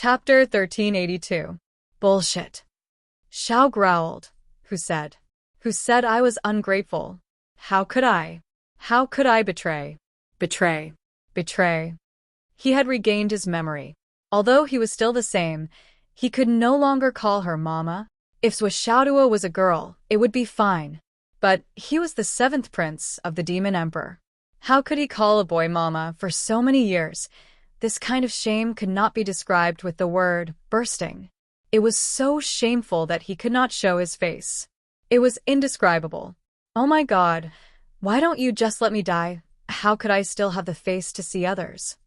Chapter 1382. Bullshit. Xiao growled. Who said? Who said I was ungrateful? How could I? How could I betray? Betray. Betray. He had regained his memory. Although he was still the same, he could no longer call her mama. If Xiaoduo was a girl, it would be fine. But he was the seventh prince of the Demon Emperor. How could he call a boy mama for so many years? This kind of shame could not be described with the word bursting. It was so shameful that he could not show his face. It was indescribable. Oh my God, why don't you just let me die? How could I still have the face to see others?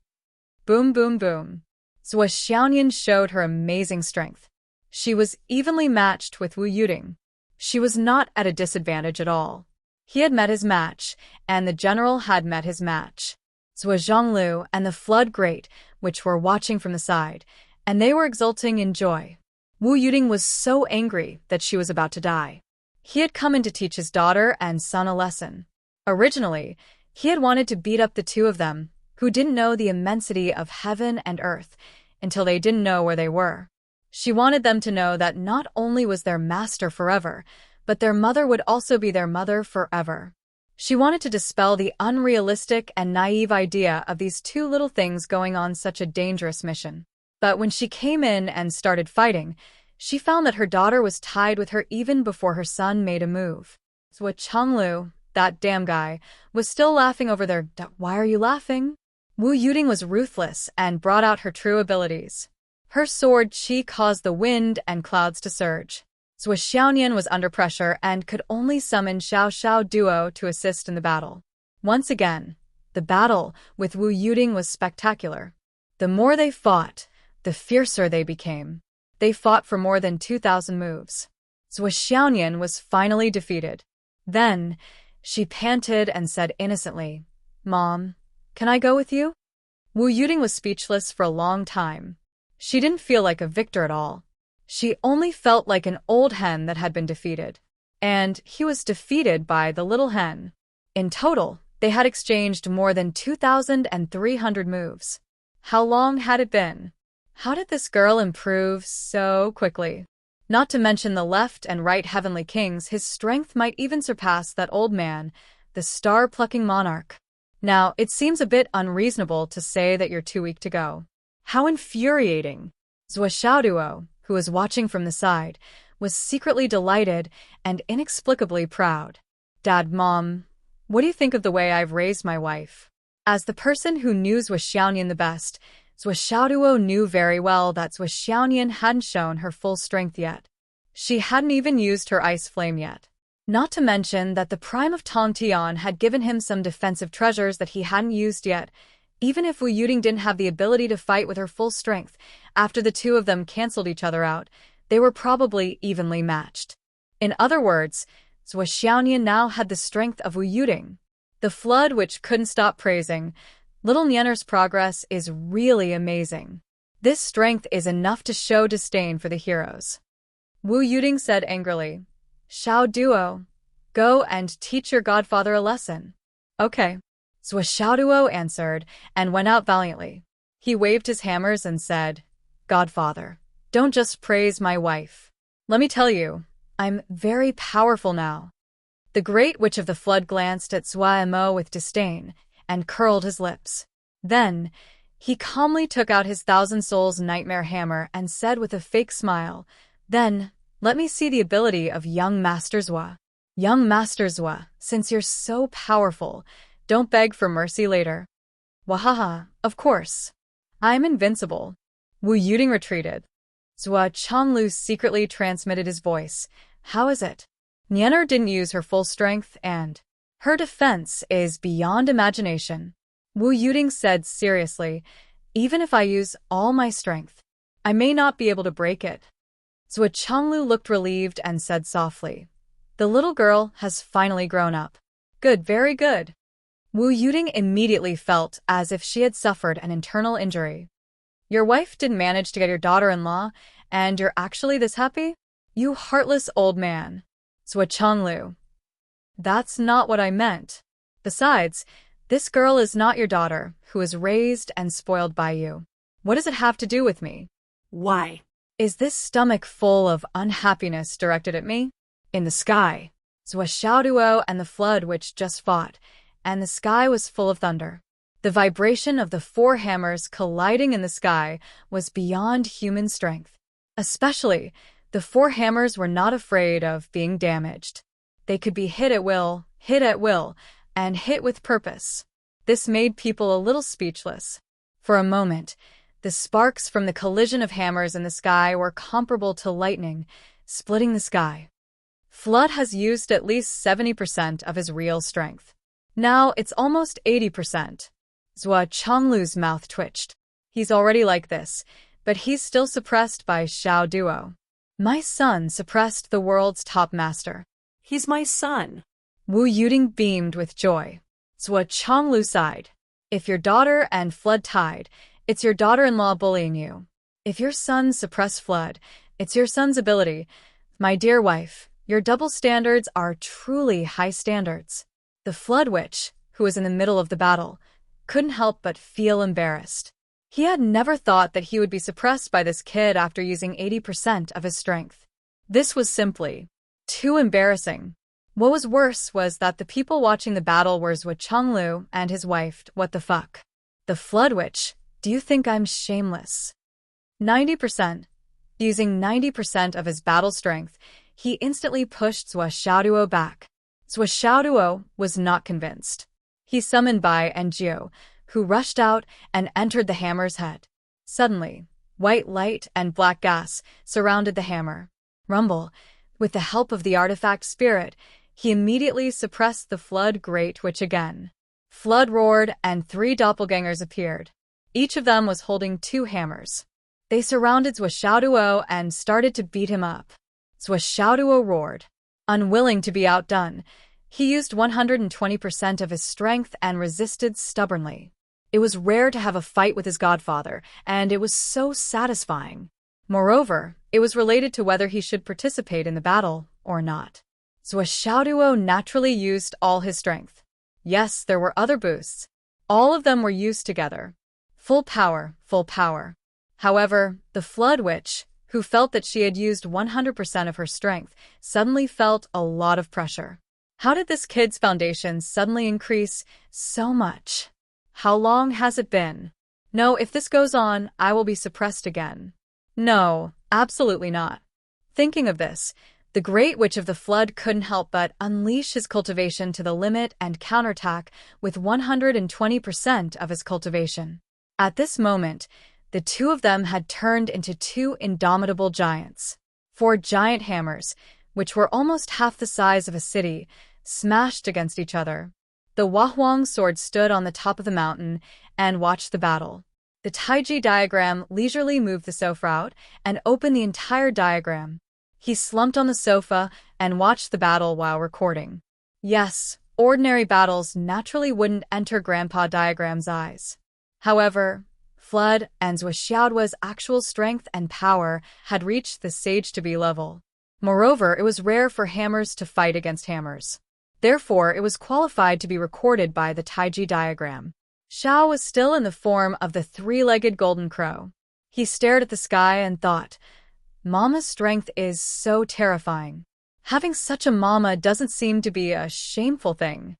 Boom, boom, boom. Zhou Xiaonian showed her amazing strength. She was evenly matched with Wu Yuding. She was not at a disadvantage at all. He had met his match, and the general had met his match. Zhou Zhonglu and the Flood Great, which were watching from the side, and they were exulting in joy. Wu Yuding was so angry that she was about to die. He had come in to teach his daughter and son a lesson. Originally, he had wanted to beat up the two of them, who didn't know the immensity of heaven and earth, until they didn't know where they were. She wanted them to know that not only was their master forever, but their mother would also be their mother forever. She wanted to dispel the unrealistic and naive idea of these two little things going on such a dangerous mission. But when she came in and started fighting, she found that her daughter was tied with her even before her son made a move. So Changlu, that damn guy, was still laughing over their "Why are you laughing?" Wu Yuding was ruthless and brought out her true abilities. Her sword qi caused the wind and clouds to surge. Zhou Xiaonian was under pressure and could only summon Xiao Xiao Duo to assist in the battle. Once again, the battle with Wu Yuding was spectacular. The more they fought, the fiercer they became. They fought for more than 2,000 moves. Zhou Xiaonian was finally defeated. Then, she panted and said innocently, "Mom, can I go with you?" Wu Yuding was speechless for a long time. She didn't feel like a victor at all. She only felt like an old hen that had been defeated. And he was defeated by the little hen. In total, they had exchanged more than 2,300 moves. How long had it been? How did this girl improve so quickly? Not to mention the left and right heavenly kings, his strength might even surpass that old man, the star-plucking monarch. Now, it seems a bit unreasonable to say that you're too weak to go. How infuriating! Zhou Xiaoduo, who was watching from the side, was secretly delighted and inexplicably proud. "Dad, Mom, what do you think of the way I've raised my wife?" As the person who knew Zhou Xiaonian the best, Zhou Xiaoduo knew very well that Zhou Xiaonian hadn't shown her full strength yet. She hadn't even used her ice flame yet. Not to mention that the prime of Tong Tian had given him some defensive treasures that he hadn't used yet. Even if Wu Yuding didn't have the ability to fight with her full strength, after the two of them canceled each other out, they were probably evenly matched. In other words, Zhou Xiaonian now had the strength of Wu Yuding. The flood which couldn't stop praising, little Nianer's progress is really amazing. This strength is enough to show disdain for the heroes. Wu Yuding said angrily, "Xiao Duo, go and teach your godfather a lesson." "Okay." Zhou Xiaoduo answered and went out valiantly. He waved his hammers and said, "Godfather, don't just praise my wife. Let me tell you, I'm very powerful now." The Great Witch of the Flood glanced at Zhou Mo with disdain and curled his lips. Then, he calmly took out his Thousand Souls Nightmare Hammer and said with a fake smile, "Then, let me see the ability of young Master Zhou. Young Master Zhou, since you're so powerful, don't beg for mercy later." "Wahaha, of course. I'm invincible." Wu Yuding retreated. Zhou Changlu secretly transmitted his voice. "How is it? Nianer didn't use her full strength and her defense is beyond imagination." Wu Yuding said seriously, "Even if I use all my strength, I may not be able to break it." Zhou Changlu looked relieved and said softly, "The little girl has finally grown up." "Good, very good." Wu Yuding immediately felt as if she had suffered an internal injury. "Your wife didn't manage to get your daughter-in-law, and you're actually this happy? You heartless old man." Zhou Changlu. "That's not what I meant. Besides, this girl is not your daughter, who is raised and spoiled by you. What does it have to do with me?" Why? Is this stomach full of unhappiness directed at me? In the sky, Zhuo and the flood which just fought, and the sky was full of thunder. The vibration of the 4 hammers colliding in the sky was beyond human strength. Especially, the 4 hammers were not afraid of being damaged. They could be hit at will, and hit with purpose. This made people a little speechless. For a moment, the sparks from the collision of hammers in the sky were comparable to lightning, splitting the sky. Flood has used at least 70% of his real strength. Now it's almost 80%. Zhuo Chonglu's mouth twitched. He's already like this, but he's still suppressed by Xiao Duo. My son suppressed the world's top master. He's my son. Wu Yuding beamed with joy. Zhuo Chonglu sighed. If your daughter and Flood tied, it's your daughter-in-law bullying you. If your son suppressed Flood, it's your son's ability. My dear wife, your double standards are truly high standards. The Flood Witch, who was in the middle of the battle, couldn't help but feel embarrassed. He had never thought that he would be suppressed by this kid after using 80% of his strength. This was simply too embarrassing. What was worse was that the people watching the battle were Zhuo Chonglu and his wife. What the fuck? The Flood Witch, do you think I'm shameless? 90%. Using 90% of his battle strength, he instantly pushed Zhuo Xiaoduo back. Zhuo Xiaoduo was not convinced. He summoned Bai and Jiu, who rushed out and entered the hammer's head. Suddenly, white light and black gas surrounded the hammer. Rumble, with the help of the artifact spirit, he immediately suppressed the Flood Great Witch again. Flood roared and 3 doppelgangers appeared. Each of them was holding 2 hammers. They surrounded Zhuo Xiaoduo and started to beat him up. Zhuo Xiaoduo roared. Unwilling to be outdone, he used 120% of his strength and resisted stubbornly. It was rare to have a fight with his godfather, and it was so satisfying. Moreover, it was related to whether he should participate in the battle or not. Zhuo Xiaoduo naturally used all his strength. Yes, there were other boosts. All of them were used together. Full power, full power. However, the Flood Witch, who felt that she had used 100% of her strength, suddenly felt a lot of pressure. How did this kid's foundation suddenly increase so much? How long has it been? No, if this goes on, I will be suppressed again. No, absolutely not. Thinking of this, the Great Witch of the Flood couldn't help but unleash his cultivation to the limit and counterattack with 120% of his cultivation. At this moment, the 2 of them had turned into 2 indomitable giants. 4 giant hammers, which were almost half the size of a city, smashed against each other. The Wahuang sword stood on the top of the mountain and watched the battle. The Taiji diagram leisurely moved the sofa out and opened the entire diagram. He slumped on the sofa and watched the battle while recording. Yes, ordinary battles naturally wouldn't enter Grandpa Diagram's eyes. However, Flood and Zhuo Xiaoduo's actual strength and power had reached the sage-to-be level. Moreover, it was rare for hammers to fight against hammers. Therefore, it was qualified to be recorded by the Taiji diagram. Xiao was still in the form of the 3-legged golden crow. He stared at the sky and thought, Mama's strength is so terrifying. Having such a mama doesn't seem to be a shameful thing.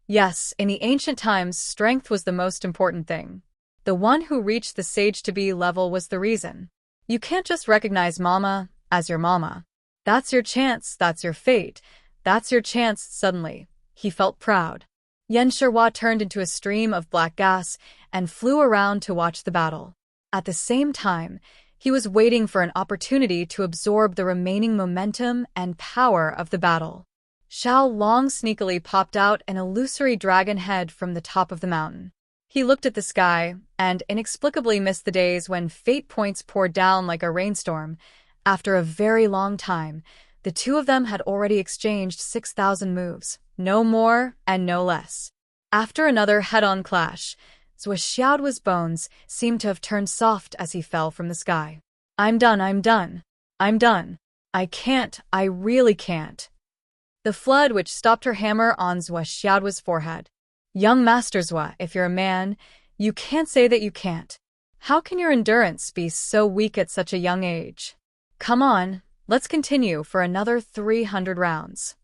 Yes, in the ancient times, strength was the most important thing. The one who reached the sage-to-be level was the reason. You can't just recognize mama as your mama. That's your chance, that's your fate, that's your chance. Suddenly, he felt proud. Yan Shihua turned into a stream of black gas and flew around to watch the battle. At the same time, he was waiting for an opportunity to absorb the remaining momentum and power of the battle. Xiao Long sneakily popped out an illusory dragon head from the top of the mountain. He looked at the sky and inexplicably missed the days when fate points poured down like a rainstorm. After a very long time, the 2 of them had already exchanged 6,000 moves, no more and no less. After another head-on clash, Zhuo Xiaoduo's bones seemed to have turned soft as he fell from the sky. I'm done, I'm done. I'm done. I can't, I really can't. The Flood Witch stopped her hammer on Zhuo Xiaoduo's forehead. Young Master Zhuo, if you're a man, you can't say that you can't. How can your endurance be so weak at such a young age? Come on, let's continue for another 300 rounds.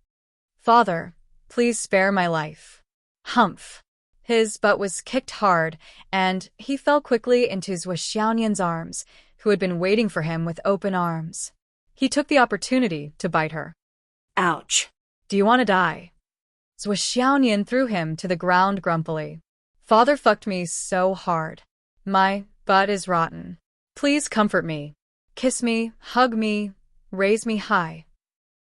Father, please spare my life. Humph. His butt was kicked hard, and he fell quickly into Zhuo Xiaonian's arms, who had been waiting for him with open arms. He took the opportunity to bite her. Ouch. Do you want to die? Zhuo Xiaonian threw him to the ground grumpily. Father fucked me so hard. My butt is rotten. Please comfort me. Kiss me, hug me, raise me high.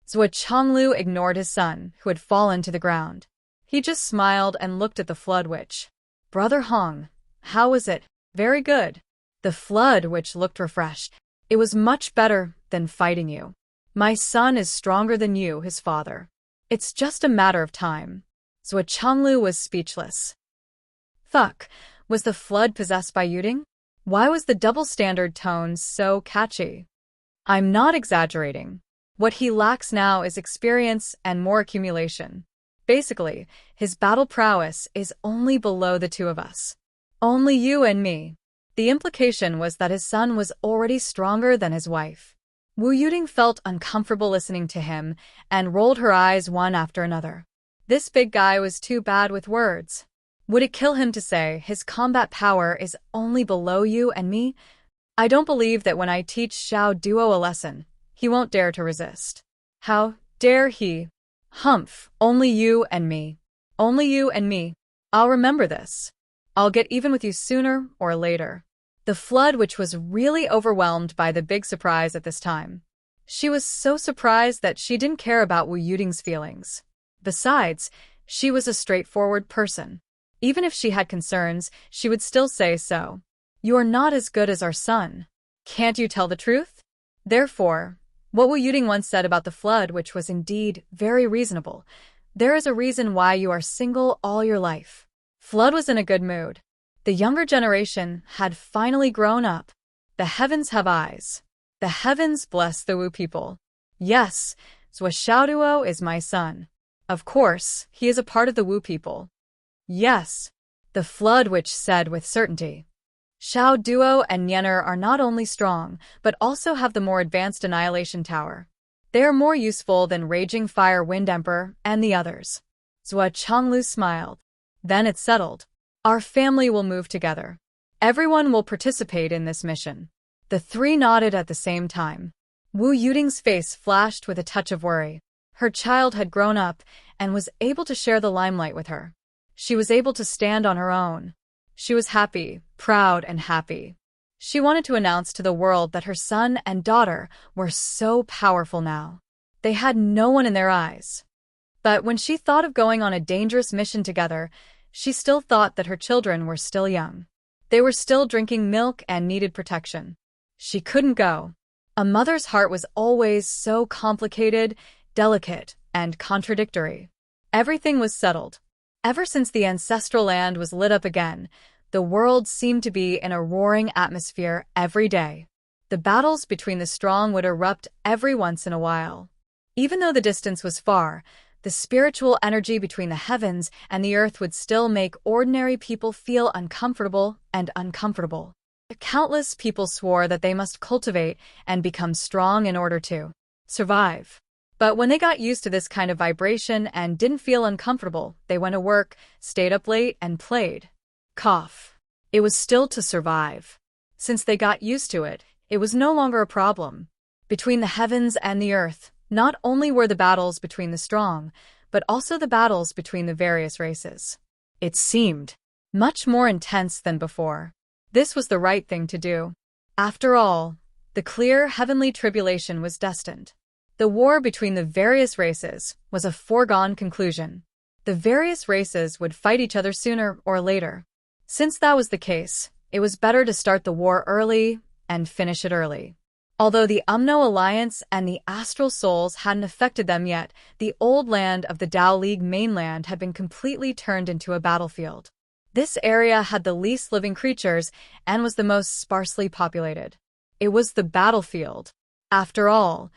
Zhuo Chonglu ignored his son, who had fallen to the ground. He just smiled and looked at the Flood Witch. Brother Hong, how was it? Very good. The Flood Witch looked refreshed. It was much better than fighting you. My son is stronger than you, his father. It's just a matter of time. Zhuo Chonglu was speechless. Fuck, was the Flood possessed by Yuding? Why was the double standard tone so catchy? I'm not exaggerating. What he lacks now is experience and more accumulation. Basically, his battle prowess is only below the two of us. Only you and me. The implication was that his son was already stronger than his wife. Wu Yuding felt uncomfortable listening to him and rolled her eyes one after another. This big guy was too bad with words. Would it kill him to say his combat power is only below you and me? I don't believe that when I teach Xiao Duo a lesson, he won't dare to resist. How dare he? Humph, only you and me. Only you and me. I'll remember this. I'll get even with you sooner or later. The Flood Witch was really overwhelmed by the big surprise at this time. She was so surprised that she didn't care about Wu Yuding's feelings. Besides, she was a straightforward person. Even if she had concerns, she would still say so. You're not as good as our son. Can't you tell the truth? Therefore, what Wu Yuding once said about the Flood Witch was indeed very reasonable. There is a reason why you are single all your life. Flood was in a good mood. The younger generation had finally grown up. The heavens have eyes. The heavens bless the Wu people. Yes, Zhuo Xiaoduo is my son. Of course, he is a part of the Wu people. Yes, the Flood Witch said with certainty. Xiao Duo and Nianer are not only strong, but also have the more advanced Annihilation Tower. They are more useful than Raging Fire Wind Emperor and the others. Zhuo Chonglu smiled. Then it's settled. Our family will move together. Everyone will participate in this mission. The three nodded at the same time. Wu Yuding's face flashed with a touch of worry. Her child had grown up and was able to share the limelight with her. She was able to stand on her own. She was happy, proud and happy. She wanted to announce to the world that her son and daughter were so powerful now. They had no one in their eyes. But when she thought of going on a dangerous mission together, she still thought that her children were still young. They were still drinking milk and needed protection. She couldn't go. A mother's heart was always so complicated, delicate, and contradictory. Everything was settled. Ever since the ancestral land was lit up again, the world seemed to be in a roaring atmosphere every day. The battles between the strong would erupt every once in a while. Even though the distance was far, the spiritual energy between the heavens and the earth would still make ordinary people feel uncomfortable and uncomfortable. Countless people swore that they must cultivate and become strong in order to survive. But when they got used to this kind of vibration and didn't feel uncomfortable, they went to work, stayed up late, and played. Cough. It was still to survive. Since they got used to it, it was no longer a problem. Between the heavens and the earth, not only were the battles between the strong, but also the battles between the various races. It seemed much more intense than before. This was the right thing to do. After all, the clear heavenly tribulation was destined. The war between the various races was a foregone conclusion. The various races would fight each other sooner or later. Since that was the case, it was better to start the war early and finish it early. Although the Umno Alliance and the Astral Souls hadn't affected them yet, the old land of the Tao League mainland had been completely turned into a battlefield. This area had the least living creatures and was the most sparsely populated. It was the battlefield. After all,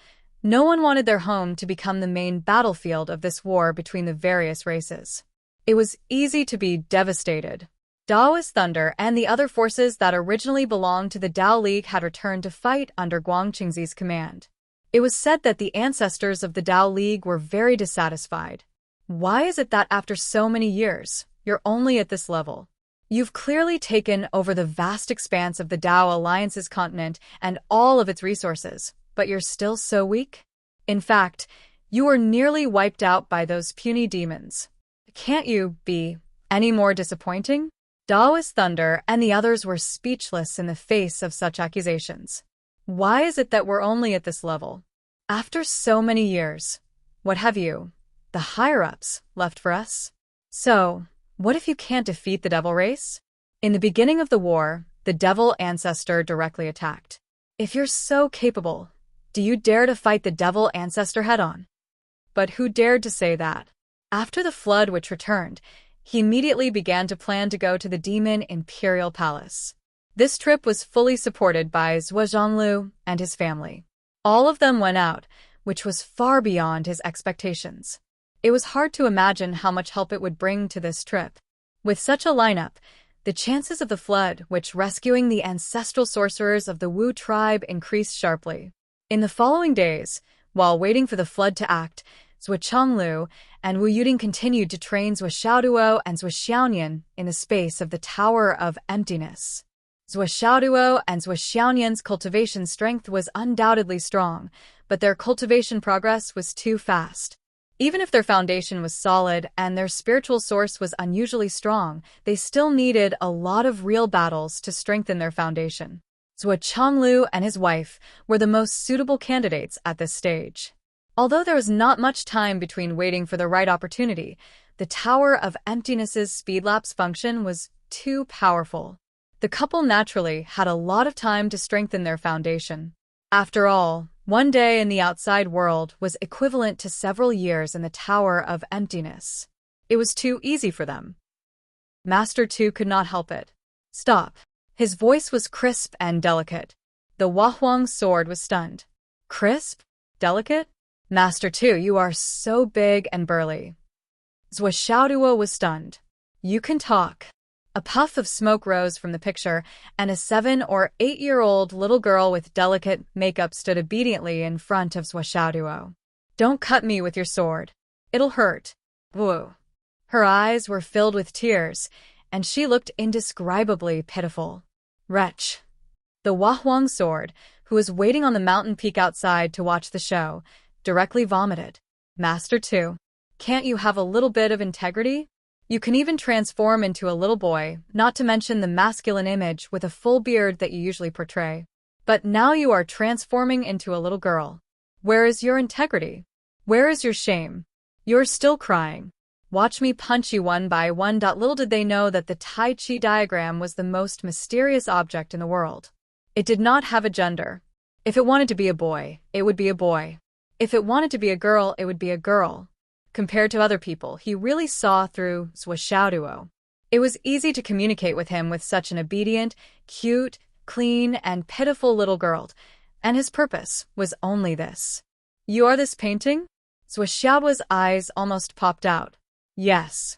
no one wanted their home to become the main battlefield of this war between the various races. It was easy to be devastated. Daoist thunder and the other forces that originally belonged to the Dao League had returned to fight under Guangqingzi's command. It was said that the ancestors of the Dao League were very dissatisfied. Why is it that after so many years, you're only at this level? You've clearly taken over the vast expanse of the Dao Alliance's continent and all of its resources, but you're still so weak? In fact, you were nearly wiped out by those puny demons. Can't you be any more disappointing? Daoist Thunder and the others were speechless in the face of such accusations. Why is it that we're only at this level? After so many years, what have you, the higher-ups, left for us? So, what if you can't defeat the devil race? In the beginning of the war, the devil ancestor directly attacked. If you're so capable, do you dare to fight the devil ancestor head-on? But who dared to say that? After the flood which returned, he immediately began to plan to go to the Demon Imperial Palace. This trip was fully supported by Zhuo Zhonglu and his family. All of them went out, which was far beyond his expectations. It was hard to imagine how much help it would bring to this trip. With such a lineup, the chances of the flood, which rescuing the ancestral sorcerers of the Wu tribe, increased sharply. In the following days, while waiting for the flood to act, Zhuo Chonglu and Wu Yuding continued to train Zhuo Xiaoduo and Zhuo Xiaonian in the space of the Tower of Emptiness. Zhuo Xiaoduo and Zhuo Xiaonian's cultivation strength was undoubtedly strong, but their cultivation progress was too fast. Even if their foundation was solid and their spiritual source was unusually strong, they still needed a lot of real battles to strengthen their foundation. Zhuo Chonglu and his wife were the most suitable candidates at this stage. Although there was not much time between waiting for the right opportunity, the Tower of Emptiness's speedlapse function was too powerful. The couple naturally had a lot of time to strengthen their foundation. After all, one day in the outside world was equivalent to several years in the Tower of Emptiness. It was too easy for them. Master Tu could not help it. Stop. His voice was crisp and delicate. The Huahuang sword was stunned. Crisp? Delicate? Master Tu, you are so big and burly. Zhuo Xiaoduo was stunned. You can talk. A puff of smoke rose from the picture, and a 7- or 8-year-old little girl with delicate makeup stood obediently in front of Zhuo Xiaoduo. Don't cut me with your sword. It'll hurt. Woo. Her eyes were filled with tears, and she looked indescribably pitiful. Wretch. The Huahuang sword, who was waiting on the mountain peak outside to watch the show, directly vomited. Master Tu, can't you have a little bit of integrity? You can even transform into a little boy, not to mention the masculine image with a full beard that you usually portray. But now you are transforming into a little girl. Where is your integrity? Where is your shame? You're still crying. Watch me punch you one by one. Little did they know that the Tai Chi diagram was the most mysterious object in the world. It did not have a gender. If it wanted to be a boy, it would be a boy. If it wanted to be a girl, it would be a girl. Compared to other people, he really saw through Zhuo Xiaoduo. It was easy to communicate with him with such an obedient, cute, clean, and pitiful little girl, and his purpose was only this. You are this painting? Zhuo Xiaoduo's eyes almost popped out. Yes.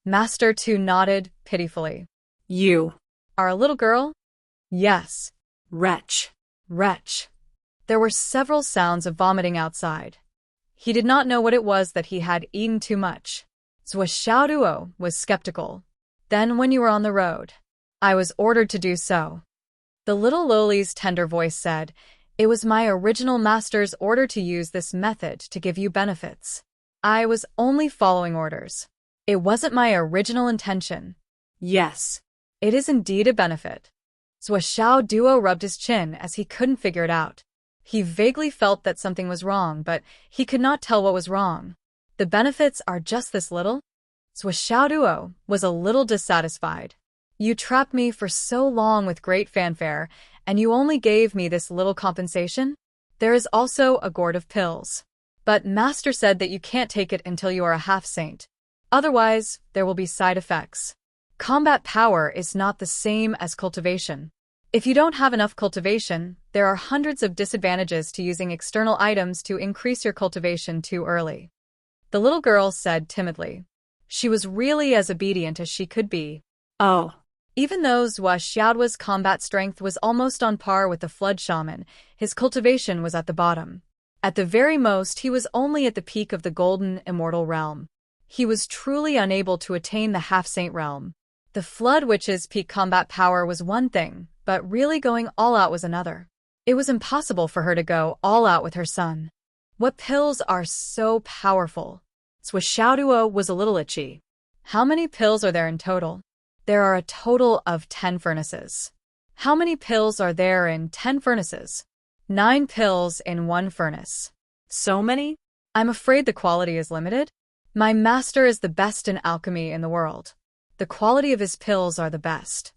Master Tu nodded pitifully. You are a little girl? Yes. Wretch. Wretch. There were several sounds of vomiting outside. He did not know what it was that he had eaten too much. Zhuo Xiaoduo was skeptical. Then when you were on the road, I was ordered to do so. The little lowly's tender voice said, it was my original master's order to use this method to give you benefits. I was only following orders. It wasn't my original intention. Yes, it is indeed a benefit. Zhuo Xiaoduo rubbed his chin as he couldn't figure it out. He vaguely felt that something was wrong, but he could not tell what was wrong. The benefits are just this little? Zhuo Xiaoduo was a little dissatisfied. You trapped me for so long with great fanfare, and you only gave me this little compensation? There is also a gourd of pills. But Master said that you can't take it until you are a half-saint. Otherwise, there will be side effects. Combat power is not the same as cultivation. If you don't have enough cultivation, there are hundreds of disadvantages to using external items to increase your cultivation too early. The little girl said timidly. She was really as obedient as she could be. Oh, Even though Zhua Xiaoduo's combat strength was almost on par with the Flood Shaman, his cultivation was at the bottom. At the very most, he was only at the peak of the Golden Immortal Realm. He was truly unable to attain the Half-Saint Realm. The Flood Witch's peak combat power was one thing, but really going all out was another. It was impossible for her to go all out with her son. What pills are so powerful? Zhua Xiaoduo was a little itchy. How many pills are there in total? There are a total of 10 furnaces. How many pills are there in 10 furnaces? 9 pills in 1 furnace. so many? I'm afraid the quality is limited. My master is the best in alchemy in the world. The quality of his pills are the best.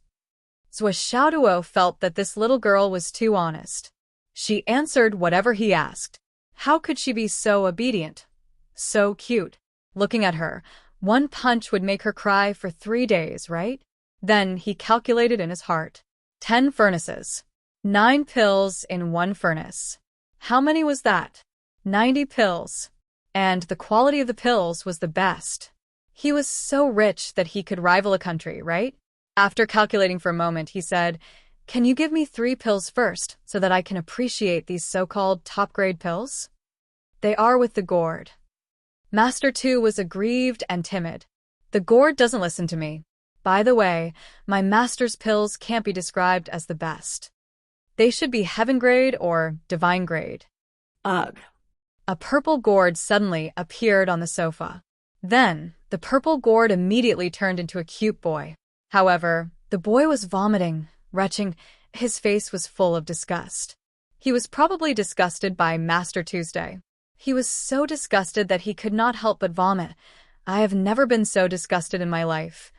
Zhua Xiaoduo felt that this little girl was too honest. She answered whatever he asked. How could she be so obedient? So cute. Looking at her, one punch would make her cry for 3 days, right? Then he calculated in his heart. 10 furnaces. 9 pills in 1 furnace. How many was that? 90 pills. And the quality of the pills was the best. He was so rich that he could rival a country, right? After calculating for a moment, he said, "Can you give me 3 pills first, so that I can appreciate these so-called top-grade pills?" They are with the gourd. Master 2 was aggrieved and timid. The gourd doesn't listen to me. By the way, my master's pills can't be described as the best. They should be heaven grade or divine grade. Ugh. A purple gourd suddenly appeared on the sofa. Then, the purple gourd immediately turned into a cute boy. However, the boy was vomiting, retching. His face was full of disgust. He was probably disgusted by Master Tuesday. He was so disgusted that he could not help but vomit. I have never been so disgusted in my life.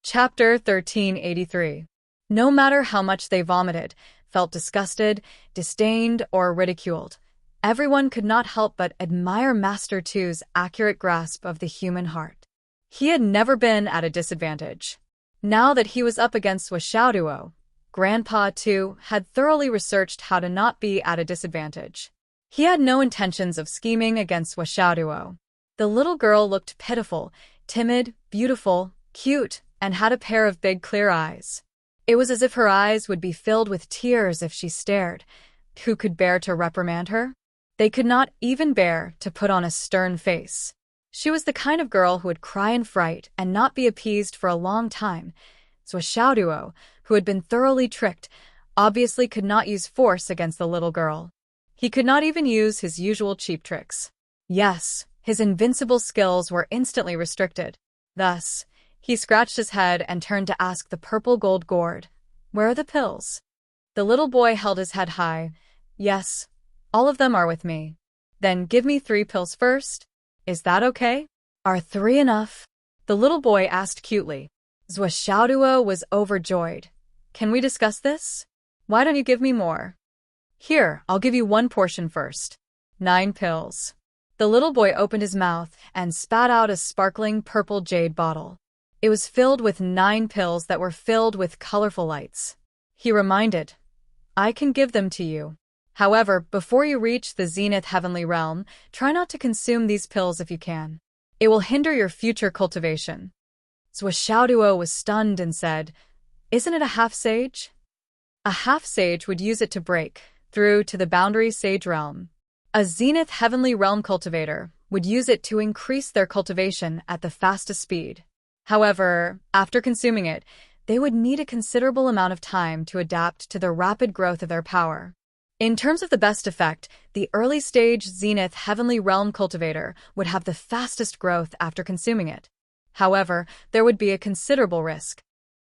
Chapter 1383. No matter how much they vomited, felt disgusted, disdained, or ridiculed, everyone could not help but admire Master Tu's accurate grasp of the human heart. He had never been at a disadvantage. Now that he was up against Zhua Xiaoduo, Grandpa Tu had thoroughly researched how to not be at a disadvantage. He had no intentions of scheming against Zhua Xiaoduo. The little girl looked pitiful, timid, beautiful, cute, and had a pair of big clear eyes. It was as if her eyes would be filled with tears if she stared. Who could bear to reprimand her? They could not even bear to put on a stern face. She was the kind of girl who would cry in fright and not be appeased for a long time. Zhua Xiaoduo, who had been thoroughly tricked, obviously could not use force against the little girl. He could not even use his usual cheap tricks. Yes, his invincible skills were instantly restricted. Thus, he scratched his head and turned to ask the purple gold gourd, "Where are the pills?" The little boy held his head high. "Yes, all of them are with me." "Then give me 3 pills first. Is that okay?" "Are 3 enough?" the little boy asked cutely. Zhua Xiaoduo was overjoyed. "Can we discuss this? Why don't you give me more?" "Here, I'll give you 1 portion first. 9 pills." The little boy opened his mouth and spat out a sparkling purple jade bottle. It was filled with 9 pills that were filled with colorful lights. He reminded, "I can give them to you. However, before you reach the Zenith Heavenly Realm, try not to consume these pills if you can. It will hinder your future cultivation." Zhua Xiaoduo was stunned and said, "Isn't it a half-sage?" "A half-sage would use it to break through to the boundary sage realm. A Zenith Heavenly Realm cultivator would use it to increase their cultivation at the fastest speed. However, after consuming it, they would need a considerable amount of time to adapt to the rapid growth of their power. In terms of the best effect, the early-stage Zenith Heavenly Realm cultivator would have the fastest growth after consuming it. However, there would be a considerable risk."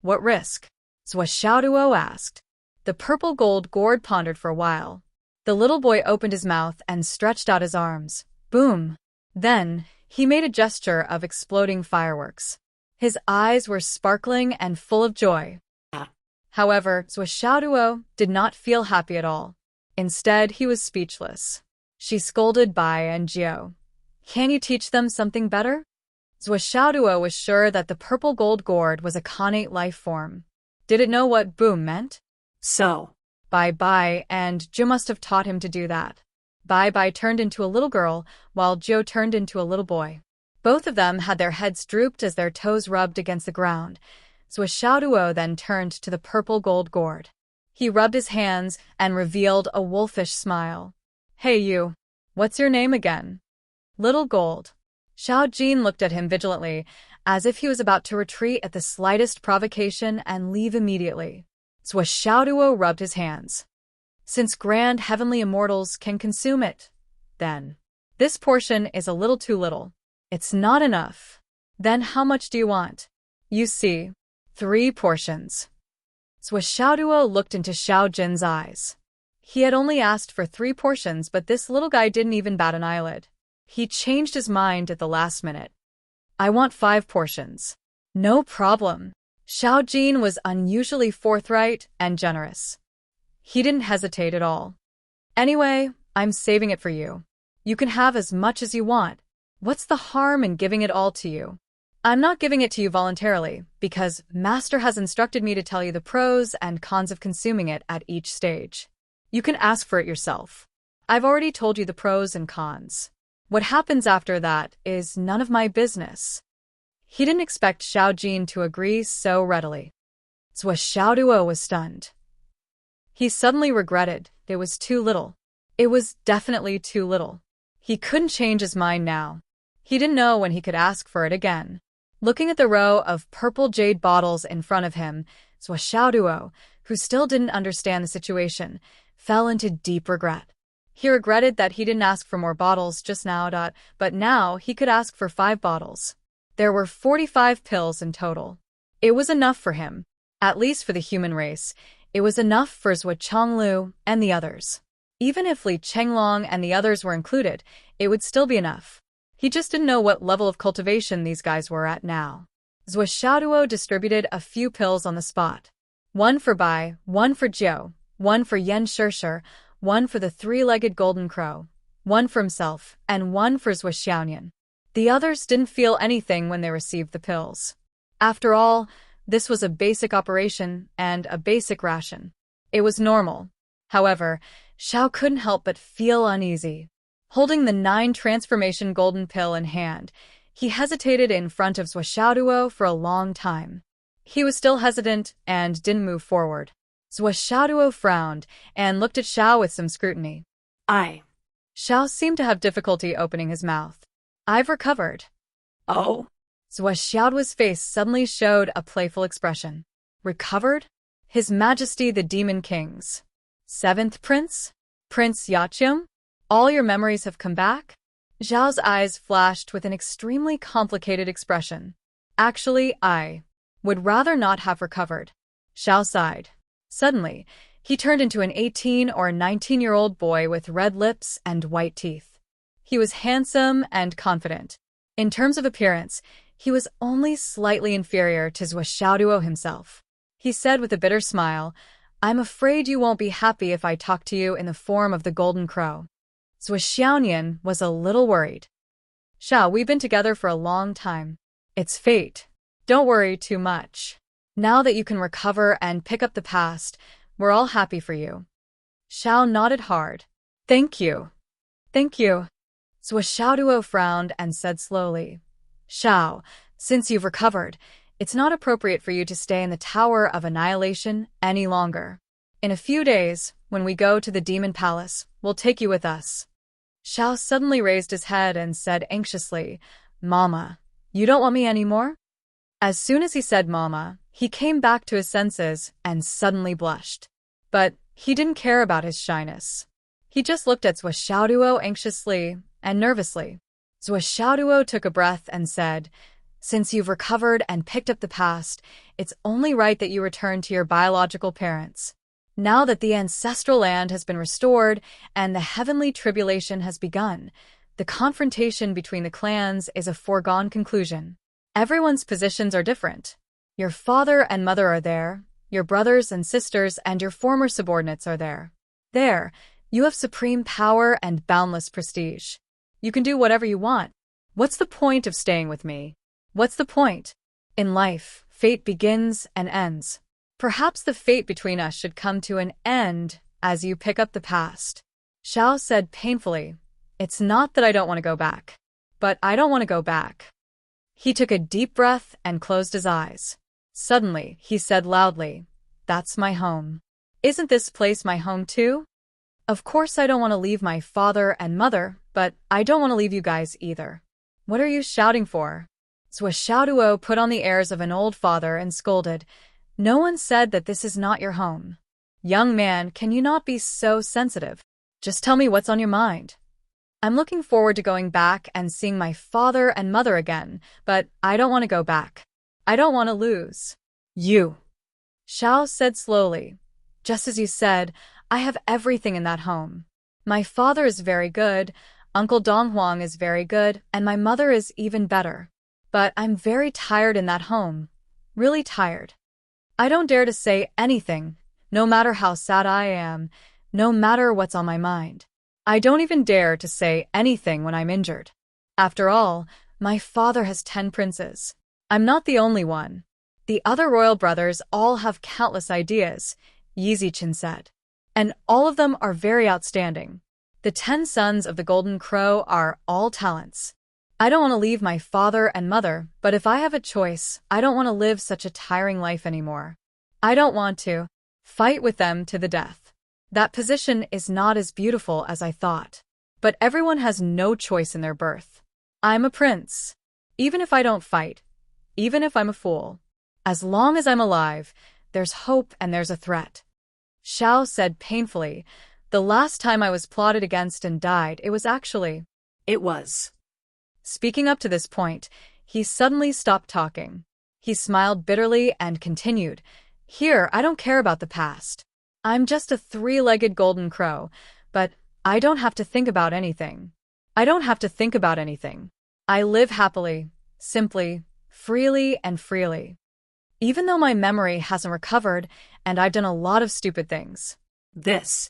"What risk?" Zhua Xiaoduo asked. The purple gold gourd pondered for a while. The little boy opened his mouth and stretched out his arms. Boom! Then, he made a gesture of exploding fireworks. His eyes were sparkling and full of joy. However, Zhua Xiaoduo did not feel happy at all. Instead, he was speechless. She scolded Bai and Jiao. "Can you teach them something better?" Zhua Xiaoduo was sure that the purple gold gourd was a connate life form. Did it know what boom meant? So, Bai and Jiao must have taught him to do that. Bai turned into a little girl, while Jiao turned into a little boy. Both of them had their heads drooped as their toes rubbed against the ground. Xiaoduo then turned to the purple gold gourd. He rubbed his hands and revealed a wolfish smile. "Hey you, what's your name again?" "Little Gold." Xiao Jin looked at him vigilantly, as if he was about to retreat at the slightest provocation and leave immediately. Xiaoduo rubbed his hands. "Since grand heavenly immortals can consume it, then. This portion is a little too little. It's not enough. Then how much do you want?" "You see, 3 portions." Xiaoduo looked into Xiao Jin's eyes. He had only asked for 3 portions, but this little guy didn't even bat an eyelid. He changed his mind at the last minute. "I want 5 portions." "No problem." Xiao Jin was unusually forthright and generous. He didn't hesitate at all. "Anyway, I'm saving it for you. You can have as much as you want. What's the harm in giving it all to you?" "I'm not giving it to you voluntarily, because Master has instructed me to tell you the pros and cons of consuming it at each stage. You can ask for it yourself. I've already told you the pros and cons. What happens after that is none of my business." He didn't expect Xiao Jin to agree so readily. Xiaoduo was stunned. He suddenly regretted it was too little. It was definitely too little. He couldn't change his mind now. He didn't know when he could ask for it again. Looking at the row of purple jade bottles in front of him, Xiaoduo, who still didn't understand the situation, fell into deep regret. He regretted that he didn't ask for more bottles just now, but now he could ask for 5 bottles. There were 45 pills in total. It was enough for him. At least for the human race, it was enough for Zhuo Chonglu and the others. Even if Li Chenglong and the others were included, it would still be enough. He just didn't know what level of cultivation these guys were at now. Xiaoduo distributed a few pills on the spot. 1 for Bai, 1 for Jiu, 1 for Yan Shishir, 1 for the 3-legged golden crow, 1 for himself, and 1 for Zhuo Xiaoyan. The others didn't feel anything when they received the pills. After all, this was a basic operation and a basic ration. It was normal. However, Xiao couldn't help but feel uneasy. Holding the 9 transformation golden pill in hand, he hesitated in front of Xiaoduo for a long time. He was still hesitant and didn't move forward. Xiaoduo frowned and looked at Xiao with some scrutiny. Xiao seemed to have difficulty opening his mouth. "I've recovered." "Oh?" Xiaoduo's face suddenly showed a playful expression. "Recovered? His Majesty the Demon King's 7th Prince? Prince Yaqium? All your memories have come back?" Zhao's eyes flashed with an extremely complicated expression. "Actually, I would rather not have recovered." Xiao sighed. Suddenly, he turned into an 18 or 19-year-old boy with red lips and white teeth. He was handsome and confident. In terms of appearance, he was only slightly inferior to Xiaoduo himself. He said with a bitter smile, "I'm afraid you won't be happy if I talk to you in the form of the golden crow." Zhuo Xiaoyan was a little worried. "Xiao, we've been together for a long time. It's fate. Don't worry too much. Now that you can recover and pick up the past, we're all happy for you." Xiao nodded hard. "Thank you. Thank you." Xiaoduo frowned and said slowly, "Xiao, since you've recovered, it's not appropriate for you to stay in the Tower of Annihilation any longer. In a few days, when we go to the Demon Palace, we'll take you with us." Xiao suddenly raised his head and said anxiously, "Mama, you don't want me anymore?" As soon as he said Mama, he came back to his senses and suddenly blushed. But he didn't care about his shyness. He just looked at Xiaoduo anxiously and nervously. Xiaoduo took a breath and said, "Since you've recovered and picked up the past, it's only right that you return to your biological parents. Now that the ancestral land has been restored and the heavenly tribulation has begun, the confrontation between the clans is a foregone conclusion. Everyone's positions are different. Your father and mother are there, your brothers and sisters and your former subordinates are there. There, you have supreme power and boundless prestige. You can do whatever you want. What's the point of staying with me? What's the point? In life, fate begins and ends. Perhaps the fate between us should come to an end as you pick up the past." Xiao said painfully, "It's not that I don't want to go back. but I don't want to go back. He took a deep breath and closed his eyes. Suddenly, he said loudly, "That's my home. Isn't this place my home too? Of course I don't want to leave my father and mother, but I don't want to leave you guys either. What are you shouting for?" Zhuo put on the airs of an old father and scolded, "No one said that this is not your home. Young man, can you not be so sensitive? Just tell me what's on your mind. I'm looking forward to going back and seeing my father and mother again, but I don't want to go back. I don't want to lose you." Xiao said slowly, "Just as you said, I have everything in that home. My father is very good, Uncle Donghuang is very good, and my mother is even better. But I'm very tired in that home. Really tired. I don't dare to say anything, no matter how sad I am, no matter what's on my mind. I don't even dare to say anything when I'm injured. After all, my father has 10 princes. I'm not the only one. The other royal brothers all have countless ideas," Yi Ziqin said. "And all of them are very outstanding. The 10 sons of the Golden Crow are all talents. I don't want to leave my father and mother, but if I have a choice, I don't want to live such a tiring life anymore. I don't want to fight with them to the death. That position is not as beautiful as I thought. But everyone has no choice in their birth. I'm a prince. Even if I don't fight, even if I'm a fool, as long as I'm alive, there's hope and there's a threat." Xiao said painfully, "The last time I was plotted against and died, it was. Speaking up to this point, he suddenly stopped talking. He smiled bitterly and continued, "Here, I don't care about the past. I'm just a 3-legged golden crow, but I don't have to think about anything. I don't have to think about anything. I live happily, simply, freely and freely. Even though my memory hasn't recovered and I've done a lot of stupid things. This.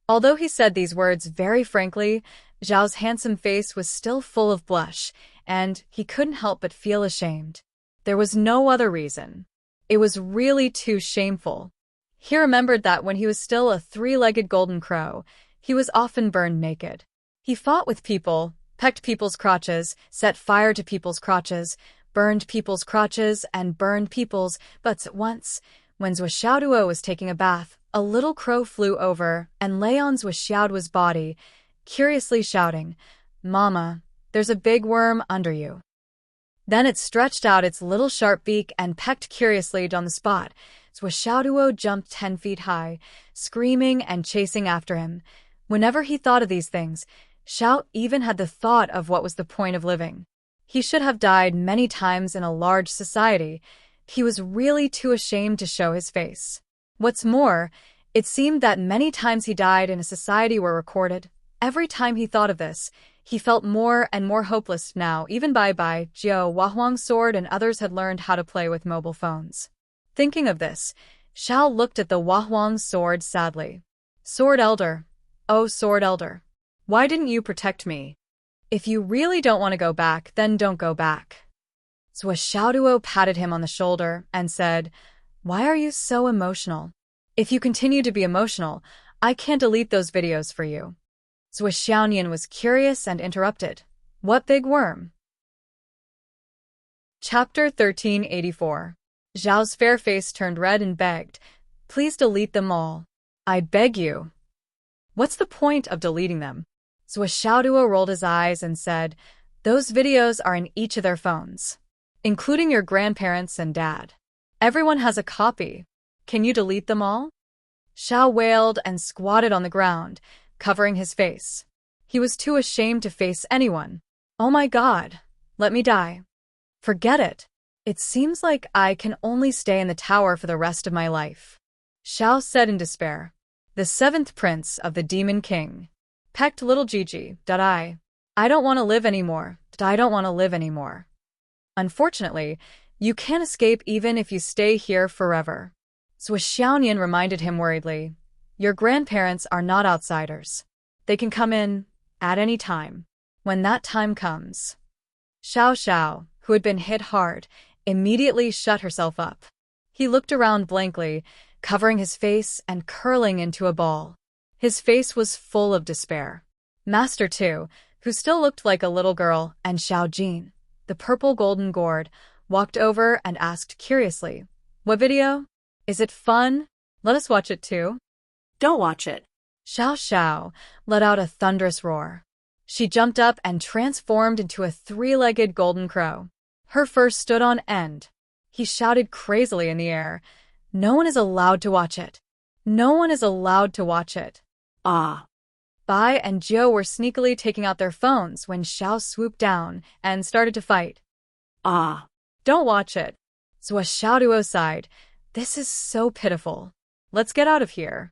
Although he said these words very frankly, Zhao's handsome face was still full of blush, and he couldn't help but feel ashamed. There was no other reason. It was really too shameful. He remembered that when he was still a 3-legged golden crow, he was often burned naked. He fought with people, pecked people's crotches, set fire to people's crotches, burned people's crotches, and burned people's butts at once. When Zhuo was taking a bath, a little crow flew over and lay on Zhuo's body, curiously shouting, "Mama, there's a big worm under you." Then it stretched out its little sharp beak and pecked curiously on the spot. Zhuo jumped 10 feet high, screaming and chasing after him. Whenever he thought of these things, Xiao even had the thought of what was the point of living. He should have died many times in a large society. He was really too ashamed to show his face. What's more, it seemed that many times he died in a society were recorded. Every time he thought of this, he felt more and more hopeless now. Even Bai Jiao, Huang's sword and others had learned how to play with mobile phones. Thinking of this, Xiao looked at the Huang's sword sadly. "Sword Elder, oh Sword Elder, why didn't you protect me? If you really don't want to go back, then don't go back." Zhuo patted him on the shoulder and said, "Why are you so emotional? If you continue to be emotional, I can't delete those videos for you." Zhuo was curious and interrupted, "What big worm?" Chapter 1384. Zhao's fair face turned red and begged, "Please delete them all. I beg you." "What's the point of deleting them?" Zhuo rolled his eyes and said, "Those videos are in each of their phones, including your grandparents and dad. Everyone has a copy. Can you delete them all?" Xiao wailed and squatted on the ground, covering his face. He was too ashamed to face anyone. "Oh my God, let me die. Forget it. It seems like I can only stay in the tower for the rest of my life." Xiao said in despair. The 7th prince of the Demon King pecked little Gigi. I don't want to live anymore. I don't want to live anymore. Unfortunately, you can't escape even if you stay here forever. Zhuo reminded him worriedly, "Your grandparents are not outsiders. They can come in at any time. When that time comes." Xiao, who had been hit hard, immediately shut herself up. He looked around blankly, covering his face and curling into a ball. His face was full of despair. Master Tu, who still looked like a little girl, and Xiao Jin, the purple golden gourd, walked over and asked curiously, "What video? Is it fun? Let us watch it too." Don't watch it. Xiao Xiao let out a thunderous roar. She jumped up and transformed into a three-legged golden crow. Her fur stood on end. He shouted crazily in the air, "No one is allowed to watch it. No one is allowed to watch it." Ah. Bai and Jiu were sneakily taking out their phones when Xiao swooped down and started to fight. Ah. "Don't watch it." Zhua Xiaoduo sighed. "This is so pitiful. Let's get out of here."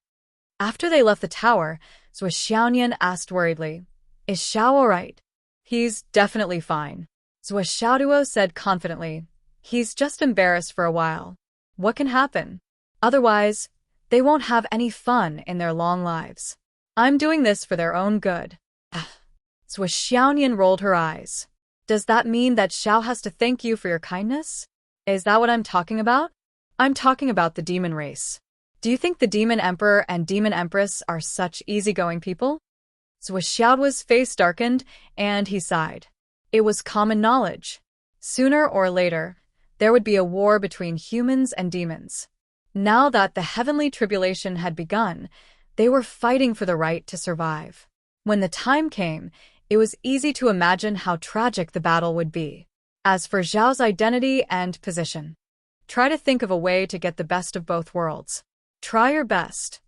After they left the tower, Zhua Xiaonian asked worriedly, "Is Xiao all right?" "He's definitely fine," Zhua Xiaoduo said confidently. "He's just embarrassed for a while. What can happen? Otherwise, they won't have any fun in their long lives. I'm doing this for their own good." Zhua Xiaonian rolled her eyes. "Does that mean that Xiao has to thank you for your kindness? Is that what I'm talking about?" "I'm talking about the demon race. Do you think the Demon Emperor and Demon Empress are such easygoing people?" Zhua Xiaoduo's face darkened, and he sighed. It was common knowledge. Sooner or later, there would be a war between humans and demons. Now that the heavenly tribulation had begun, they were fighting for the right to survive. When the time came, it was easy to imagine how tragic the battle would be. As for Zhao's identity and position, try to think of a way to get the best of both worlds. Try your best.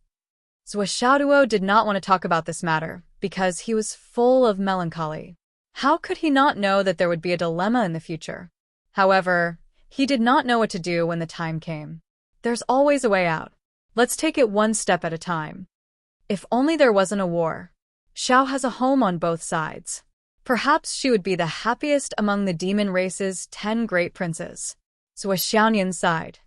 Zhua Xiaoduo did not want to talk about this matter because he was full of melancholy. How could he not know that there would be a dilemma in the future? However, he did not know what to do when the time came. There's always a way out. Let's take it one step at a time. If only there wasn't a war. Xiao has a home on both sides. Perhaps she would be the happiest among the demon race's 10 great princes. Zhua Xiaonian sighed.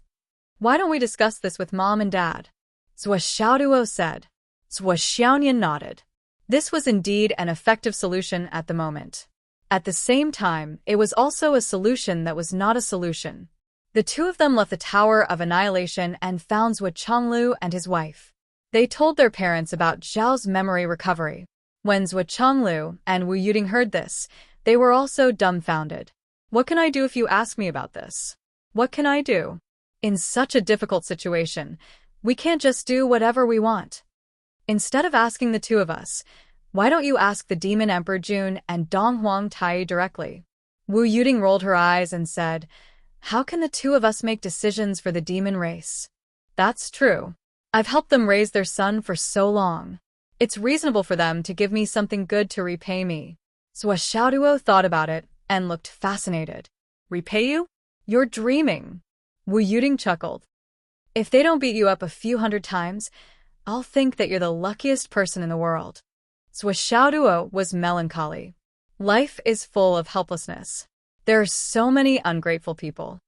"Why don't we discuss this with Mom and Dad?" Zhua Xiaoduo said. Zhua Xiaonian nodded. This was indeed an effective solution at the moment. At the same time, it was also a solution that was not a solution. The two of them left the Tower of Annihilation and found Zhua Chonglu and his wife. They told their parents about Zhao's memory recovery. When Zhua Chonglu and Wu Yuding heard this, they were also dumbfounded. "What can I do if you ask me about this? What can I do? In such a difficult situation, we can't just do whatever we want. Instead of asking the two of us, why don't you ask the Demon Emperor Jun and Dong Huang Tai directly?" Wu Yuding rolled her eyes and said, "How can the two of us make decisions for the demon race?" "That's true. I've helped them raise their son for so long. It's reasonable for them to give me something good to repay me." Zhua Xiaoduo thought about it and looked fascinated. "Repay you? You're dreaming." Wu Yuding chuckled. "If they don't beat you up a few hundred times, I'll think that you're the luckiest person in the world." Zhua Xiaoduo was melancholy. Life is full of helplessness. There are so many ungrateful people.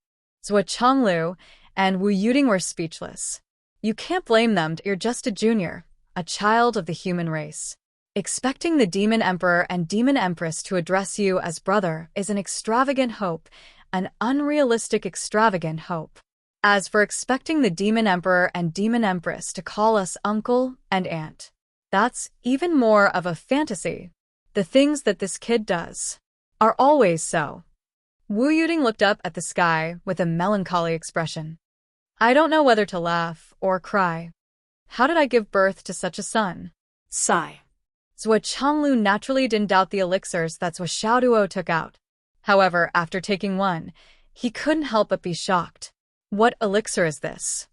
Zhua Chonglu and Wu Yuding were speechless. You can't blame them, you're just a junior, a child of the human race. Expecting the Demon Emperor and Demon Empress to address you as brother is an extravagant hope, an unrealistic extravagant hope. As for expecting the Demon Emperor and Demon Empress to call us uncle and aunt, that's even more of a fantasy. The things that this kid does are always so. Wu Yuding looked up at the sky with a melancholy expression. "I don't know whether to laugh or cry. How did I give birth to such a son?" Sigh. Zhua Chonglu naturally didn't doubt the elixirs that Zhua Xiaoduo took out. However, after taking one, he couldn't help but be shocked. "What elixir is this?"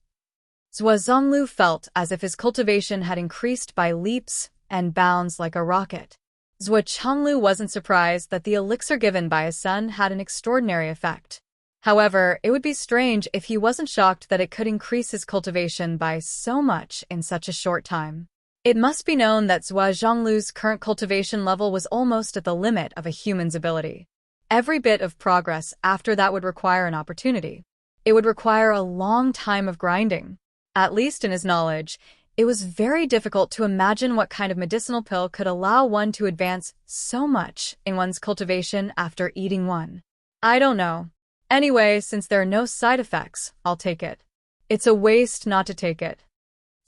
Zhua Zonglu felt as if his cultivation had increased by leaps and bounds like a rocket. Zhua Chonglu wasn't surprised that the elixir given by his son had an extraordinary effect. However, it would be strange if he wasn't shocked that it could increase his cultivation by so much in such a short time. It must be known that Zhua Zhonglu's current cultivation level was almost at the limit of a human's ability. Every bit of progress after that would require an opportunity. It would require a long time of grinding. At least in his knowledge, it was very difficult to imagine what kind of medicinal pill could allow one to advance so much in one's cultivation after eating one. "I don't know. Anyway, since there are no side effects, I'll take it. It's a waste not to take it."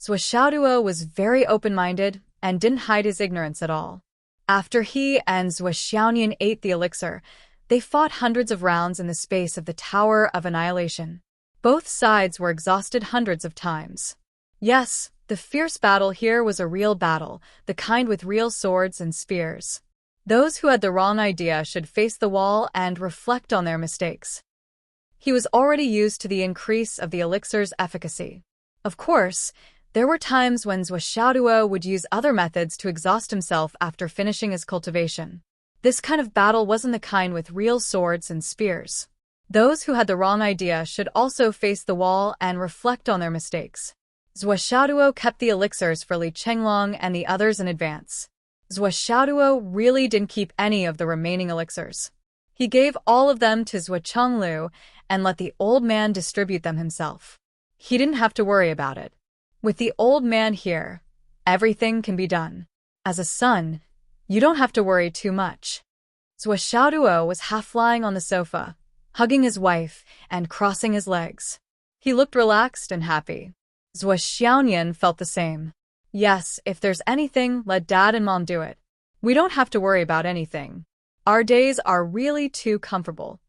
Zhua Xiaoduo was very open-minded and didn't hide his ignorance at all. After he and Zhuo Xiaonian ate the elixir, they fought hundreds of rounds in the space of the Tower of Annihilation. Both sides were exhausted hundreds of times. Yes, the fierce battle here was a real battle, the kind with real swords and spears. Those who had the wrong idea should face the wall and reflect on their mistakes. He was already used to the increase of the elixir's efficacy. Of course, there were times when Zhuo Xiaoduo would use other methods to exhaust himself after finishing his cultivation. This kind of battle wasn't the kind with real swords and spears. Those who had the wrong idea should also face the wall and reflect on their mistakes. Zhuo Xiaoduo kept the elixirs for Li Chenglong and the others in advance. Zhuo Xiaoduo really didn't keep any of the remaining elixirs. He gave all of them to Zhuo Chenglu and let the old man distribute them himself. He didn't have to worry about it. With the old man here, everything can be done. As a son, you don't have to worry too much. Zhuo Xiaoduo was half lying on the sofa, hugging his wife and crossing his legs. He looked relaxed and happy. Zhuo Xiaonian felt the same. Yes, if there's anything, let Dad and Mom do it. We don't have to worry about anything. Our days are really too comfortable.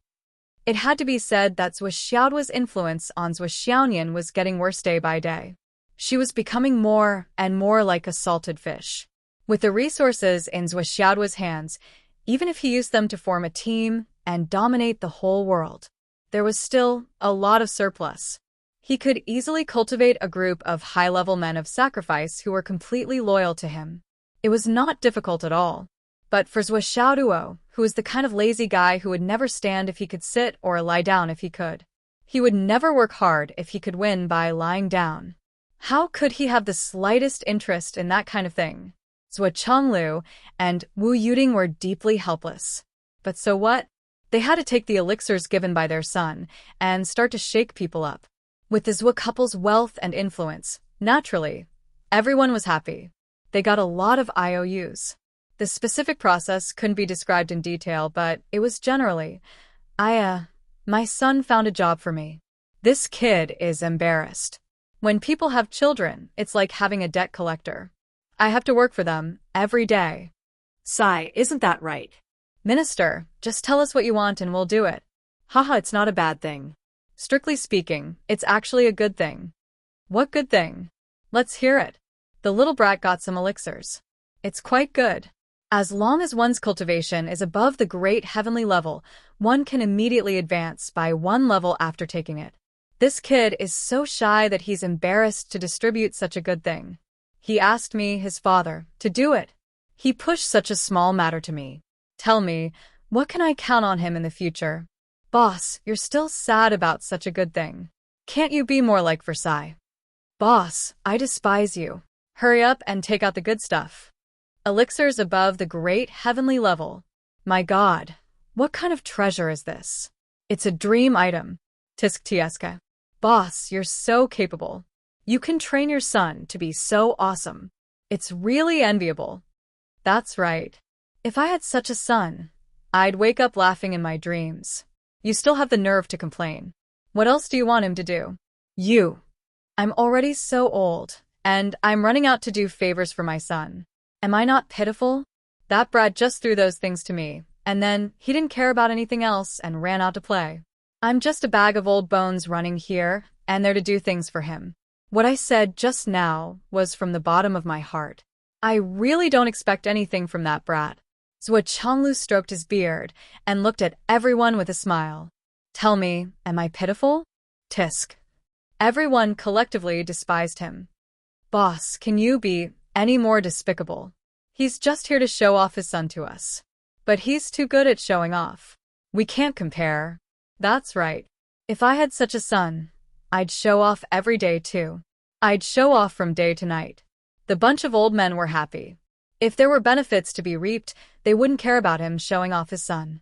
It had to be said that Zhuo Xiaoduo's influence on Zhuo Xiaonian was getting worse day by day. She was becoming more and more like a salted fish. With the resources in Zhuo Xiaoduo's hands, even if he used them to form a team and dominate the whole world, there was still a lot of surplus. He could easily cultivate a group of high-level men of sacrifice who were completely loyal to him. It was not difficult at all. But for Zhuo Xiaoduo, who was the kind of lazy guy who would never stand if he could sit or lie down if he could. He would never work hard if he could win by lying down. How could he have the slightest interest in that kind of thing? Zhuo Chenglu and Wu Yuding were deeply helpless. But so what? They had to take the elixirs given by their son and start to shake people up. With the Zhuo couple's wealth and influence, naturally, everyone was happy. They got a lot of IOUs. The specific process couldn't be described in detail, but it was generally, my son found a job for me. This kid is embarrassed. When people have children, it's like having a debt collector. I have to work for them every day. Sigh, isn't that right? Minister, just tell us what you want and we'll do it. Haha, it's not a bad thing. Strictly speaking, it's actually a good thing. What good thing? Let's hear it. The little brat got some elixirs. It's quite good. As long as one's cultivation is above the great heavenly level, one can immediately advance by one level after taking it. This kid is so shy that he's embarrassed to distribute such a good thing. He asked me, his father, to do it. He pushed such a small matter to me. Tell me, what can I count on him in the future? Boss, you're still sad about such a good thing. Can't you be more like Versailles? Boss, I despise you. Hurry up and take out the good stuff. Elixirs above the great heavenly level. My God, what kind of treasure is this? It's a dream item. Tisk tieska. Boss, you're so capable. You can train your son to be so awesome. It's really enviable. That's right. If I had such a son, I'd wake up laughing in my dreams. You still have the nerve to complain. What else do you want him to do? You. I'm already so old, and I'm running out to do favors for my son. Am I not pitiful? That brat just threw those things to me, and then he didn't care about anything else and ran out to play. I'm just a bag of old bones running here and there to do things for him. What I said just now was from the bottom of my heart. I really don't expect anything from that brat. Zhuo Chenglu stroked his beard and looked at everyone with a smile. Tell me, am I pitiful? Tisk. Everyone collectively despised him. Boss, can you be any more despicable? He's just here to show off his son to us. But he's too good at showing off. We can't compare. That's right. If I had such a son, I'd show off every day too. I'd show off from day to night. The bunch of old men were happy. If there were benefits to be reaped, they wouldn't care about him showing off his son.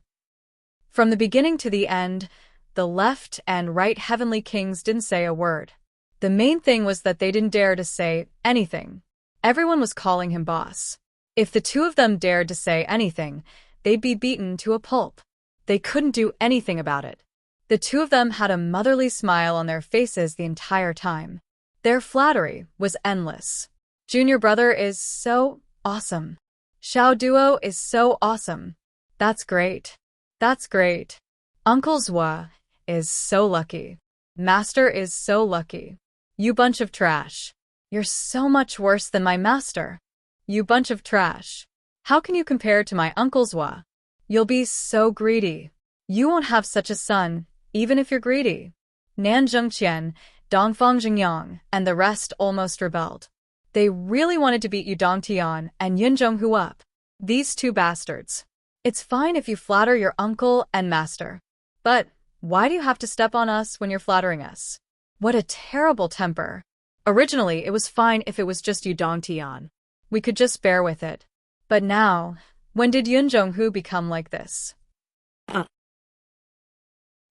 From the beginning to the end, the left and right heavenly kings didn't say a word. The main thing was that they didn't dare to say anything. Everyone was calling him boss. If the two of them dared to say anything, they'd be beaten to a pulp. They couldn't do anything about it. The two of them had a motherly smile on their faces the entire time. Their flattery was endless. Junior brother is so awesome. Xiao Duo is so awesome. That's great. That's great. Uncle Zhua is so lucky. Master is so lucky. You bunch of trash. You're so much worse than my master. You bunch of trash. How can you compare to my Uncle Zhua? You'll be so greedy. You won't have such a son, even if you're greedy. Nan Zhengqian, Dongfang Jingyang, and the rest almost rebelled. They really wanted to beat you Dong Tian and Yun Zhonghu up. These two bastards. It's fine if you flatter your uncle and master. But why do you have to step on us when you're flattering us? What a terrible temper. Originally, it was fine if it was just you Dong Tian. We could just bear with it. But now, when did Yun Zhonghu become like this?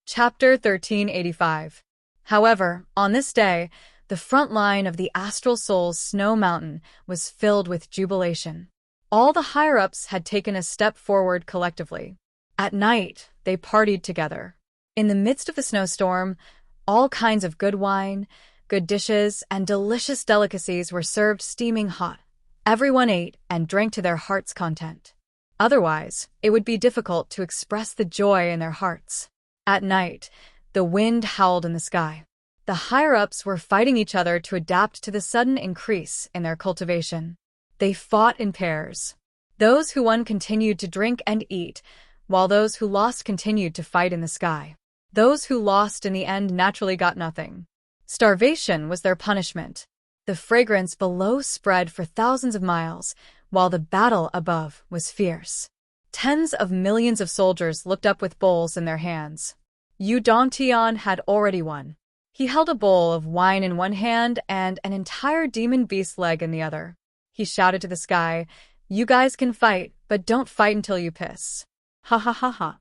Chapter 1385. However, on this day, the front line of the Astral Soul's Snow Mountain was filled with jubilation. All the higher-ups had taken a step forward collectively. At night, they partied together. In the midst of the snowstorm, all kinds of good wine, good dishes, and delicious delicacies were served steaming hot. Everyone ate and drank to their heart's content. Otherwise, it would be difficult to express the joy in their hearts. At night, the wind howled in the sky. The higher-ups were fighting each other to adapt to the sudden increase in their cultivation. They fought in pairs. Those who won continued to drink and eat, while those who lost continued to fight in the sky. Those who lost in the end naturally got nothing. Starvation was their punishment. The fragrance below spread for thousands of miles, while the battle above was fierce. Tens of millions of soldiers looked up with bowls in their hands. Yu Dongtian had already won. He held a bowl of wine in one hand and an entire demon beast leg in the other. He shouted to the sky, "You guys can fight, but don't fight until you piss." Ha ha ha ha.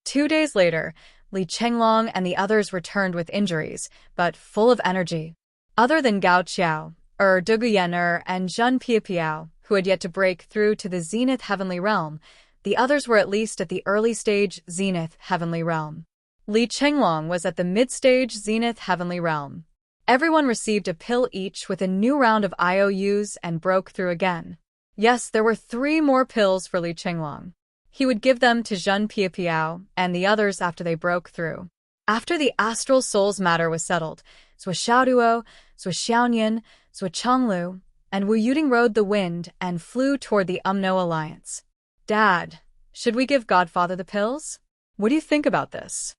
2 days later, Li Chenglong and the others returned with injuries, but full of energy. Other than Gao Qiao, Duguyen and Zhen Piapiao, who had yet to break through to the Zenith Heavenly Realm, the others were at least at the early stage Zenith Heavenly Realm. Li Chenglong was at the mid-stage Zenith Heavenly Realm. Everyone received a pill each with a new round of IOUs and broke through again. Yes, there were 3 more pills for Li Chenglong. He would give them to Zhen Piapiao and the others after they broke through. After the Astral Soul's matter was settled, Zhua Xiaoduo, Zhua Xiaonian, Zhua Chonglu, and Wu Yuding rode the wind and flew toward the Umno Alliance. Dad, should we give Godfather the pills? What do you think about this?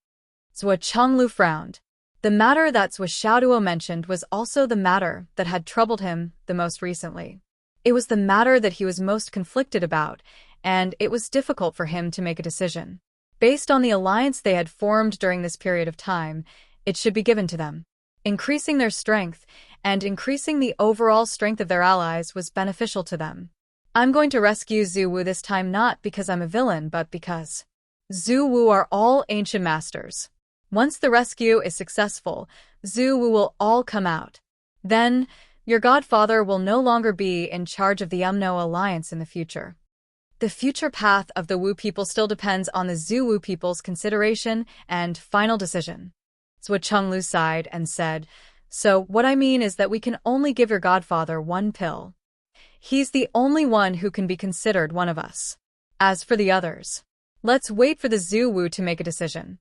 Zhua Chonglu frowned. The matter that Zhua Xiaoduo mentioned was also the matter that had troubled him the most recently. It was the matter that he was most conflicted about, and it was difficult for him to make a decision. Based on the alliance they had formed during this period of time, it should be given to them. Increasing their strength and increasing the overall strength of their allies was beneficial to them. I'm going to rescue Zhu Wu this time not because I'm a villain, but because Zhu Wu are all ancient masters. Once the rescue is successful, Zhu Wu will all come out. Then, your godfather will no longer be in charge of the Umno Alliance in the future. The future path of the Wu people still depends on the Zhu Wu people's consideration and final decision. Zhua Chenglu sighed and said, "So what I mean is that we can only give your godfather 1 pill. He's the only one who can be considered one of us. As for the others, let's wait for the Zhu Wu to make a decision."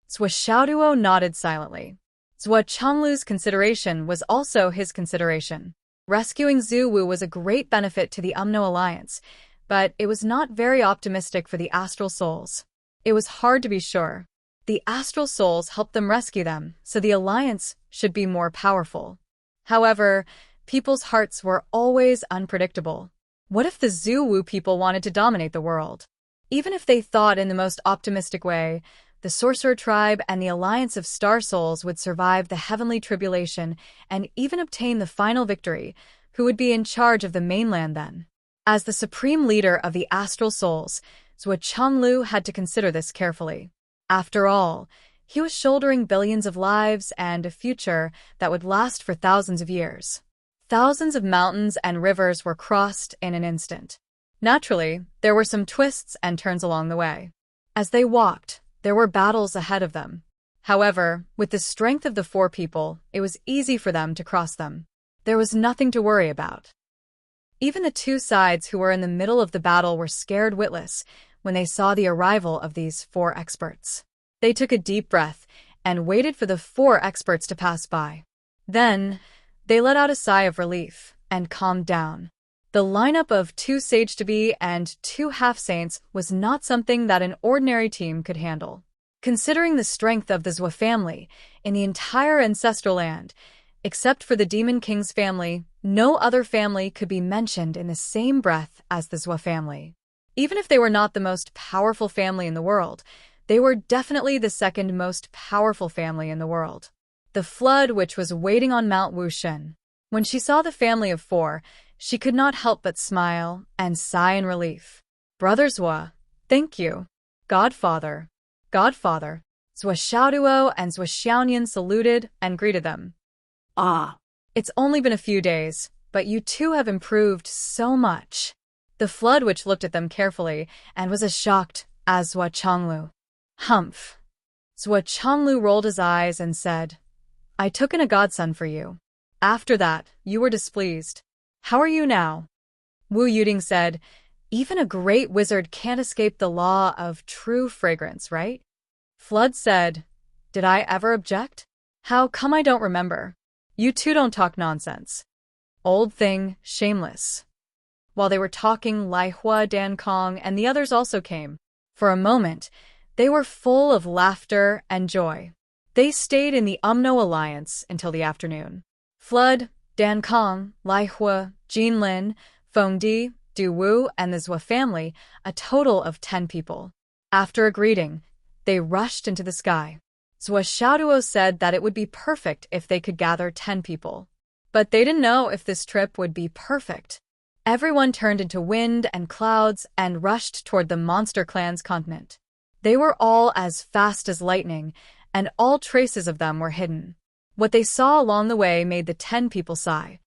Zhua Xiaoduo nodded silently. Zhua Chenglu's consideration was also his consideration. Rescuing Zhu Wu was a great benefit to the Umno Alliance, but it was not very optimistic for the Astral Souls. It was hard to be sure. The Astral Souls helped them rescue them, so the Alliance should be more powerful. However, people's hearts were always unpredictable. What if the Zhu Wu people wanted to dominate the world? Even if they thought in the most optimistic way, the Sorcerer Tribe and the Alliance of Star Souls would survive the heavenly tribulation and even obtain the final victory, who would be in charge of the mainland then? As the supreme leader of the Astral Souls, Zhua Chenglu had to consider this carefully. After all, he was shouldering billions of lives and a future that would last for thousands of years. Thousands of mountains and rivers were crossed in an instant. Naturally, there were some twists and turns along the way. As they walked, there were battles ahead of them. However, with the strength of the 4 people, it was easy for them to cross them. There was nothing to worry about. Even the two sides who were in the middle of the battle were scared witless when they saw the arrival of these 4 experts. They took a deep breath and waited for the 4 experts to pass by. Then, they let out a sigh of relief and calmed down. The lineup of 2 sage-to-be and 2 half-saints was not something that an ordinary team could handle. Considering the strength of the Zwa family in the entire ancestral land, except for the Demon King's family, no other family could be mentioned in the same breath as the Zwa family. Even if they were not the most powerful family in the world, they were definitely the second most powerful family in the world. The flood which was waiting on Mount Wushen. When she saw the family of 4, she could not help but smile and sigh in relief. Brother Zwa, thank you. Godfather. Godfather. Zwa Xiaoduo and Zwa Xiaonian saluted and greeted them. Ah. It's only been a few days, but you two have improved so much. The flood which looked at them carefully and was as shocked as Zwa Chonglu. Humph. Zwa Chonglu rolled his eyes and said, I took in a godson for you. After that, you were displeased. How are you now? Wu Yuding said, even a great wizard can't escape the law of true fragrance, right? Flood said, did I ever object? How come I don't remember? You two don't talk nonsense. Old thing, shameless. While they were talking, Lai Hua, Dan Kong, and the others also came. For a moment, they were full of laughter and joy. They stayed in the Umno Alliance until the afternoon. Flood, Dan Kong, Lai Hua, Jin Lin, Feng Di, Du Wu, and the Zwa family, a total of 10 people. After a greeting, they rushed into the sky. Zwa Xiaoduo said that it would be perfect if they could gather 10 people. But they didn't know if this trip would be perfect. Everyone turned into wind and clouds and rushed toward the Monster Clan's continent. They were all as fast as lightning, and all traces of them were hidden. What they saw along the way made the 10 people sigh.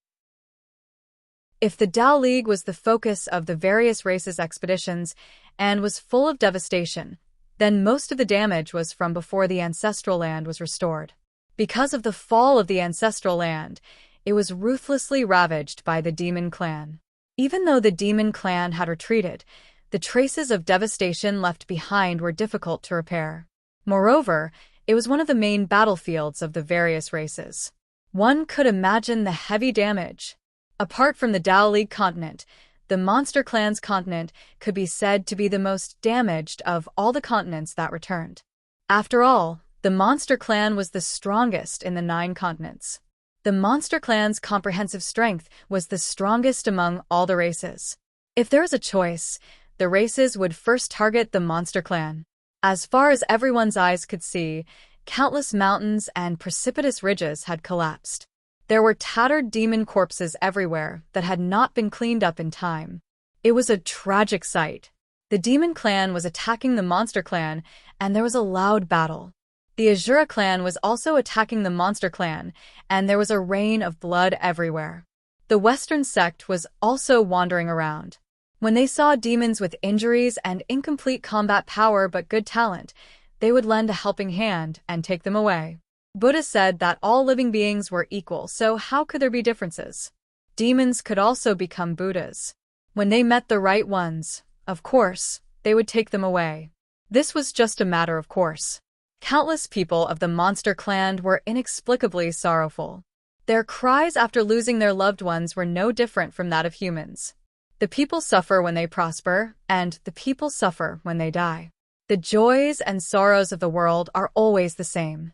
If the Dao League was the focus of the various races' expeditions and was full of devastation, then most of the damage was from before the ancestral land was restored. Because of the fall of the ancestral land, it was ruthlessly ravaged by the Demon Clan. Even though the Demon Clan had retreated, the traces of devastation left behind were difficult to repair. Moreover, it was one of the main battlefields of the various races. One could imagine the heavy damage. Apart from the Dao League continent, the Monster Clan's continent could be said to be the most damaged of all the continents that returned. After all, the Monster Clan was the strongest in the 9 continents. The Monster Clan's comprehensive strength was the strongest among all the races. If there was a choice, the races would first target the Monster Clan. As far as everyone's eyes could see, countless mountains and precipitous ridges had collapsed. There were tattered demon corpses everywhere that had not been cleaned up in time. It was a tragic sight. The Demon Clan was attacking the Monster Clan, and there was a loud battle. The Azura Clan was also attacking the Monster Clan, and there was a rain of blood everywhere. The Western sect was also wandering around. When they saw demons with injuries and incomplete combat power but good talent, they would lend a helping hand and take them away. Buddha said that all living beings were equal, so how could there be differences? Demons could also become Buddhas. When they met the right ones, of course, they would take them away. This was just a matter of course. Countless people of the Monster Clan were inexplicably sorrowful. Their cries after losing their loved ones were no different from that of humans. The people suffer when they prosper, and the people suffer when they die. The joys and sorrows of the world are always the same.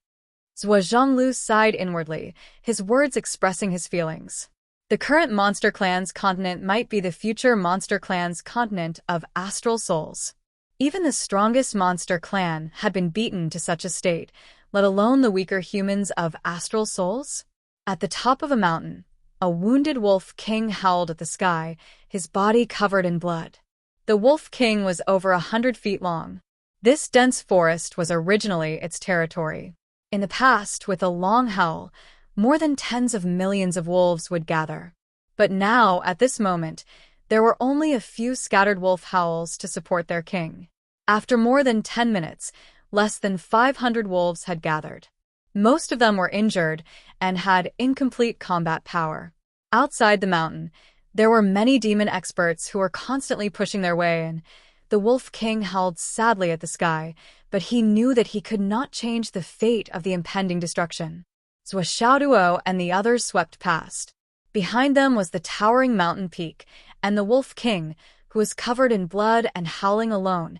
Zhuo Zhonglu sighed inwardly, his words expressing his feelings. The current Monster Clan's continent might be the future Monster Clan's continent of astral souls. Even the strongest Monster Clan had been beaten to such a state, let alone the weaker humans of astral souls. At the top of a mountain, a wounded wolf king howled at the sky, his body covered in blood. The wolf king was over 100 feet long. This dense forest was originally its territory. In the past, with a long howl, more than tens of millions of wolves would gather. But now, at this moment, there were only a few scattered wolf howls to support their king. After more than 10 minutes, less than 500 wolves had gathered. Most of them were injured and had incomplete combat power. Outside the mountain, There were many demon experts who were constantly pushing their way in. The Wolf King howled sadly at the sky, but he knew that he could not change the fate of the impending destruction. Xiaoduo and the others swept past. Behind them was the towering mountain peak, and the Wolf King, who was covered in blood and howling alone.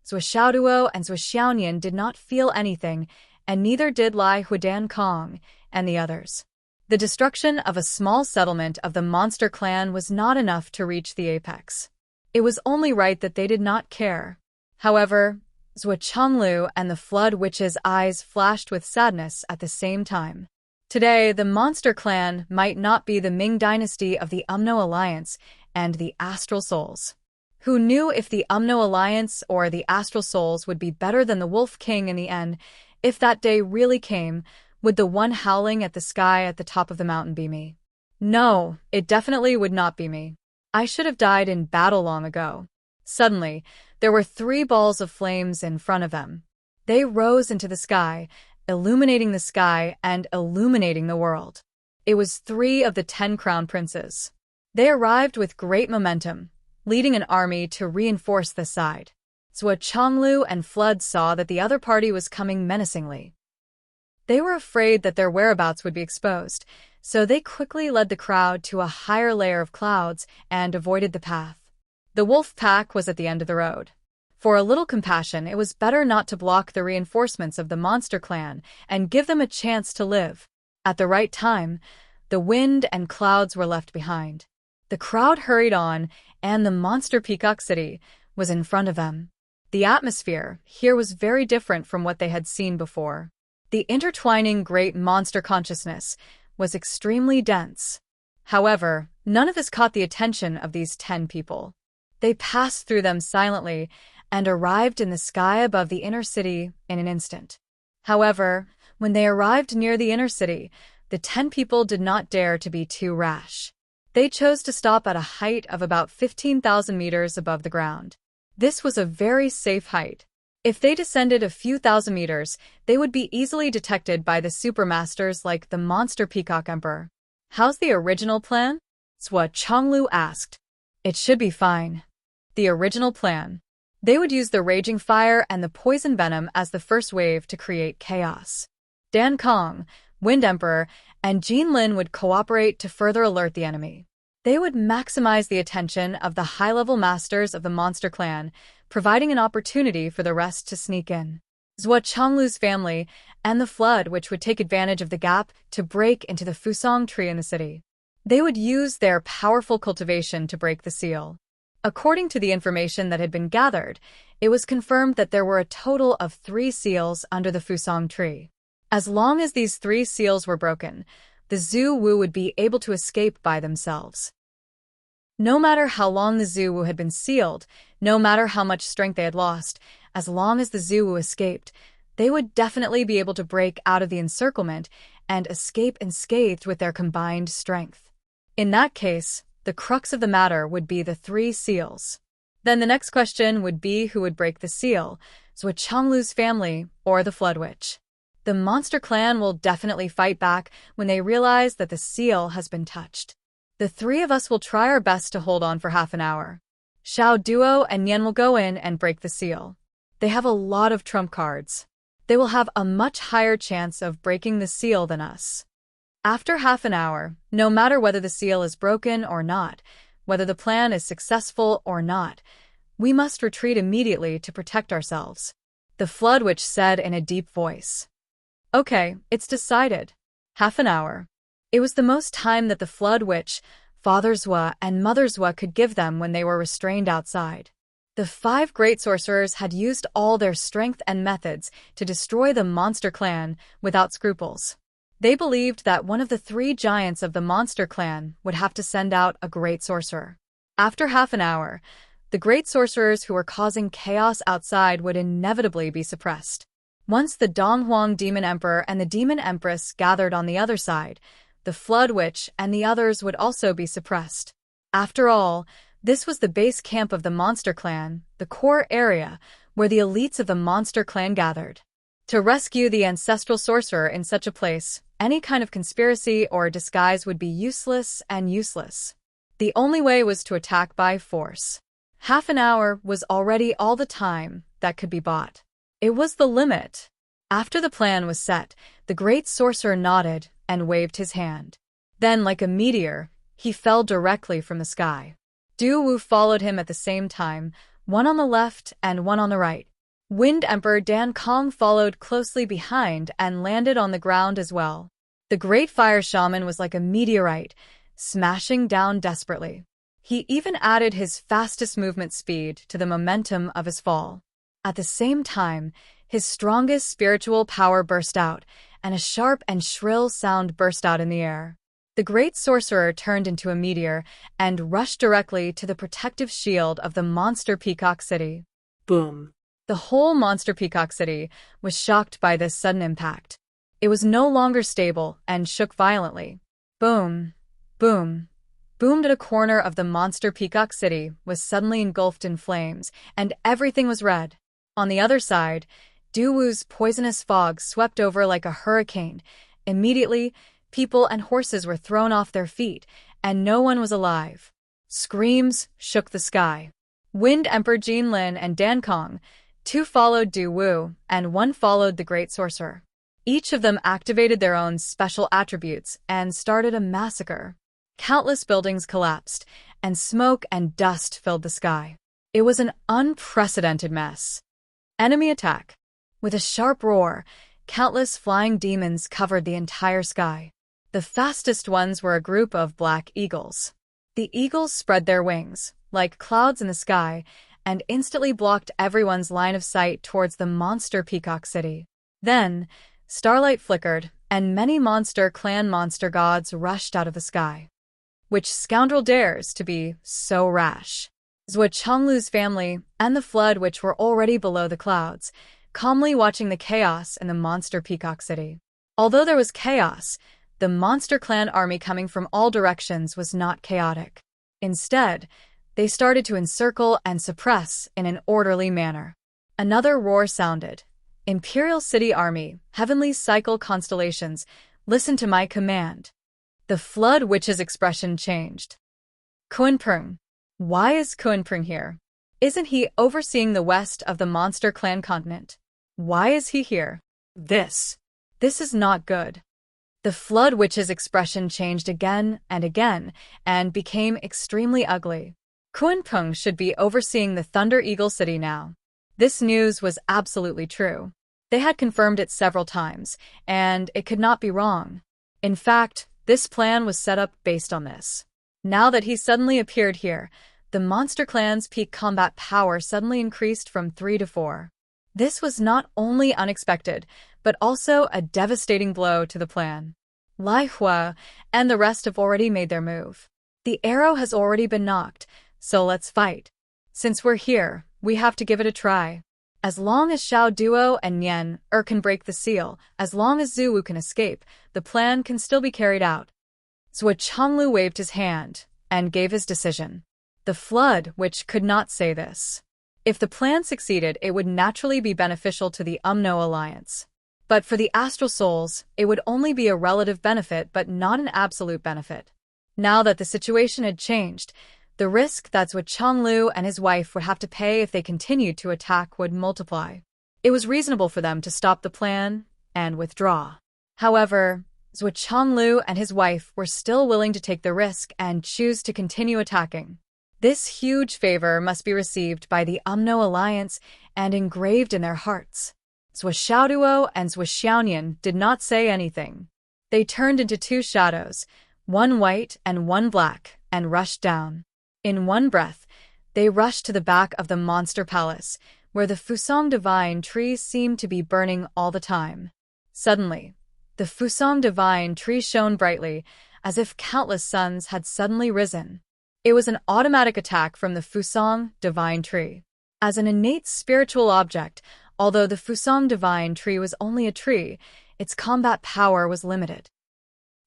Xiaoduo and Xiaonian did not feel anything, and neither did Lai Huidan Kong and the others. The destruction of a small settlement of the monster clan was not enough to reach the apex. It was only right that they did not care. However, Zhou Chonglu and the Flood Witch's eyes flashed with sadness at the same time. Today, the monster clan might not be the Ming dynasty of the Umno Alliance and the Astral Souls. Who knew if the Umno Alliance or the Astral Souls would be better than the Wolf King in the end? If that day really came, would the one howling at the sky at the top of the mountain be me? No, it definitely would not be me. I should have died in battle long ago. Suddenly, there were 3 balls of flames in front of them. They rose into the sky, illuminating the sky and illuminating the world. It was 3 of the 10 crown princes. They arrived with great momentum, leading an army to reinforce the side. Zhou Chonglu and Flood saw that the other party was coming menacingly. They were afraid that their whereabouts would be exposed, so they quickly led the crowd to a higher layer of clouds and avoided the path. The wolf pack was at the end of the road. For a little compassion, it was better not to block the reinforcements of the monster clan and give them a chance to live. At the right time, the wind and clouds were left behind. The crowd hurried on, and the monster Peacock City was in front of them. The atmosphere here was very different from what they had seen before. The intertwining great monster consciousness was extremely dense. However, none of this caught the attention of these 10 people. They passed through them silently and arrived in the sky above the inner city in an instant. However, when they arrived near the inner city, the 10 people did not dare to be too rash. They chose to stop at a height of about 15,000 meters above the ground. This was a very safe height. If they descended a few thousand meters, they would be easily detected by the supermasters like the monster Peacock Emperor. How's the original plan? Zhou Chonglu asked. It should be fine. The original plan. They would use the raging fire and the poison venom as the first wave to create chaos. Dan Kong, Wind Emperor, and Jin Lin would cooperate to further alert the enemy. They would maximize the attention of the high-level masters of the monster clan, providing an opportunity for the rest to sneak in. Zhou Chonglu's family and the Flood, which would take advantage of the gap to break into the Fusong tree in the city. They would use their powerful cultivation to break the seal. According to the information that had been gathered, it was confirmed that there were a total of 3 seals under the Fusong tree. As long as these 3 seals were broken, the Zhu Wu would be able to escape by themselves. No matter how long the Zhu Wu had been sealed, no matter how much strength they had lost, as long as the Zhu Wu escaped, they would definitely be able to break out of the encirclement and escape unscathed with their combined strength. In that case, the crux of the matter would be the 3 seals. Then the next question would be who would break the seal, Zhou Chonglu's family or the Flood Witch. The monster clan will definitely fight back when they realize that the seal has been touched. The 3 of us will try our best to hold on for half an hour. Xiao Duo and Nian will go in and break the seal. They have a lot of trump cards. They will have a much higher chance of breaking the seal than us. After half an hour, no matter whether the seal is broken or not, whether the plan is successful or not, we must retreat immediately to protect ourselves. The Flood Witch said in a deep voice. Okay, it's decided. Half an hour. It was the most time that the Flood Witch, Father Zhou and Mother Zhou could give them when they were restrained outside. The 5 great sorcerers had used all their strength and methods to destroy the monster clan without scruples. They believed that one of the 3 giants of the monster clan would have to send out a great sorcerer. After half an hour, the great sorcerers who were causing chaos outside would inevitably be suppressed. Once the Donghuang Demon Emperor and the Demon Empress gathered on the other side, the Flood Witch and the others would also be suppressed. After all, this was the base camp of the monster clan, the core area where the elites of the monster clan gathered. To rescue the ancestral sorcerer in such a place, any kind of conspiracy or disguise would be useless and useless. The only way was to attack by force. Half an hour was already all the time that could be bought. It was the limit. After the plan was set, the great sorcerer nodded and waved his hand. Then, like a meteor, he fell directly from the sky. Du Wu followed him at the same time, one on the left and one on the right. Wind Emperor Dan Kong followed closely behind and landed on the ground as well. The great fire shaman was like a meteorite, smashing down desperately. He even added his fastest movement speed to the momentum of his fall. At the same time, his strongest spiritual power burst out, and a sharp and shrill sound burst out in the air. The great sorcerer turned into a meteor and rushed directly to the protective shield of the monster Peacock City. Boom. The whole monster Peacock City was shocked by this sudden impact. It was no longer stable and shook violently. Boom, boom, boom. At a corner of the monster Peacock City was suddenly engulfed in flames, and everything was red. On the other side, Du Wu's poisonous fog swept over like a hurricane. Immediately, people and horses were thrown off their feet, and no one was alive. Screams shook the sky. Wind Emperor Jin Lin and Dan Kong, two followed Du Wu, and one followed the great sorcerer. Each of them activated their own special attributes and started a massacre. Countless buildings collapsed, and smoke and dust filled the sky. It was an unprecedented mess. Enemy attack. With a sharp roar, countless flying demons covered the entire sky. The fastest ones were a group of black eagles. The eagles spread their wings, like clouds in the sky, and instantly blocked everyone's line of sight towards the monster Peacock City. Then, starlight flickered, and many monster clan monster gods rushed out of the sky. Which scoundrel dares to be so rash? Zhou Chonglu's family and the flood, which were already below the clouds, calmly watching the chaos in the monster Peacock City. Although there was chaos, the monster clan army coming from all directions was not chaotic. Instead, they started to encircle and suppress in an orderly manner. Another roar sounded. Imperial City Army, Heavenly Cycle Constellations, listen to my command. The Flood Witch's expression changed. Kunpeng. Why is Kunpeng here? Isn't he overseeing the west of the monster clan continent? Why is he here? This is not good. The Flood Witch's expression changed again and became extremely ugly. Kunpeng should be overseeing the Thunder Eagle City now. This news was absolutely true. They had confirmed it several times, and it could not be wrong. In fact, this plan was set up based on this. Now that he suddenly appeared here, the monster clan's peak combat power suddenly increased from 3 to 4. This was not only unexpected, but also a devastating blow to the plan. Lai Hua and the rest have already made their move. The arrow has already been knocked, so let's fight. Since we're here, we have to give it a try. As long as Xiao Duo and Nian can break the seal, as long as Zhu Wu can escape, the plan can still be carried out. Zhou Chonglu waved his hand and gave his decision. The Flood Witch could not say this. If the plan succeeded, it would naturally be beneficial to the Umno Alliance. But for the Astral Souls, it would only be a relative benefit but not an absolute benefit. Now that the situation had changed, the risk that Zhou Chonglu and his wife would have to pay if they continued to attack would multiply. It was reasonable for them to stop the plan and withdraw. However, Zhou Chonglu and his wife were still willing to take the risk and choose to continue attacking. This huge favor must be received by the Umno Alliance and engraved in their hearts. Zhou Xiaoduo and Zhou Xiaonian did not say anything. They turned into two shadows, one white and one black, and rushed down. In one breath, they rushed to the back of the monster palace, where the Fusang Divine Tree seemed to be burning all the time. Suddenly, the Fusang Divine Tree shone brightly, as if countless suns had suddenly risen. It was an automatic attack from the Fusang Divine Tree. As an innate spiritual object, although the Fusang Divine Tree was only a tree, its combat power was limited.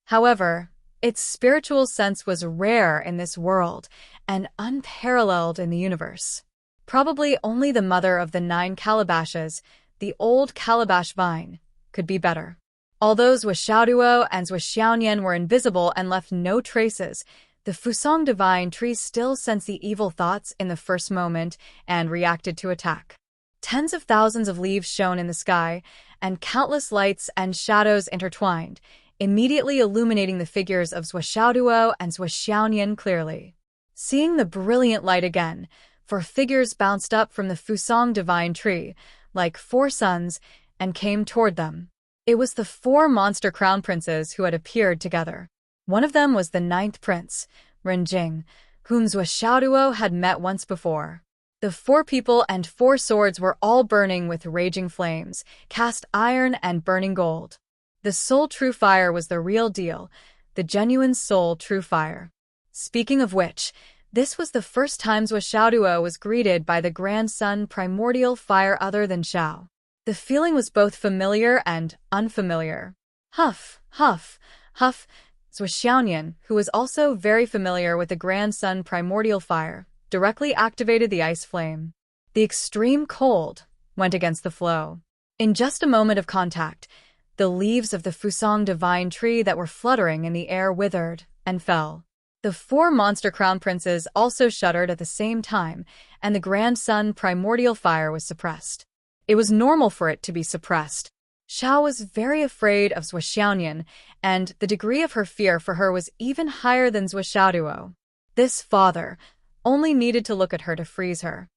However, its spiritual sense was rare in this world and unparalleled in the universe. Probably only the mother of the 9 calabashes, the old calabash vine, could be better. Although Zhou Xiaoduo and Zhou Xiaonian were invisible and left no traces, The Fusang divine tree still sensed the evil thoughts in the first moment and reacted to attack. Tens of thousands of leaves shone in the sky, and countless lights and shadows intertwined, immediately illuminating the figures of Zhuoxiaoduo and Zhuoxiaonian clearly. Seeing the brilliant light again, 4 figures bounced up from the Fusang divine tree, like 4 suns, and came toward them. It was the 4 monster crown princes who had appeared together. One of them was the 9th prince, Renjing, whom Zhuoxiaoduo had met once before. The 4 people and 4 swords were all burning with raging flames, cast iron and burning gold. The soul true fire was the real deal, the genuine soul true fire. Speaking of which, this was the first time Zhuoxiaoduo was greeted by the Grand Sun primordial fire other than Xiao. The feeling was both familiar and unfamiliar. Huff, huff, huff. Zhuoxiaonian, who was also very familiar with the Grand Sun primordial fire, directly activated the ice flame. The extreme cold went against the flow. In just a moment of contact, the leaves of the Fusang divine tree that were fluttering in the air withered and fell. The 4 monster crown princes also shuddered at the same time, and the Grand Sun primordial fire was suppressed. It was normal for it to be suppressed. Xiao was very afraid of Zhuoxiaonian, and the degree of her fear for her was even higher than Zhuoxiaoduo. This father only needed to look at her to freeze her.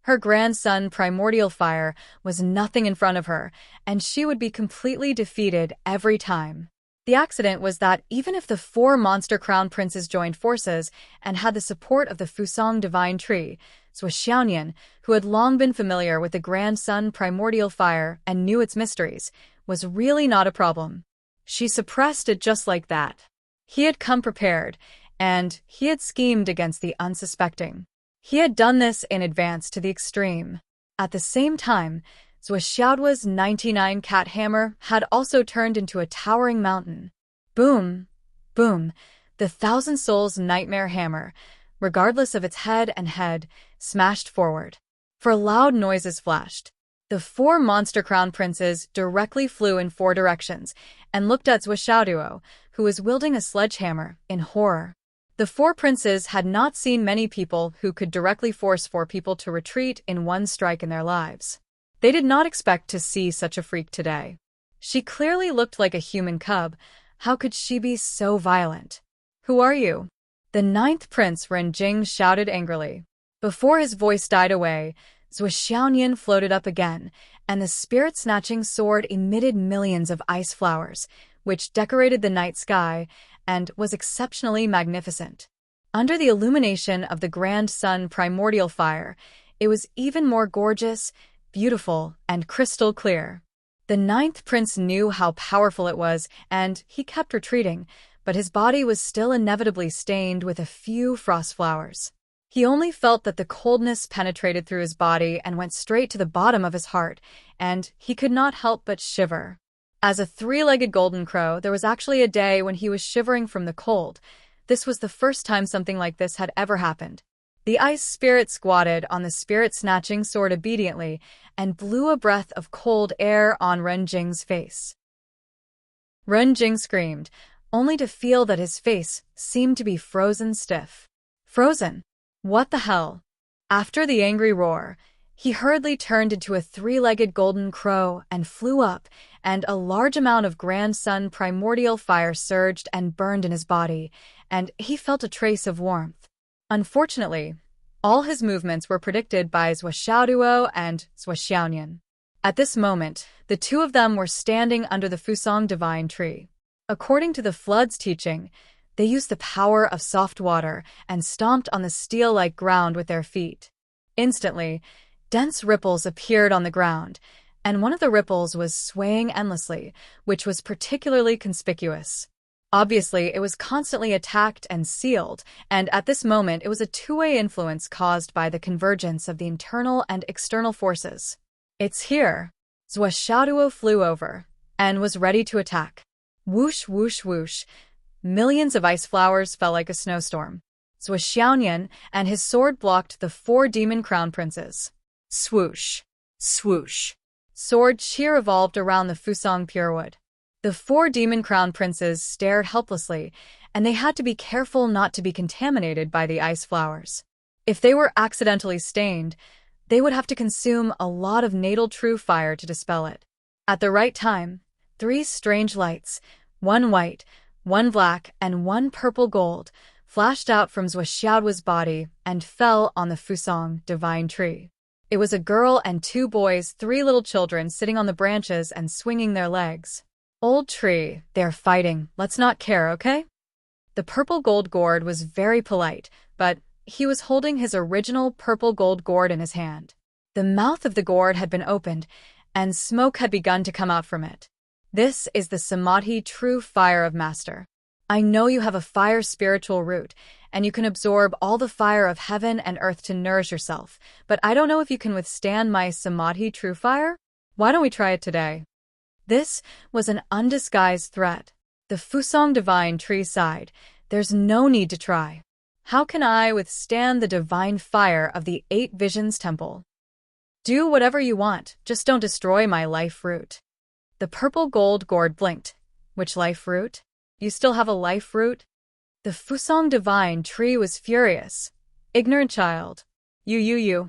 Her Grand Sun primordial fire was nothing in front of her, and she would be completely defeated every time. The accident was that even if the 4 monster crown princes joined forces and had the support of the Fusang divine tree, Zhuoxiaonian, who had long been familiar with the Grand Sun primordial fire and knew its mysteries, was really not a problem. She suppressed it just like that. He had come prepared, and he had schemed against the unsuspecting. He had done this in advance to the extreme. At the same time, Zhuoxiaoduo's 99 cat hammer had also turned into a towering mountain. Boom, boom, the 1,000 souls nightmare hammer, regardless of its head and head, smashed forward. For loud noises flashed. The 4 monster crown princes directly flew in 4 directions and looked at Zhuoxiaoduo, who was wielding a sledgehammer, in horror. The 4 princes had not seen many people who could directly force 4 people to retreat in one strike in their lives. They did not expect to see such a freak today. She clearly looked like a human cub. How could she be so violent? Who are you? The 9th prince Renjing shouted angrily. Before his voice died away, Zhuoxiaonian floated up again, and the spirit-snatching sword emitted millions of ice flowers, which decorated the night sky and was exceptionally magnificent. Under the illumination of the Grand Sun primordial fire, it was even more gorgeous, beautiful, and crystal clear. The 9th prince knew how powerful it was, and he kept retreating, but his body was still inevitably stained with a few frost flowers. He only felt that the coldness penetrated through his body and went straight to the bottom of his heart, and he could not help but shiver. As a 3-legged golden crow, there was actually a day when he was shivering from the cold. This was the first time something like this had ever happened. The ice spirit squatted on the spirit-snatching sword obediently and blew a breath of cold air on Renjing's face. Renjing screamed, only to feel that his face seemed to be frozen stiff. Frozen? What the hell? After the angry roar, he hurriedly turned into a 3-legged golden crow and flew up, and a large amount of Grand Sun primordial fire surged and burned in his body, and he felt a trace of warmth. Unfortunately, all his movements were predicted by Zhuoxiaoduo and Zhuoxiaonian. At this moment, the 2 of them were standing under the Fusang divine tree. According to the flood's teaching, they used the power of soft water and stomped on the steel-like ground with their feet. Instantly, dense ripples appeared on the ground, and one of the ripples was swaying endlessly, which was particularly conspicuous. Obviously, it was constantly attacked and sealed, and at this moment it was a 2-way influence caused by the convergence of the internal and external forces. It's here. Zhuoxiaoduo flew over and was ready to attack. Whoosh, whoosh, whoosh. Millions of ice flowers fell like a snowstorm. Zhuoxiaonian and his sword blocked the 4 demon crown princes. Swoosh, swoosh. Sword cheer evolved around the Fusang purewood. The 4 demon crown princes stared helplessly, and they had to be careful not to be contaminated by the ice flowers. If they were accidentally stained, they would have to consume a lot of natal true fire to dispel it. At the right time, 3 strange lights, one white, one black, and one purple gold, flashed out from Zhuoxiaoduo's body and fell on the Fusang divine tree. It was a girl and 2 boys, 3 little children sitting on the branches and swinging their legs. Old tree, they're fighting, let's not care, okay? The purple gold gourd was very polite, but he was holding his original purple gold gourd in his hand. The mouth of the gourd had been opened, and smoke had begun to come out from it. This is the Samadhi true fire of Master. I know you have a fire spiritual root, and you can absorb all the fire of heaven and earth to nourish yourself, but I don't know if you can withstand my Samadhi true fire? Why don't we try it today? This was an undisguised threat. The Fusang divine tree sighed. There's no need to try. How can I withstand the divine fire of the 8 Visions Temple? Do whatever you want, just don't destroy my life root. The purple gold gourd blinked. Which life root? You still have a life root? The Fusang divine tree was furious. Ignorant child. You.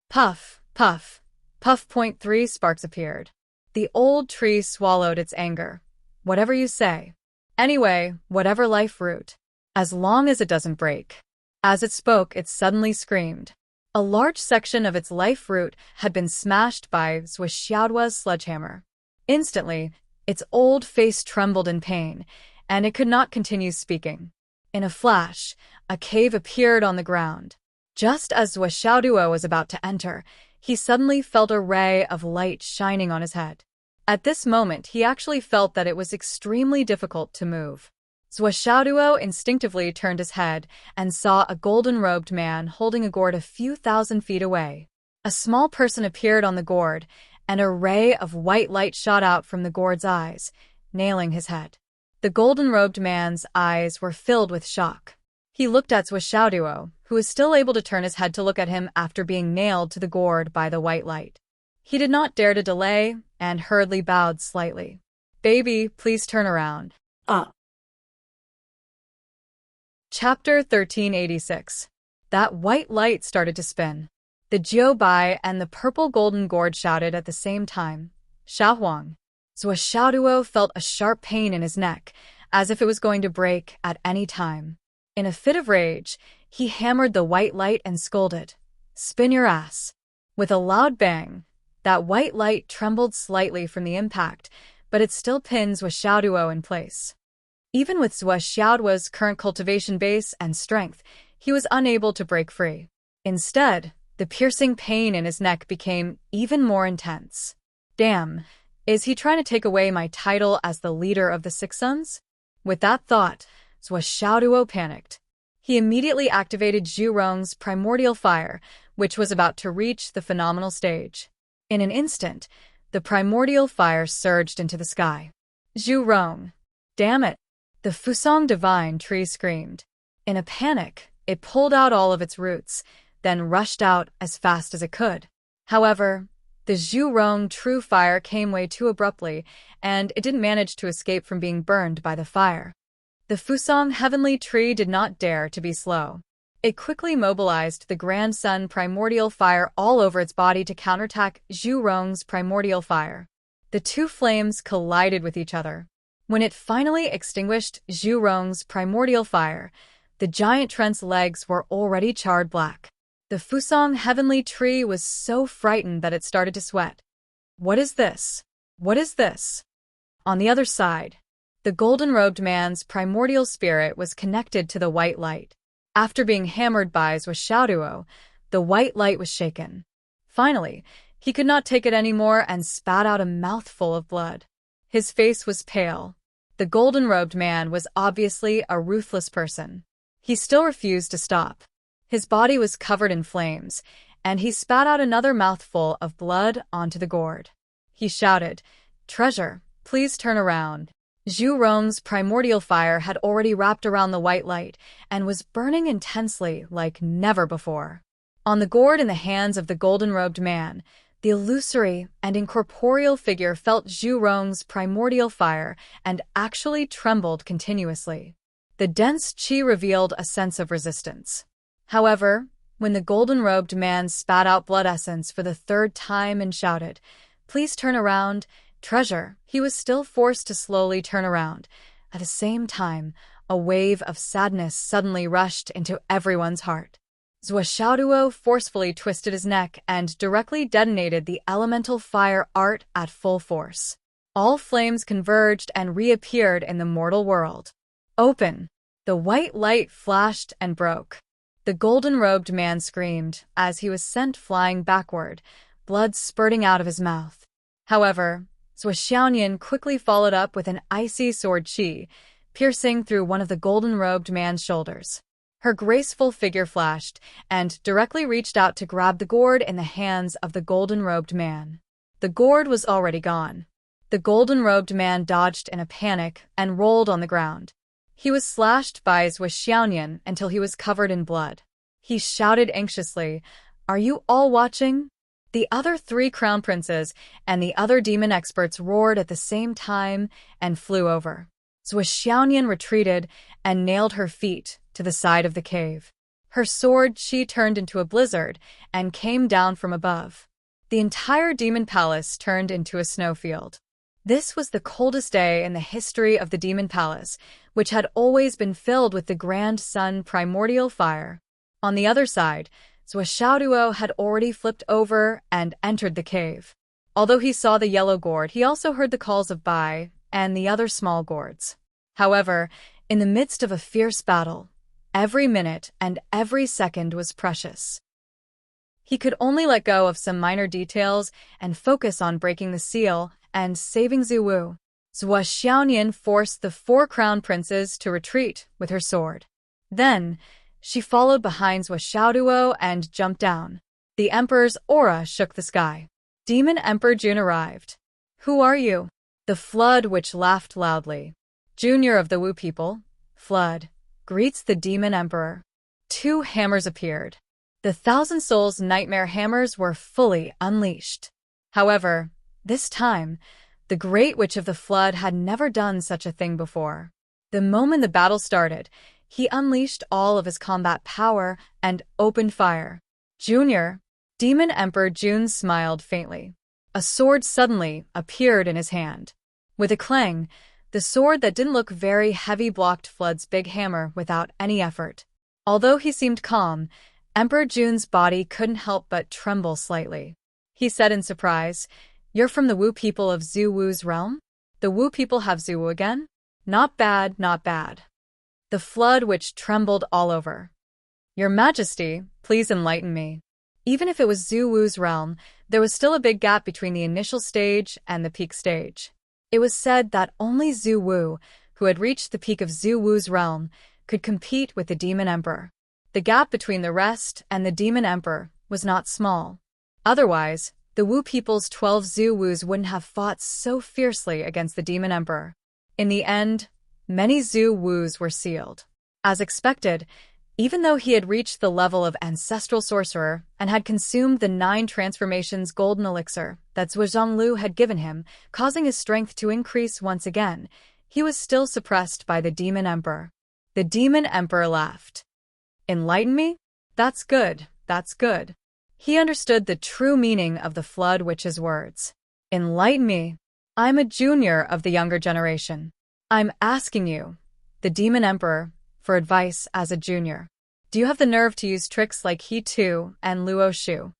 Puff, puff, puff. 3 sparks appeared. The old tree swallowed its anger. Whatever you say. Anyway, whatever life root. As long as it doesn't break. As it spoke, it suddenly screamed. A large section of its life root had been smashed by Zhuoxiaoduo's sledgehammer. Instantly, its old face trembled in pain, and it could not continue speaking. In a flash, a cave appeared on the ground. Just as Zhuoxiaoduo was about to enter, he suddenly felt a ray of light shining on his head. At this moment, he actually felt that it was extremely difficult to move. Zhuoxiaoduo instinctively turned his head and saw a golden-robed man holding a gourd a few thousand feet away. A small person appeared on the gourd, and a ray of white light shot out from the gourd's eyes, nailing his head. The golden-robed man's eyes were filled with shock. He looked at Zhuoxiaoduo, who was still able to turn his head to look at him after being nailed to the gourd by the white light. He did not dare to delay, and hurriedly bowed slightly. Baby, please turn around. Chapter 1386. That white light started to spin. The Jiubai and the purple golden gourd shouted at the same time. Xiaohuang. Zhuoxiaoduo felt a sharp pain in his neck, as if it was going to break at any time. In a fit of rage, he hammered the white light and scolded. Spin your ass. With a loud bang, that white light trembled slightly from the impact, but it still pinned Zhuoxiaoduo in place. Even with Zhuoxiaoduo's current cultivation base and strength, he was unable to break free. Instead, the piercing pain in his neck became even more intense. Damn, is he trying to take away my title as the leader of the Six Sons? With that thought, Zhuoxiaoduo panicked. He immediately activated Zhu Rong's primordial fire, which was about to reach the phenomenal stage. In an instant, the primordial fire surged into the sky. Zhu Rong. Damn it! The Fusang divine tree screamed. In a panic, it pulled out all of its roots, then rushed out as fast as it could. However, the Zhu Rong true fire came way too abruptly, and it didn't manage to escape from being burned by the fire. The Fusang heavenly tree did not dare to be slow. It quickly mobilized the Grand Sun primordial fire all over its body to counterattack Zhu Rong's primordial fire. The 2 flames collided with each other. When it finally extinguished Zhu Rong's primordial fire, the giant trent's legs were already charred black. The Fusang heavenly tree was so frightened that it started to sweat. What is this? What is this? On the other side, the golden-robed man's primordial spirit was connected to the white light. After being hammered by Zhuoxiaoduo, the white light was shaken. Finally, he could not take it anymore and spat out a mouthful of blood. His face was pale. The golden-robed man was obviously a ruthless person. He still refused to stop. His body was covered in flames, and he spat out another mouthful of blood onto the gourd. He shouted, Treasure, please turn around. Zhu Rong's primordial fire had already wrapped around the white light and was burning intensely like never before. On the gourd in the hands of the golden-robed man, the illusory and incorporeal figure felt Zhu Rong's primordial fire and actually trembled continuously. The dense qi revealed a sense of resistance. However, when the golden-robed man spat out blood essence for the third time and shouted, "Please turn around, treasure," he was still forced to slowly turn around. At the same time, a wave of sadness suddenly rushed into everyone's heart. Zhuo forcefully twisted his neck and directly detonated the elemental fire art at full force. All flames converged and reappeared in the mortal world. Open! The white light flashed and broke. The golden-robed man screamed as he was sent flying backward, blood spurting out of his mouth. However, Zhuo quickly followed up with an icy sword qi, piercing through one of the golden-robed man's shoulders. Her graceful figure flashed and directly reached out to grab the gourd in the hands of the golden-robed man. The gourd was already gone. The golden-robed man dodged in a panic and rolled on the ground. He was slashed by Zhuo until he was covered in blood. He shouted anxiously, "Are you all watching?" The other 3 crown princes and the other demon experts roared at the same time and flew over. Zhuo retreated and nailed her feet to the side of the cave. Her sword qi turned into a blizzard and came down from above. The entire demon palace turned into a snowfield. This was the coldest day in the history of the demon palace, which had always been filled with the grand sun primordial fire. On the other side, Zhuo had already flipped over and entered the cave. Although he saw the yellow gourd, he also heard the calls of Bai and the other small gourds. However, in the midst of a fierce battle, every minute and every second was precious. He could only let go of some minor details and focus on breaking the seal and saving Zhuo. Zhuo forced the 4 crown princes to retreat with her sword. Then, she followed behind Zhuo and jumped down. The emperor's aura shook the sky. Demon Emperor Jun arrived. "Who are you?" The Flood Witch laughed loudly. "Junior of the Wu people, Flood, greets the Demon Emperor." 2 hammers appeared. The Thousand Souls nightmare hammers were fully unleashed. However, this time, the Great Witch of the Flood had never done such a thing before. The moment the battle started, he unleashed all of his combat power and opened fire. "Junior," Demon Emperor Jun smiled faintly. A sword suddenly appeared in his hand. With a clang, the sword that didn't look very heavy blocked Flood's big hammer without any effort. Although he seemed calm, Emperor Jun's body couldn't help but tremble slightly. He said in surprise, "You're from the Wu people of Zhu Wu's realm? The Wu people have Zhu Wu again? Not bad, not bad." The Flood Witch trembled all over. "Your Majesty, please enlighten me." Even if it was Zhu Wu's realm, there was still a big gap between the initial stage and the peak stage. It was said that only Zhu Wu, who had reached the peak of Zhu Wu's realm, could compete with the Demon Emperor. The gap between the rest and the Demon Emperor was not small. Otherwise, the Wu people's 12 Zhu Wus wouldn't have fought so fiercely against the Demon Emperor. In the end, many Zhu Wus were sealed. As expected, even though he had reached the level of Ancestral Sorcerer and had consumed the 9 transformations golden elixir that Zhuo had given him, causing his strength to increase once again, he was still suppressed by the Demon Emperor. The Demon Emperor laughed. "Enlighten me? That's good, that's good." He understood the true meaning of the Flood Witch's words. "Enlighten me. I'm a junior of the younger generation. I'm asking you, the Demon Emperor, for advice as a junior. Do you have the nerve to use tricks like He Tu and Luo Shu?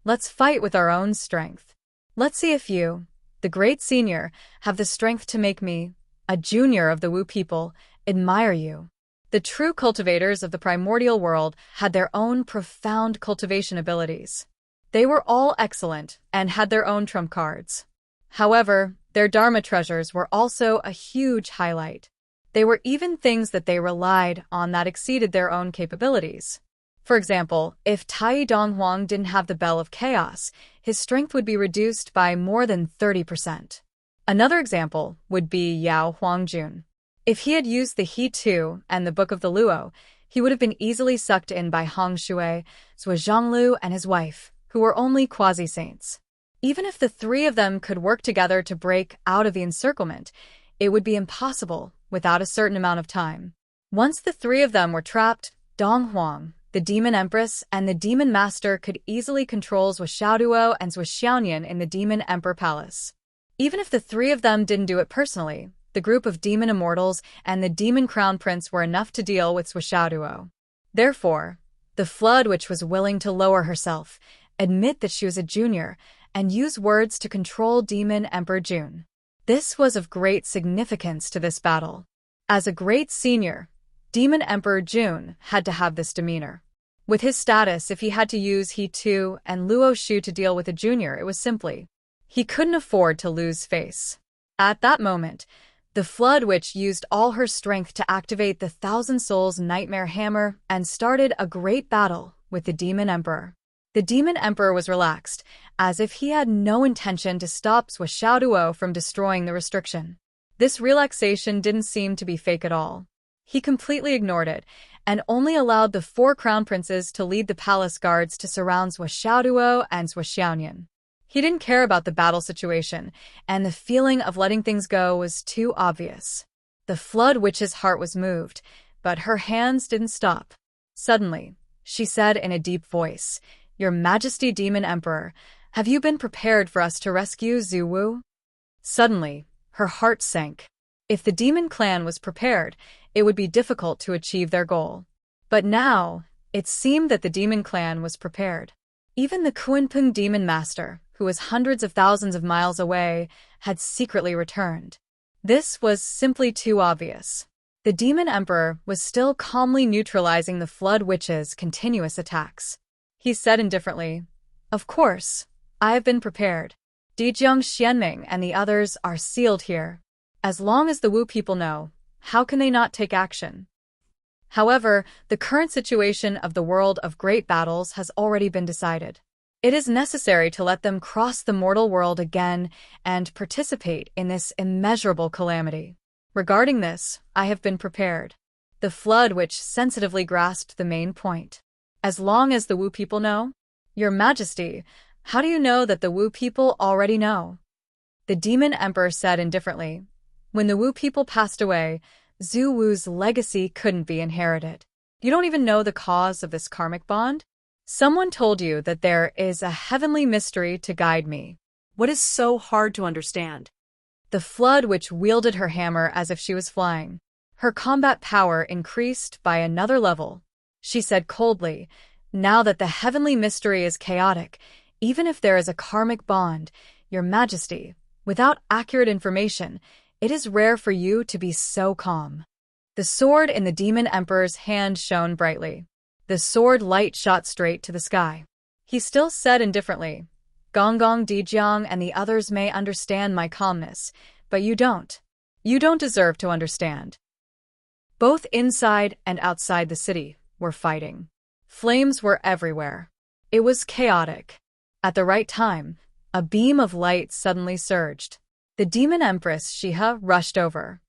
Let's fight with our own strength. Let's see if you, the great senior, have the strength to make me, a junior of the Wu people, admire you." The true cultivators of the primordial world had their own profound cultivation abilities. They were all excellent and had their own trump cards. However, their Dharma treasures were also a huge highlight. They were even things that they relied on that exceeded their own capabilities. For example, if Tai Donghuang didn't have the Bell of Chaos, his strength would be reduced by more than 30%. Another example would be Yao Huangjun. If he had used the He Tu and the Book of the Luo, he would have been easily sucked in by Hong Shui, Zhuo and his wife, who were only quasi-saints. Even if the 3 of them could work together to break out of the encirclement, It would be impossible without a certain amount of time. Once the three of them were trapped, Dong Huang, the Demon Empress, and the Demon Master could easily control Zhou Xiaoduo and Zhou Xiaonian in the Demon Emperor Palace. Even if the three of them didn't do it personally, the group of demon immortals and the demon crown prince were enough to deal with Zhou Xiaoduo. Therefore, the Flood Witch was willing to lower herself, admit that she was a junior, and use words to control Demon Emperor Jun. This was of great significance to this battle. As a great senior, Demon Emperor Jun had to have this demeanor. With his status, if he had to use He Tu and Luo Shu to deal with a junior, it was simply, he couldn't afford to lose face. At that moment, the Flood Witch used all her strength to activate the Thousand Souls Nightmare Hammer and started a great battle with the Demon Emperor. The Demon Emperor was relaxed, as if he had no intention to stop Zhou Xiaoduo from destroying the restriction. This relaxation didn't seem to be fake at all. He completely ignored it, and only allowed the four crown princes to lead the palace guards to surround Zhou Xiaoduo and Zhou Xiaonian. He didn't care about the battle situation, and the feeling of letting things go was too obvious. The Flood Witch's heart was moved, but her hands didn't stop. Suddenly, she said in a deep voice, "Your Majesty, Demon Emperor, have you been prepared for us to rescue Zhu Wu?" Suddenly, her heart sank. If the demon clan was prepared, it would be difficult to achieve their goal. But now, it seemed that the demon clan was prepared. Even the Kunpeng Demon Master, who was hundreds of thousands of miles away, had secretly returned. This was simply too obvious. The Demon Emperor was still calmly neutralizing the Flood Witch's continuous attacks. He said indifferently, "Of course, I have been prepared. Dijiang Xianming and the others are sealed here. As long as the Wu people know, how can they not take action?" However, the current situation of the world of great battles has already been decided. It is necessary to let them cross the mortal world again and participate in this immeasurable calamity. Regarding this, I have been prepared. The Flood Witch sensitively grasped the main point. As long as the Wu people know? Your Majesty, how do you know that the Wu people already know? The Demon Emperor said indifferently, "When the Wu people passed away, Zhu Wu's legacy couldn't be inherited. You don't even know the cause of this karmic bond? Someone told you that there is a heavenly mystery to guide me." What is so hard to understand? The Flood Witch wielded her hammer as if she was flying. Her combat power increased by another level. She said coldly, "Now that the heavenly mystery is chaotic, even if there is a karmic bond, Your Majesty, without accurate information, it is rare for you to be so calm." The sword in the Demon Emperor's hand shone brightly. The sword light shot straight to the sky. He still said indifferently, "Gonggong Dijiang and the others may understand my calmness, but you don't. You don't deserve to understand." Both inside and outside the city were fighting. Flames were everywhere. It was chaotic. At the right time, a beam of light suddenly surged. The Demon Empress Shiha rushed over.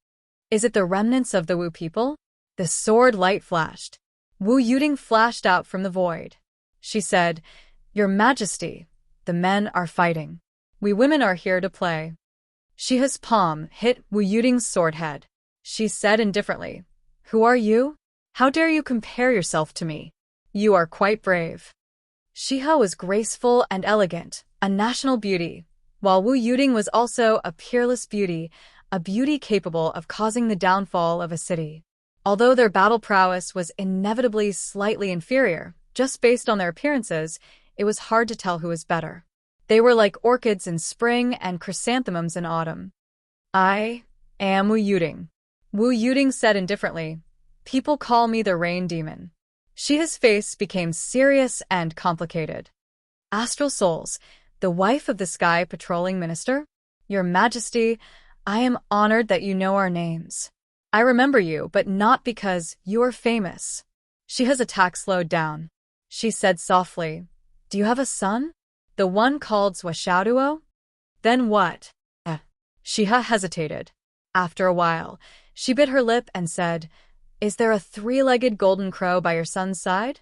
"Is it the remnants of the Wu people?" The sword light flashed. Wu Yuding flashed out from the void. She said, "Your Majesty, the men are fighting. We women are here to play." Shiha's palm hit Wu Yuding's sword head. She said indifferently, "Who are you? How dare you compare yourself to me? You are quite brave." Shiha was graceful and elegant, a national beauty, while Wu Yuding was also a peerless beauty, a beauty capable of causing the downfall of a city. Although their battle prowess was inevitably slightly inferior, just based on their appearances, it was hard to tell who was better. They were like orchids in spring and chrysanthemums in autumn. "I am Wu Yuding." Wu Yuding said indifferently, "People call me the Rain Demon." Shiha's face became serious and complicated. "Astral Souls, the wife of the Sky Patrolling Minister? Your Majesty, I am honored that you know our names. I remember you, but not because you are famous." Shiha's attack slowed down. She said softly, "Do you have a son? The one called Zhou Xiaoduo?" "Then what?" Shiha hesitated. After a while, she bit her lip and said, "Is there a three-legged golden crow by your son's side?"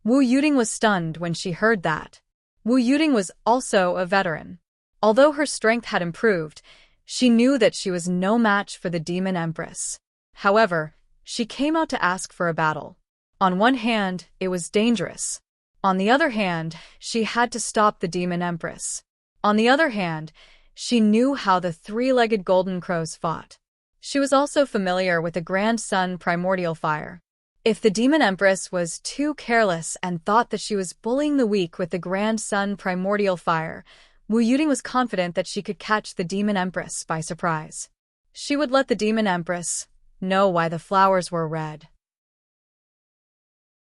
Wu Yuding was stunned when she heard that. Wu Yuding was also a veteran. Although her strength had improved, She knew that she was no match for the Demon Empress. However, she came out to ask for a battle. On one hand, it was dangerous. On the other hand, she had to stop the Demon Empress. On the other hand, she knew how the three-legged golden crows fought. She was also familiar with the Grand Sun Primordial Fire. If the Demon Empress was too careless and thought that she was bullying the weak with the Grand Sun Primordial Fire, Wu Yuding was confident that she could catch the Demon Empress by surprise. She would let the Demon Empress know why the flowers were red.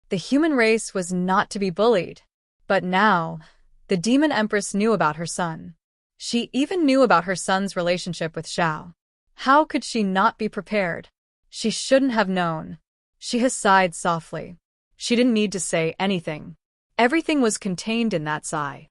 The human race was not to be bullied. But now, the Demon Empress knew about her son. She even knew about her son's relationship with Xiao. How could she not be prepared? She shouldn't have known. She sighed softly. She didn't need to say anything. Everything was contained in that sigh.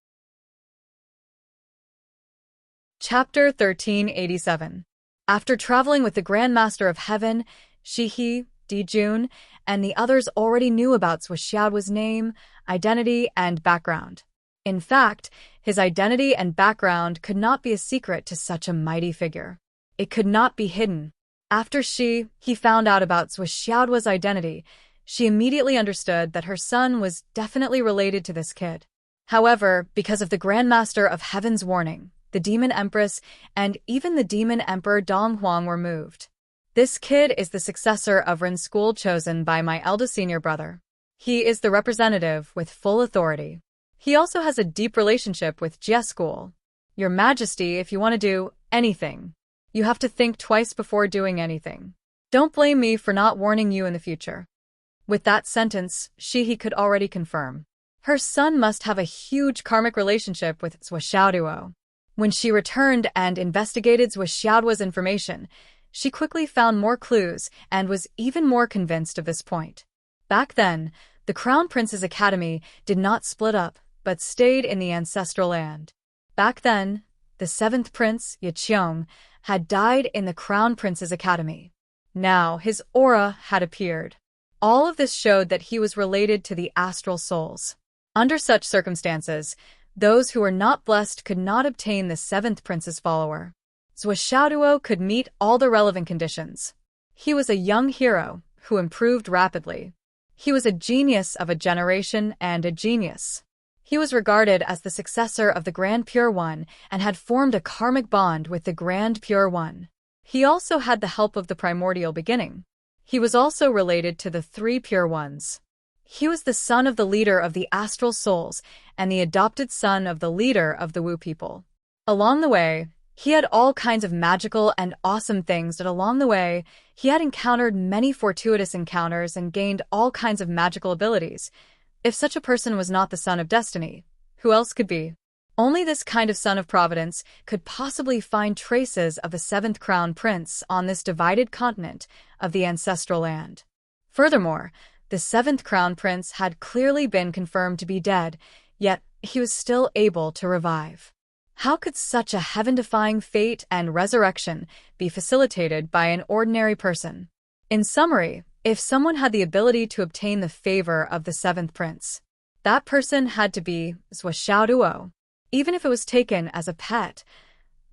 Chapter 1387. After traveling with the Grand Master of Heaven, Shihe, Dijun, and the others already knew about Zhuo Xiaoduo's name, identity, and background. In fact, his identity and background could not be a secret to such a mighty figure. It could not be hidden. After he found out about Zhuo Xiaoduo's identity, she immediately understood that her son was definitely related to this kid. However, because of the Grand Master of Heaven's warning, the Demon Empress and even the Demon Emperor Dong Huang were moved. This kid is the successor of Ren School chosen by my eldest senior brother. He is the representative with full authority. He also has a deep relationship with Jie School. Your Majesty, if you want to do anything, you have to think twice before doing anything. Don't blame me for not warning you in the future. With that sentence, Shihe could already confirm. Her son must have a huge karmic relationship with Zhuo Xiaoduo. When she returned and investigated Zhuo Xiaoduo's information, she quickly found more clues and was even more convinced of this point. Back then, the Crown Prince's Academy did not split up, but stayed in the ancestral land. Back then, the 7th Prince, Yiqiong, had died in the Crown Prince's Academy. Now, his aura had appeared. All of this showed that he was related to the astral souls. Under such circumstances, those who were not blessed could not obtain the 7th Prince's follower. Zhuo Xiaoduo could meet all the relevant conditions. He was a young hero who improved rapidly. He was a genius of a generation and a genius. He was regarded as the successor of the Grand Pure One and had formed a karmic bond with the Grand Pure One. He also had the help of the primordial beginning. He was also related to the 3 Pure Ones. He was the son of the leader of the astral souls and the adopted son of the leader of the Wu people. Along the way, he had all kinds of magical and awesome things that along the way, he had encountered many fortuitous encounters and gained all kinds of magical abilities. If such a person was not the son of destiny, who else could be? Only this kind of son of providence could possibly find traces of the 7th Crown Prince on this divided continent of the ancestral land. Furthermore, the 7th Crown Prince had clearly been confirmed to be dead, yet he was still able to revive. How could such a heaven-defying fate and resurrection be facilitated by an ordinary person? In summary, if someone had the ability to obtain the favor of the 7th Prince, that person had to be Zhuo Xiaoduo. Even if it was taken as a pet,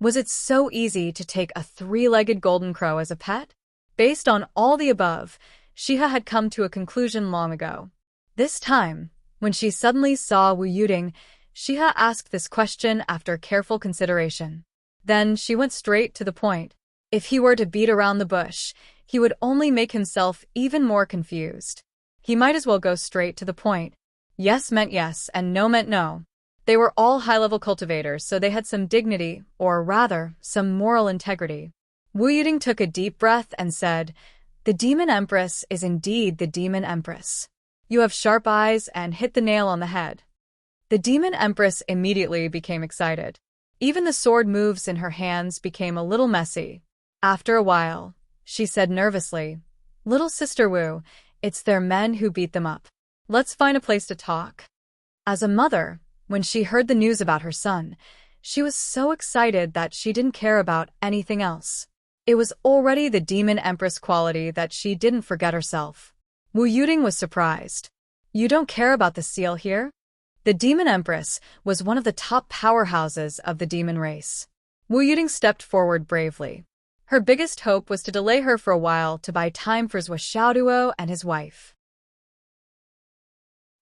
was it so easy to take a 3-legged golden crow as a pet? Based on all the above, Shihe had come to a conclusion long ago. This time, when she suddenly saw Wu Yuding, Shihe asked this question after careful consideration. Then she went straight to the point. If he were to beat around the bush, he would only make himself even more confused. He might as well go straight to the point. Yes meant yes and no meant no. They were all high-level cultivators, so they had some dignity, or rather, some moral integrity. Wu Yuding took a deep breath and said, "The Demon Empress is indeed the Demon Empress. You have sharp eyes and hit the nail on the head." The Demon Empress immediately became excited. Even the sword moves in her hands became a little messy. After a while, she said nervously, "Little Sister Wu, it's their men who beat them up. Let's find a place to talk." As a mother, when she heard the news about her son, she was so excited that she didn't care about anything else. It was already the Demon Empress quality that she didn't forget herself. Wu Yuding was surprised. "You don't care about the seal here?" The Demon Empress was one of the top powerhouses of the demon race. Wu Yuding stepped forward bravely. Her biggest hope was to delay her for a while to buy time for Zhou Xiaoduo and his wife.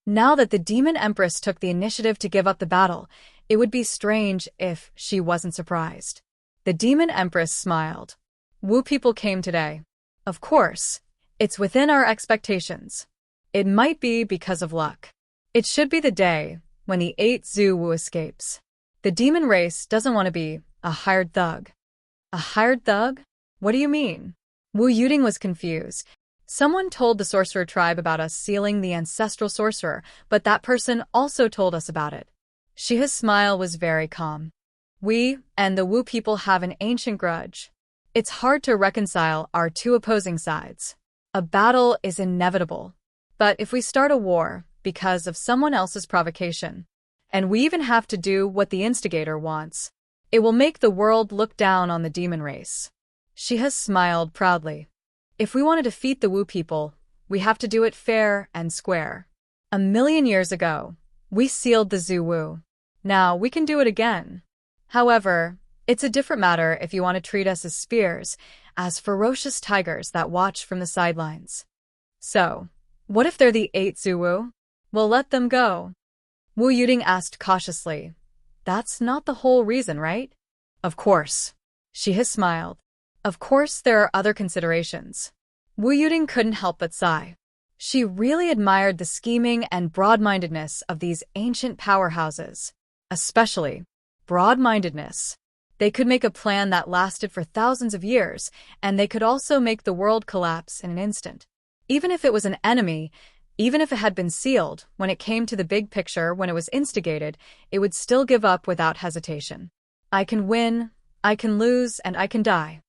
Now that the Demon Empress took the initiative to give up the battle, it would be strange if she wasn't surprised. The Demon Empress smiled. Wu people came today. Of course, it's within our expectations. It might be because of luck. It should be the day when the 8th Zhu Wu escapes. The demon race doesn't want to be a hired thug. A hired thug? What do you mean? Wu Yuding was confused. Someone told the sorcerer tribe about us sealing the ancestral sorcerer, but that person also told us about it. Shiha's smile was very calm. We and the Wu people have an ancient grudge. It's hard to reconcile our two opposing sides. A battle is inevitable. But if we start a war because of someone else's provocation, and we even have to do what the instigator wants, it will make the world look down on the demon race. Shiha smiled proudly. If we want to defeat the Wu people, we have to do it fair and square. 1,000,000 years ago, we sealed the Zhu Wu. Now we can do it again. However, it's a different matter if you want to treat us as spears, as ferocious tigers that watch from the sidelines. So, what if they're the 8th Zhu Wu? We'll let them go. Wu Yuding asked cautiously. That's not the whole reason, right? Of course. Shiha smiled. Of course there are other considerations. Wu Yuding couldn't help but sigh. She really admired the scheming and broad-mindedness of these ancient powerhouses. Especially broad-mindedness. They could make a plan that lasted for thousands of years, and they could also make the world collapse in an instant. Even if it was an enemy, even if it had been sealed, when it came to the big picture, when it was instigated, it would still give up without hesitation. I can win, I can lose, and I can die.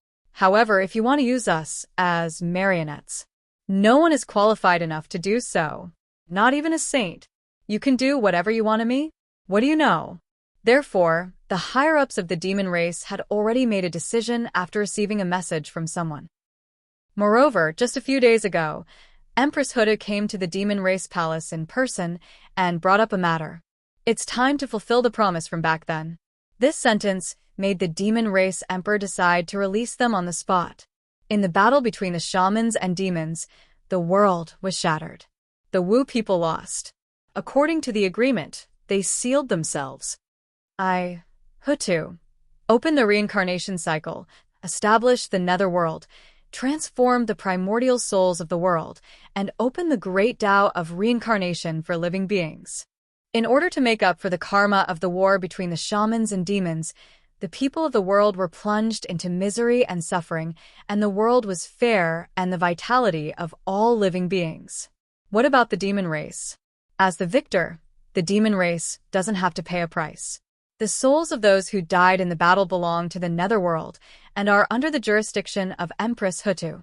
However, if you want to use us as marionettes, no one is qualified enough to do so. Not even a saint. You can do whatever you want to me? What do you know? Therefore, the higher-ups of the demon race had already made a decision after receiving a message from someone. Moreover, just a few days ago, Empress Huda came to the demon race palace in person and brought up a matter. It's time to fulfill the promise from back then. This sentence made the demon race emperor decide to release them on the spot. In the battle between the shamans and demons, the world was shattered. The Wu people lost. According to the agreement, they sealed themselves. Hutu, opened the reincarnation cycle, established the netherworld, transformed the primordial souls of the world, and opened the great Tao of reincarnation for living beings. In order to make up for the karma of the war between the shamans and demons, the people of the world were plunged into misery and suffering, and the world was fair and the vitality of all living beings. What about the demon race? As the victor, the demon race doesn't have to pay a price. The souls of those who died in the battle belong to the netherworld and are under the jurisdiction of Empress Hutu.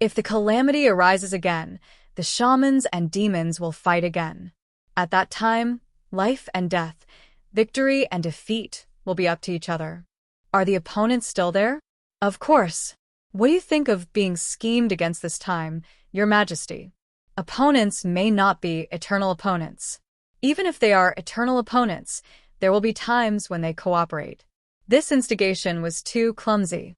If the calamity arises again, the shamans and demons will fight again. At that time, life and death, victory and defeat will be up to each other. Are the opponents still there? Of course. What do you think of being schemed against this time, Your Majesty? Opponents may not be eternal opponents. Even if they are eternal opponents, there will be times when they cooperate. This instigation was too clumsy.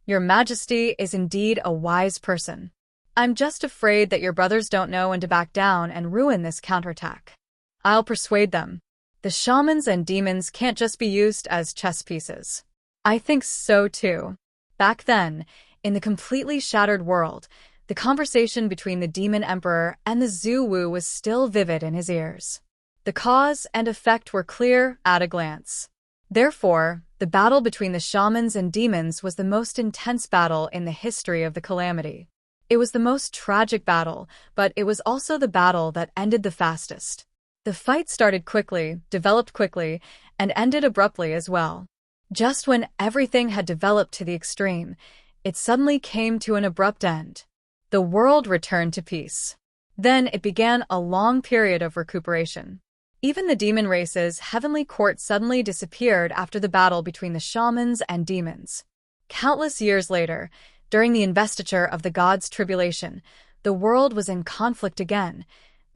Your Majesty is indeed a wise person. I'm just afraid that your brothers don't know when to back down and ruin this counterattack. I'll persuade them. The shamans and demons can't just be used as chess pieces. I think so too. Back then, in the completely shattered world, the conversation between the demon emperor and the Zhu Wu was still vivid in his ears. The cause and effect were clear at a glance. Therefore, the battle between the shamans and demons was the most intense battle in the history of the calamity. It was the most tragic battle, but it was also the battle that ended the fastest. The fight started quickly, developed quickly, and ended abruptly as well. Just when everything had developed to the extreme, it suddenly came to an abrupt end. The world returned to peace. Then it began a long period of recuperation. Even the demon race's heavenly court suddenly disappeared after the battle between the shamans and demons. Countless years later, during the investiture of the gods' tribulation, the world was in conflict again,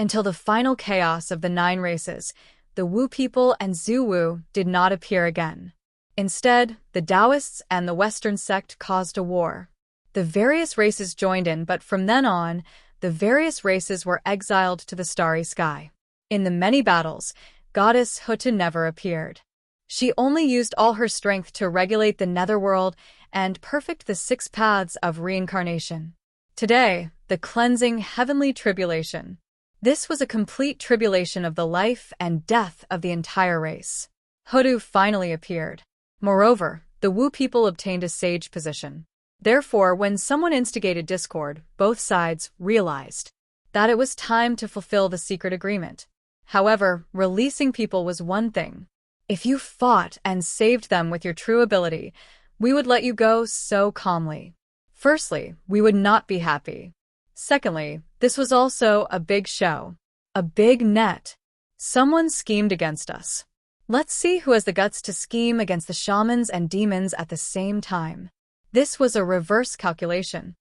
until the final chaos of the 9 races, the Wu people and Zhu Wu did not appear again. Instead, the Taoists and the Western sect caused a war. The various races joined in, but from then on, the various races were exiled to the starry sky. In the many battles, goddess Hutu never appeared. She only used all her strength to regulate the netherworld and perfect the 6 paths of reincarnation. Today, the cleansing heavenly tribulation. This was a complete tribulation of the life and death of the entire race. Hutu finally appeared. Moreover, the Wu people obtained a sage position. Therefore, when someone instigated discord, both sides realized that it was time to fulfill the secret agreement. However, releasing people was one thing. If you fought and saved them with your true ability, we would let you go so calmly. Firstly, we would not be happy. Secondly, this was also a big show. A big net. Someone schemed against us. Let's see who has the guts to scheme against the shamans and demons at the same time. This was a reverse calculation.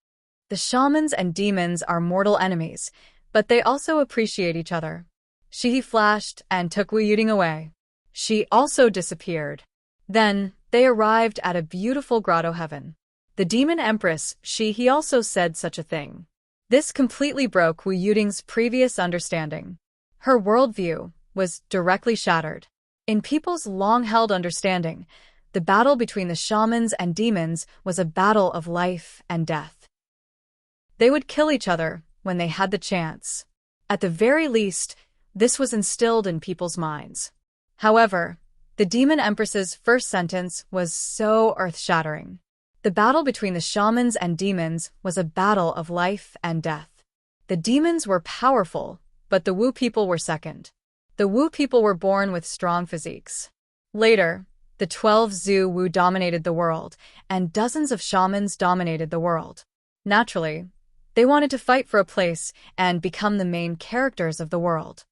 The shamans and demons are mortal enemies, but they also appreciate each other. She flashed and took Wu Yuting away. She also disappeared. Then, they arrived at a beautiful grotto heaven. The demon empress, he also said such a thing. This completely broke Wu Yuting's previous understanding. Her worldview was directly shattered. In people's long-held understanding, the battle between the shamans and demons was a battle of life and death. They would kill each other when they had the chance. At the very least, this was instilled in people's minds. However, the demon empress's first sentence was so earth-shattering. The battle between the shamans and demons was a battle of life and death. The demons were powerful, but the Wu people were second. The Wu people were born with strong physiques. Later, the 12 Zhu Wu dominated the world, and dozens of shamans dominated the world. Naturally, they wanted to fight for a place and become the main characters of the world.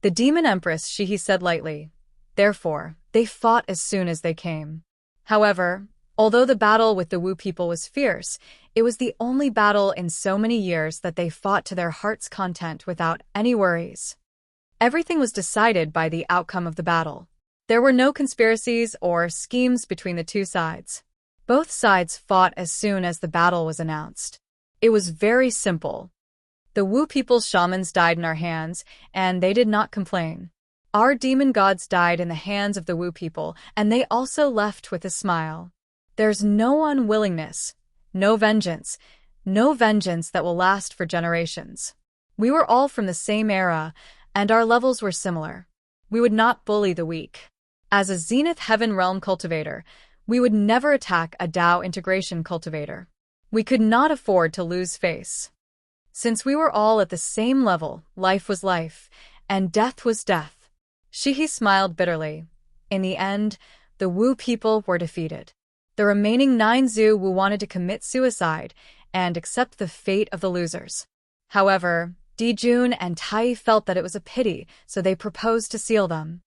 The demon empress, he said lightly. Therefore, they fought as soon as they came. However, although the battle with the Wu people was fierce, it was the only battle in so many years that they fought to their heart's content without any worries. Everything was decided by the outcome of the battle. There were no conspiracies or schemes between the two sides. Both sides fought as soon as the battle was announced. It was very simple. The Wu people's shamans died in our hands, and they did not complain. Our demon gods died in the hands of the Wu people, and they also left with a smile. There's no unwillingness, no vengeance that will last for generations. We were all from the same era, and our levels were similar. We would not bully the weak. As a Zenith Heaven Realm cultivator, we would never attack a Tao integration cultivator. We could not afford to lose face. Since we were all at the same level, life was life, and death was death. He smiled bitterly. In the end, the Wu people were defeated. The remaining 9 Zhu Wu wanted to commit suicide and accept the fate of the losers. However, Dijun and Tai felt that it was a pity, so they proposed to seal them.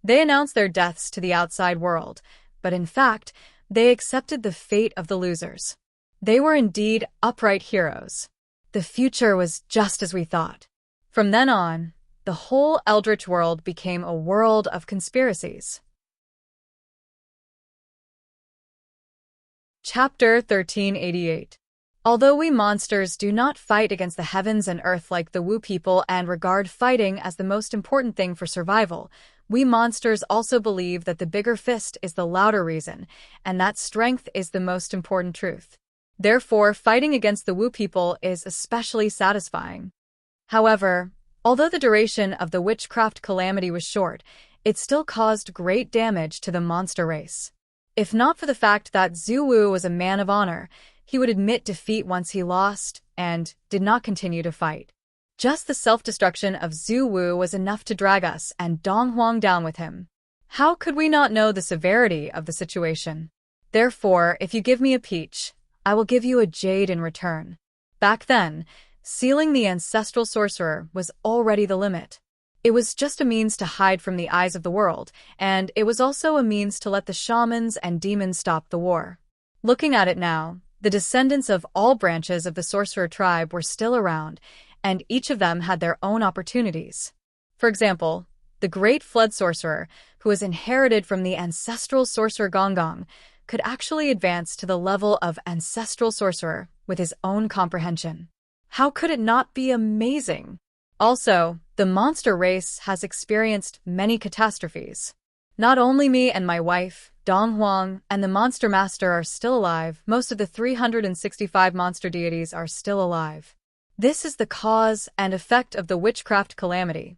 They announced their deaths to the outside world, but in fact, they accepted the fate of the losers. They were indeed upright heroes. The future was just as we thought. From then on, the whole eldritch world became a world of conspiracies. Chapter 1388. Although we monsters do not fight against the heavens and earth like the Wu people and regard fighting as the most important thing for survival, we monsters also believe that the bigger fist is the louder reason, and that strength is the most important truth. Therefore, fighting against the Wu people is especially satisfying. However, although the duration of the witchcraft calamity was short, it still caused great damage to the monster race. If not for the fact that Zhu Wu was a man of honor, he would admit defeat once he lost and did not continue to fight. Just the self-destruction of Zhu Wu was enough to drag us and Dong Huang down with him. How could we not know the severity of the situation? Therefore, if you give me a peach, I will give you a jade in return. Back then, sealing the ancestral sorcerer was already the limit. It was just a means to hide from the eyes of the world, and it was also a means to let the shamans and demons stop the war. Looking at it now, the descendants of all branches of the sorcerer tribe were still around, and each of them had their own opportunities. For example, the great flood sorcerer, who was inherited from the ancestral sorcerer Gong, could actually advance to the level of ancestral sorcerer with his own comprehension. How could it not be amazing? Also, the monster race has experienced many catastrophes. Not only me and my wife, Dong Huang, and the Monster Master are still alive, most of the 365 monster deities are still alive. This is the cause and effect of the witchcraft calamity.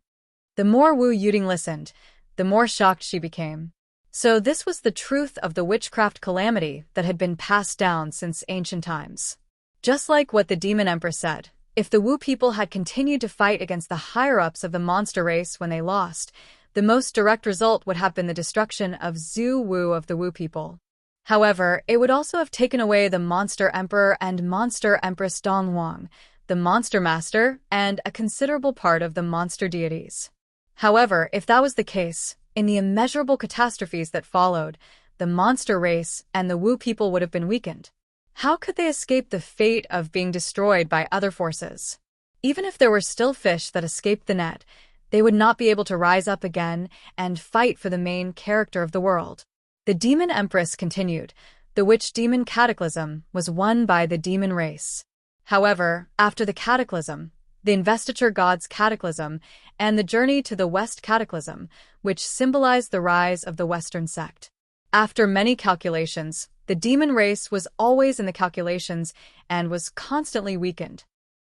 The more Wu Yuding listened, the more shocked she became. So this was the truth of the witchcraft calamity that had been passed down since ancient times. Just like what the Demon Empress said, if the Wu people had continued to fight against the higher-ups of the monster race when they lost, the most direct result would have been the destruction of Zhu Wu of the Wu people. However, it would also have taken away the Monster Emperor and Monster Empress Dong Huang, the Monster Master, and a considerable part of the monster deities. However, if that was the case, in the immeasurable catastrophes that followed, the monster race and the Wu people would have been weakened. How could they escape the fate of being destroyed by other forces? Even if there were still fish that escaped the net, they would not be able to rise up again and fight for the main character of the world. The Demon Empress continued. The witch-demon cataclysm was won by the demon race. However, after the cataclysm, the investiture god's cataclysm, and the journey to the West cataclysm, which symbolized the rise of the Western sect. After many calculations, the demon race was always in the calculations and was constantly weakened.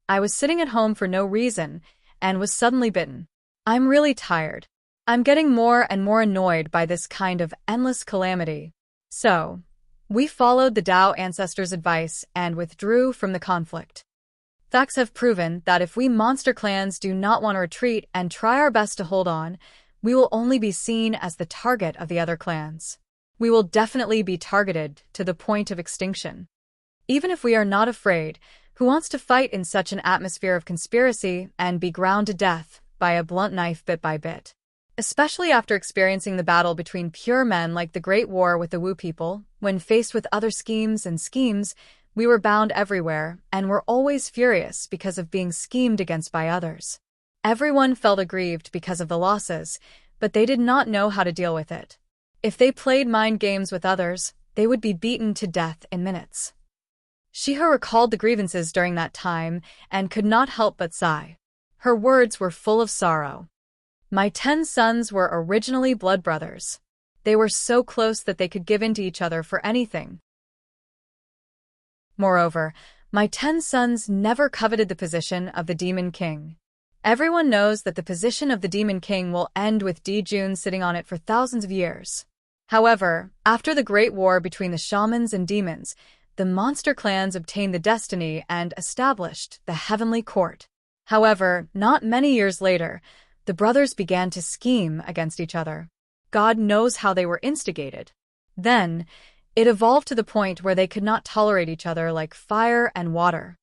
I was sitting at home for no reason and was suddenly bitten. I'm really tired. I'm getting more and more annoyed by this kind of endless calamity. So, we followed the Tao ancestors' advice and withdrew from the conflict. Facts have proven that if we monster clans do not want to retreat and try our best to hold on, we will only be seen as the target of the other clans. We will definitely be targeted to the point of extinction. Even if we are not afraid, who wants to fight in such an atmosphere of conspiracy and be ground to death by a blunt knife bit by bit? Especially after experiencing the battle between pure men like the Great War with the Wu people, when faced with other schemes, we were bound everywhere and were always furious because of being schemed against by others. Everyone felt aggrieved because of the losses, but they did not know how to deal with it. If they played mind games with others, they would be beaten to death in minutes. Shiha recalled the grievances during that time and could not help but sigh. Her words were full of sorrow. My 10 sons were originally blood brothers. They were so close that they could give in to each other for anything. Moreover, my 10 sons never coveted the position of the Demon King. Everyone knows that the position of the Demon King will end with Di Jun sitting on it for thousands of years. However, after the Great War between the shamans and demons, the monster clans obtained the destiny and established the Heavenly Court. However, not many years later, the brothers began to scheme against each other. God knows how they were instigated. Then, it evolved to the point where they could not tolerate each other like fire and water.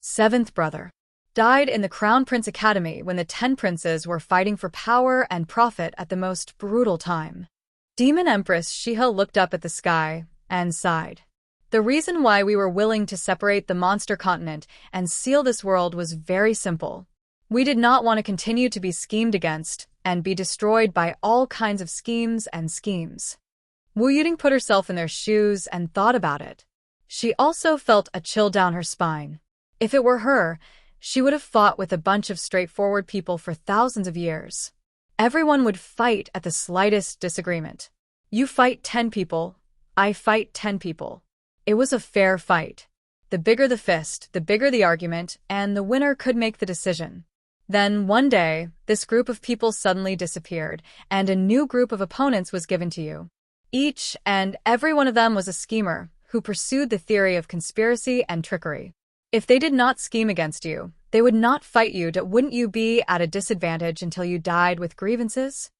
7th brother died in the Crown Prince Academy when the 10 princes were fighting for power and profit at the most brutal time. Demon Empress Shiha looked up at the sky and sighed. The reason why we were willing to separate the monster continent and seal this world was very simple. We did not want to continue to be schemed against and be destroyed by all kinds of schemes. Wu Yuding put herself in their shoes and thought about it. She also felt a chill down her spine. If it were her, she would have fought with a bunch of straightforward people for thousands of years. Everyone would fight at the slightest disagreement. You fight 10 people, I fight 10 people. It was a fair fight. The bigger the fist, the bigger the argument, and the winner could make the decision. Then, one day, this group of people suddenly disappeared, and a new group of opponents was given to you. Each and every one of them was a schemer who pursued the theory of conspiracy and trickery. If they did not scheme against you, they would not fight you. Wouldn't you be at a disadvantage until you died with grievances?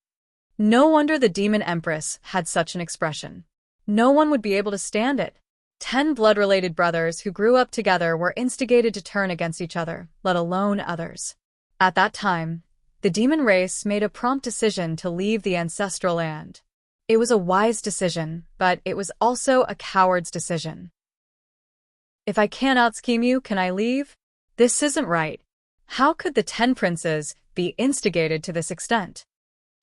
No wonder the Demon Empress had such an expression. No one would be able to stand it. 10 blood-related brothers who grew up together were instigated to turn against each other, let alone others. At that time, the demon race made a prompt decision to leave the ancestral land. It was a wise decision, but it was also a coward's decision. If I can't out-scheme you, can I leave? This isn't right. How could the 10 princes be instigated to this extent?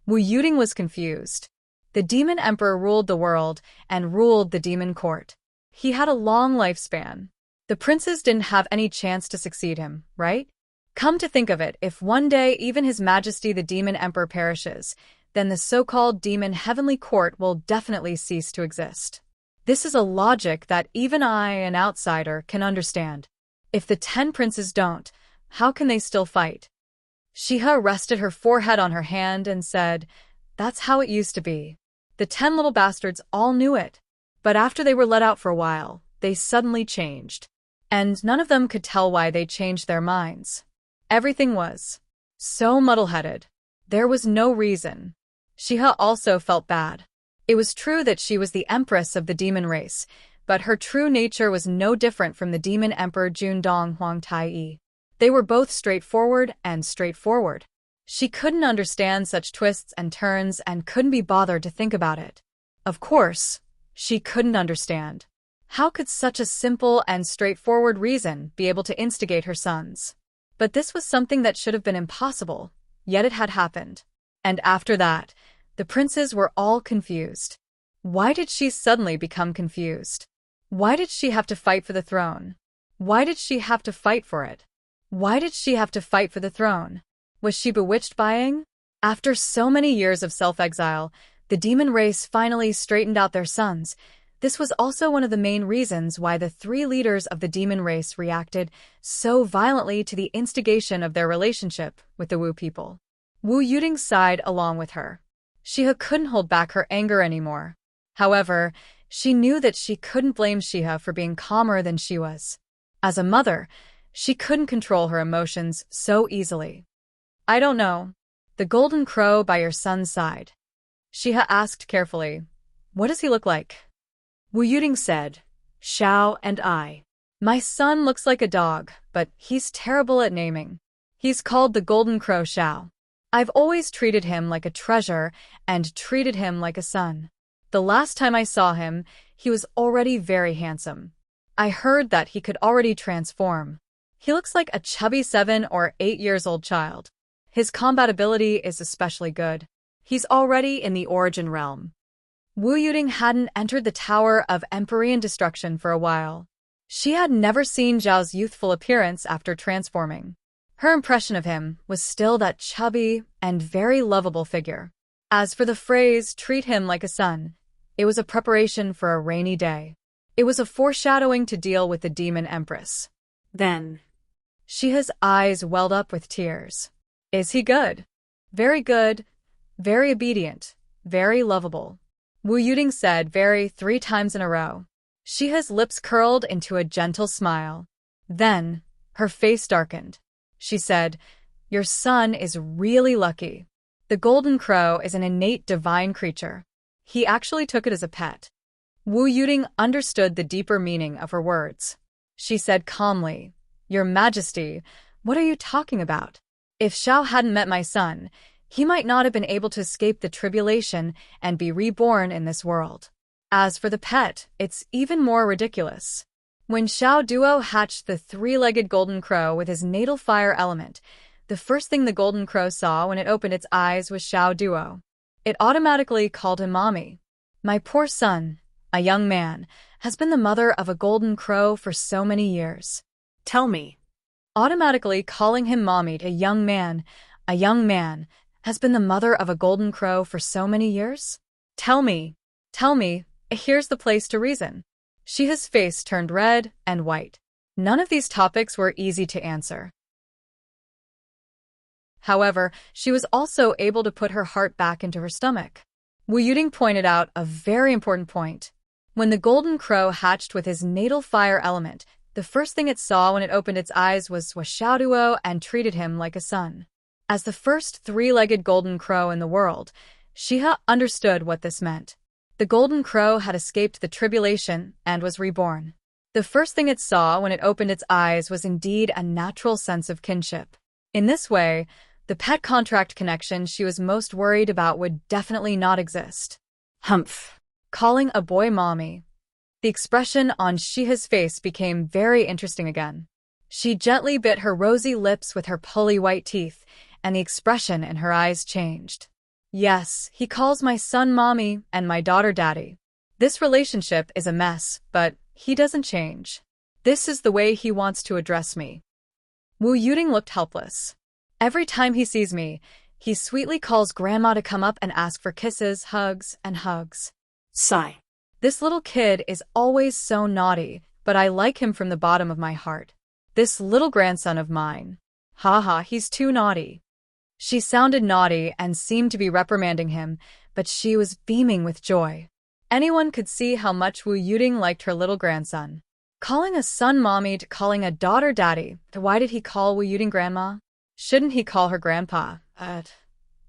Wu Yuding was confused. The demon emperor ruled the world and ruled the demon court. He had a long lifespan. The princes didn't have any chance to succeed him, right? Come to think of it, if one day even His Majesty the demon emperor perishes, then the so-called demon heavenly court will definitely cease to exist. This is a logic that even I, an outsider, can understand. If the 10 princes don't, how can they still fight? Shiha rested her forehead on her hand and said, "That's how it used to be." The 10 little bastards all knew it. But after they were let out for a while, they suddenly changed. And none of them could tell why they changed their minds. Everything was so muddle-headed. There was no reason. Shiha also felt bad. It was true that she was the empress of the demon race, but her true nature was no different from the demon emperor Dong Huang Tai. They were both straightforward. She couldn't understand such twists and turns and couldn't be bothered to think about it. Of course, she couldn't understand. How could such a simple and straightforward reason be able to instigate her sons? But this was something that should have been impossible, yet it had happened. And after that, the princes were all confused. Why did she suddenly become confused? Why did she have to fight for the throne? Why did she have to fight for it? Why did she have to fight for the throne? Was she bewitched by Aang? After so many years of self-exile, the demon race finally straightened out their sons. This was also one of the main reasons why the 3 leaders of the demon race reacted so violently to the instigation of their relationship with the Wu people. Wu Yuding sighed along with her. Shiha couldn't hold back her anger anymore. However, she knew that she couldn't blame Shiha for being calmer than she was. As a mother, she couldn't control her emotions so easily. "I don't know. The golden crow by your son's side." Shiha asked carefully, "What does he look like?" Wu Yuding said, "Xiao and I. My son looks like a dog, but he's terrible at naming. He's called the Golden Crow Xiao. I've always treated him like a treasure and treated him like a son. The last time I saw him, he was already very handsome. I heard that he could already transform. He looks like a chubby 7 or 8 years old child. His combat ability is especially good. He's already in the origin realm." Wu Yuding hadn't entered the Tower of Empyrean Destruction for a while. She had never seen Zhao's youthful appearance after transforming. Her impression of him was still that chubby and very lovable figure. As for the phrase, "treat him like a son," it was a preparation for a rainy day. It was a foreshadowing to deal with the demon empress. Then, Shiha's eyes welled up with tears. "Is he good?" "Very good, very obedient, very lovable," Wu Yuding said 3 times in a row. Shiha's lips curled into a gentle smile. Then, her face darkened. She said, "Your son is really lucky. The golden crow is an innate divine creature. He actually took it as a pet." Wu Yuding understood the deeper meaning of her words. She said calmly, "Your Majesty, what are you talking about? If Xiao hadn't met my son, he might not have been able to escape the tribulation and be reborn in this world. As for the pet, it's even more ridiculous. When Xiao Duo hatched the 3-legged golden crow with his natal fire element, the first thing the golden crow saw when it opened its eyes was Xiao Duo. It automatically called him mommy. My poor son, a young man, has been the mother of a golden crow for so many years." "Tell me." Automatically calling him mommy to a young man, has been the mother of a golden crow for so many years? Tell me, here's the place to reason." Shiha's face turned red and white. None of these topics were easy to answer. However, she was also able to put her heart back into her stomach. Wu Yuding pointed out a very important point. When the golden crow hatched with his natal fire element, the first thing it saw when it opened its eyes was Xiaoduo and treated him like a son. As the first 3-legged golden crow in the world, Shiha understood what this meant. The golden crow had escaped the tribulation and was reborn. The first thing it saw when it opened its eyes was indeed a natural sense of kinship. In this way, the pet contract connection she was most worried about would definitely not exist. Humph. Calling a boy mommy. The expression on Shiha's face became very interesting again. She gently bit her rosy lips with her pearly white teeth, and the expression in her eyes changed. Yes, he calls my son mommy and my daughter daddy. This relationship is a mess, but he doesn't change. This is the way he wants to address me. Wu Yuting looked helpless. Every time he sees me, he sweetly calls Grandma to come up and ask for kisses, hugs, and hugs. Sigh. This little kid is always so naughty, but I like him from the bottom of my heart. This little grandson of mine. Haha, he's too naughty. She sounded naughty and seemed to be reprimanding him, but she was beaming with joy. Anyone could see how much Wu Yuting liked her little grandson. Calling a son mommy to calling a daughter daddy. Why did he call Wu Yuting grandma? Shouldn't he call her grandpa?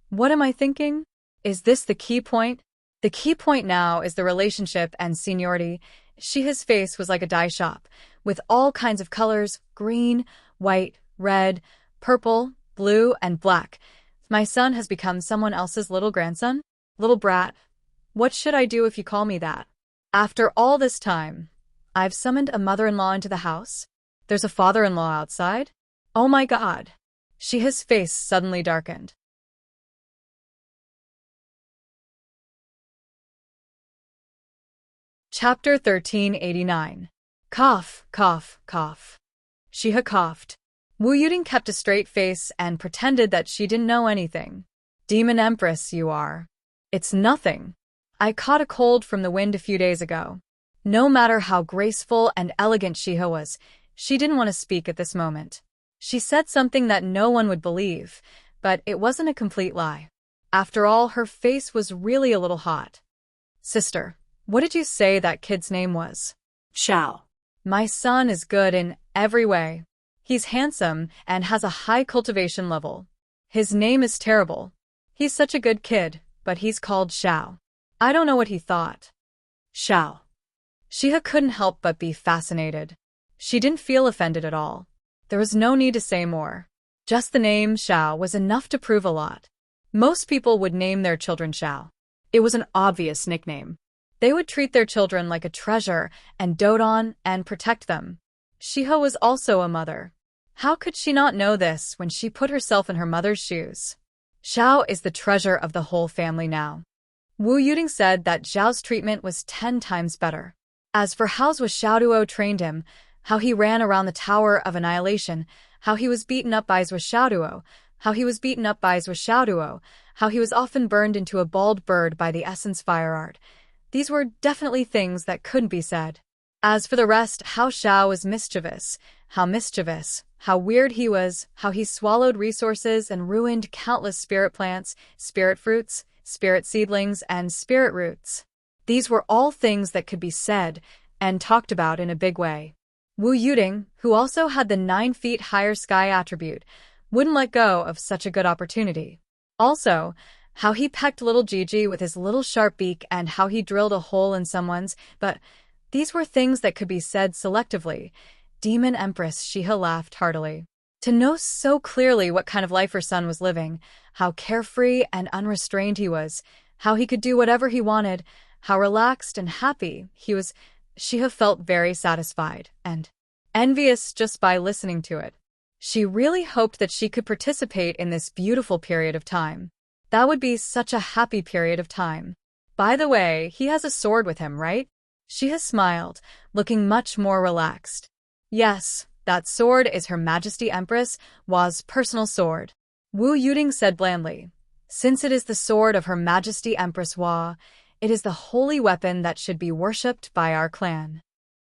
What am I thinking? Is this the key point? The key point now is the relationship and seniority. His face was like a dye shop, with all kinds of colors, green, white, red, purple, blue, and black. My son has become someone else's little grandson? Little brat. What should I do if you call me that? After all this time, I've summoned a mother-in-law into the house. There's a father-in-law outside? Oh my God. His face suddenly darkened. Chapter 1389. Cough, cough, cough. Shiha coughed. Wu Yuting kept a straight face and pretended that she didn't know anything. Demon Empress, you are. It's nothing. I caught a cold from the wind a few days ago. No matter how graceful and elegant Shiha was, she didn't want to speak at this moment. She said something that no one would believe, but it wasn't a complete lie. After all, her face was really a little hot. Sister, what did you say that kid's name was? Xiao. My son is good in every way. He's handsome and has a high cultivation level. His name is terrible. He's such a good kid, but he's called Xiao. I don't know what he thought. Xiao. Shiha couldn't help but be fascinated. She didn't feel offended at all. There was no need to say more. Just the name Xiao was enough to prove a lot. Most people would name their children Xiao. It was an obvious nickname. They would treat their children like a treasure and dote on and protect them. Shiha was also a mother. How could she not know this when she put herself in her mother's shoes? Xiao is the treasure of the whole family now. Wu Yuting said that Zhao's treatment was 10 times better. As for how Xiaoduo trained him, how he ran around the Tower of Annihilation, how he was beaten up by Xiaoduo, how he was beaten up by Xiaoduo, how he was often burned into a bald bird by the Essence Fire Art. These were definitely things that couldn't be said. As for the rest, how Xiao was mischievous, how weird he was, how he swallowed resources and ruined countless spirit plants, spirit fruits, spirit seedlings, and spirit roots. These were all things that could be said and talked about in a big way. Wu Yuting, who also had the 9 feet higher sky attribute, wouldn't let go of such a good opportunity. Also, how he pecked little Gigi with his little sharp beak and how he drilled a hole in someone's, but these were things that could be said selectively. Demon Empress Shiha laughed heartily. To know so clearly what kind of life her son was living, how carefree and unrestrained he was, how he could do whatever he wanted, how relaxed and happy he was, Shiha felt very satisfied and envious just by listening to it. She really hoped that she could participate in this beautiful period of time. That would be such a happy period of time. By the way, he has a sword with him, right? Shiha smiled, looking much more relaxed. Yes, that sword is Her Majesty Empress Wa's personal sword. Wu Yuting said blandly. Since it is the sword of Her Majesty Empress Wa, it is the holy weapon that should be worshipped by our clan.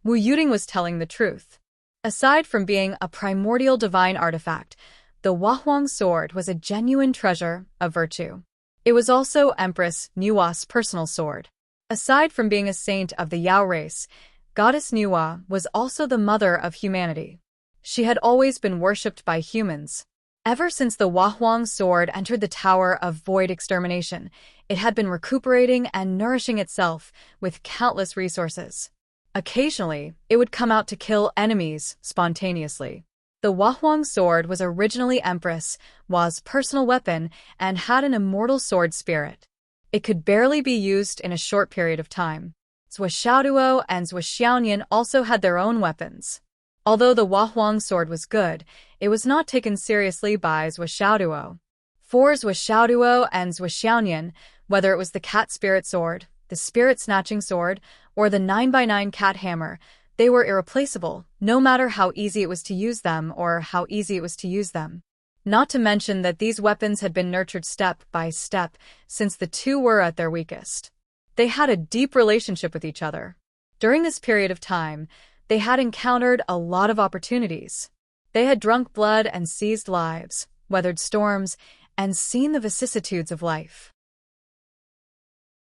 Wu Yuting was telling the truth. Aside from being a primordial divine artifact, the Wahuang sword was a genuine treasure of virtue. It was also Empress Nuwa's personal sword. Aside from being a saint of the Yao race, Goddess Nuwa was also the mother of humanity. She had always been worshipped by humans. Ever since the Wahuang sword entered the Tower of Void Extermination, it had been recuperating and nourishing itself with countless resources. Occasionally, it would come out to kill enemies spontaneously. The Wahuang sword was originally Empress Wa's personal weapon and had an immortal sword spirit. It could barely be used in a short period of time. Zhou Xiaoduo and Zhou Xiaonian also had their own weapons. Although the Wahuang sword was good, it was not taken seriously by Zhou Xiaoduo. For Zhuo and Zhuo, whether it was the cat spirit sword, the spirit snatching sword, or the 9x9 cat hammer, they were irreplaceable, no matter how easy it was to use them or how easy it was to use them. Not to mention that these weapons had been nurtured step by step since the two were at their weakest. They had a deep relationship with each other. During this period of time, they had encountered a lot of opportunities. They had drunk blood and seized lives, weathered storms, and seen the vicissitudes of life.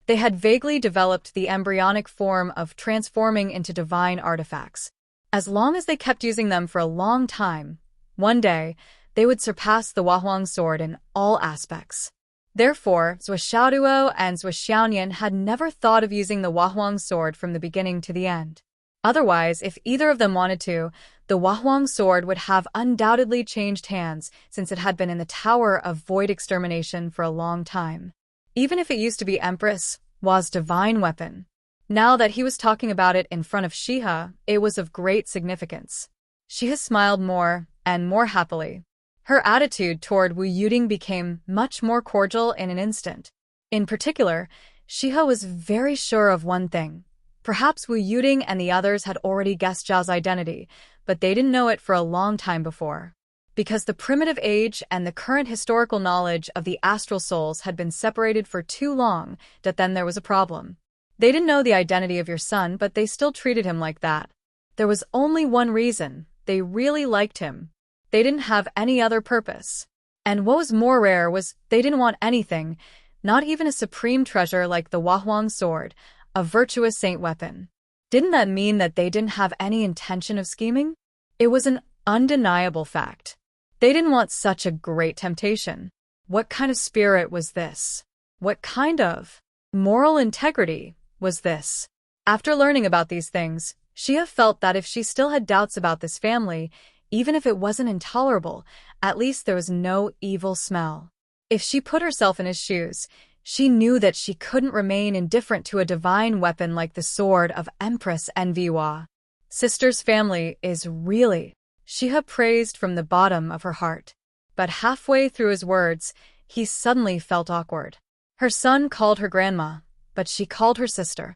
They had vaguely developed the embryonic form of transforming into divine artifacts. As long as they kept using them for a long time, one day, they would surpass the Huahuang sword in all aspects. Therefore, Zhuo and Zhuo had never thought of using the Huahuang sword from the beginning to the end. Otherwise, if either of them wanted to, the Huahuang sword would have undoubtedly changed hands since it had been in the Tower of Void Extermination for a long time. Even if it used to be Empress Hua's divine weapon. Now that he was talking about it in front of Shiha, it was of great significance. Shiha smiled more and more happily. Her attitude toward Wu Yuding became much more cordial in an instant. In particular, Shiha was very sure of one thing. Perhaps Wu Yuding and the others had already guessed Zhao's identity, but they didn't know it for a long time before. Because the primitive age and the current historical knowledge of the astral souls had been separated for too long, that then there was a problem. They didn't know the identity of your son, but they still treated him like that. There was only one reason: they really liked him. They didn't have any other purpose. And what was more rare was they didn't want anything, not even a supreme treasure like the Huahuang sword, a virtuous saint weapon. Didn't that mean that they didn't have any intention of scheming? It was an undeniable fact. They didn't want such a great temptation. What kind of spirit was this? What kind of moral integrity was this? After learning about these things, Shia felt that if she still had doubts about this family, even if it wasn't intolerable, at least there was no evil smell. If she put herself in his shoes, she knew that she couldn't remain indifferent to a divine weapon like the sword of Empress Enrich. Sister's family is really... Shiha praised from the bottom of her heart. But halfway through his words, he suddenly felt awkward. Her son called her grandma, but she called her sister.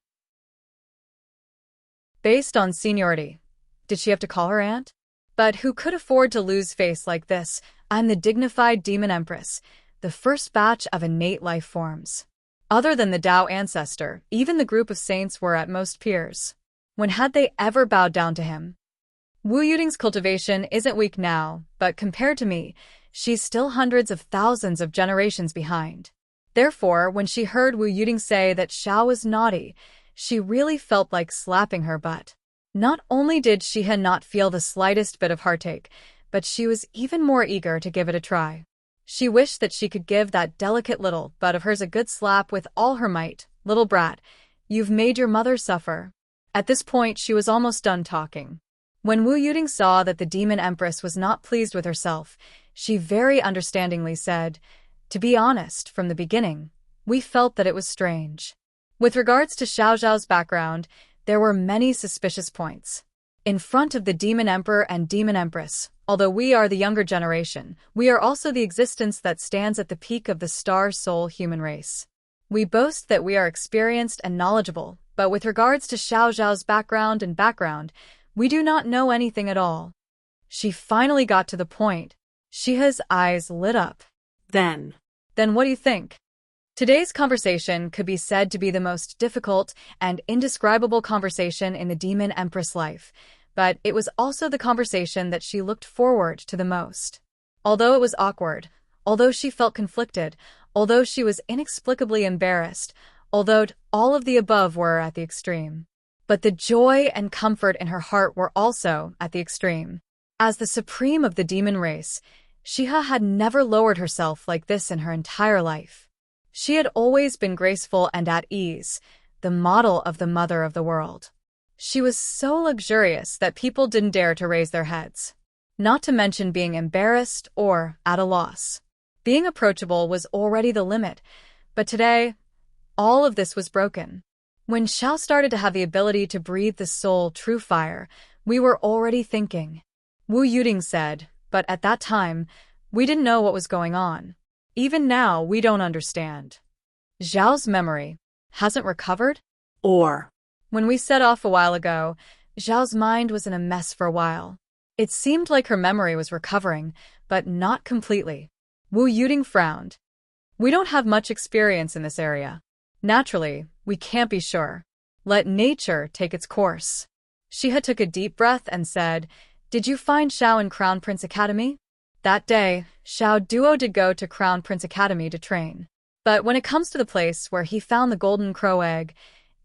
Based on seniority. Did she have to call her aunt? But who could afford to lose face like this? I'm the dignified demon empress, the first batch of innate life forms. Other than the Tao ancestor, even the group of saints were at most peers. When had they ever bowed down to him? Wu Yuding's cultivation isn't weak now, but compared to me, she's still hundreds of thousands of generations behind. Therefore, when she heard Wu Yuding say that Xiao was naughty, she really felt like slapping her butt. Not only did Shiha not feel the slightest bit of heartache, but she was even more eager to give it a try. She wished that she could give that delicate little butt of hers a good slap with all her might. Little brat, you've made your mother suffer. At this point, she was almost done talking. When Wu Yuding saw that the demon empress was not pleased with herself, she very understandingly said, "To be honest, from the beginning, we felt that it was strange." With regards to Xiao Zhao's background, there were many suspicious points. In front of the demon emperor and demon empress, although we are the younger generation, we are also the existence that stands at the peak of the star soul human race. We boast that we are experienced and knowledgeable, but with regards to Xiao Zhao's background, we do not know anything at all. She finally got to the point. Shiha's eyes lit up. Then what do you think? Today's conversation could be said to be the most difficult and indescribable conversation in the demon empress life, but it was also the conversation that she looked forward to the most. Although it was awkward, although she felt conflicted, although she was inexplicably embarrassed, although all of the above were at the extreme. But the joy and comfort in her heart were also at the extreme. As the supreme of the demon race, Shiha had never lowered herself like this in her entire life. She had always been graceful and at ease, the model of the mother of the world. She was so luxurious that people didn't dare to raise their heads. Not to mention being embarrassed or at a loss. Being approachable was already the limit, but today, all of this was broken. When Xiao started to have the ability to breathe the soul true fire, we were already thinking. Wu Yuding said, but at that time, we didn't know what was going on. Even now, we don't understand. Zhao's memory hasn't recovered? Or, When we set off a while ago, Zhao's mind was in a mess for a while. It seemed like her memory was recovering, but not completely. Wu Yuding frowned. We don't have much experience in this area. Naturally, we can't be sure. Let nature take its course. Shiha took a deep breath and said, Did you find Xiao in Crown Prince Academy? That day, Xiao Duo did go to Crown Prince Academy to train. But when it comes to the place where he found the golden crow egg,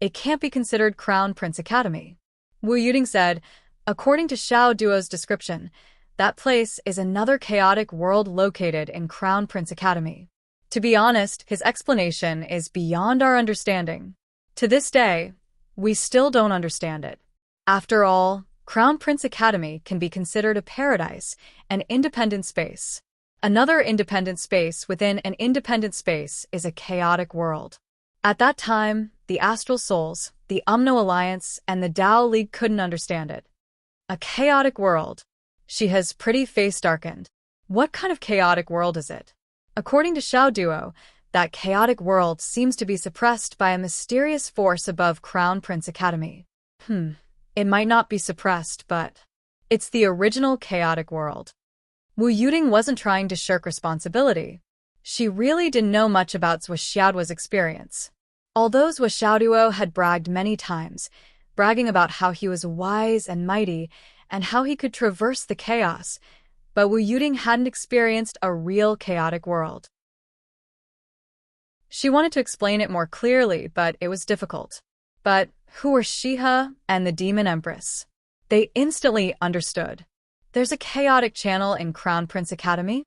it can't be considered Crown Prince Academy. Wu Yuding said, according to Xiao Duo's description, that place is another chaotic world located in Crown Prince Academy. To be honest, his explanation is beyond our understanding. To this day, we still don't understand it. After all, Crown Prince Academy can be considered a paradise, an independent space. Another independent space within an independent space is a chaotic world. At that time, the Astral Souls, the Umno Alliance, and the Dao League couldn't understand it. A chaotic world. Shiha's pretty face darkened. What kind of chaotic world is it? According to Xiao Duo, that chaotic world seems to be suppressed by a mysterious force above Crown Prince Academy. It might not be suppressed, but it's the original chaotic world. Wu Yuding wasn't trying to shirk responsibility. She really didn't know much about Zhou Xiaoduo's experience. Although Zhou Xiaoduo had bragged many times, bragging about how he was wise and mighty and how he could traverse the chaos, but Wu Yuding hadn't experienced a real chaotic world. She wanted to explain it more clearly, but it was difficult. But who were Shiha and the Demon Empress? They instantly understood. There's a chaotic channel in Crown Prince Academy?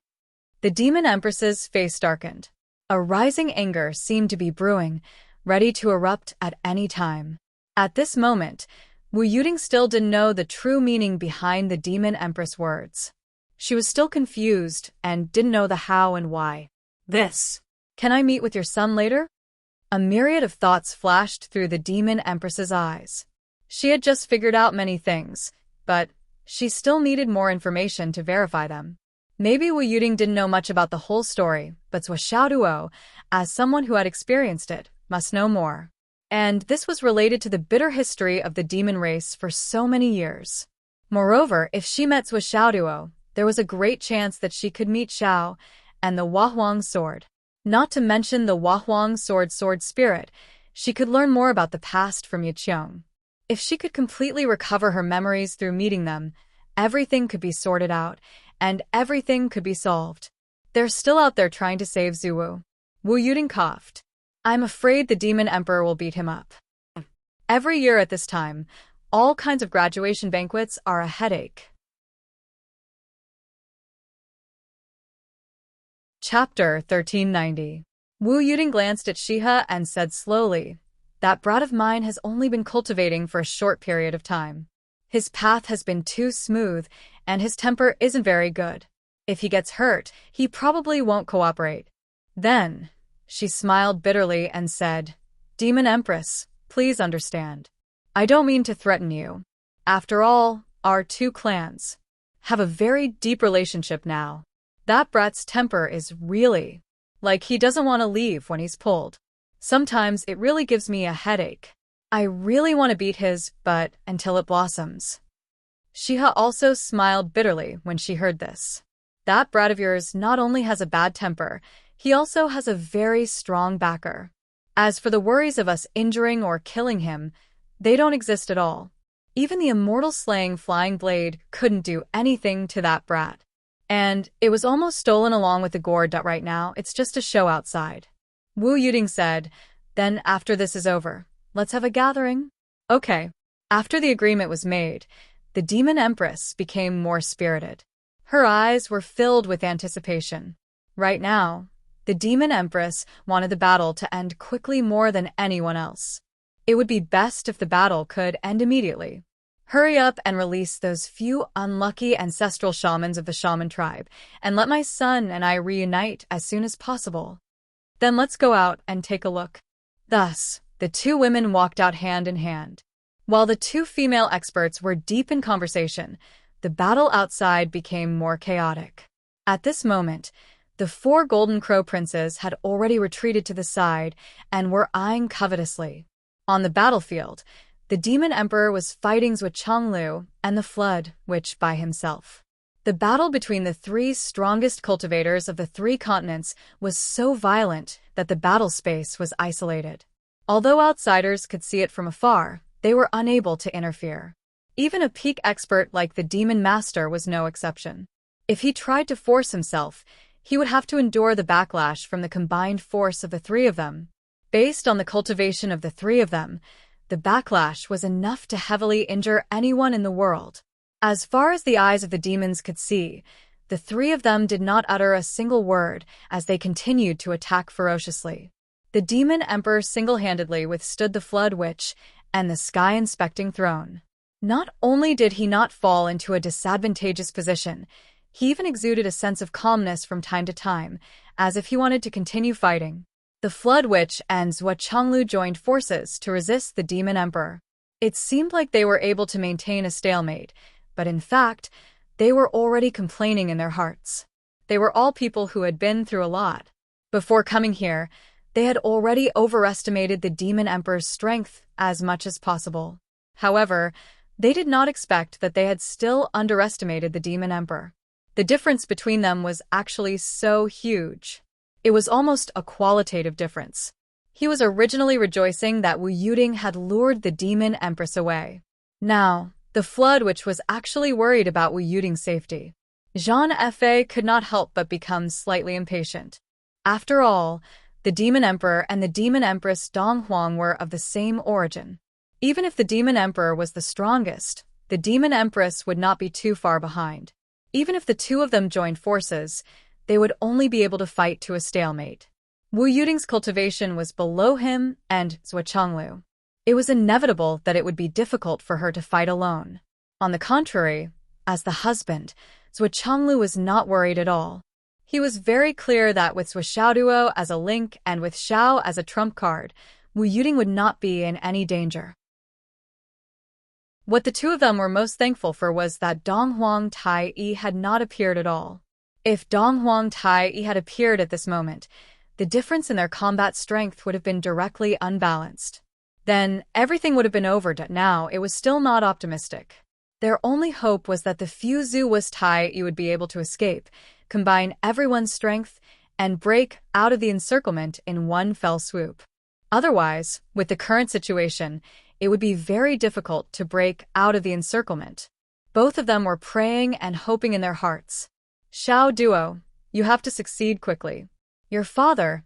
The Demon Empress's face darkened. A rising anger seemed to be brewing, ready to erupt at any time. At this moment, Wu Yuding still didn't know the true meaning behind the Demon Empress words. She was still confused and didn't know the how and why. Can I meet with your son later? A myriad of thoughts flashed through the Demon Empress's eyes. She had just figured out many things, but she still needed more information to verify them. Maybe Wu Yuding didn't know much about the whole story, but Zhou Xiaoduo, as someone who had experienced it, must know more. And this was related to the bitter history of the demon race for so many years. Moreover, if she met Zhou Xiaoduo, there was a great chance that she could meet Xiao and the Huahuang sword. Not to mention the Huahuang sword spirit, she could learn more about the past from Yiqiong. If she could completely recover her memories through meeting them, everything could be sorted out, and everything could be solved. They're still out there trying to save Zuwu. Wu Yuding coughed. I'm afraid the Demon Emperor will beat him up. Every year at this time, all kinds of graduation banquets are a headache. Chapter 1390. Wu Yuding glanced at Shiha and said slowly, that brat of mine has only been cultivating for a short period of time. His path has been too smooth, and his temper isn't very good. If he gets hurt, he probably won't cooperate. Then, she smiled bitterly and said, Demon Empress, please understand. I don't mean to threaten you. After all, our two clans have a very deep relationship now. That brat's temper is really like he doesn't want to leave when he's pulled. Sometimes it really gives me a headache. I really want to beat his butt until it blossoms. Shiha also smiled bitterly when she heard this. That brat of yours not only has a bad temper, he also has a very strong backer. As for the worries of us injuring or killing him, they don't exist at all. Even the immortal slaying flying blade couldn't do anything to that brat. And it was almost stolen along with the gourd. Right now, it's just a show outside. Wu Yuding said, then after this is over, let's have a gathering. Okay. After the agreement was made, the Demon Empress became more spirited. Her eyes were filled with anticipation. Right now, the Demon Empress wanted the battle to end quickly more than anyone else. It would be best if the battle could end immediately. Hurry up and release those few unlucky ancestral shamans of the shaman tribe, and let my son and I reunite as soon as possible. Then let's go out and take a look. Thus, the two women walked out hand in hand. While the two female experts were deep in conversation, the battle outside became more chaotic. At this moment, The 4 golden crow princes had already retreated to the side and were eyeing covetously. On the battlefield, the demon emperor was fighting Zhuochanglu and the flood, which by himself. The battle between the 3 strongest cultivators of the 3 continents was so violent that the battle space was isolated. Although outsiders could see it from afar, they were unable to interfere. Even a peak expert like the Demon Master was no exception. If he tried to force himself, he would have to endure the backlash from the combined force of the 3 of them. Based on the cultivation of the 3 of them, the backlash was enough to heavily injure anyone in the world. As far as the eyes of the demons could see, the 3 of them did not utter a single word as they continued to attack ferociously. The demon emperor single-handedly withstood the flood which, and the sky-inspecting throne. Not only did he not fall into a disadvantageous position, he even exuded a sense of calmness from time to time, as if he wanted to continue fighting. The Flood Witch and Zhuochanglu joined forces to resist the Demon Emperor. It seemed like they were able to maintain a stalemate, but in fact, they were already complaining in their hearts. They were all people who had been through a lot. Before coming here, they had already overestimated the Demon Emperor's strength as much as possible. However, they did not expect that they had still underestimated the Demon Emperor. The difference between them was actually so huge. It was almost a qualitative difference. He was originally rejoicing that Wu Yuding had lured the Demon Empress away. Now, the Flood Witch was actually worried about Wu Yuding's safety. Jean Fa could not help but become slightly impatient. After all, the Demon Emperor and the Demon Empress Dong Huang were of the same origin. Even if the Demon Emperor was the strongest, the Demon Empress would not be too far behind. Even if the 2 of them joined forces, they would only be able to fight to a stalemate. Wu Yuding's cultivation was below him and Zhuochanglu. It was inevitable that it would be difficult for her to fight alone. On the contrary, as the husband, Zhuochanglu was not worried at all. He was very clear that with Zhuoxiaoduo as a link and with Xiao as a trump card, Wu Yuding would not be in any danger. What the 2 of them were most thankful for was that Dong Huang Tai-yi had not appeared at all. If Dong Huang Tai-yi had appeared at this moment, the difference in their combat strength would have been directly unbalanced. Then, everything would have been over, but now it was still not optimistic. Their only hope was that the few Zhu Tai-yi would be able to escape, combine everyone's strength, and break out of the encirclement in one fell swoop. Otherwise, with the current situation, it would be very difficult to break out of the encirclement. Both of them were praying and hoping in their hearts. Xiao Duo, you have to succeed quickly. Your father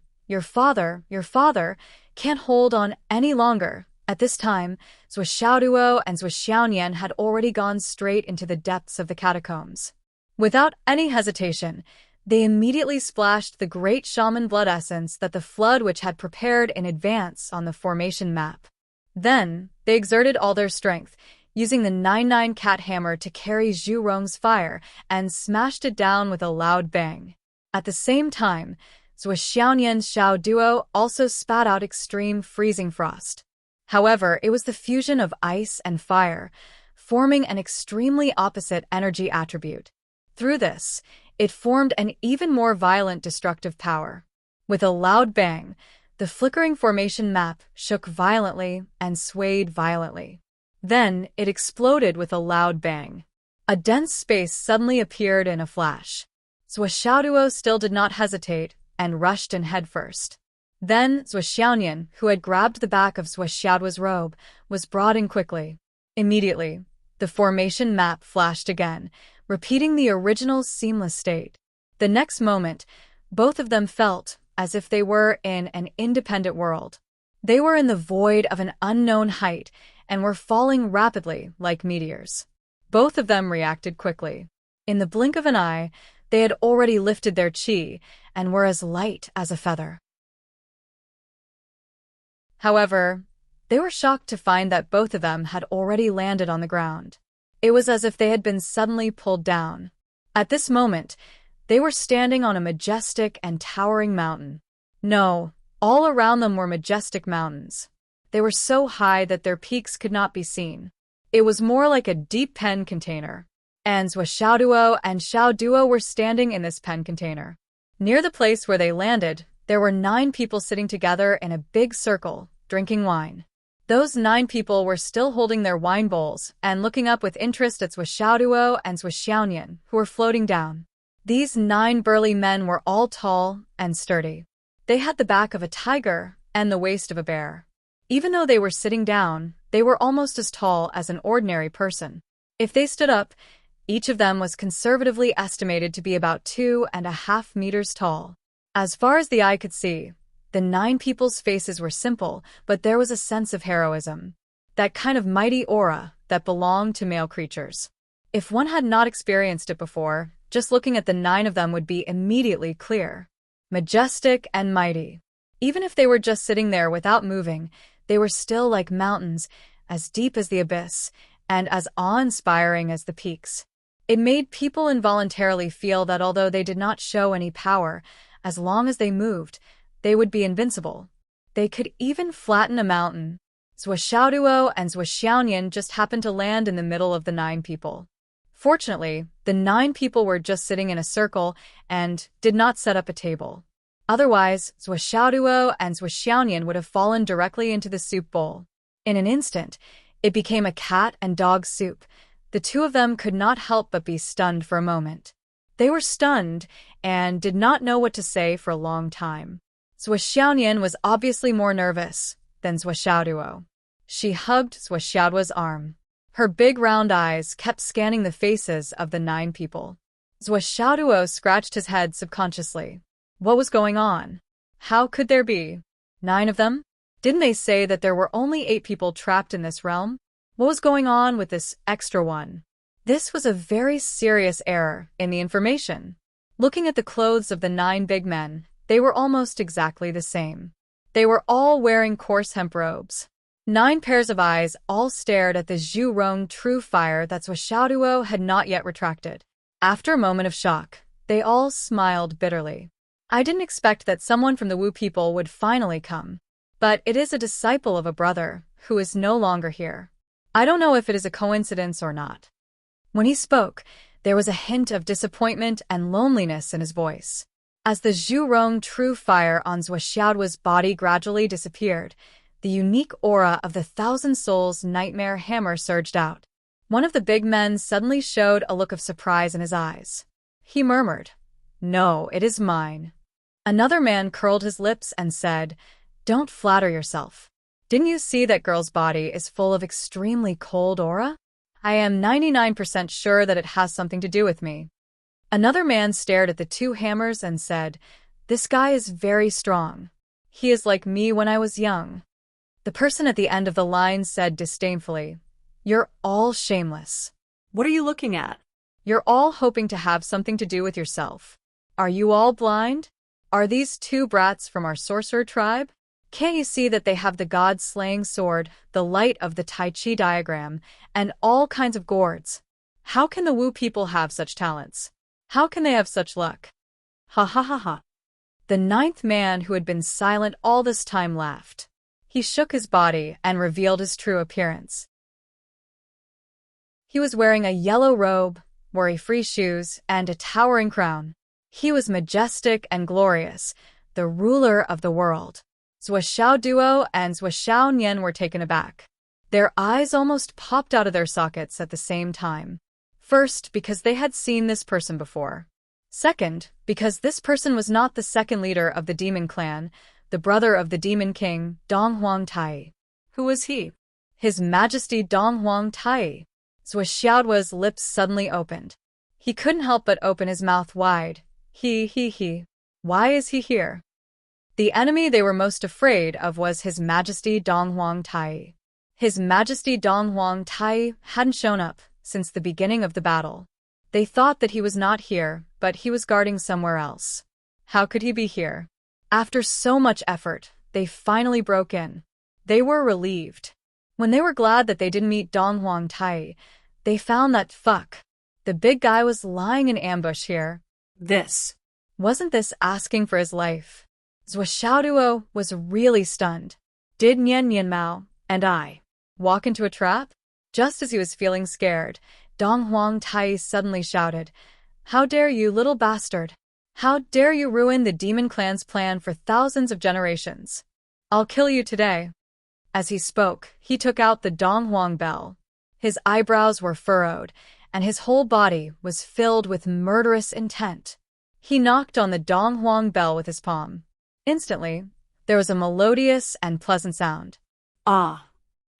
can't hold on any longer. At this time, Zhuoxiaoduo and Zhuoxiaonian had already gone straight into the depths of the catacombs. Without any hesitation, they immediately splashed the great shaman blood essence that the Flood Witch had prepared in advance on the formation map. Then, they exerted all their strength, using the 9-9 cat hammer to carry Zhu Rong's fire, and smashed it down with a loud bang. At the same time, Zhuoxiaonian's Xiao Duo also spat out extreme freezing frost. However, it was the fusion of ice and fire, forming an extremely opposite energy attribute. Through this, it formed an even more violent destructive power. With a loud bang, the flickering formation map shook violently and swayed violently. Then, it exploded with a loud bang. A dense space suddenly appeared in a flash. Zhuoxiaoduo still did not hesitate and rushed in headfirst. Then, Zhuoxiaonian, who had grabbed the back of Zhuoxiaoduo's robe, was brought in quickly. Immediately, the formation map flashed again, repeating the original seamless state. The next moment, both of them felt as if they were in an independent world. They were in the void of an unknown height and were falling rapidly like meteors. Both of them reacted quickly. In the blink of an eye, they had already lifted their qi and were as light as a feather. However, they were shocked to find that both of them had already landed on the ground. It was as if they had been suddenly pulled down. At this moment, they were standing on a majestic and towering mountain. No, all around them were majestic mountains. They were so high that their peaks could not be seen. It was more like a deep pen container. And Zhuoxiaoduo and Xiao Duo were standing in this pen container. Near the place where they landed, there were 9 people sitting together in a big circle, drinking wine. Those 9 people were still holding their wine bowls and looking up with interest at Zhuo and Zhuo, who were floating down. These 9 burly men were all tall and sturdy. They had the back of a tiger and the waist of a bear. Even though they were sitting down, they were almost as tall as an ordinary person. If they stood up, each of them was conservatively estimated to be about 2.5 meters tall. As far as the eye could see, the 9 people's faces were simple, but there was a sense of heroism. That kind of mighty aura that belonged to male creatures. If one had not experienced it before, just looking at the 9 of them would be immediately clear. Majestic and mighty. Even if they were just sitting there without moving, they were still like mountains, as deep as the abyss, and as awe-inspiring as the peaks. It made people involuntarily feel that although they did not show any power, as long as they moved, they would be invincible. They could even flatten a mountain. Zhuo and Zhuo just happened to land in the middle of the 9 people. Fortunately, the 9 people were just sitting in a circle and did not set up a table. Otherwise, Zhuo and Zhuo would have fallen directly into the soup bowl. In an instant, it became a cat and dog soup. The 2 of them could not help but be stunned for a moment. They were stunned and did not know what to say for a long time. Zhuo was obviously more nervous than Zhuo. She hugged Zhuo's arm. Her big round eyes kept scanning the faces of the 9 people. Zhuo scratched his head subconsciously. What was going on? How could there be 9 of them? Didn't they say that there were only 8 people trapped in this realm? What was going on with this extra one? This was a very serious error in the information. Looking at the clothes of the 9 big men, they were almost exactly the same. They were all wearing coarse hemp robes. 9 pairs of eyes all stared at the Zhurong true fire that Zhuo had not yet retracted. After a moment of shock, they all smiled bitterly. I didn't expect that someone from the Wu people would finally come. But it is a disciple of a brother who is no longer here. I don't know if it is a coincidence or not. When he spoke, there was a hint of disappointment and loneliness in his voice. As the Zhurong true fire on Zhuo's body gradually disappeared, the unique aura of the 1,000 Souls Nightmare Hammer surged out. One of the big men suddenly showed a look of surprise in his eyes. He murmured, "No, it is mine." Another man curled his lips and said, "Don't flatter yourself. Didn't you see that girl's body is full of extremely cold aura? I am 99% sure that it has something to do with me." Another man stared at the 2 hammers and said, "This guy is very strong. He is like me when I was young." The person at the end of the line said disdainfully, "You're all shameless. What are you looking at? You're all hoping to have something to do with yourself. Are you all blind? Are these 2 brats from our sorcerer tribe? Can't you see that they have the god-slaying sword, the light of the Tai Chi diagram, and all kinds of gourds? How can the Wu people have such talents? How can they have such luck?" Ha ha ha ha. The 9th man, who had been silent all this time, laughed. He shook his body and revealed his true appearance. He was wearing a yellow robe, worry-free shoes, and a towering crown. He was majestic and glorious, the ruler of the world. Zhuo and Zhuo were taken aback. Their eyes almost popped out of their sockets at the same time. First, because they had seen this person before. Second, because this person was not the second leader of the demon clan, the brother of the demon king, Dong Huang Tai. Who was he? His Majesty Dong Huang Tai. Zhuo's lips suddenly opened. He couldn't help but open his mouth wide. He. Why is he here? The enemy they were most afraid of was His Majesty Dong Huang Tai. His Majesty Dong Huang Tai hadn't shown up since the beginning of the battle. They thought that he was not here, but he was guarding somewhere else. How could he be here? After so much effort, they finally broke in. They were relieved. When they were glad that they didn't meet Dong Huang Tai, they found that the big guy was lying in ambush here. Wasn't this asking for his life? Zhuo was really stunned. Did Nian Mao and I walk into a trap? Just as he was feeling scared, Dong Huang Tai suddenly shouted, "How dare you, little bastard! How dare you ruin the demon clan's plan for thousands of generations? I'll kill you today. As he spoke, he took out the Donghuang bell. His eyebrows were furrowed, and his whole body was filled with murderous intent. He knocked on the Donghuang bell with his palm. Instantly, there was a melodious and pleasant sound. Ah!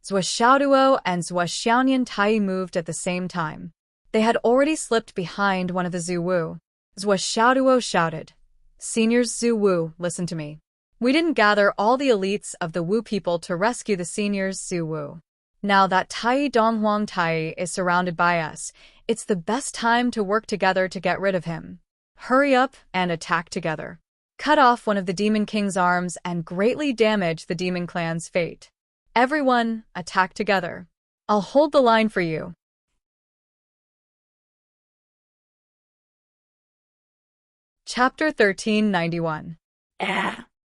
Zhua Xiaoduo and Zhua Xiaonian Tai moved at the same time. They had already slipped behind one of the Zuwu. Zhua Xiaoduo shouted, "Seniors Zuwu, listen to me. We didn't gather all the elites of the Wu people to rescue the seniors Zuwu. Now that Tai Donghuang Tai is surrounded by us, it's the best time to work together to get rid of him. Hurry up and attack together. Cut off one of the Demon King's arms and greatly damage the Demon Clan's fate. Everyone, attack together. I'll hold the line for you." Chapter 1391.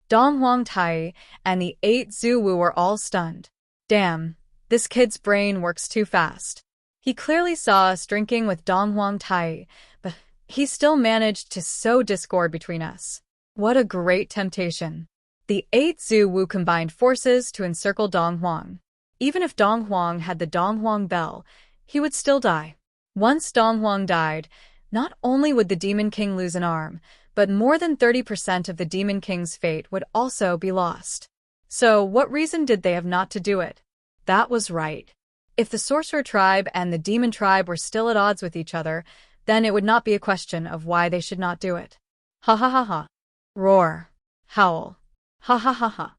Donghuang Tai and the 8 Zuwu were all stunned. Damn, this kid's brain works too fast. He clearly saw us drinking with Donghuang Tai, but he still managed to sow discord between us. What a great temptation. The 8 Zuwu combined forces to encircle Donghuang. Even if Donghuang had the Donghuang bell, he would still die. Once Donghuang died, not only would the Demon King lose an arm, but more than 30% of the Demon King's fate would also be lost. So what reason did they have not to do it? That was right. If the Sorcerer Tribe and the Demon Tribe were still at odds with each other, then it would not be a question of why they should not do it. Ha ha ha ha. Roar. Howl. Ha ha ha ha.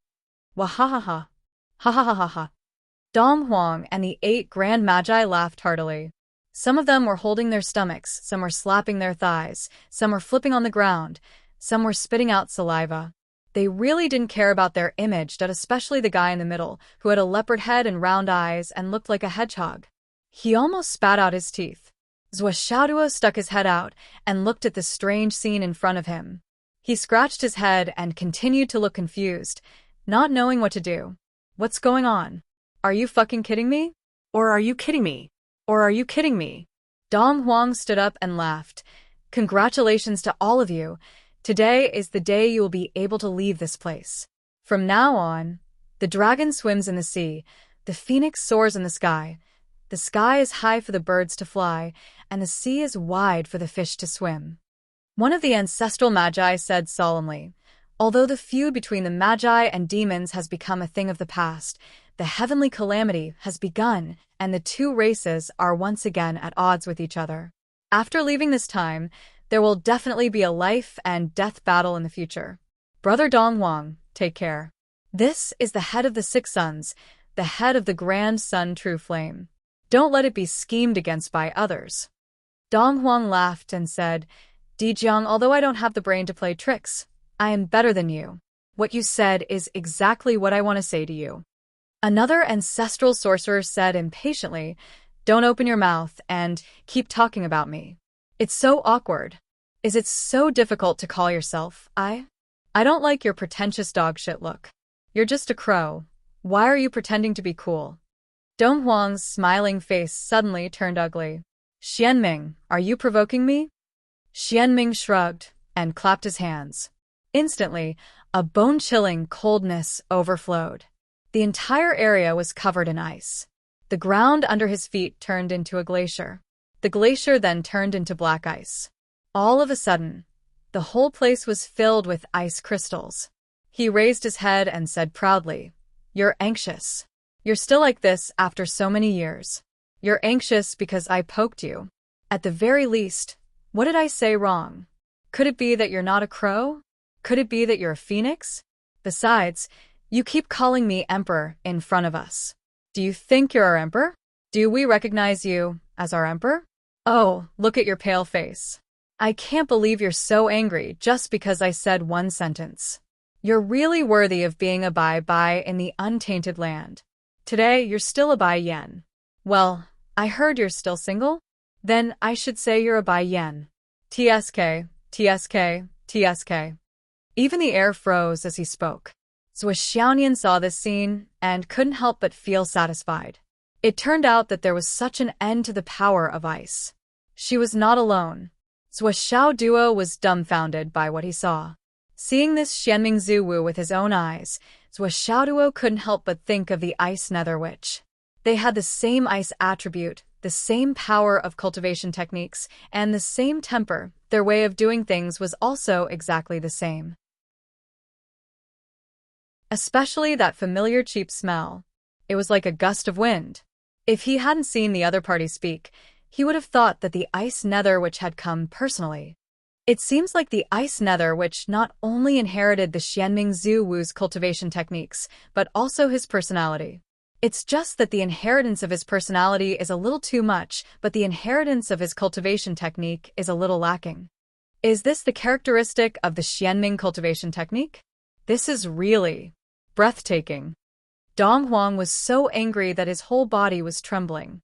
Wah ha ha ha. Ha ha ha ha ha. Donghuang and the 8 Grand Magi laughed heartily. Some of them were holding their stomachs, some were slapping their thighs, some were flipping on the ground, some were spitting out saliva. They really didn't care about their image, especially the guy in the middle, who had a leopard head and round eyes and looked like a hedgehog. He almost spat out his teeth. Zhua Xiaoduo stuck his head out and looked at the strange scene in front of him. He scratched his head and continued to look confused, not knowing what to do. What's going on? Are you fucking kidding me? Or are you kidding me? Or are you kidding me? Donghuang stood up and laughed. Congratulations to all of you. Today is the day you will be able to leave this place. From now on, the dragon swims in the sea, the phoenix soars in the sky is high for the birds to fly, and the sea is wide for the fish to swim. One of the ancestral magi said solemnly, "Although the feud between the magi and demons has become a thing of the past, the heavenly calamity has begun, and the two races are once again at odds with each other. After leaving this time, there will definitely be a life and death battle in the future. Brother Donghuang, take care. This is the head of the 6 sons, the head of the grand sun True Flame. Don't let it be schemed against by others." Donghuang laughed and said, "Dijiang, although I don't have the brain to play tricks, I am better than you. What you said is exactly what I want to say to you." Another ancestral sorcerer said impatiently, "Don't open your mouth and keep talking about me. It's so awkward. Is it so difficult to call yourself I don't like your pretentious dogshit look. You're just a crow. Why are you pretending to be cool?" Donghuang's smiling face suddenly turned ugly. "Xianming, are you provoking me?" Xianming shrugged and clapped his hands. Instantly, a bone-chilling coldness overflowed. The entire area was covered in ice. The ground under his feet turned into a glacier. The glacier then turned into black ice. All of a sudden, the whole place was filled with ice crystals. He raised his head and said proudly, "You're anxious. You're still like this after so many years. You're anxious because I poked you. At the very least, what did I say wrong? Could it be that you're not a crow? Could it be that you're a phoenix? Besides, you keep calling me emperor in front of us. Do you think you're our emperor? Do we recognize you as our emperor? Oh, look at your pale face. I can't believe you're so angry just because I said one sentence. You're really worthy of being a Bai in the untainted land. Today, you're still a Bai Yen. Well, I heard you're still single? Then I should say you're a Bai Yen. TSK, TSK, TSK." Even the air froze as he spoke. Zhua Xiaonian saw this scene and couldn't help but feel satisfied. It turned out that there was such an end to the power of ice. She was not alone. Zhua Xiao Duo was dumbfounded by what he saw. Seeing this Xianming Ziwu with his own eyes, Zhua Xiao Duo couldn't help but think of the Ice Nether Witch. They had the same ice attribute, the same power of cultivation techniques, and the same temper. Their way of doing things was also exactly the same. Especially that familiar cheap smell. It was like a gust of wind. If he hadn't seen the other party speak, he would have thought that the Ice Nether Witch had come personally. It seems like the Ice Nether Witch not only inherited the Xianming Ziwu's cultivation techniques, but also his personality. It's just that the inheritance of his personality is a little too much, but the inheritance of his cultivation technique is a little lacking. Is this the characteristic of the Xianming cultivation technique? This is really breathtaking. Dong Huang was so angry that his whole body was trembling.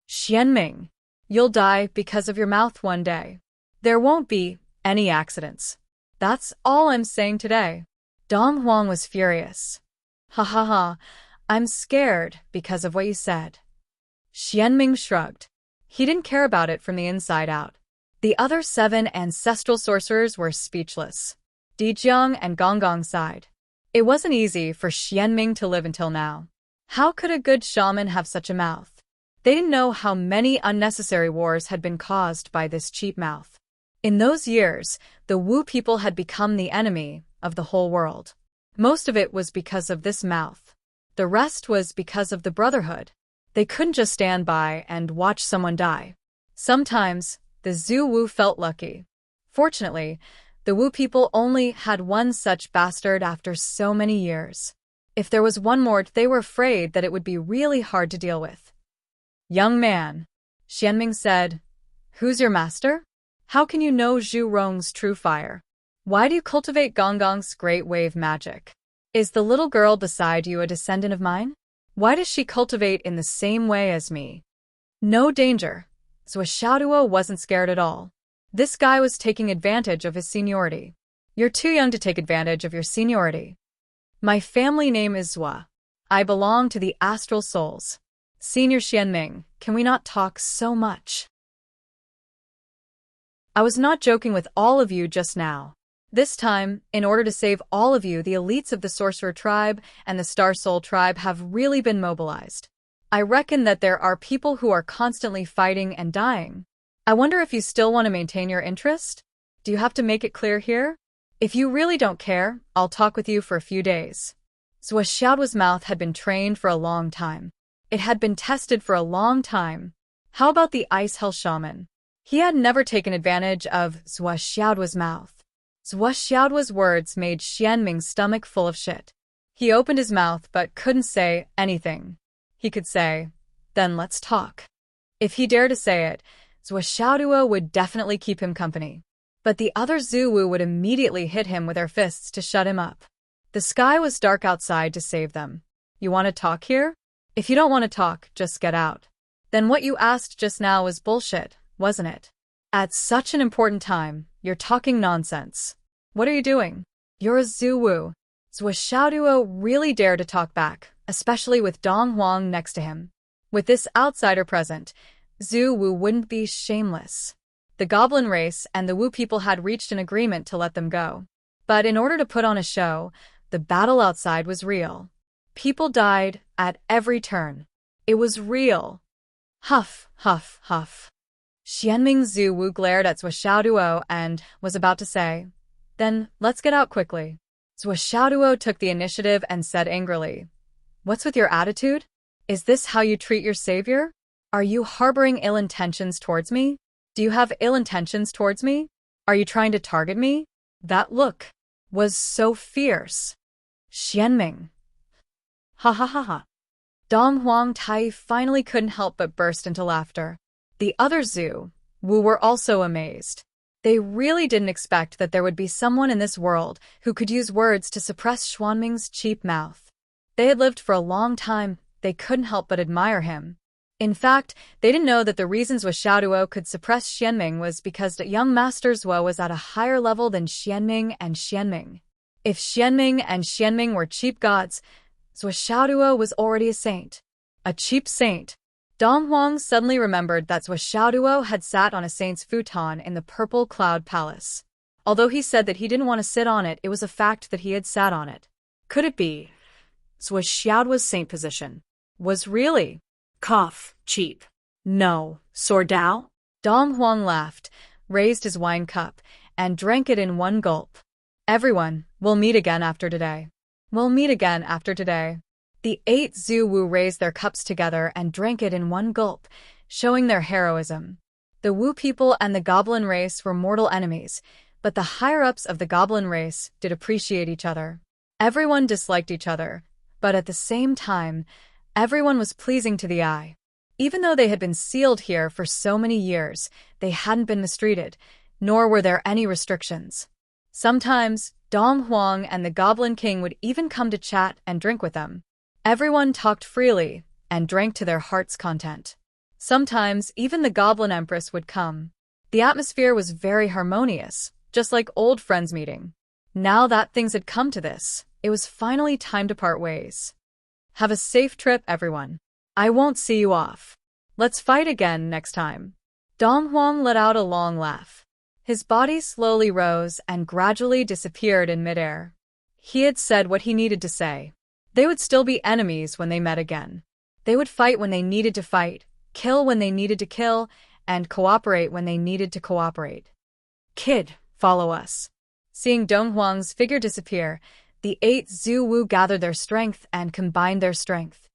Xianming, you'll die because of your mouth one day. There won't be any accidents. That's all I'm saying today. Dong Huang was furious. Ha ha ha, I'm scared because of what you said. Xianming shrugged. He didn't care about it from the inside out. The other 7 ancestral sorcerers were speechless. Dijiang and Gonggong sighed. It wasn't easy for Xianming to live until now. How could a good shaman have such a mouth? They didn't know how many unnecessary wars had been caused by this cheap mouth. In those years, the Wu people had become the enemy of the whole world. Most of it was because of this mouth. The rest was because of the brotherhood. They couldn't just stand by and watch someone die. Sometimes, the Zhu Wu felt lucky. Fortunately, the Wu people only had one such bastard after so many years. If there was one more, they were afraid that it would be really hard to deal with. Young man, Xianming said, who's your master? How can you know Zhu Rong's true fire? Why do you cultivate Gonggong's great wave magic? Is the little girl beside you a descendant of mine? Why does she cultivate in the same way as me? No danger. Zhua Xiaoduo wasn't scared at all. This guy was taking advantage of his seniority. You're too young to take advantage of your seniority. My family name is Zhua. I belong to the Astral Souls. Senior Xianming, can we not talk so much? I was not joking with all of you just now. This time, in order to save all of you, the elites of the Sorcerer Tribe and the Star Soul Tribe have really been mobilized. I reckon that there are people who are constantly fighting and dying. I wonder if you still want to maintain your interest? Do you have to make it clear here? If you really don't care, I'll talk with you for a few days. Zhua Xiaoduo's mouth had been trained for a long time. It had been tested for a long time. How about the Ice Hell Shaman? He had never taken advantage of Zhua Xiaoduo's mouth. Zhua Xiaoduo's words made Xianming's stomach full of shit. He opened his mouth but couldn't say anything. He could say, then let's talk. If he dared to say it, Zhua Xiaoduo would definitely keep him company. But the other Zhuwu would immediately hit him with their fists to shut him up. The sky was dark outside to save them. You want to talk here? If you don't want to talk, just get out. Then what you asked just now was bullshit, wasn't it? At such an important time, you're talking nonsense. What are you doing? You're a Zhuwu. Zhua Xiaoduo really dared to talk back, especially with Dong Huang next to him. With this outsider present, Zhu Wu wouldn't be shameless. The goblin race and the Wu people had reached an agreement to let them go. But in order to put on a show, the battle outside was real. People died at every turn. It was real. Huff, huff, huff. Xianming Zhu Wu glared at Zhua Xiaoduo and was about to say, then let's get out quickly. Zhua Xiaoduo took the initiative and said angrily, what's with your attitude? Is this how you treat your savior? Are you harboring ill intentions towards me? Do you have ill intentions towards me? Are you trying to target me? That look was so fierce. Xianming. Ha ha ha ha. Dong Huang Tai finally couldn't help but burst into laughter. The other Zhu Wu were also amazed. They really didn't expect that there would be someone in this world who could use words to suppress Xuanming's cheap mouth. They had lived for a long time, they couldn't help but admire him. In fact, they didn't know that the reasons Zhua Xiaoduo could suppress Xianming was because the young master Zhua was at a higher level than Xianming and Xianming. If Xianming and Xianming were cheap gods, Zhua Xiaoduo was already a saint. A cheap saint. Dong Huang suddenly remembered that Xiaoduo had sat on a saint's futon in the purple cloud palace. Although he said that he didn't want to sit on it, it was a fact that he had sat on it. Could it be Xiaoduo's saint position Was really? Cough, cheap. No, Sordao? Dong Huang laughed, raised his wine cup, and drank it in one gulp. Everyone, we'll meet again after today. We'll meet again after today. The 8 Zhu raised their cups together and drank it in one gulp, showing their heroism. The Wu people and the goblin race were mortal enemies, but the higher-ups of the goblin race did appreciate each other. Everyone disliked each other, but at the same time, everyone was pleasing to the eye. Even though they had been sealed here for so many years, they hadn't been mistreated, nor were there any restrictions. Sometimes, Dong Huang and the Goblin King would even come to chat and drink with them. Everyone talked freely and drank to their heart's content. Sometimes, even the Goblin Empress would come. The atmosphere was very harmonious, just like old friends meeting. Now that things had come to this, it was finally time to part ways. Have a safe trip, everyone. I won't see you off. Let's fight again next time. Dong Huang let out a long laugh. His body slowly rose and gradually disappeared in midair. He had said what he needed to say. They would still be enemies when they met again. They would fight when they needed to fight, kill when they needed to kill, and cooperate when they needed to cooperate. Kid, follow us. Seeing Dong Huang's figure disappear, the 8 Zhu gathered their strength and combined their strength.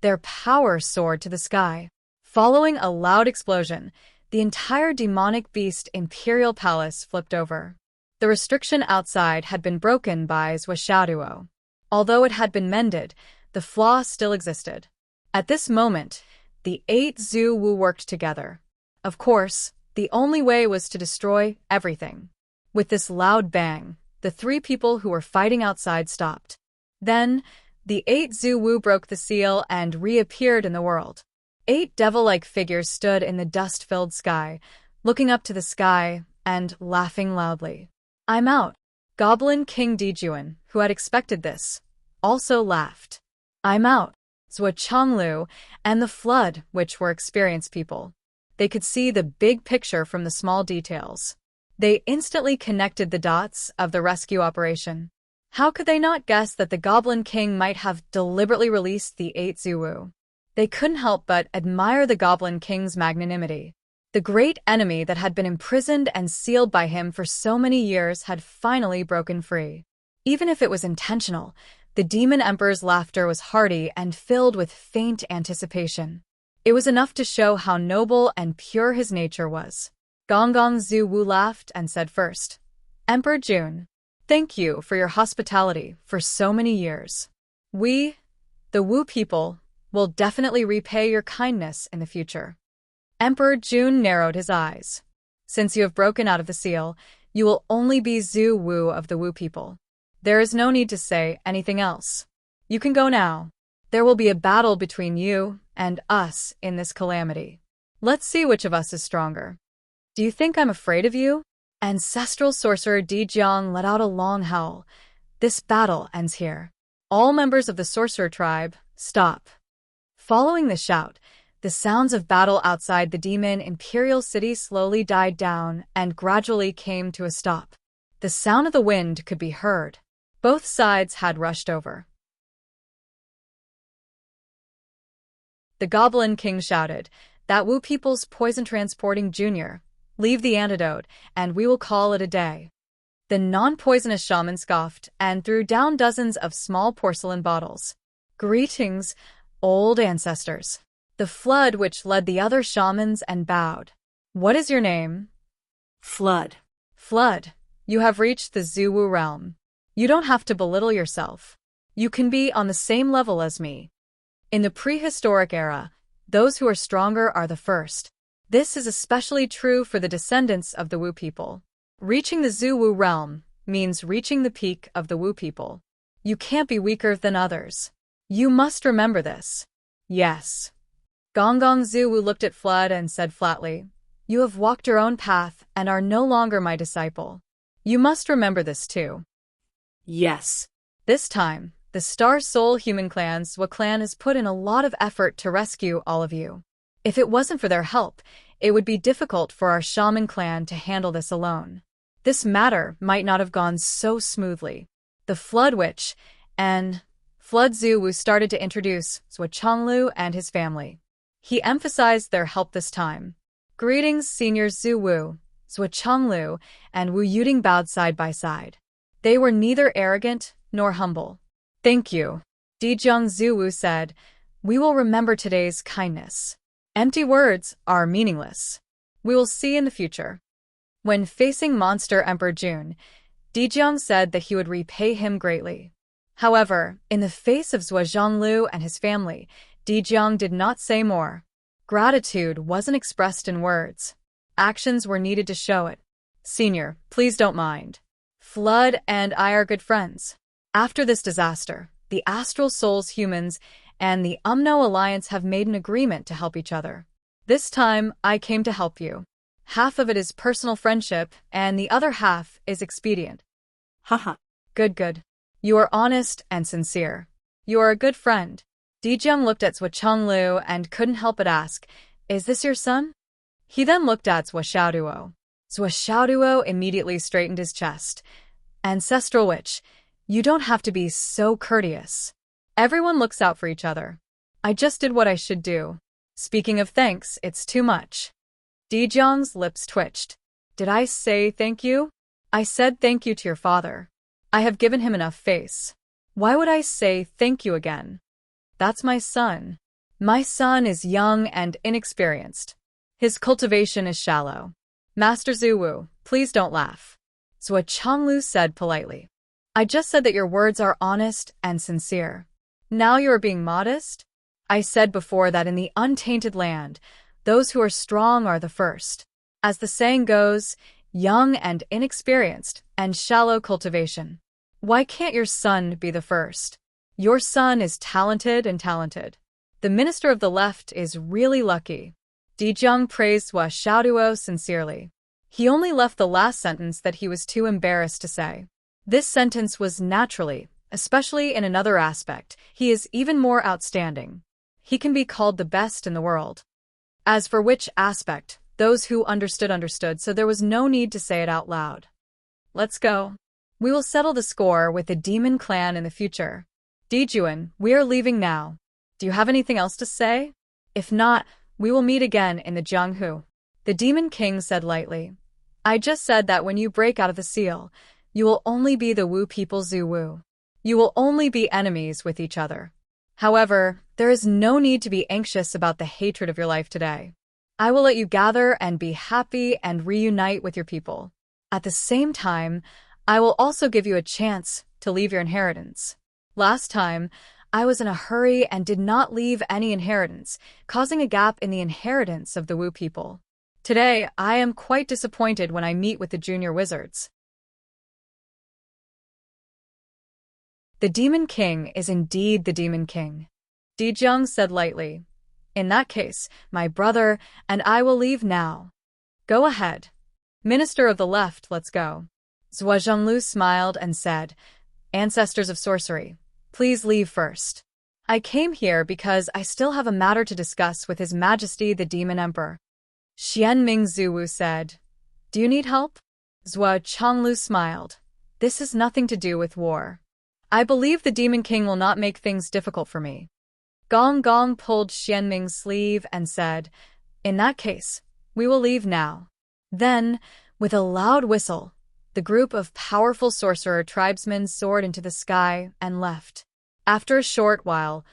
Their power soared to the sky. Following a loud explosion, the entire demonic beast Imperial Palace flipped over. The restriction outside had been broken by Xiaoduo. Although it had been mended, the flaw still existed. At this moment, the 8 Zhu worked together. Of course, the only way was to destroy everything. With this loud bang, the 3 people who were fighting outside stopped. Then, the 8 Zhu broke the seal and reappeared in the world. 8 devil-like figures stood in the dust-filled sky, looking up to the sky and laughing loudly. I'm out. Goblin King Dijuan, who had expected this, also laughed. I'm out. Zhou Chonglu and the Flood, which were experienced people. They could see the big picture from the small details. They instantly connected the dots of the rescue operation. How could they not guess that the Goblin King might have deliberately released the 8 Zhu? They couldn't help but admire the Goblin King's magnanimity. The great enemy that had been imprisoned and sealed by him for so many years had finally broken free. Even if it was intentional, the Demon Emperor's laughter was hearty and filled with faint anticipation. It was enough to show how noble and pure his nature was. Gonggong Zhu laughed and said first, Emperor Jun, thank you for your hospitality for so many years. We, the Wu people, will definitely repay your kindness in the future. Emperor Jun narrowed his eyes. Since you have broken out of the seal, you will only be Zhu Wu of the Wu people. There is no need to say anything else. You can go now. There will be a battle between you and us in this calamity. Let's see which of us is stronger. Do you think I'm afraid of you? Ancestral sorcerer Di Jiang let out a long howl. This battle ends here. All members of the sorcerer tribe, stop. Following the shout, the sounds of battle outside the demon imperial city slowly died down and gradually came to a stop. The sound of the wind could be heard. Both sides had rushed over. The Goblin King shouted, that Wu people's poison transporting junior. Leave the antidote, and we will call it a day. The non-poisonous shaman scoffed and threw down dozens of small porcelain bottles. Greetings, old ancestors. The Flood which led the other shamans and bowed. What is your name? Flood. Flood, you have reached the Zhu realm. You don't have to belittle yourself. You can be on the same level as me. In the prehistoric era, those who are stronger are the first. This is especially true for the descendants of the Wu people. Reaching the Zhu realm means reaching the peak of the Wu people. You can't be weaker than others. You must remember this. Yes. Gonggong Zhu looked at Flood and said flatly, you have walked your own path and are no longer my disciple. You must remember this too. Yes. This time, The Star Soul human clan Zwa clan has put in a lot of effort to rescue all of you. If it wasn't for their help, it would be difficult for our shaman clan to handle this alone. This matter might not have gone so smoothly. The Flood Witch and Flood Zuwu started to introduce Zwa Chonglu and his family. He emphasized their help this time. Greetings, Senior Zuwu. Zwa Chonglu and Wu Yuding bowed side by side. They were neither arrogant nor humble. Thank you. Dijong Zuwu said, we will remember today's kindness. Empty words are meaningless. We will see in the future. When facing Monster Emperor Jun, Dijong said that he would repay him greatly. However, in the face of Zwa Zhonglu and his family, Dijong did not say more. Gratitude wasn't expressed in words. Actions were needed to show it. Senior, please don't mind. Flood and I are good friends. After this disaster, the Astral Souls humans and the Umno Alliance have made an agreement to help each other. This time, I came to help you. Half of it is personal friendship, and the other half is expedient. Haha. Good. You are honest and sincere. You are a good friend. Dijong looked at Zwa Chonglu and couldn't help but ask, is this your son? He then looked at Zwa Xiaoduo. Zwa Xiaoduo immediately straightened his chest. Ancestral Witch, you don't have to be so courteous. Everyone looks out for each other. I just did what I should do. Speaking of thanks, it's too much. Dijong's lips twitched. Did I say thank you? I said thank you to your father. I have given him enough face. Why would I say thank you again? That's my son. My son is young and inexperienced. His cultivation is shallow. Master Zuwu, please don't laugh. Zwa Chonglu said politely. I just said that your words are honest and sincere. Now you are being modest? I said before that in the untainted land, those who are strong are the first. As the saying goes, young and inexperienced and shallow cultivation. Why can't your son be the first? Your son is talented and talented. The minister of the left is really lucky. Dijong praised Zwa Xiaoduo sincerely. He only left the last sentence that he was too embarrassed to say. This sentence was naturally, especially in another aspect, he is even more outstanding. He can be called the best in the world. As for which aspect, those who understood, so there was no need to say it out loud. Let's go. We will settle the score with the demon clan in the future. Dijuan, we are leaving now. Do you have anything else to say? If not, we will meet again in the Jianghu. The Demon King said lightly. I just said that when you break out of the seal, you will only be the Wu people Zuwu. You will only be enemies with each other. However, there is no need to be anxious about the hatred of your life today. I will let you gather and be happy and reunite with your people. At the same time, I will also give you a chance to leave your inheritance. Last time, I was in a hurry and did not leave any inheritance, causing a gap in the inheritance of the Wu people. Today, I am quite disappointed when I meet with the junior wizards. The Demon King is indeed the Demon King. Dijong said lightly. In that case, my brother and I will leave now. Go ahead. Minister of the left, let's go. Zwa Zhonglu smiled and said, Ancestors of sorcery, please leave first. I came here because I still have a matter to discuss with His Majesty the Demon Emperor. Xianming Zuwu said, Do you need help? Zwa Chonglu smiled. This has nothing to do with war. I believe the Demon King will not make things difficult for me. Gong Gong pulled Xianming's sleeve and said, In that case, we will leave now. Then, with a loud whistle, the group of powerful sorcerer tribesmen soared into the sky and left. After a short while,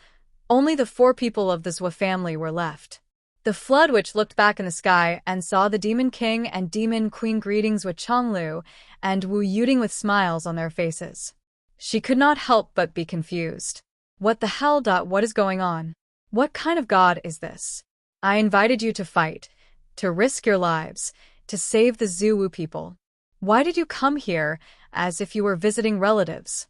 only the 4 people of the Zwa family were left. The Flood Witch looked back in the sky and saw the Demon King and Demon Queen greeting Zwa Chonglu and Wu Yuding with smiles on their faces. She could not help but be confused. What the hell? What is going on? What kind of god is this? I invited you to fight, to risk your lives, to save the Zuwu people. Why did you come here as if you were visiting relatives?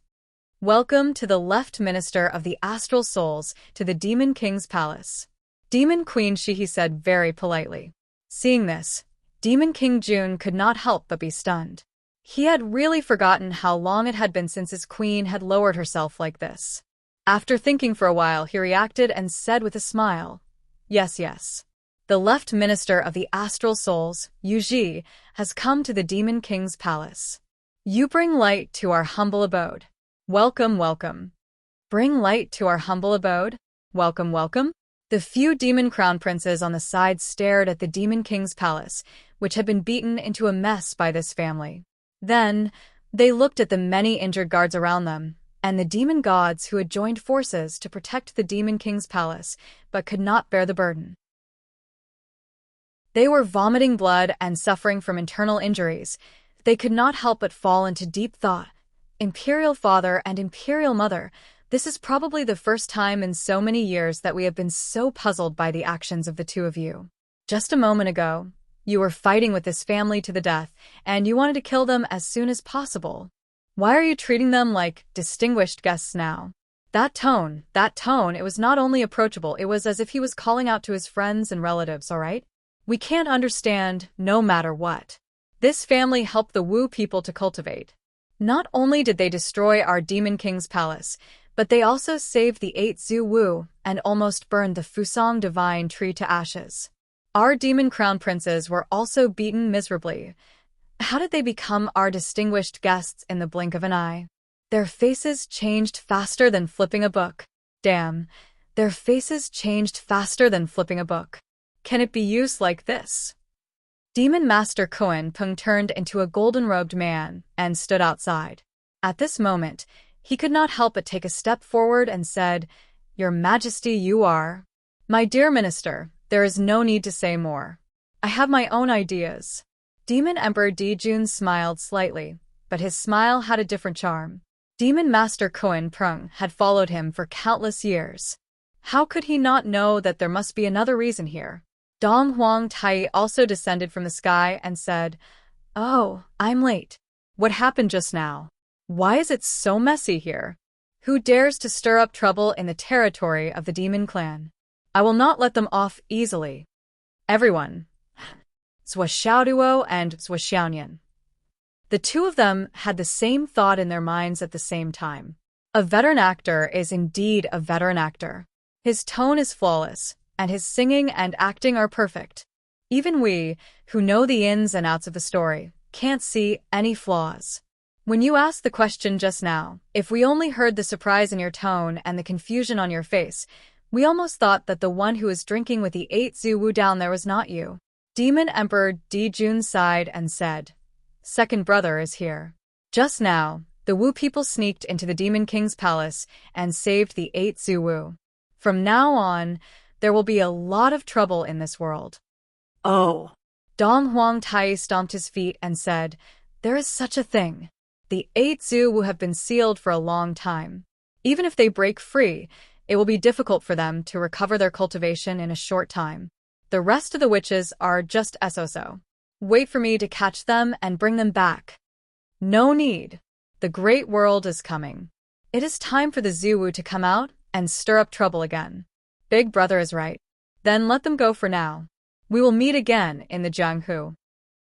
Welcome to the left minister of the astral souls to the Demon King's palace. Demon Queen Shihi said very politely. Seeing this, Demon King Jun could not help but be stunned. He had really forgotten how long it had been since his queen had lowered herself like this. After thinking for a while, he reacted and said with a smile, "Yes, yes. The left minister of the astral souls, Yuji, has come to the Demon King's palace. You bring light to our humble abode. Welcome, welcome." Bring light to our humble abode? Welcome, welcome? The few demon crown princes on the side stared at the Demon King's palace, which had been beaten into a mess by this family. Then, they looked at the many injured guards around them, and the demon gods who had joined forces to protect the Demon King's palace, but could not bear the burden. They were vomiting blood and suffering from internal injuries. They could not help but fall into deep thought. Imperial Father and Imperial Mother, this is probably the first time in so many years that we have been so puzzled by the actions of the two of you. Just a moment ago, you were fighting with this family to the death, and you wanted to kill them as soon as possible. Why are you treating them like distinguished guests now? That tone, it was not only approachable, it was as if he was calling out to his friends and relatives, all right? We can't understand, no matter what. This family helped the Wu people to cultivate. Not only did they destroy our Demon King's palace, but they also saved the 8 Zhu Wu and almost burned the Fusang divine tree to ashes. Our demon crown princes were also beaten miserably. How did they become our distinguished guests in the blink of an eye? Their faces changed faster than flipping a book. Damn, their faces changed faster than flipping a book. Can it be used like this? Demon Master Koen Peng turned into a golden-robed man and stood outside. At this moment, he could not help but take a step forward and said, "Your Majesty, you are..." "My dear Minister, there is no need to say more. I have my own ideas." Demon Emperor Dijun smiled slightly, but his smile had a different charm. Demon Master Koen Peng had followed him for countless years. How could he not know that there must be another reason here? Dong Huang Tai also descended from the sky and said, "Oh, I'm late. What happened just now? Why is it so messy here? Who dares to stir up trouble in the territory of the demon clan? I will not let them off easily. Everyone." Zhou Xiaoduo and Zhou Xiaonian. The two of them had the same thought in their minds at the same time. A veteran actor is indeed a veteran actor. His tone is flawless, and his singing and acting are perfect. Even we, who know the ins and outs of the story, can't see any flaws. When you asked the question just now, if we only heard the surprise in your tone and the confusion on your face, we almost thought that the one who was drinking with the 8 Zhu Wu down there was not you. Demon Emperor Dijun sighed and said, "Second brother is here." Just now, the Wu people sneaked into the Demon King's palace and saved the 8 Zhu Wu. From now on, there will be a lot of trouble in this world. Oh. Dong Huang Tai stomped his feet and said, "There is such a thing. The 8 Zhu Wu have been sealed for a long time. Even if they break free, it will be difficult for them to recover their cultivation in a short time. The rest of the witches are just so. Wait for me to catch them and bring them back." "No need. The great world is coming. It is time for the Zhu Wu to come out and stir up trouble again. Big brother is right. Then let them go for now. We will meet again in the Jianghu.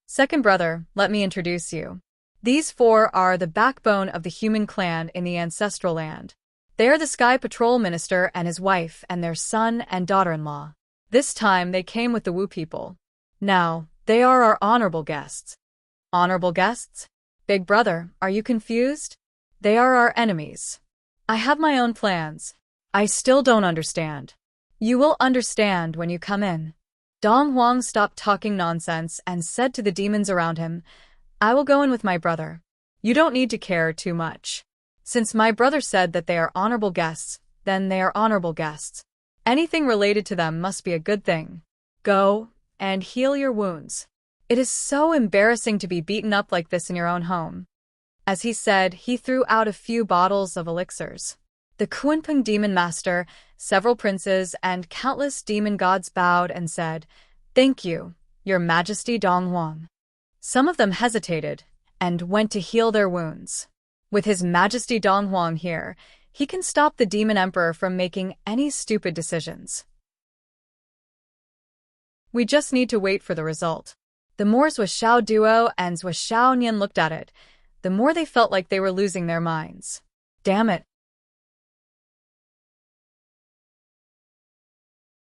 Second brother, let me introduce you. These four are the backbone of the human clan in the ancestral land. They are the Sky Patrol Minister and his wife and their son and daughter-in-law. This time they came with the Wu people. Now, they are our honorable guests." "Honorable guests? Big brother, are you confused? They are our enemies. I have my own plans. I still don't understand." "You will understand when you come in." Dong Huang stopped talking nonsense and said to the demons around him, "I will go in with my brother. You don't need to care too much. Since my brother said that they are honorable guests, then they are honorable guests. Anything related to them must be a good thing. Go and heal your wounds. It is so embarrassing to be beaten up like this in your own home." As he said, he threw out a few bottles of elixirs. The Kunpeng Demon Master, several princes, and countless demon gods bowed and said, "Thank you, Your Majesty Dong Huang." Some of them hesitated and went to heal their wounds. With His Majesty Dong Huang here, he can stop the Demon Emperor from making any stupid decisions. We just need to wait for the result. The more Zhou Xiao Duo and Zhou Xiaonian looked at it, the more they felt like they were losing their minds. Damn it.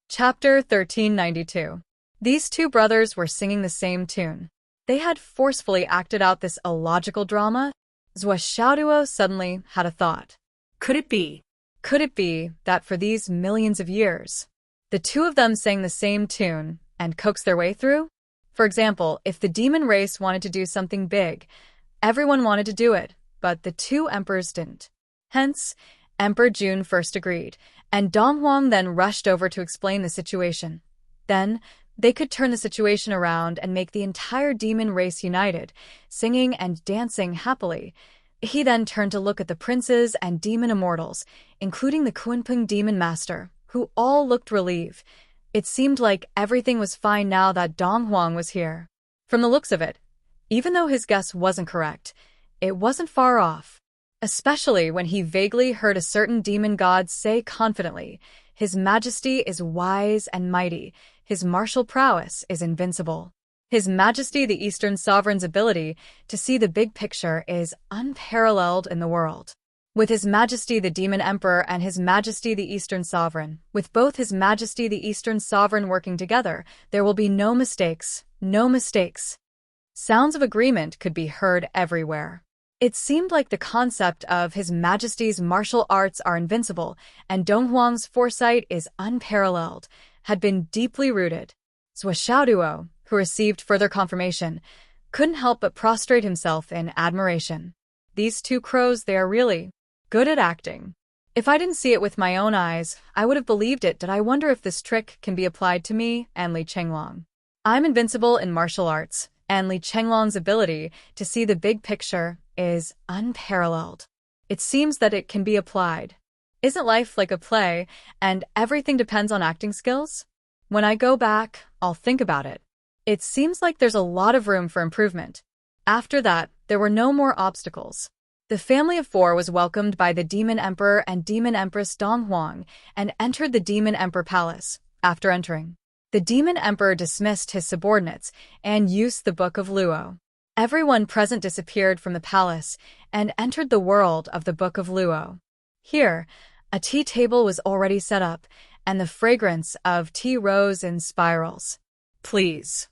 Chapter 1392. These two brothers were singing the same tune. They had forcefully acted out this illogical drama. Xiaoduo suddenly had a thought. Could it be that for these millions of years, the two of them sang the same tune and coaxed their way through? For example, if the demon race wanted to do something big, everyone wanted to do it, but the two emperors didn't. Hence, Emperor Jun first agreed, and Dong Huang then rushed over to explain the situation. Then, they could turn the situation around and make the entire demon race united, singing and dancing happily. He then turned to look at the princes and demon immortals, including the Kunpeng demon master, who all looked relieved. It seemed like everything was fine now that Dong Huang was here. From the looks of it, even though his guess wasn't correct, it wasn't far off. Especially when he vaguely heard a certain demon god say confidently, "His Majesty is wise and mighty. His martial prowess is invincible. His Majesty the Eastern Sovereign's ability to see the big picture is unparalleled in the world." With His Majesty the Demon Emperor and His Majesty the Eastern Sovereign, with both His Majesty the Eastern Sovereign working together, there will be no mistakes, no mistakes. Sounds of agreement could be heard everywhere. It seemed like the concept of His Majesty's martial arts are invincible and Dong Huang's foresight is unparalleled had been deeply rooted. Xiaoduo, who received further confirmation, couldn't help but prostrate himself in admiration. These two crows, they are really good at acting. If I didn't see it with my own eyes, I would have believed it. Did I wonder if this trick can be applied to me and Li Chenglong? I'm invincible in martial arts, and Li Chenglong's ability to see the big picture is unparalleled. It seems that it can be applied. Isn't life like a play, and everything depends on acting skills? When I go back, I'll think about it. It seems like there's a lot of room for improvement. After that, there were no more obstacles. The family of four was welcomed by the Demon Emperor and Demon Empress Dong Huang and entered the Demon Emperor Palace. After entering, the Demon Emperor dismissed his subordinates and used the Book of Luo. Everyone present disappeared from the palace and entered the world of the Book of Luo. Here, a tea table was already set up, and the fragrance of tea rose in spirals. Please.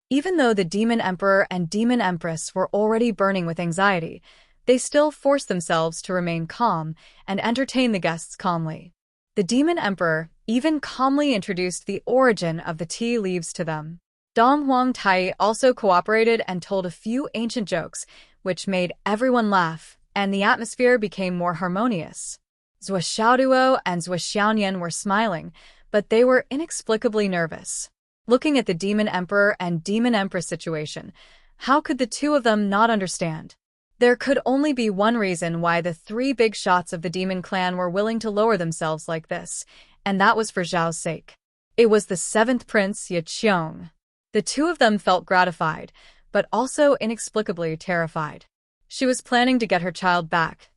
Even though the Demon Emperor and Demon Empress were already burning with anxiety, they still forced themselves to remain calm and entertain the guests calmly. The Demon Emperor even calmly introduced the origin of the tea leaves to them. Dong Huang Tai also cooperated and told a few ancient jokes, which made everyone laugh, and the atmosphere became more harmonious. Xiaoduo and Xiaoyan were smiling, but they were inexplicably nervous. Looking at the Demon Emperor and Demon Empress situation, how could the two of them not understand? There could only be one reason why the three big shots of the demon clan were willing to lower themselves like this, and that was for Zhao's sake. It was the seventh prince, Ye Qiong. The two of them felt gratified, but also inexplicably terrified. She was planning to get her child back.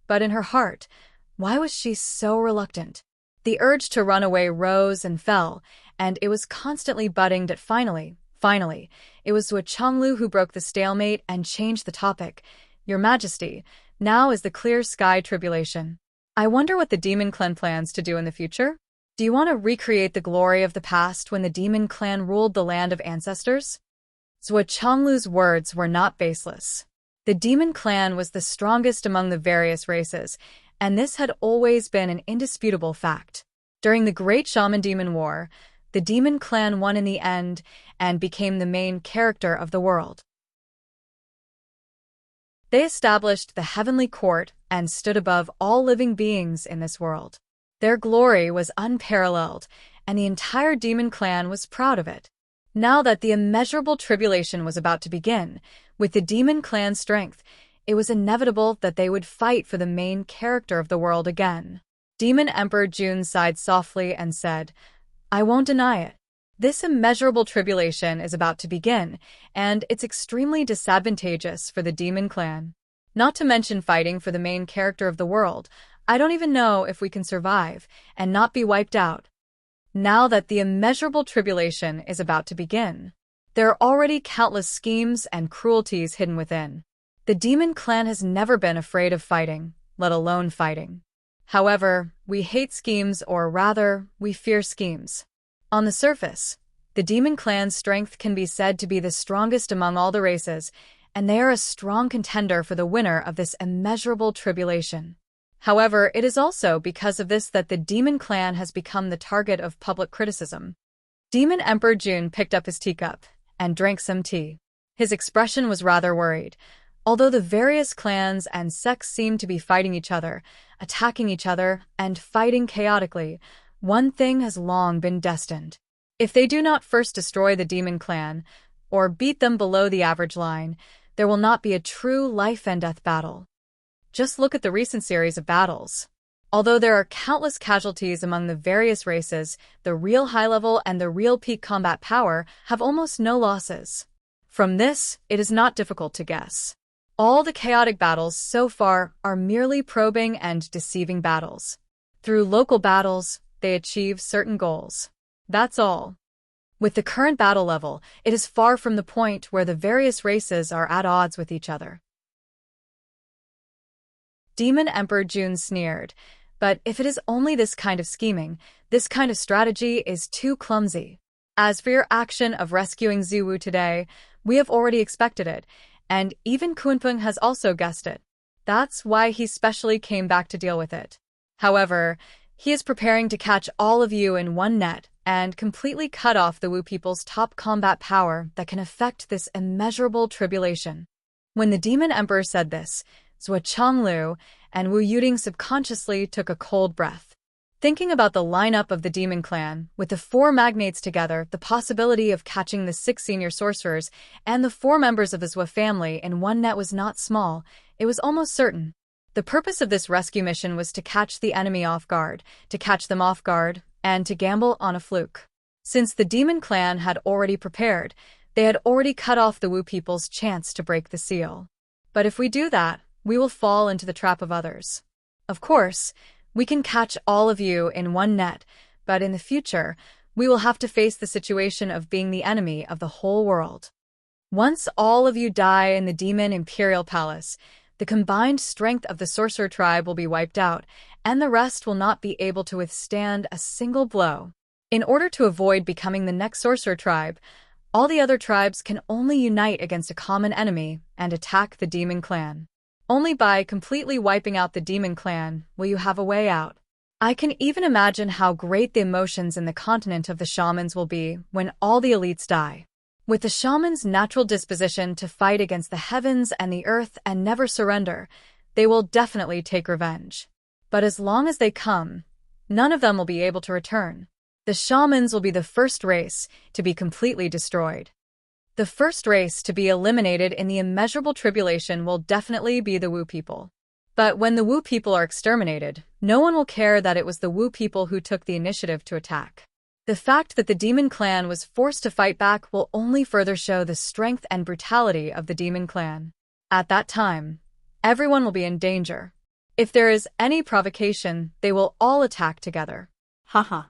But in her heart, why was she so reluctant? The urge to run away rose and fell, and it was constantly budding that finally, it was Zhuo Chonglu who broke the stalemate and changed the topic. Your Majesty, now is the clear sky tribulation. I wonder what the Demon Clan plans to do in the future? Do you want to recreate the glory of the past when the Demon Clan ruled the land of ancestors? Zhuo Chonglu's words were not baseless. The Demon Clan was the strongest among the various races, and this had always been an indisputable fact. During the Great Shaman Demon War, the Demon Clan won in the end and became the main character of the world. They established the heavenly court and stood above all living beings in this world. Their glory was unparalleled, and the entire Demon Clan was proud of it. Now that the immeasurable tribulation was about to begin, with the Demon Clan's strength, it was inevitable that they would fight for the main character of the world again. Demon Emperor Jun sighed softly and said, I won't deny it. This immeasurable tribulation is about to begin, and it's extremely disadvantageous for the Demon Clan. Not to mention fighting for the main character of the world, I don't even know if we can survive and not be wiped out. Now that the immeasurable tribulation is about to begin, there are already countless schemes and cruelties hidden within. The The demon clan has never been afraid of fighting, let alone fighting. However, we hate schemes, or rather, we fear schemes. On the surface, the demon clan's strength can be said to be the strongest among all the races, and they are a strong contender for the winner of this immeasurable tribulation. However, it is also because of this that the demon clan has become the target of public criticism. Demon Emperor June picked up his teacup and drank some tea. His expression was rather worried. Although the various clans and sects seemed to be fighting each other, attacking each other, and fighting chaotically, one thing has long been destined. If they do not first destroy the demon clan, or beat them below the average line, there will not be a true life-and-death battle. Just look at the recent series of battles. Although there are countless casualties among the various races, the real high-level and the real peak combat power have almost no losses. From this, it is not difficult to guess. All the chaotic battles so far are merely probing and deceiving battles. Through local battles, they achieve certain goals. That's all. With the current battle level, it is far from the point where the various races are at odds with each other. Demon Emperor June sneered, but if it is only this kind of scheming, this kind of strategy is too clumsy. As for your action of rescuing Ziwu today, we have already expected it, and even Kunpeng has also guessed it. That's why he specially came back to deal with it. However, he is preparing to catch all of you in one net and completely cut off the Wu people's top combat power that can affect this immeasurable tribulation. When the Demon Emperor said this, Zhou Chonglu and Wu Yuding subconsciously took a cold breath. Thinking about the lineup of the Demon Clan, with the 4 magnates together, the possibility of catching the 6 senior sorcerers and the 4 members of the Zhou family in one net was not small, it was almost certain. The purpose of this rescue mission was to catch the enemy off guard, and to gamble on a fluke. Since the Demon Clan had already prepared, they had already cut off the Wu people's chance to break the seal. But if we do that, we will fall into the trap of others. Of course, we can catch all of you in one net, but in the future, we will have to face the situation of being the enemy of the whole world. Once all of you die in the Demon Imperial Palace, the combined strength of the Sorcerer tribe will be wiped out, and the rest will not be able to withstand a single blow. In order to avoid becoming the next Sorcerer tribe, all the other tribes can only unite against a common enemy and attack the Demon Clan. Only by completely wiping out the Demon Clan will you have a way out. I can even imagine how great the emotions in the continent of the shamans will be when all the elites die. With the shamans' natural disposition to fight against the heavens and the earth and never surrender, they will definitely take revenge. But as long as they come, none of them will be able to return. The shamans will be the first race to be completely destroyed. The first race to be eliminated in the immeasurable tribulation will definitely be the Wu people. But when the Wu people are exterminated, no one will care that it was the Wu people who took the initiative to attack. The fact that the Demon Clan was forced to fight back will only further show the strength and brutality of the Demon Clan. At that time, everyone will be in danger. If there is any provocation, they will all attack together. Haha.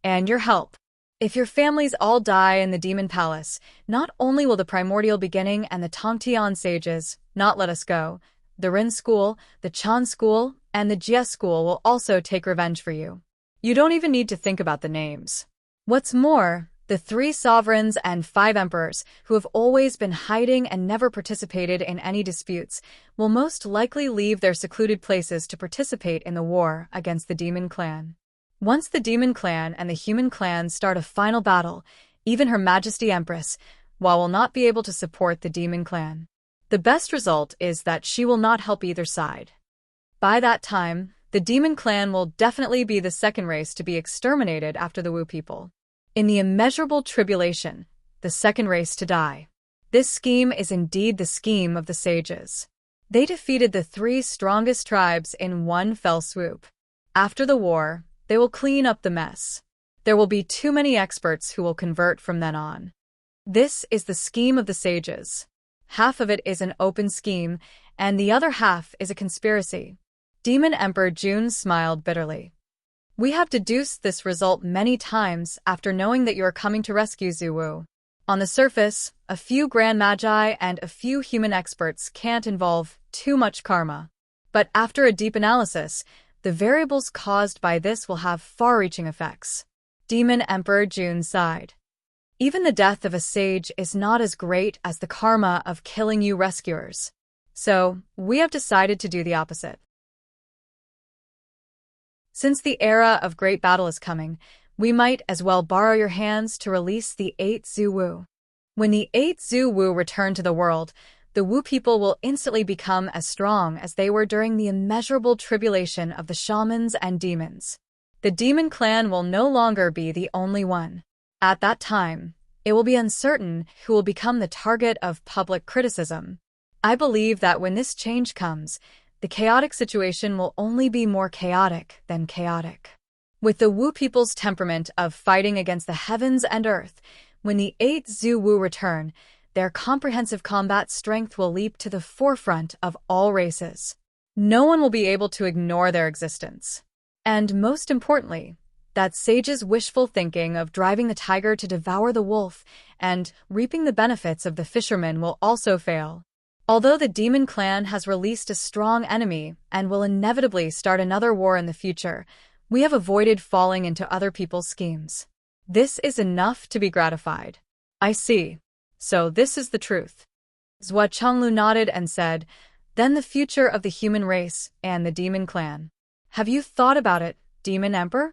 And your help. If your families all die in the Demon Palace, not only will the Primordial Beginning and the Tongtian sages not let us go, the Rin School, the Chan School, and the Jie School will also take revenge for you. You don't even need to think about the names. What's more, the 3 sovereigns and 5 emperors, who have always been hiding and never participated in any disputes, will most likely leave their secluded places to participate in the war against the Demon Clan. Once the Demon Clan and the Human Clan start a final battle, even Her Majesty Empress, will not be able to support the Demon Clan. The best result is that she will not help either side. By that time, the Demon Clan will definitely be the second race to be exterminated after the Wu people. In the immeasurable tribulation, the second race to die. This scheme is indeed the scheme of the sages. They defeated the 3 strongest tribes in one fell swoop. After the war, they will clean up the mess. There will be too many experts who will convert from then on. This is the scheme of the sages. Half of it is an open scheme, and the other half is a conspiracy. Demon Emperor June smiled bitterly. We have deduced this result many times after knowing that you are coming to rescue Ziwu. On the surface, a few grand magi and a few human experts can't involve too much karma. But after a deep analysis, the variables caused by this will have far-reaching effects. Demon Emperor June sighed. Even the death of a sage is not as great as the karma of killing you rescuers. So, we have decided to do the opposite. Since the era of great battle is coming, we might as well borrow your hands to release the 8 Zhu Wu. When the 8 Zhu Wu return to the world, the Wu people will instantly become as strong as they were during the immeasurable tribulation of the shamans and demons. The demon clan will no longer be the only one. At that time, it will be uncertain who will become the target of public criticism. I believe that when this change comes, the chaotic situation will only be more chaotic than chaotic. With the Wu people's temperament of fighting against the heavens and earth, when the 8 Zhu Wu return, their comprehensive combat strength will leap to the forefront of all races. No one will be able to ignore their existence. And most importantly, that sage's wishful thinking of driving the tiger to devour the wolf and reaping the benefits of the fisherman will also fail. Although the demon clan has released a strong enemy and will inevitably start another war in the future, we have avoided falling into other people's schemes. This is enough to be gratified. I see. So this is the truth. Zhuo Chenglu nodded and said, then the future of the human race and the demon clan. Have you thought about it, Demon Emperor?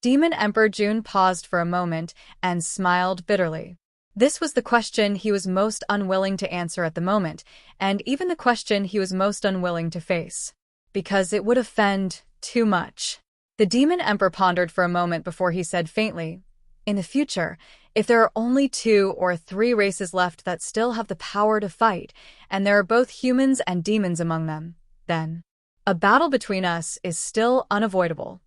Demon Emperor June paused for a moment and smiled bitterly. This was the question he was most unwilling to answer at the moment, and even the question he was most unwilling to face. Because it would offend too much. The Demon Emperor pondered for a moment before he said faintly, in the future, if there are only 2 or 3 races left that still have the power to fight, and there are both humans and demons among them, then a battle between us is still unavoidable.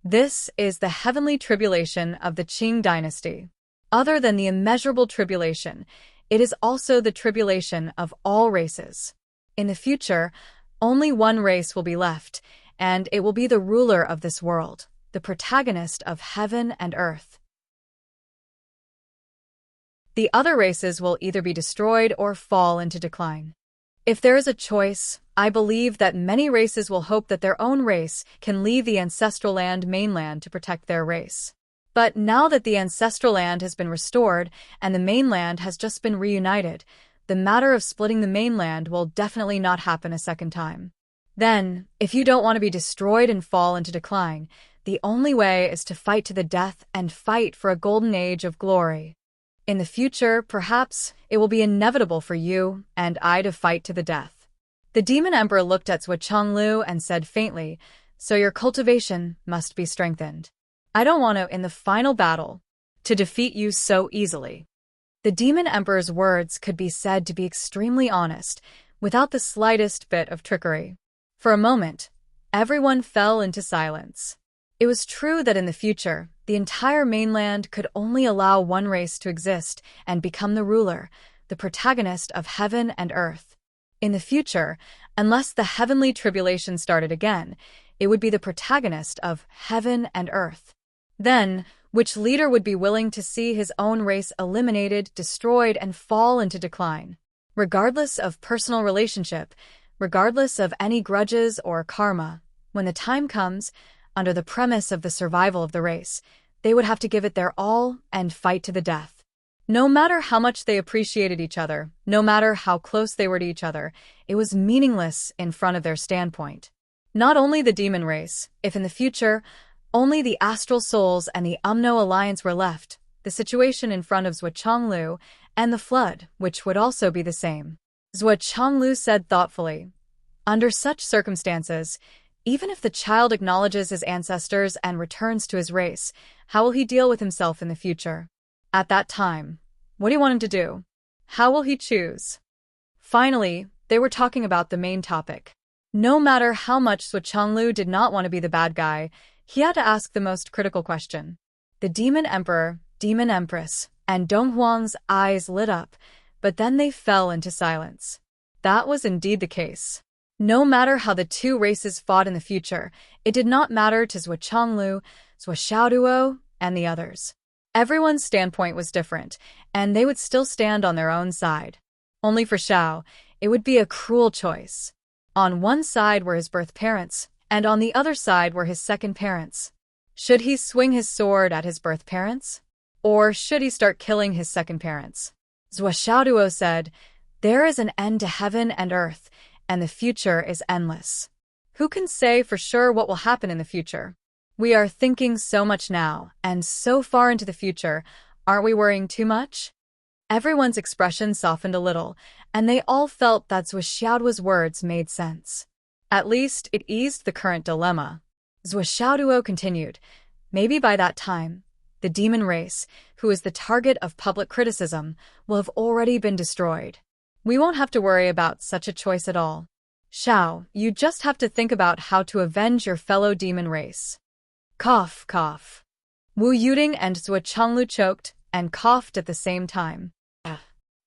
This is the heavenly tribulation of the Qing dynasty. Other than the immeasurable tribulation, it is also the tribulation of all races. In the future, only one race will be left, and it will be the ruler of this world, the protagonist of heaven and earth. The other races will either be destroyed or fall into decline. If there is a choice, I believe that many races will hope that their own race can leave the ancestral land mainland to protect their race. But now that the ancestral land has been restored and the mainland has just been reunited, the matter of splitting the mainland will definitely not happen a second time. Then, if you don't want to be destroyed and fall into decline, the only way is to fight to the death and fight for a golden age of glory. In the future, perhaps, it will be inevitable for you and I to fight to the death. The Demon Emperor looked at Zhuo Chenglu and said faintly, so your cultivation must be strengthened. I don't want to, in the final battle, to defeat you so easily. The Demon Emperor's words could be said to be extremely honest, without the slightest bit of trickery. For a moment, everyone fell into silence. It was true that in the future, the entire mainland could only allow one race to exist and become the ruler, the protagonist of heaven and earth. In the future, unless the heavenly tribulation started again, it would be the protagonist of heaven and earth. Then, which leader would be willing to see his own race eliminated, destroyed, and fall into decline? Regardless of personal relationship, regardless of any grudges or karma, when the time comes, under the premise of the survival of the race, they would have to give it their all and fight to the death. No matter how much they appreciated each other, no matter how close they were to each other, it was meaningless in front of their standpoint. Not only the demon race, if in the future, only the astral souls and the Umno alliance were left, the situation in front of Zhuo Chenglu and the flood, which would also be the same. Zhuo Chenglu said thoughtfully, under such circumstances, even if the child acknowledges his ancestors and returns to his race, how will he deal with himself in the future? At that time, what do you want him to do? How will he choose? Finally, they were talking about the main topic. No matter how much Zhuo Chenglu did not want to be the bad guy, he had to ask the most critical question. The Demon Emperor, Demon Empress, and Dong Huang's eyes lit up, but then they fell into silence. That was indeed the case. No matter how the two races fought in the future, it did not matter to Zhuo Chenglu, Zhuo Xiaoduo, and the others. Everyone's standpoint was different, and they would still stand on their own side. Only for Xiao, it would be a cruel choice. On one side were his birth parents, and on the other side were his second parents. Should he swing his sword at his birth parents? Or should he start killing his second parents? Zhou Xiaoduo said, "There is an end to heaven and earth, and the future is endless. Who can say for sure what will happen in the future? We are thinking so much now, and so far into the future, aren't we worrying too much?" Everyone's expression softened a little, and they all felt that Zhou Xiaoduo's words made sense. At least, it eased the current dilemma. Zhou Xiaoduo continued, "Maybe by that time, the demon race, who is the target of public criticism, will have already been destroyed. We won't have to worry about such a choice at all. Xiao, you just have to think about how to avenge your fellow demon race." Cough, cough. Wu Yuding and Zhou Chenglu choked and coughed at the same time.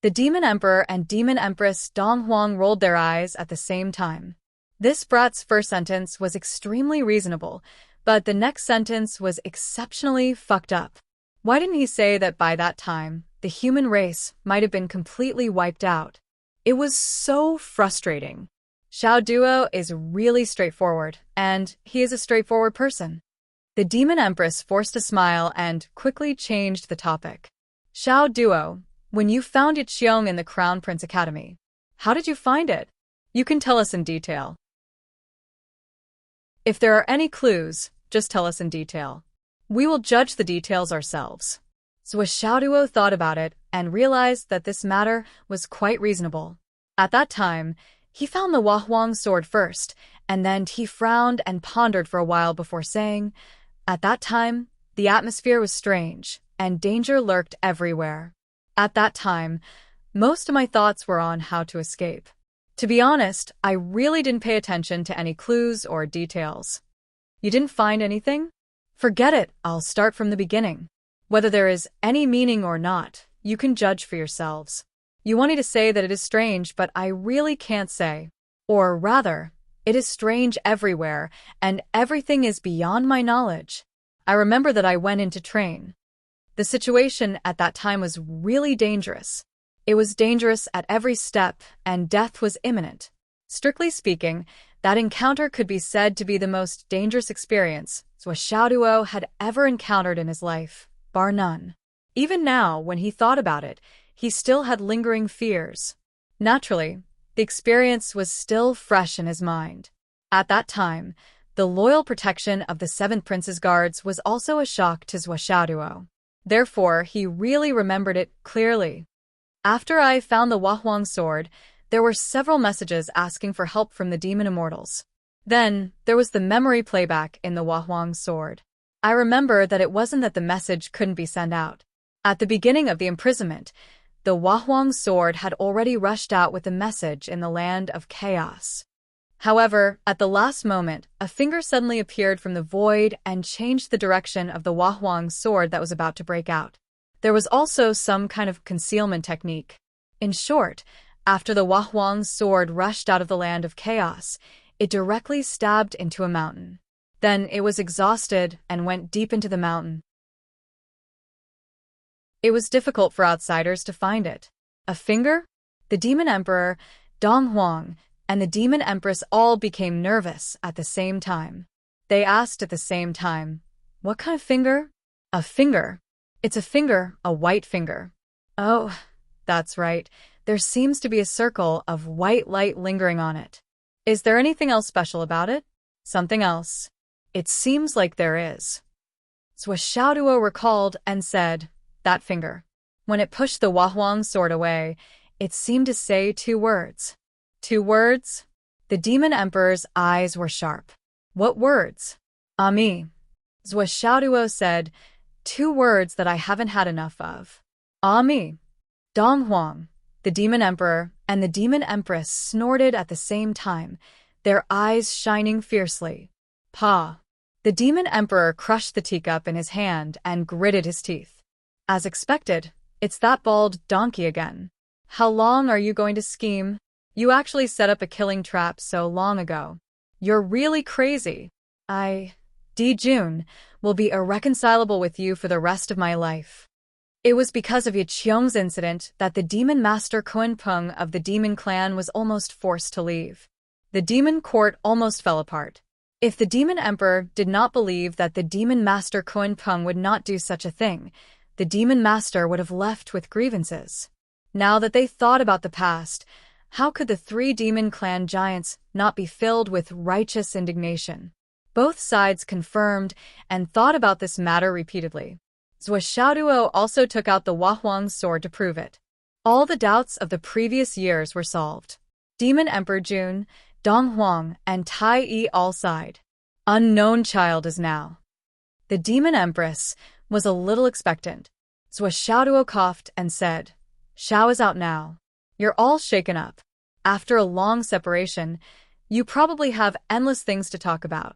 The Demon Emperor and Demon Empress Dong Huang rolled their eyes at the same time. This brat's first sentence was extremely reasonable, but the next sentence was exceptionally fucked up. Why didn't he say that by that time, the human race might have been completely wiped out? It was so frustrating. Xiao Duo is really straightforward, and he is a straightforward person. The Demon Empress forced a smile and quickly changed the topic. "Xiao Duo, when you found Yiqiong in the Crown Prince Academy, how did you find it? You can tell us in detail. If there are any clues, just tell us in detail. We will judge the details ourselves." So Xiaoduo thought about it and realized that this matter was quite reasonable. At that time, he found the Huahuang sword first, and then he frowned and pondered for a while before saying, "At that time, the atmosphere was strange, and danger lurked everywhere. At that time, most of my thoughts were on how to escape. To be honest, I really didn't pay attention to any clues or details." "You didn't find anything? Forget it, I'll start from the beginning. Whether there is any meaning or not, you can judge for yourselves. You want me to say that it is strange, but I really can't say. Or rather, it is strange everywhere, and everything is beyond my knowledge. I remember that I went in to train. The situation at that time was really dangerous. It was dangerous at every step, and death was imminent. Strictly speaking, that encounter could be said to be the most dangerous experience Zhou Xiaoduo had ever encountered in his life, bar none. Even now, when he thought about it, he still had lingering fears. Naturally, the experience was still fresh in his mind. At that time, the loyal protection of the Seventh Prince's guards was also a shock to Zhou Xiaoduo. Therefore, he really remembered it clearly. "After I found the Huahuang sword, there were several messages asking for help from the demon immortals. Then, there was the memory playback in the Huahuang sword. I remember that it wasn't that the message couldn't be sent out. At the beginning of the imprisonment, the Huahuang sword had already rushed out with a message in the land of chaos. However, at the last moment, a finger suddenly appeared from the void and changed the direction of the Huahuang sword that was about to break out. There was also some kind of concealment technique. In short, after the Huahuang sword rushed out of the land of chaos, it directly stabbed into a mountain. Then it was exhausted and went deep into the mountain. It was difficult for outsiders to find it. A finger? The Demon Emperor, Dong Huang, and the Demon Empress all became nervous at the same time. They asked at the same time, "What kind of finger?" "A finger. It's a finger, a white finger." "Oh, that's right. There seems to be a circle of white light lingering on it. Is there anything else special about it?" "Something else. It seems like there is." Zhou Xiaoduo recalled and said, "That finger. When it pushed the Huahuang sword away, it seemed to say 2 words. 2 words? The Demon Emperor's eyes were sharp. "What words?" "Ami." Zhou Xiaoduo said, 2 words that I haven't had enough of. "Ami." Dong Huang, the Demon Emperor, and the Demon Empress snorted at the same time, their eyes shining fiercely. "Pa." The Demon Emperor crushed the teacup in his hand and gritted his teeth. As expected, it's that bald donkey again. How long are you going to scheme? You actually set up a killing trap so long ago. You're really crazy. Di Jun, will be irreconcilable with you for the rest of my life. It was because of Yiqiong's incident that the demon master Kuan-peng of the demon clan was almost forced to leave. The demon court almost fell apart. If the demon emperor did not believe that the demon master Kuan-peng would not do such a thing, the demon master would have left with grievances. Now that they thought about the past, how could the three demon clan giants not be filled with righteous indignation? Both sides confirmed and thought about this matter repeatedly. Zhou Xiaoduo also took out the Huahuang's sword to prove it. All the doubts of the previous years were solved. Demon Emperor Jun, Dong Huang, and Tai Yi all sighed. Unknown child is now. The Demon Empress was a little expectant. Zhou Xiaoduo coughed and said, Xiao is out now. You're all shaken up. After a long separation, you probably have endless things to talk about.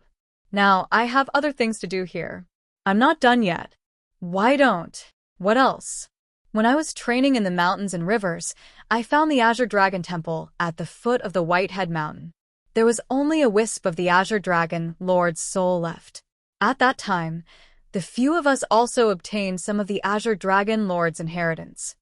Now, I have other things to do here. I'm not done yet. Why don't? What else? When I was training in the mountains and rivers, I found the Azure Dragon Temple at the foot of the Whitehead Mountain. There was only a wisp of the Azure Dragon Lord's soul left. At that time, the few of us also obtained some of the Azure Dragon Lord's inheritance.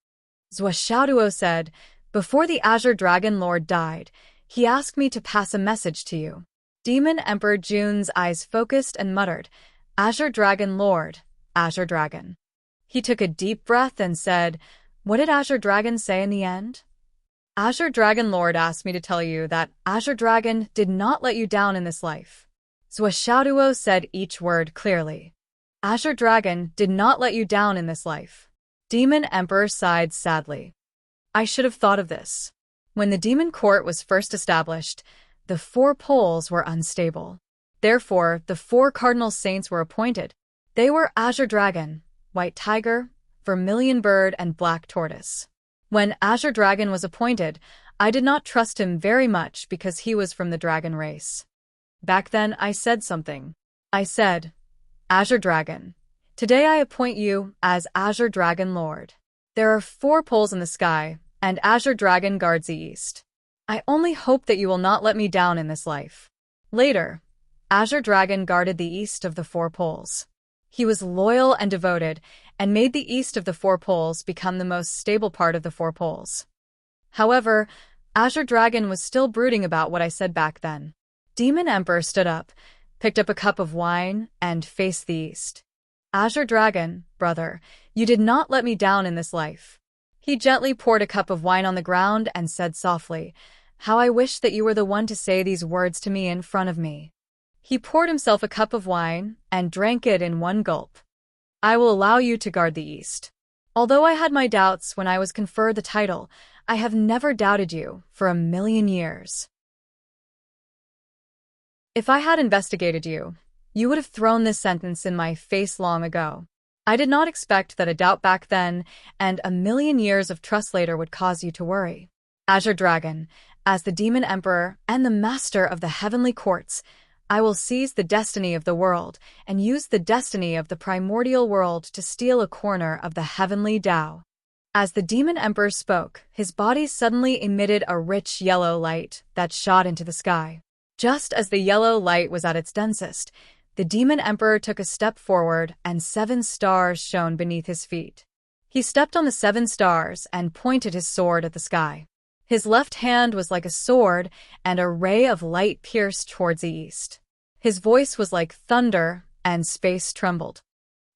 Zhou Xiaoduo said, before the Azure Dragon Lord died, he asked me to pass a message to you. Demon Emperor Jun's eyes focused and muttered, Azure Dragon Lord, Azure Dragon. He took a deep breath and said, what did Azure Dragon say in the end? Azure Dragon Lord asked me to tell you that Azure Dragon did not let you down in this life. Zhou Xiaoduo said each word clearly. Azure Dragon did not let you down in this life. Demon Emperor sighed sadly. I should have thought of this. When the demon court was first established, the 4 poles were unstable. Therefore, the 4 cardinal saints were appointed. They were Azure Dragon, White Tiger, Vermilion Bird, and Black Tortoise. When Azure Dragon was appointed, I did not trust him very much because he was from the dragon race. Back then, I said something. I said, Azure Dragon, today I appoint you as Azure Dragon Lord. There are 4 poles in the sky, and Azure Dragon guards the east. I only hope that you will not let me down in this life. Later, Azure Dragon guarded the east of the 4 poles. He was loyal and devoted, and made the east of the 4 poles become the most stable part of the 4 poles. However, Azure Dragon was still brooding about what I said back then. Demon Emperor stood up, picked up a cup of wine, and faced the east. Azure Dragon, brother, you did not let me down in this life. He gently poured a cup of wine on the ground and said softly, how I wish that you were the one to say these words to me in front of me. He poured himself a cup of wine and drank it in one gulp. I will allow you to guard the east. Although I had my doubts when I was conferred the title, I have never doubted you for 1,000,000 years. If I had investigated you, you would have thrown this sentence in my face long ago. I did not expect that a doubt back then and 1,000,000 years of trust later would cause you to worry. Azure Dragon, as the Demon Emperor and the Master of the Heavenly Courts, I will seize the destiny of the world and use the destiny of the primordial world to steal a corner of the heavenly Tao. As the Demon Emperor spoke, his body suddenly emitted a rich yellow light that shot into the sky. Just as the yellow light was at its densest, the Demon Emperor took a step forward and 7 stars shone beneath his feet. He stepped on the 7 stars and pointed his sword at the sky. His left hand was like a sword, and a ray of light pierced towards the east. His voice was like thunder, and space trembled.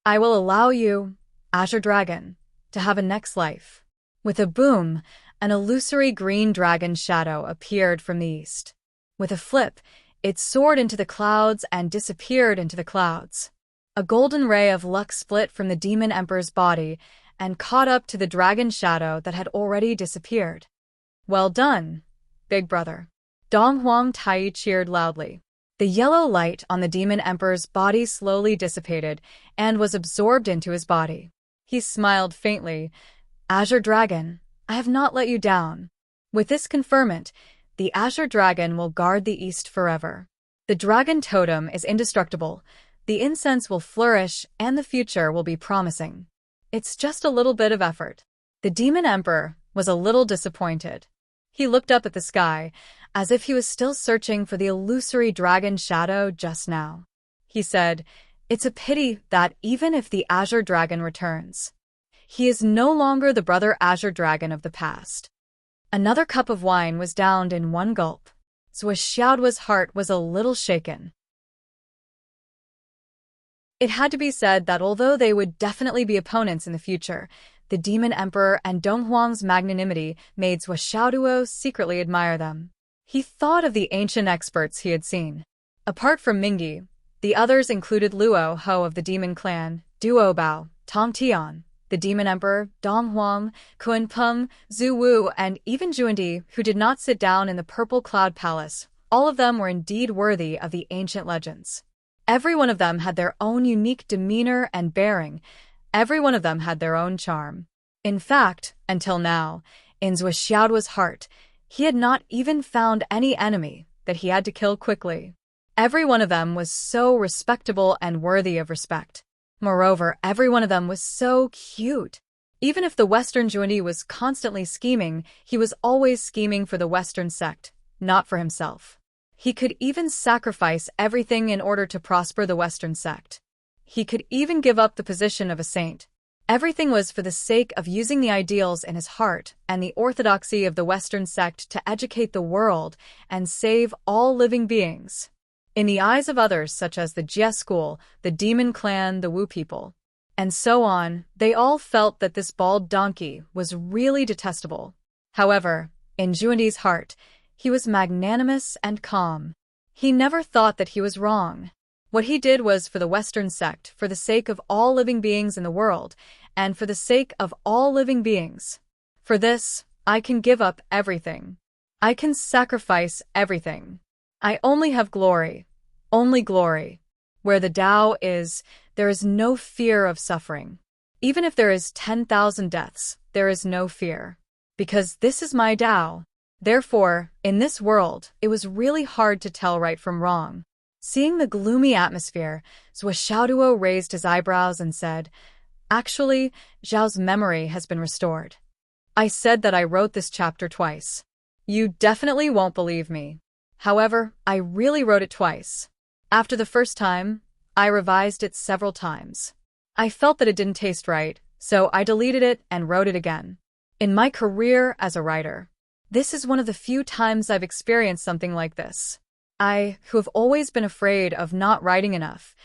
I will allow you, Azure Dragon, to have a next life. With a boom, an illusory green dragon shadow appeared from the east. With a flip, it soared into the clouds and disappeared into the clouds. A golden ray of luck split from the Demon Emperor's body and caught up to the dragon shadow that had already disappeared. Well done, big brother. Dong Huang Tai cheered loudly. The yellow light on the Demon Emperor's body slowly dissipated and was absorbed into his body. He smiled faintly. Azure Dragon, I have not let you down. With this conferment, the Azure Dragon will guard the east forever. The dragon totem is indestructible, the incense will flourish, and the future will be promising. It's just a little bit of effort. The Demon Emperor was a little disappointed. He looked up at the sky, as if he was still searching for the illusory dragon shadow just now. He said, It's a pity that even if the Azure Dragon returns, he is no longer the brother Azure Dragon of the past. Another cup of wine was downed in one gulp. Zhuo Xiaoduo's heart was a little shaken. It had to be said that although they would definitely be opponents in the future, the Demon Emperor and Dong Huang's magnanimity made Zhuo Xiaoduo secretly admire them. He thought of the ancient experts he had seen. Apart from Mingyi, the others included Luo Ho of the Demon Clan, Duo Bao, Tong Tian, the Demon Emperor, Dong Huang, Kun Peng, Zhu Wu, and even Juandi, who did not sit down in the Purple Cloud Palace. All of them were indeed worthy of the ancient legends. Every one of them had their own unique demeanor and bearing. Every one of them had their own charm. In fact, until now, in Zhuo Xiaoduo's heart, he had not even found any enemy that he had to kill quickly. Every one of them was so respectable and worthy of respect. Moreover, every one of them was so cute. Even if the Western Juandi was constantly scheming, he was always scheming for the Western sect, not for himself. He could even sacrifice everything in order to prosper the Western sect. He could even give up the position of a saint. Everything was for the sake of using the ideals in his heart and the orthodoxy of the Western sect to educate the world and save all living beings. In the eyes of others such as the Jie school, the Demon Clan, the Wu people, and so on, they all felt that this bald donkey was really detestable. However, in Juandi's heart, he was magnanimous and calm. He never thought that he was wrong. What he did was for the Western sect, for the sake of all living beings in the world, and for the sake of all living beings. For this, I can give up everything. I can sacrifice everything. I only have glory, only glory. Where the Tao is, there is no fear of suffering. Even if there is 10,000 deaths, there is no fear. Because this is my Tao. Therefore, in this world, it was really hard to tell right from wrong. Seeing the gloomy atmosphere, Zhuo Xiaoduo raised his eyebrows and said, "Actually, Zhao's memory has been restored. I said that I wrote this chapter twice. You definitely won't believe me. However, I really wrote it twice. After the first time, I revised it several times. I felt that it didn't taste right, so I deleted it and wrote it again. In my career as a writer, this is one of the few times I've experienced something like this. I, who have always been afraid of not writing enough,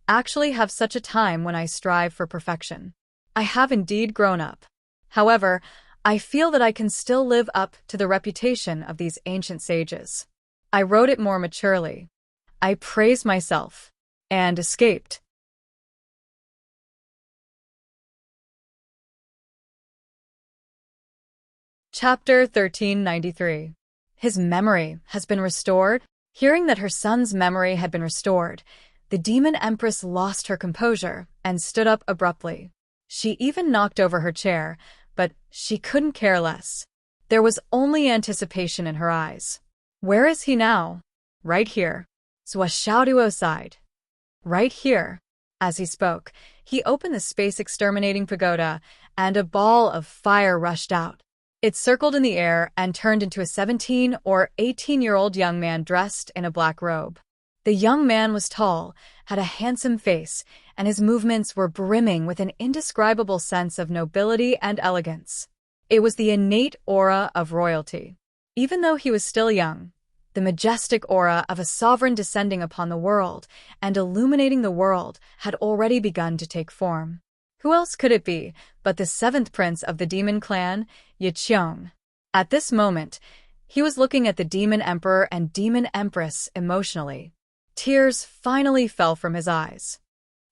actually have such a time when I strive for perfection. I have indeed grown up. However, I feel that I can still live up to the reputation of these ancient sages. I wrote it more maturely. I praised myself and escaped." Chapter 1393. His memory has been restored? Hearing that her son's memory had been restored, the Demon Empress lost her composure and stood up abruptly. She even knocked over her chair, but she couldn't care less. There was only anticipation in her eyes. Where is he now? Right here. Zhuo Xiaoduo sighed. Right here. As he spoke, he opened the space-exterminating pagoda, and a ball of fire rushed out. It circled in the air and turned into a 17- or 18-year-old young man dressed in a black robe. The young man was tall, had a handsome face, and his movements were brimming with an indescribable sense of nobility and elegance. It was the innate aura of royalty. Even though he was still young, the majestic aura of a sovereign descending upon the world and illuminating the world had already begun to take form. Who else could it be but the seventh prince of the Demon Clan, Yiqiong? At this moment, he was looking at the Demon Emperor and Demon Empress emotionally. Tears finally fell from his eyes.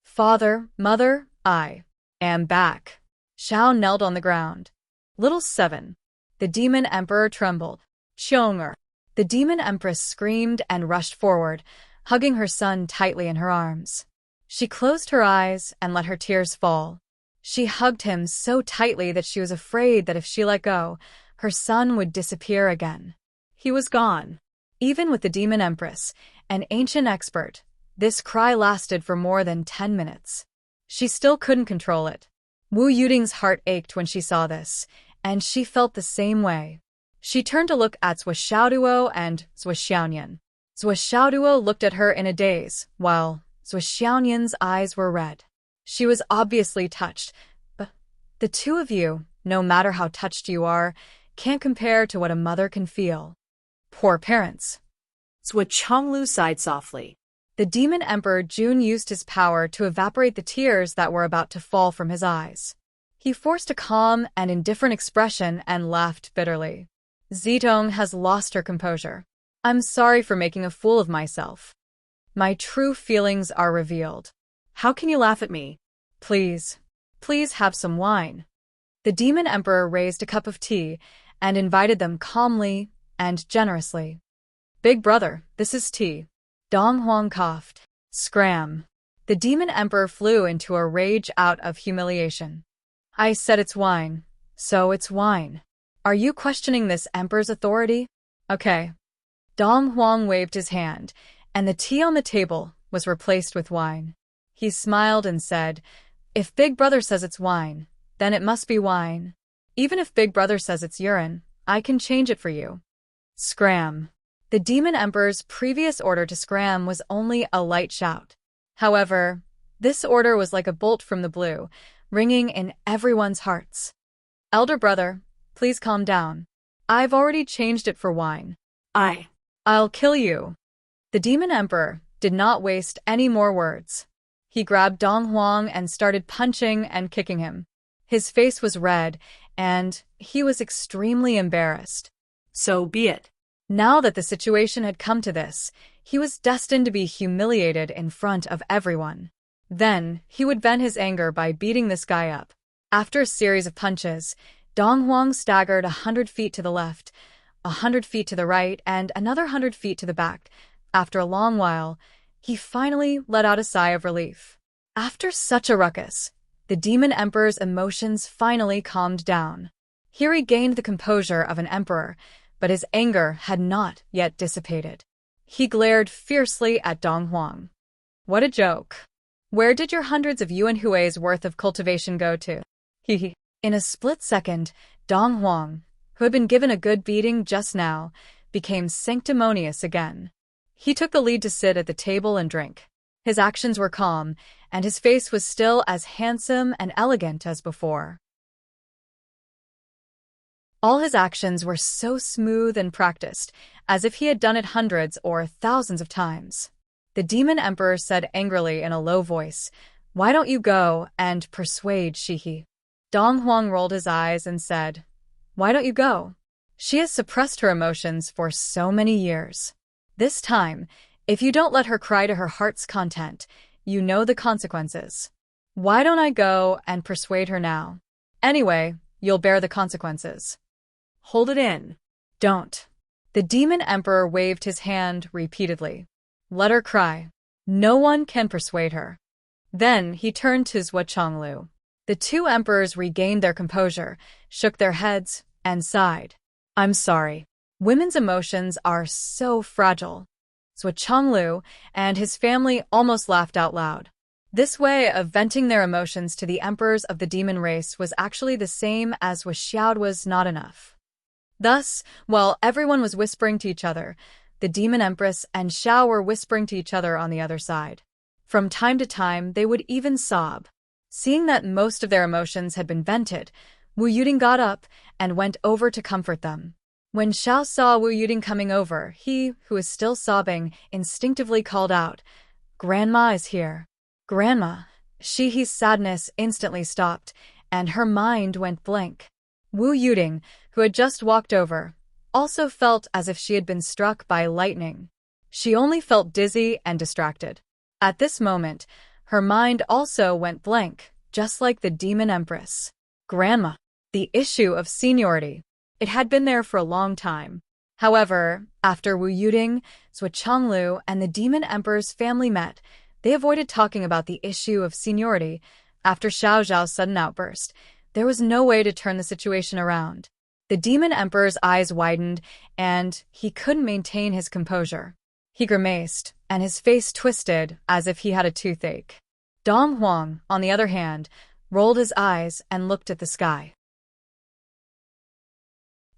"Father, mother, I am back." Xiao knelt on the ground. "Little seven." The Demon Emperor trembled. "Qiong'er." The Demon Empress screamed and rushed forward, hugging her son tightly in her arms. She closed her eyes and let her tears fall. She hugged him so tightly that she was afraid that if she let go, her son would disappear again. He was gone. Even with the Demon Empress, an ancient expert, this cry lasted for more than 10 minutes. She still couldn't control it. Wu Yuding's heart ached when she saw this, and she felt the same way. She turned to look at Zhuo Xiaoduo and Zhuo Xiaonian. Zhuo Xiaoduo looked at her in a daze, while Xiaoyan's eyes were red. She was obviously touched, but the two of you, no matter how touched you are, can't compare to what a mother can feel. Poor parents. Zhuo Chonglu sighed softly. The Demon Emperor Jun used his power to evaporate the tears that were about to fall from his eyes. He forced a calm and indifferent expression and laughed bitterly. Zitong has lost her composure. I'm sorry for making a fool of myself. My true feelings are revealed. How can you laugh at me? Please have some wine. The Demon Emperor raised a cup of tea and invited them calmly and generously. Big brother, this is tea. Dong Huang coughed. Scram. The Demon Emperor flew into a rage out of humiliation. I said it's wine, so it's wine. Are you questioning this emperor's authority? Okay. Dong Huang waved his hand, and the tea on the table was replaced with wine. He smiled and said, if Big Brother says it's wine, then it must be wine. Even if Big Brother says it's urine, I can change it for you. Scram. The Demon Emperor's previous order to scram was only a light shout. However, this order was like a bolt from the blue, ringing in everyone's hearts. Elder brother, please calm down. I've already changed it for wine. I'll kill you. The Demon Emperor did not waste any more words. He grabbed Dong Huang and started punching and kicking him. His face was red, and he was extremely embarrassed. So be it. Now that the situation had come to this, he was destined to be humiliated in front of everyone. Then, he would vent his anger by beating this guy up. After a series of punches, Dong Huang staggered 100 feet to the left, 100 feet to the right, and another 100 feet to the back. After a long while, he finally let out a sigh of relief. After such a ruckus, the Demon Emperor's emotions finally calmed down. He regained the composure of an emperor, but his anger had not yet dissipated. He glared fiercely at Dong Huang. What a joke. Where did your hundreds of yuan hui's worth of cultivation go to? Hehe. In a split second, Dong Huang, who had been given a good beating just now, became sanctimonious again. He took the lead to sit at the table and drink. His actions were calm, and his face was still as handsome and elegant as before. All his actions were so smooth and practiced, as if he had done it hundreds or thousands of times. The Demon Emperor said angrily in a low voice, "Why don't you go and persuade Shihi?" Dong Huang rolled his eyes and said, "Why don't you go? She has suppressed her emotions for so many years. This time, if you don't let her cry to her heart's content, you know the consequences. Why don't I go and persuade her now? Anyway, you'll bear the consequences." Hold it in. Don't. The Demon Emperor waved his hand repeatedly. Let her cry. No one can persuade her. Then he turned to Zhuo Chonglu. The two emperors regained their composure, shook their heads, and sighed. I'm sorry. Women's emotions are so fragile. Zhuo Chonglu and his family almost laughed out loud. This way of venting their emotions to the emperors of the demon race was actually the same as Xiao was not enough. Thus, while everyone was whispering to each other, the Demon Empress and Xiao were whispering to each other on the other side. From time to time, they would even sob. Seeing that most of their emotions had been vented, Wu Yuding got up and went over to comfort them. When Xiao saw Wu Yuding coming over, he, who was still sobbing, instinctively called out, "Grandma is here." Grandma. Shihi's sadness instantly stopped, and her mind went blank. Wu Yuding, who had just walked over, also felt as if she had been struck by lightning. She only felt dizzy and distracted. At this moment, her mind also went blank, just like the Demon Empress. Grandma. The issue of seniority. It had been there for a long time. However, after Wu Yuding, Zhuo Chonglu, and the Demon Emperor's family met, they avoided talking about the issue of seniority. After Xiao Zhao's sudden outburst, there was no way to turn the situation around. The Demon Emperor's eyes widened, and he couldn't maintain his composure. He grimaced, and his face twisted as if he had a toothache. Dong Huang, on the other hand, rolled his eyes and looked at the sky.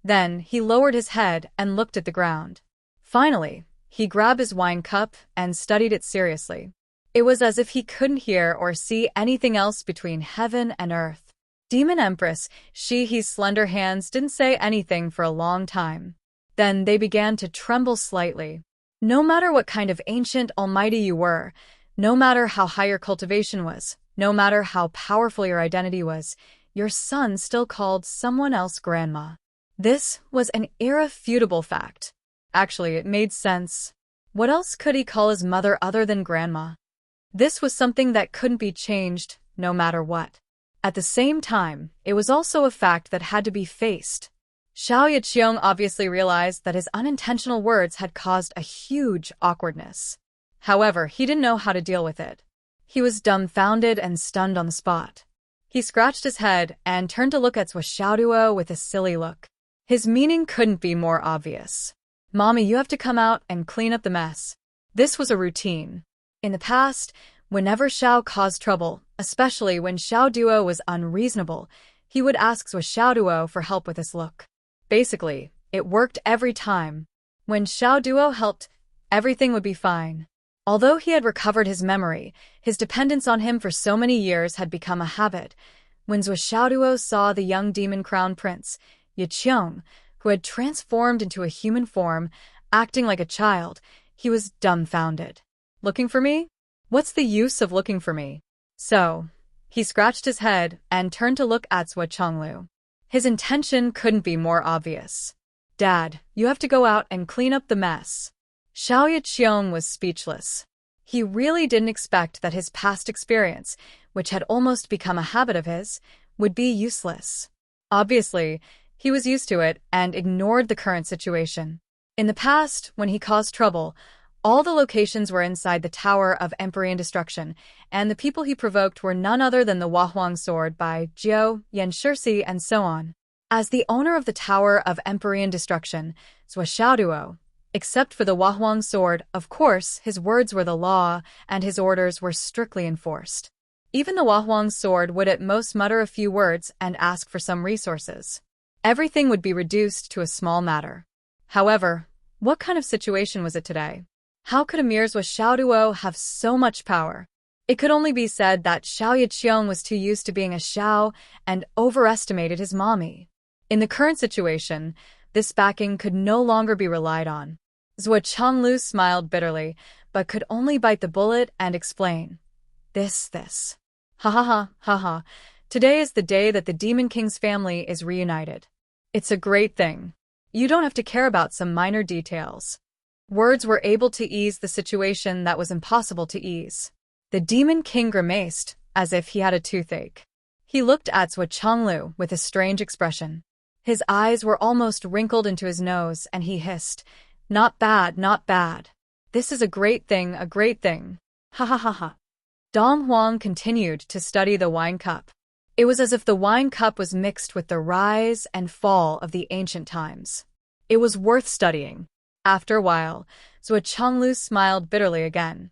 Then he lowered his head and looked at the ground. Finally, he grabbed his wine cup and studied it seriously. It was as if he couldn't hear or see anything else between heaven and earth. Demon Empress, his slender hands didn't say anything for a long time. Then they began to tremble slightly. No matter what kind of ancient almighty you were, no matter how high your cultivation was, no matter how powerful your identity was, your son still called someone else grandma. This was an irrefutable fact. Actually, it made sense. What else could he call his mother other than grandma? This was something that couldn't be changed, no matter what. At the same time, it was also a fact that had to be faced. Xiao Yiqiong obviously realized that his unintentional words had caused a huge awkwardness. However, he didn't know how to deal with it. He was dumbfounded and stunned on the spot. He scratched his head and turned to look at Xiaoduo with a silly look. His meaning couldn't be more obvious. Mommy, you have to come out and clean up the mess. This was a routine. In the past, whenever Xiao caused trouble, especially when Xiaoduo was unreasonable, he would ask Xiaoduo for help with this look. Basically, it worked every time. When Xiaoduo helped, everything would be fine. Although he had recovered his memory, his dependence on him for so many years had become a habit. When Xiaoduo saw the young demon crown prince, Yiqiong, who had transformed into a human form, acting like a child, he was dumbfounded. Looking for me? What's the use of looking for me? So, he scratched his head and turned to look at Chonglu. His intention couldn't be more obvious. Dad, you have to go out and clean up the mess. Xiao Yiqiong was speechless. He really didn't expect that his past experience, which had almost become a habit of his, would be useless. Obviously, he was used to it and ignored the current situation. In the past, when he caused trouble, all the locations were inside the Tower of Empyrean Destruction, and the people he provoked were none other than the Huahuang sword by Jiao, Yanshisi, and so on. As the owner of the Tower of Empyrean Destruction, Xiaoduo, except for the Huahuang sword, of course, his words were the law, and his orders were strictly enforced. Even the Huahuang sword would at most mutter a few words and ask for some resources. Everything would be reduced to a small matter. However, what kind of situation was it today? How could Immerse Xiaoduo have so much power? It could only be said that Xiao Yiqiong was too used to being a Xiao and overestimated his mommy. In the current situation, this backing could no longer be relied on. Chonglu smiled bitterly, but could only bite the bullet and explain. This. Ha ha ha, ha ha. Today is the day that the Demon King's family is reunited. It's a great thing. You don't have to care about some minor details. Words were able to ease the situation that was impossible to ease. The Demon King grimaced, as if he had a toothache. He looked at Chonglu with a strange expression. His eyes were almost wrinkled into his nose, and he hissed, "Not bad, not bad. This is a great thing, a great thing. Ha ha ha ha." Dong Huang continued to study the wine cup. It was as if the wine cup was mixed with the rise and fall of the ancient times. It was worth studying. After a while, Chonglu smiled bitterly again.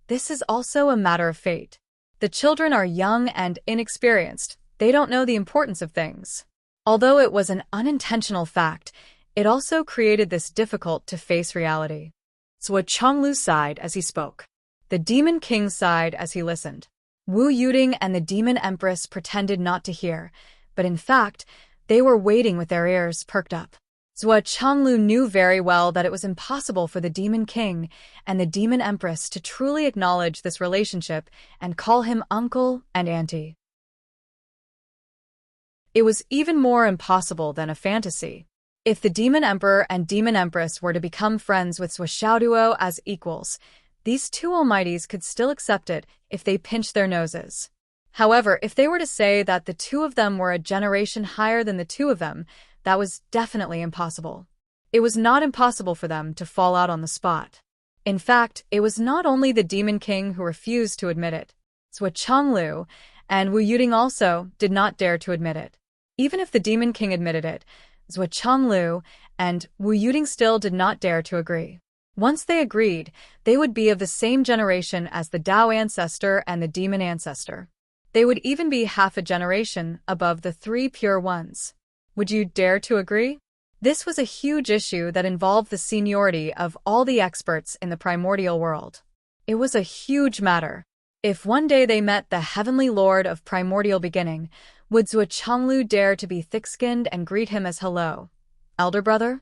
This is also a matter of fate. The children are young and inexperienced. They don't know the importance of things. Although it was an unintentional fact, it also created this difficult-to-face reality. Chonglu sighed as he spoke. The Demon King sighed as he listened. Wu Yuding and the Demon Empress pretended not to hear, but in fact, they were waiting with their ears perked up. Chonglu knew very well that it was impossible for the Demon King and the Demon Empress to truly acknowledge this relationship and call him uncle and auntie. It was even more impossible than a fantasy. If the Demon Emperor and Demon Empress were to become friends with Xiaoduo as equals, these two almighties could still accept it if they pinched their noses. However, if they were to say that the two of them were a generation higher than the two of them, that was definitely impossible. It was not impossible for them to fall out on the spot. In fact, it was not only the Demon King who refused to admit it. Chonglu and Wu Yuding also did not dare to admit it. Even if the Demon King admitted it, Chonglu and Wu Yuding still did not dare to agree. Once they agreed, they would be of the same generation as the Dao ancestor and the Demon ancestor. They would even be half a generation above the three pure ones. Would you dare to agree? This was a huge issue that involved the seniority of all the experts in the primordial world. It was a huge matter. If one day they met the heavenly lord of primordial beginning, would Zhuo Changlu dare to be thick-skinned and greet him as hello, elder brother?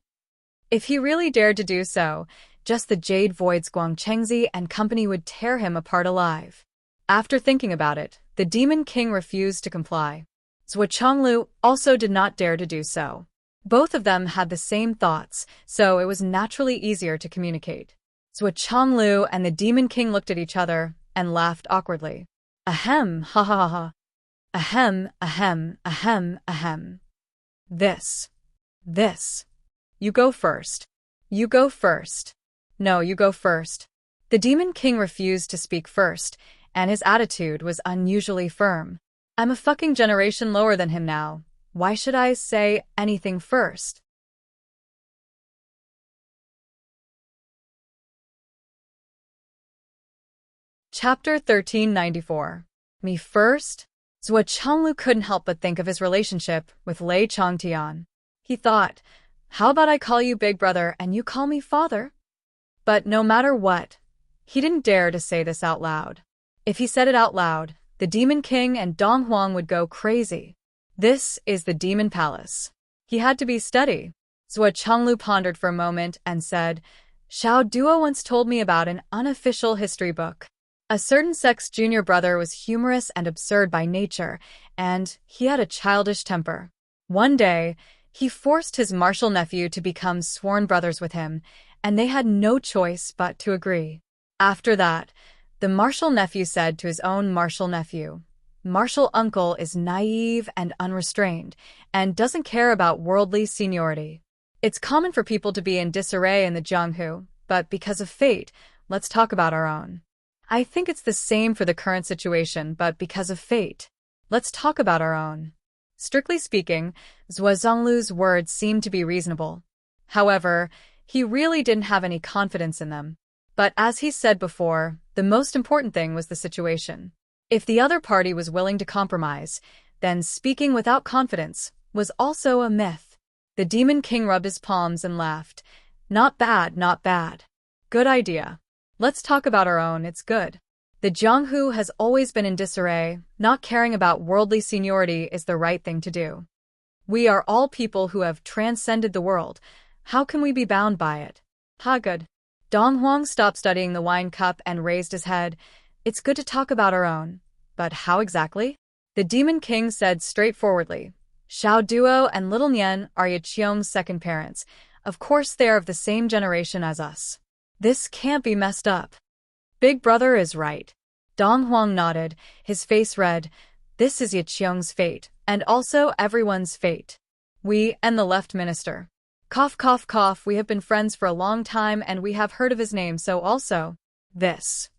If he really dared to do so, just the Jade Void's Guangchengzi and company would tear him apart alive. After thinking about it, the Demon King refused to comply. Zhuo Changlu also did not dare to do so. Both of them had the same thoughts, so it was naturally easier to communicate. Zhuo Changlu and the Demon King looked at each other and laughed awkwardly. Ahem, ha ha ha ha. Ahem, ahem, ahem, ahem. This. You go first. You go first. No, you go first. The Demon King refused to speak first, and his attitude was unusually firm. I'm a fucking generation lower than him now. Why should I say anything first? Chapter 1394. Me first? Zhuo Changlu couldn't help but think of his relationship with Lei Changtian. He thought, how about I call you big brother and you call me father? But no matter what, he didn't dare to say this out loud. If he said it out loud, the Demon King and Dong Huang would go crazy. This is the Demon Palace. He had to be steady. Zhuo Changlu pondered for a moment and said, Xiao Duo once told me about an unofficial history book. A certain sect's junior brother was humorous and absurd by nature, and he had a childish temper. One day, he forced his martial nephew to become sworn brothers with him, and they had no choice but to agree. After that, the martial nephew said to his own martial nephew, Martial uncle is naive and unrestrained, and doesn't care about worldly seniority. It's common for people to be in disarray in the Jianghu, but because of fate, let's talk about our own. I think it's the same for the current situation, but because of fate, let's talk about our own. Strictly speaking, Zhuo Zonglu's words seemed to be reasonable. However, he really didn't have any confidence in them. But as he said before, the most important thing was the situation. If the other party was willing to compromise, then speaking without confidence was also a myth. The Demon King rubbed his palms and laughed. Not bad, not bad. Good idea. Let's talk about our own, it's good. The Jianghu has always been in disarray. Not caring about worldly seniority is the right thing to do. We are all people who have transcended the world. How can we be bound by it? Good. Dong Huang stopped studying the wine cup and raised his head. It's good to talk about our own. But how exactly? The Demon King said straightforwardly. Xiao Duo and Little Nian are Yaqiong's second parents. Of course they are of the same generation as us. This can't be messed up. Big brother is right. Dong Huang nodded, his face red. This is Yaqiong's fate, and also everyone's fate. We and the left minister. Cough, cough, cough, we have been friends for a long time and we have heard of his name, so also, this.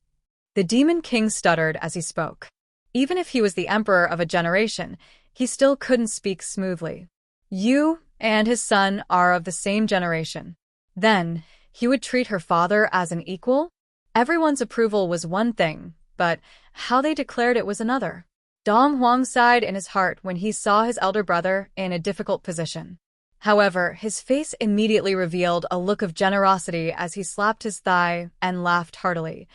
The Demon King stuttered as he spoke. Even if he was the emperor of a generation, he still couldn't speak smoothly. You and his son are of the same generation. Then, he would treat her father as an equal? Everyone's approval was one thing, but how they declared it was another. Dong Huang sighed in his heart when he saw his elder brother in a difficult position. However, his face immediately revealed a look of generosity as he slapped his thigh and laughed heartily.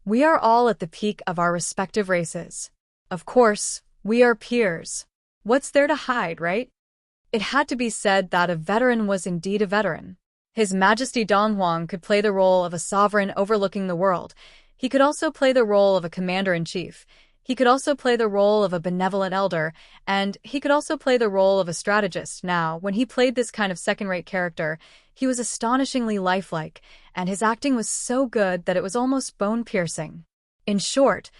We are all at the peak of our respective races. Of course, we are peers. What's there to hide, right? It had to be said that a veteran was indeed a veteran. His Majesty Dong Huang could play the role of a sovereign overlooking the world. He could also play the role of a commander-in-chief. He could also play the role of a benevolent elder, and he could also play the role of a strategist. Now, when he played this kind of second-rate character, he was astonishingly lifelike, and his acting was so good that it was almost bone-piercing. In short,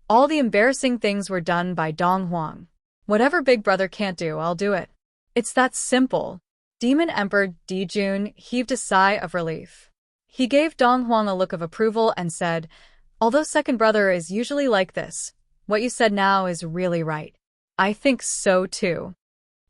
all the embarrassing things were done by Dong Huang. Whatever Big Brother can't do, I'll do it. It's that simple. Demon Emperor Dijun heaved a sigh of relief. He gave Dong Huang a look of approval and said, although second brother is usually like this, what you said now is really right. I think so too.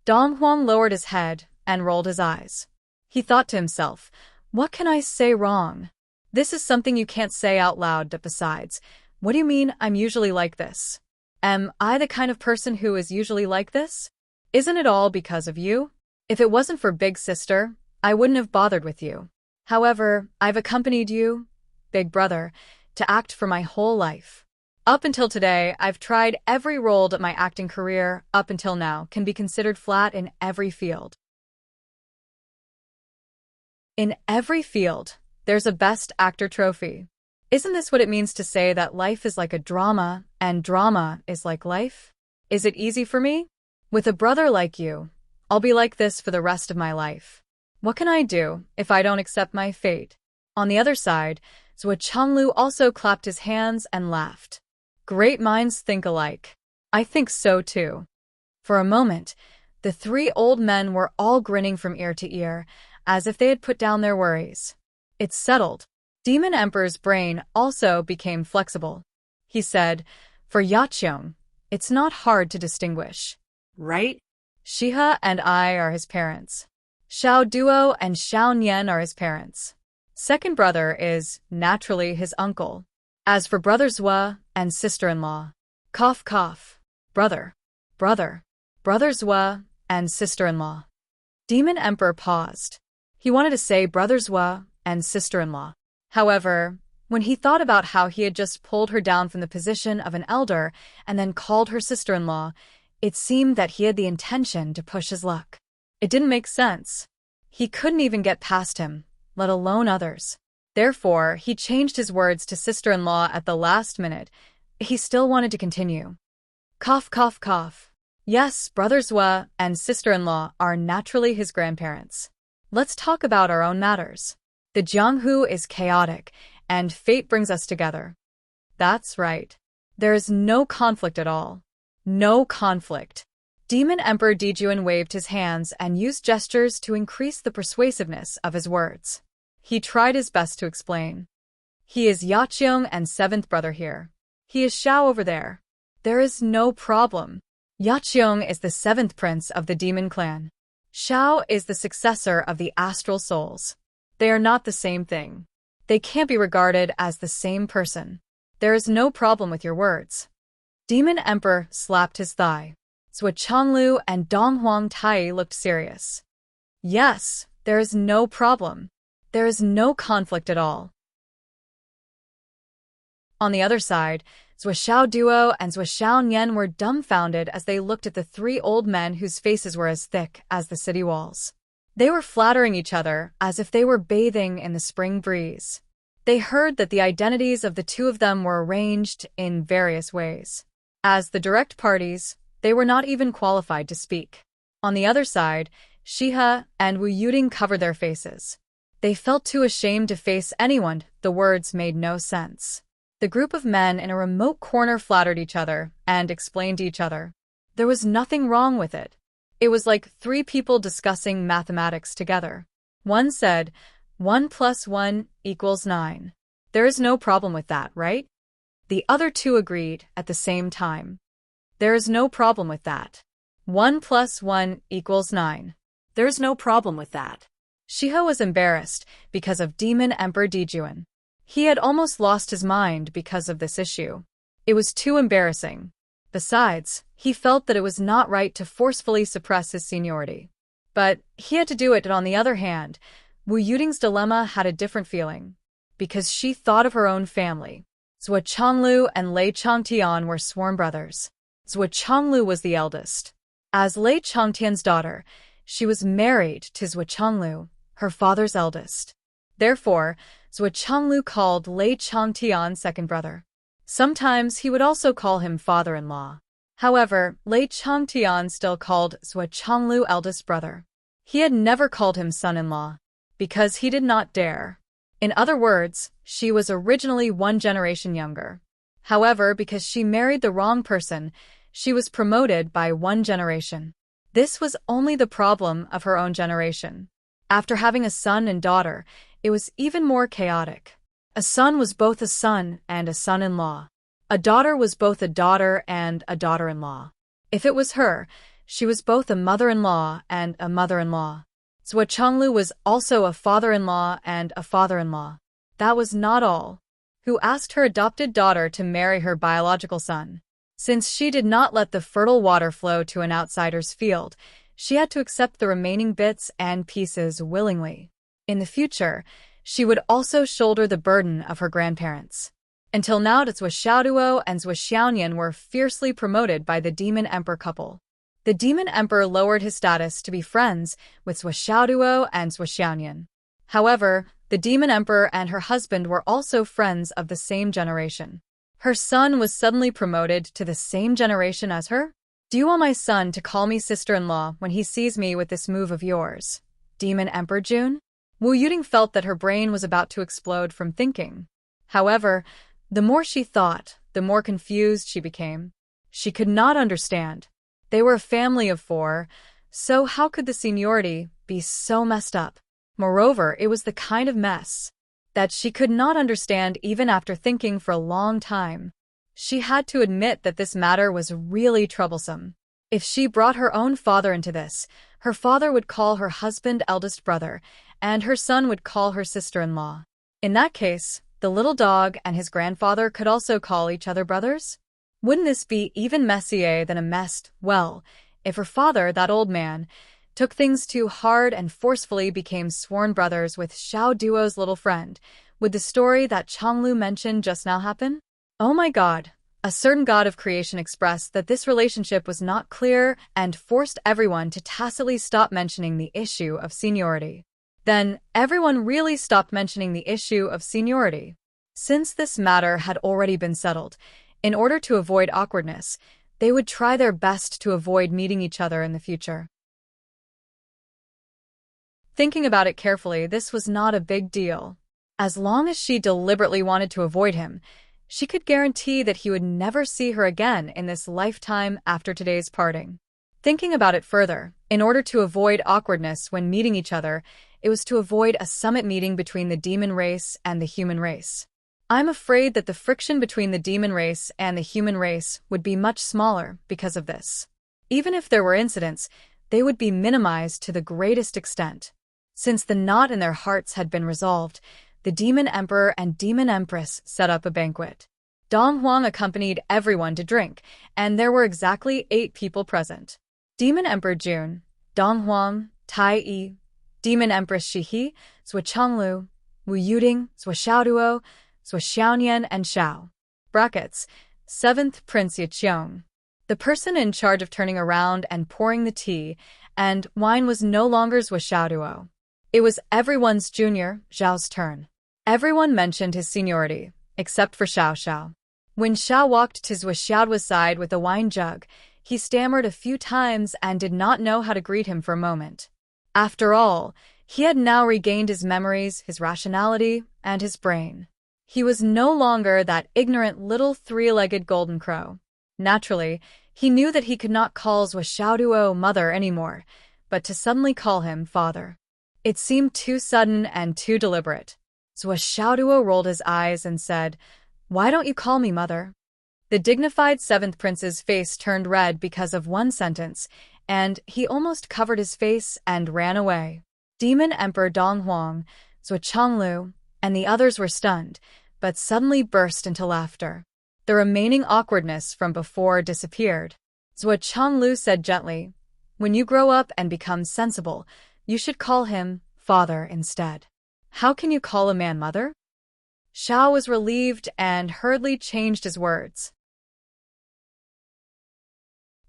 Dong Huang lowered his head and rolled his eyes. He thought to himself, what can I say wrong? This is something you can't say out loud. Besides, what do you mean I'm usually like this? Am I the kind of person who is usually like this? Isn't it all because of you? If it wasn't for Big Sister, I wouldn't have bothered with you. However, I've accompanied you, Big Brother, to act for my whole life. Up until today, I've tried every role that my acting career, up until now, can be considered flat in every field. In every field, there's a Best Actor trophy. Isn't this what it means to say that life is like a drama, and drama is like life? Is it easy for me? With a brother like you, I'll be like this for the rest of my life. What can I do if I don't accept my fate? On the other side, Zhuo Changlu also clapped his hands and laughed. Great minds think alike. I think so too. For a moment, the three old men were all grinning from ear to ear, as if they had put down their worries. It's settled. Demon Emperor's brain also became flexible. He said, for Yaqiong, it's not hard to distinguish. Right? Shiha and I are his parents. Xiao Duo and Xiao Nian are his parents. Second brother is, naturally, his uncle. As for brother Zhua and sister-in-law, cough cough, brother Zhua and sister-in-law. Demon Emperor paused. He wanted to say brother Zhua and sister-in-law. However, when he thought about how he had just pulled her down from the position of an elder and then called her sister-in-law, it seemed that he had the intention to push his luck. It didn't make sense. He couldn't even get past him, let alone others. Therefore, he changed his words to sister-in-law at the last minute. He still wanted to continue. Cough, cough, cough. Yes, brother Zhua and sister-in-law are naturally his grandparents. Let's talk about our own matters. The Jianghu is chaotic, and fate brings us together. That's right. There is no conflict at all. No conflict. Demon Emperor Dijuan waved his hands and used gestures to increase the persuasiveness of his words. He tried his best to explain. He is Yaqiong and seventh brother here. He is Xiao over there. There is no problem. Yaqiong is the seventh prince of the demon clan. Xiao is the successor of the astral souls. They are not the same thing. They can't be regarded as the same person. There is no problem with your words. Demon Emperor slapped his thigh. Zhuo Changlu and Dong Huang Tai looked serious. Yes, there is no problem. There is no conflict at all. On the other side, Zhuo Xiao Duo and Zhuo Xiao Nian were dumbfounded as they looked at the three old men whose faces were as thick as the city walls. They were flattering each other as if they were bathing in the spring breeze. They heard that the identities of the two of them were arranged in various ways. As the direct parties, they were not even qualified to speak. On the other side, Shiha and Wu Yuding covered their faces. They felt too ashamed to face anyone. The words made no sense. The group of men in a remote corner flattered each other and explained to each other. There was nothing wrong with it. It was like three people discussing mathematics together. One said, 1 + 1 = 9. There is no problem with that, right? The other two agreed at the same time. There is no problem with that. 1 + 1 = 9. There is no problem with that. Shiho was embarrassed because of Demon Emperor Dijuan. He had almost lost his mind because of this issue. It was too embarrassing. Besides, he felt that it was not right to forcefully suppress his seniority. But he had to do it. On the other hand, Wu Yuding's dilemma had a different feeling, because she thought of her own family. Zhuo Changlu and Lei Changtian were sworn brothers. Zhuo Changlu was the eldest. As Lei Changtian's daughter, she was married to Zhuo Changlu, her father's eldest. Therefore, Zhuo Changlu called Lei Changtian second brother. Sometimes he would also call him father-in-law. However, Lei Changtian still called Zhuo Changlu eldest brother. He had never called him son-in-law, because he did not dare. In other words, she was originally 1 generation younger. However, because she married the wrong person, she was promoted by 1 generation. This was only the problem of her own generation. After having a son and daughter, it was even more chaotic. A son was both a son and a son-in-law. A daughter was both a daughter and a daughter-in-law. If it was her, she was both a mother-in-law and a mother-in-law. Zhuo Changlu was also a father-in-law and a father-in-law. That was not all. Who asked her adopted daughter to marry her biological son. Since she did not let the fertile water flow to an outsider's field, she had to accept the remaining bits and pieces willingly. In the future, she would also shoulder the burden of her grandparents. Until now, Zhuo Xiaoduo and Zhuo Xiaonian were fiercely promoted by the Demon Emperor couple. The Demon Emperor lowered his status to be friends with Zhuo Xiaoduo and Zhuo Xiaonian. However, the Demon Emperor and her husband were also friends of the same generation. Her son was suddenly promoted to the same generation as her? Do you want my son to call me sister-in-law when he sees me with this move of yours, Demon Emperor June? Wu Yuding felt that her brain was about to explode from thinking. However, the more she thought, the more confused she became. She could not understand. They were a family of 4, so how could the seniority be so messed up? Moreover, it was the kind of mess that she could not understand even after thinking for a long time. She had to admit that this matter was really troublesome. If she brought her own father into this, her father would call her husband eldest brother, and her son would call her sister-in-law. In that case, the little dog and his grandfather could also call each other brothers? Wouldn't this be even messier than a mess? Well, if her father, that old man, took things too hard and forcefully became sworn brothers with Xiao Duo's little friend, would the story that Changlu mentioned just now happen? Oh my god, a certain god of creation expressed that this relationship was not clear and forced everyone to tacitly stop mentioning the issue of seniority. Then, everyone really stopped mentioning the issue of seniority. Since this matter had already been settled, in order to avoid awkwardness, they would try their best to avoid meeting each other in the future. Thinking about it carefully, this was not a big deal. As long as she deliberately wanted to avoid him, she could guarantee that he would never see her again in this lifetime after today's parting. Thinking about it further, in order to avoid awkwardness when meeting each other, it was to avoid a summit meeting between the demon race and the human race. I'm afraid that the friction between the demon race and the human race would be much smaller because of this. Even if there were incidents, they would be minimized to the greatest extent. Since the knot in their hearts had been resolved, the Demon Emperor and Demon Empress set up a banquet. Dong Huang accompanied everyone to drink, and there were exactly 8 people present. Demon Emperor Jun, Dong Huang, Tai Yi, Demon Empress Shihi, Zhuo Changlu, Wu Yuding, Zhuo Xiaoduo, Zhuo Xiaonian, and Xiao. Brackets, 7th Prince Yiqiong. The person in charge of turning around and pouring the tea and wine was no longer Zhuo Xiaoduo. It was everyone's junior, Zhao's turn. Everyone mentioned his seniority, except for Xiao Xiao. When Xiao walked to Zhuo Xiaoduo's side with a wine jug, he stammered a few times and did not know how to greet him for a moment. After all, he had now regained his memories, his rationality, and his brain. He was no longer that ignorant little 3-legged golden crow. Naturally, he knew that he could not call Zhuo Xiaoduo mother anymore, but to suddenly call him father. It seemed too sudden and too deliberate. Zhuo Xiaoduo rolled his eyes and said, "Why don't you call me mother?" The dignified 7th Prince's face turned red because of one sentence, and he almost covered his face and ran away. Demon Emperor Dong Huang, Zhuo Changlu, and the others were stunned, but suddenly burst into laughter. The remaining awkwardness from before disappeared. Zhuo Changlu said gently, "When you grow up and become sensible, you should call him father instead. How can you call a man mother?" Xiao was relieved and hurriedly changed his words.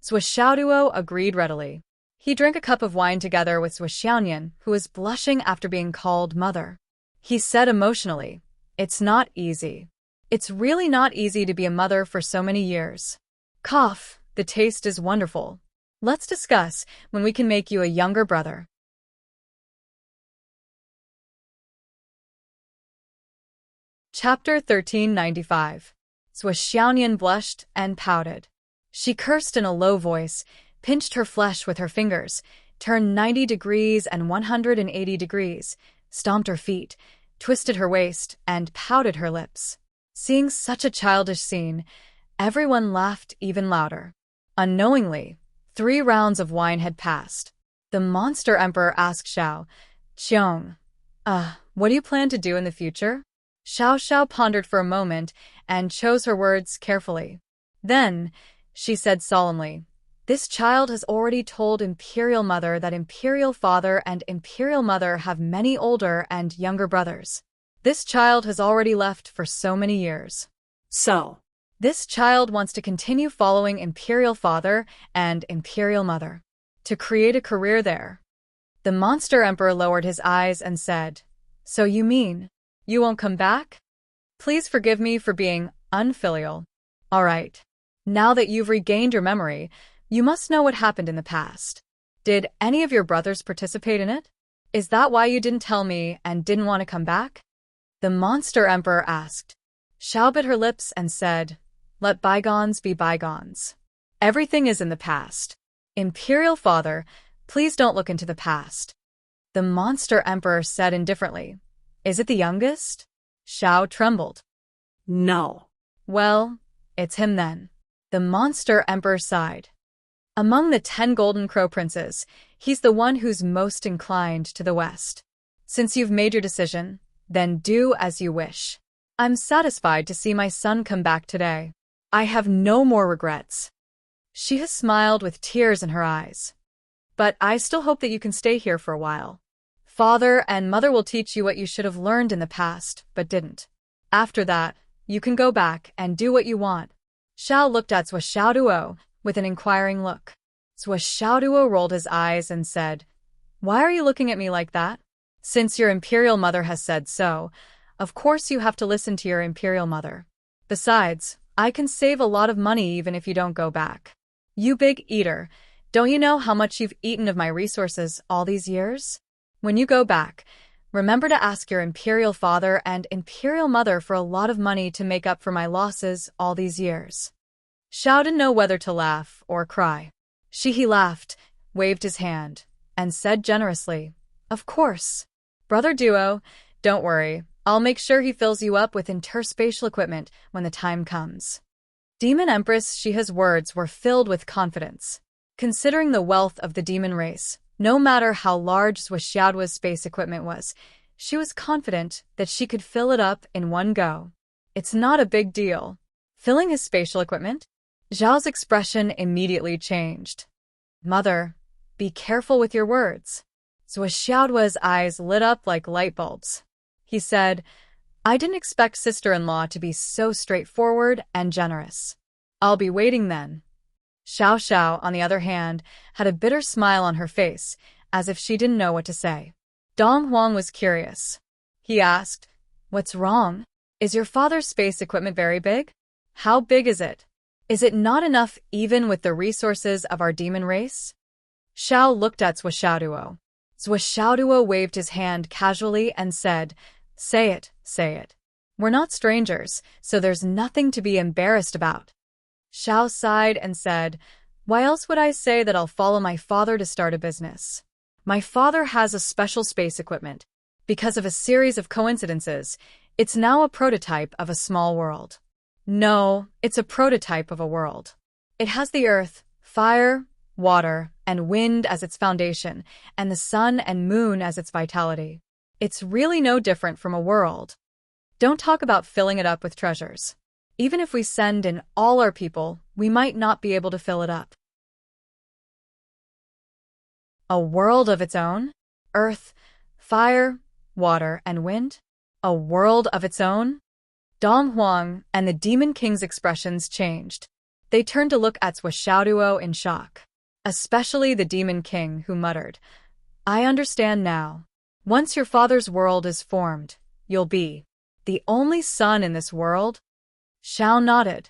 Zhuo Xiaoduo agreed readily. He drank a cup of wine together with Zhuo Xiaonian, who was blushing after being called mother. He said emotionally, "It's not easy. It's really not easy to be a mother for so many years. Cough, the taste is wonderful. Let's discuss when we can make you a younger brother." Chapter 1395. Zhuo Xiaonian blushed and pouted. She cursed in a low voice, pinched her flesh with her fingers, turned 90 degrees and 180 degrees, stomped her feet, twisted her waist, and pouted her lips. Seeing such a childish scene, everyone laughed even louder. Unknowingly, 3 rounds of wine had passed. The monster emperor asked Xiao, "Qiong, what do you plan to do in the future?" Xiao Xiao pondered for a moment and chose her words carefully. Then, she said solemnly, "This child has already told Imperial Mother that Imperial Father and Imperial Mother have many older and younger brothers. This child has already left for so many years. So, This child wants to continue following Imperial Father and Imperial Mother, to create a career there. The monster emperor lowered his eyes and said, "So you mean, you won't come back? Please forgive me for being unfilial. All right. Now that you've regained your memory, you must know what happened in the past. Did any of your brothers participate in it? Is that why you didn't tell me and didn't want to come back?" The monster emperor asked. Xiao bit her lips and said, "Let bygones be bygones. Everything is in the past. Imperial Father, please don't look into the past." The monster emperor said indifferently, "Is it the youngest?" Xiao trembled. No. "Well, it's him then." The monster emperor sighed. "Among the 10 golden crow princes, he's the one who's most inclined to the west. Since you've made your decision, then do as you wish. I'm satisfied to see my son come back today. I have no more regrets." She has smiled with tears in her eyes. "But I still hope that you can stay here for a while. Father and Mother will teach you what you should have learned in the past, but didn't. After that, you can go back and do what you want." Xiao looked at Zhuo Xiaoduo with an inquiring look. Zhuo Xiaoduo rolled his eyes and said, "Why are you looking at me like that? Since your Imperial Mother has said so, of course you have to listen to your Imperial Mother. Besides, I can save a lot of money even if you don't go back. You big eater, don't you know how much you've eaten of my resources all these years? When you go back, remember to ask your Imperial Father and Imperial Mother for a lot of money to make up for my losses all these years." Xiao didn't know whether to laugh or cry. He laughed, waved his hand, and said generously, "Of course. Brother Duo, don't worry. I'll make sure he fills you up with interspatial equipment when the time comes." Demon Empress Shiha's words were filled with confidence. Considering the wealth of the demon race, no matter how large Zhuoxiaoduo's space equipment was, she was confident that she could fill it up in one go. It's not a big deal. Filling his spatial equipment? Zhao's expression immediately changed. "Mother, be careful with your words." Zhuoxiaoduo's eyes lit up like light bulbs. He said, "I didn't expect sister-in-law to be so straightforward and generous. I'll be waiting then." Xiao Xiao, on the other hand, had a bitter smile on her face, as if she didn't know what to say. Dong Huang was curious. He asked, "What's wrong? Is your father's space equipment very big? How big is it? Is it not enough even with the resources of our demon race?" Xiao looked at Zhuo Xiaoduo. Zhuo Xiaoduo waved his hand casually and said, Say it, say it. We're not strangers, so there's nothing to be embarrassed about." Xiao sighed and said, "Why else would I say that I'll follow my father to start a business? My father has a special space equipment. Because of a series of coincidences, it's now a prototype of a small world. No, it's a prototype of a world. It has the earth, fire, water, and wind as its foundation, and the sun and moon as its vitality. It's really no different from a world. Don't talk about filling it up with treasures. Even if we send in all our people, we might not be able to fill it up." A world of its own? Earth, fire, water, and wind? A world of its own? Dong Huang and the Demon King's expressions changed. They turned to look at Zhuo Xiaoduo in shock. Especially the Demon King, who muttered, "I understand now. Once your father's world is formed, you'll be the only son in this world?" Xiao nodded.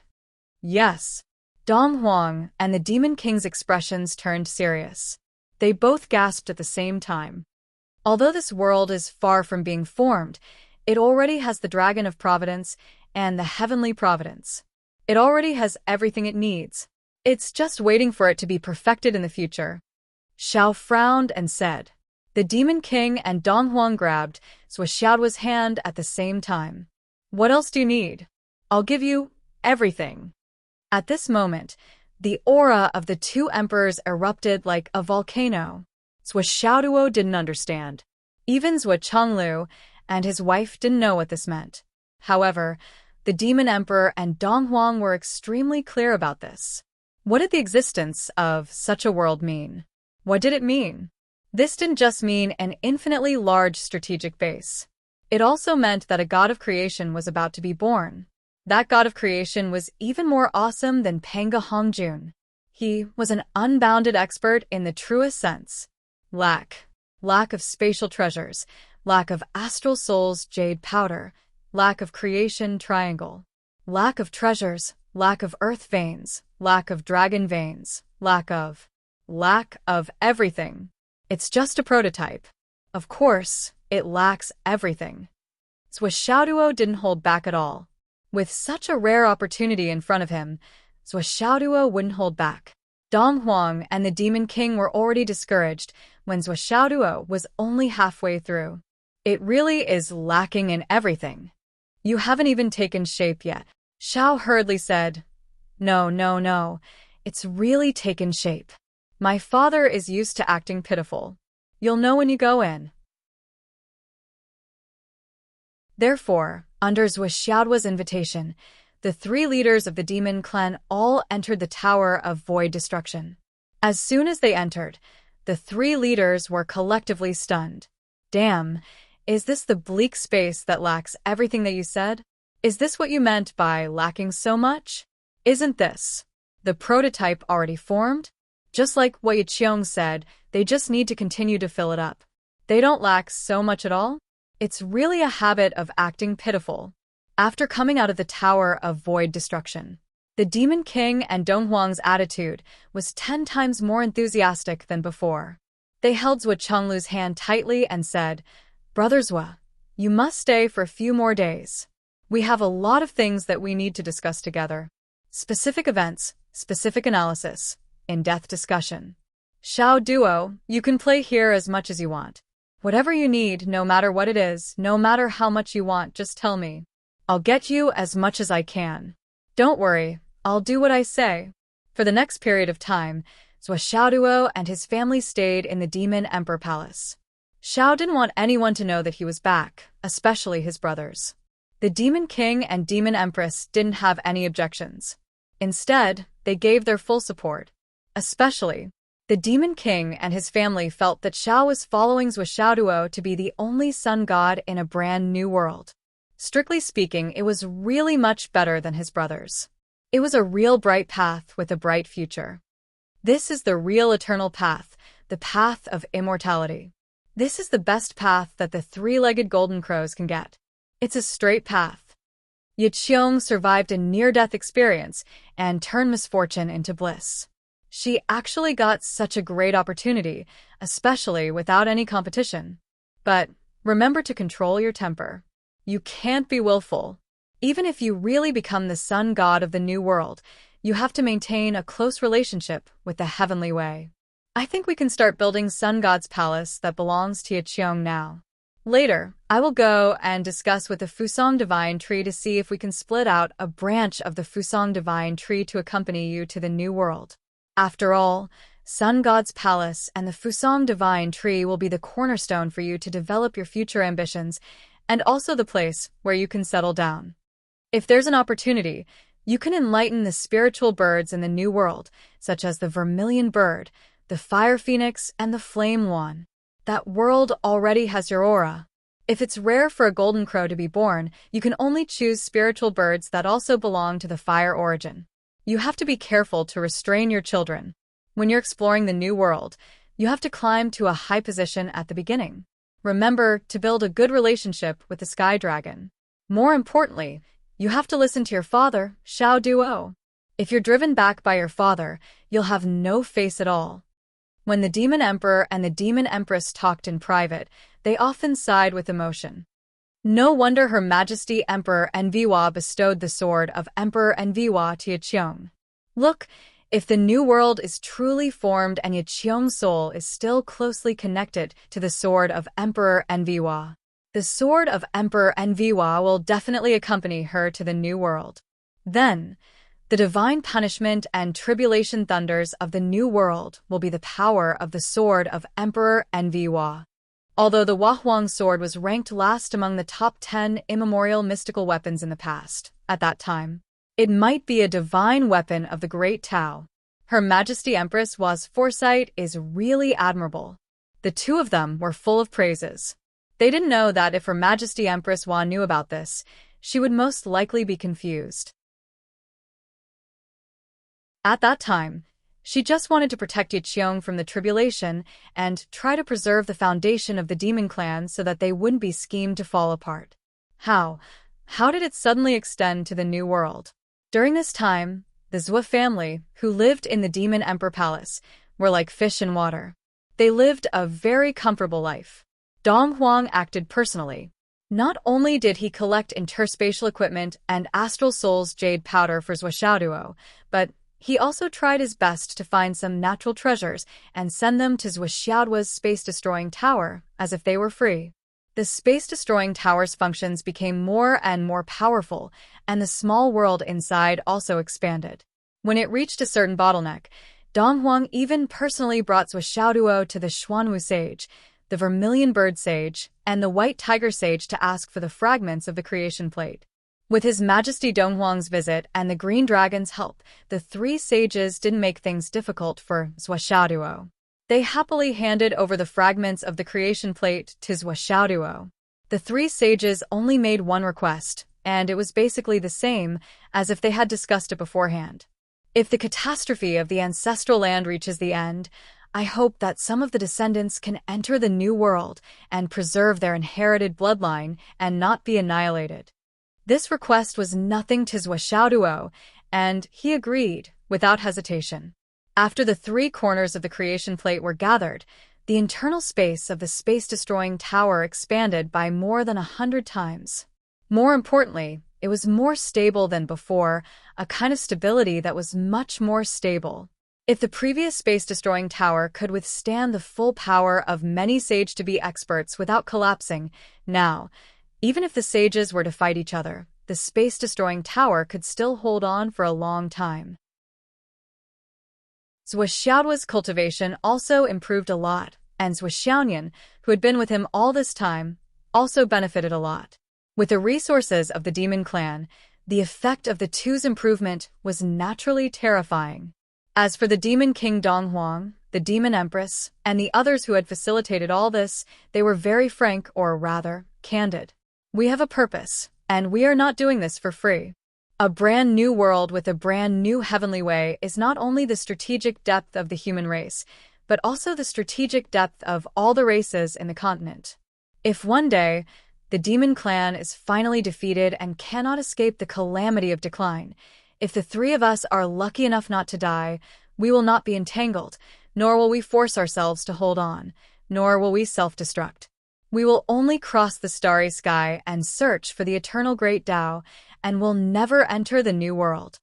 "Yes." Dong Huang and the Demon King's expressions turned serious. They both gasped at the same time. Although this world is far from being formed, it already has the Dragon of Providence and the Heavenly Providence. It already has everything it needs. It's just waiting for it to be perfected in the future. Xiao frowned and said. The Demon King and Dong Huang grabbed Zhuo Xiaoduo's hand at the same time. "What else do you need? I'll give you everything." At this moment, the aura of the two emperors erupted like a volcano. Zhuo Xiaoduo didn't understand. Even Zhuo Chenglu and his wife didn't know what this meant. However, the Demon Emperor and Dong Huang were extremely clear about this. What did the existence of such a world mean? What did it mean? This didn't just mean an infinitely large strategic base. It also meant that a god of creation was about to be born. That god of creation was even more awesome than Panga Hongjun. He was an unbounded expert in the truest sense. Lack of spatial treasures, lack of astral souls jade powder, lack of creation triangle, lack of treasures, lack of earth veins, lack of dragon veins, lack of everything. It's just a prototype. Of course, it lacks everything. Xiaoduo didn't hold back at all. With such a rare opportunity in front of him, Xiaoduo wouldn't hold back. Dong Huang and the Demon King were already discouraged when Xiaoduo was only halfway through. It really is lacking in everything. You haven't even taken shape yet, Xiao hurriedly said. No. It's really taken shape. My father is used to acting pitiful. You'll know when you go in. Therefore, under Xiaoduo's invitation, the 3 leaders of the demon clan all entered the Tower of Void Destruction. As soon as they entered, the 3 leaders were collectively stunned. Damn, is this the bleak space that lacks everything that you said? Is this what you meant by lacking so much? Isn't this the prototype already formed? Just like what Yiqiong said, they just need to continue to fill it up. They don't lack so much at all. It's really a habit of acting pitiful. After coming out of the Tower of Void Destruction, the Demon King and Dong Huang's attitude was 10 times more enthusiastic than before. They held Zhou Chenglu's hand tightly and said, Brother Zhou, you must stay for a few more days. We have a lot of things that we need to discuss together. Specific events, specific analysis, in-depth discussion. Xiaoduo, you can play here as much as you want. Whatever you need, no matter what it is, no matter how much you want, just tell me. I'll get you as much as I can. Don't worry, I'll do what I say. For the next period of time, Xiaoduo and his family stayed in the Demon Emperor Palace. Xiao didn't want anyone to know that he was back, especially his brothers. The Demon King and Demon Empress didn't have any objections. Instead, they gave their full support. Especially, the Demon King and his family felt that Xiao was following Xiaoduo to be the only sun god in a brand new world. Strictly speaking, it was really much better than his brothers. It was a real bright path with a bright future. This is the real eternal path, the path of immortality. This is the best path that the 3-legged golden crows can get. It's a straight path. Yiqiong survived a near-death experience and turned misfortune into bliss. She actually got such a great opportunity, especially without any competition. But remember to control your temper. You can't be willful. Even if you really become the sun god of the new world, you have to maintain a close relationship with the heavenly way. I think we can start building Sun God's palace that belongs to Yiqiong now. Later, I will go and discuss with the Fusang Divine Tree to see if we can split out a branch of the Fusang Divine Tree to accompany you to the new world. After all, Sun God's palace and the Fusang Divine Tree will be the cornerstone for you to develop your future ambitions, and also the place where you can settle down. If there's an opportunity, you can enlighten the spiritual birds in the new world, such as the vermilion bird, the fire phoenix, and the flame swan. That world already has your aura. If it's rare for a golden crow to be born, you can only choose spiritual birds that also belong to the fire origin. You have to be careful to restrain your children. When you're exploring the new world, you have to climb to a high position at the beginning. Remember to build a good relationship with the sky dragon. More importantly, you have to listen to your father, Xiaoduo. If you're driven back by your father, you'll have no face at all. When the Demon Emperor and the Demon Empress talked in private, they often sighed with emotion. No wonder Her Majesty Emperor Enviwa bestowed the sword of Emperor Enviwa to Yiqiong. Look, if the new world is truly formed and Yiqiong's soul is still closely connected to the sword of Emperor Enviwa, the sword of Emperor Enviwa will definitely accompany her to the new world. Then, the divine punishment and tribulation thunders of the new world will be the power of the sword of Emperor Enviwa. Although the Wahuang sword was ranked last among the top 10 immemorial mystical weapons in the past, at that time, it might be a divine weapon of the Great Tao. Her Majesty Empress Wa's foresight is really admirable. The two of them were full of praises. They didn't know that if Her Majesty Empress Wa knew about this, she would most likely be confused. At that time, she just wanted to protect Yiqiong from the tribulation and try to preserve the foundation of the demon clan so that they wouldn't be schemed to fall apart. How? How did it suddenly extend to the New World? During this time, the Zhou family, who lived in the Demon Emperor Palace, were like fish in water. They lived a very comfortable life. Dong Huang acted personally. Not only did he collect interspatial equipment and Astral Soul's jade powder for Zhou Xiaoduo, but he also tried his best to find some natural treasures and send them to Zhou Xiaoduo's space-destroying tower, as if they were free. The space-destroying tower's functions became more and more powerful, and the small world inside also expanded. When it reached a certain bottleneck, Dong Huang even personally brought Zhou Xiaoduo to the Xuanwu Sage, the Vermilion Bird Sage, and the White Tiger Sage to ask for the fragments of the creation plate. With His Majesty Dong Huang's visit and the Green Dragon's help, the three sages didn't make things difficult for Zhou Xiaoduo. They happily handed over the fragments of the creation plate to Zhou Xiaoduo. The three sages only made one request, and it was basically the same as if they had discussed it beforehand. If the catastrophe of the ancestral land reaches the end, I hope that some of the descendants can enter the new world and preserve their inherited bloodline and not be annihilated. This request was nothing to Zhou Xiaoduo, and he agreed without hesitation. After the three corners of the creation plate were gathered, the internal space of the space-destroying tower expanded by more than 100 times. More importantly, it was more stable than before, a kind of stability that was much more stable. If the previous space-destroying tower could withstand the full power of many sage-to-be experts without collapsing, now, even if the sages were to fight each other, the space-destroying tower could still hold on for a long time. Zhou Xiaoduo's cultivation also improved a lot, and Zhou Xiaonian, who had been with him all this time, also benefited a lot. With the resources of the demon clan, the effect of the two's improvement was naturally terrifying. As for the demon king Dong Huang, the demon empress, and the others who had facilitated all this, they were very frank, or rather, candid. We have a purpose, and we are not doing this for free. A brand new world with a brand new heavenly way is not only the strategic depth of the human race, but also the strategic depth of all the races in the continent. If one day, the demon clan is finally defeated and cannot escape the calamity of decline, if the three of us are lucky enough not to die, we will not be entangled, nor will we force ourselves to hold on, nor will we self-destruct. We will only cross the starry sky and search for the eternal great Tao, and will never enter the new world.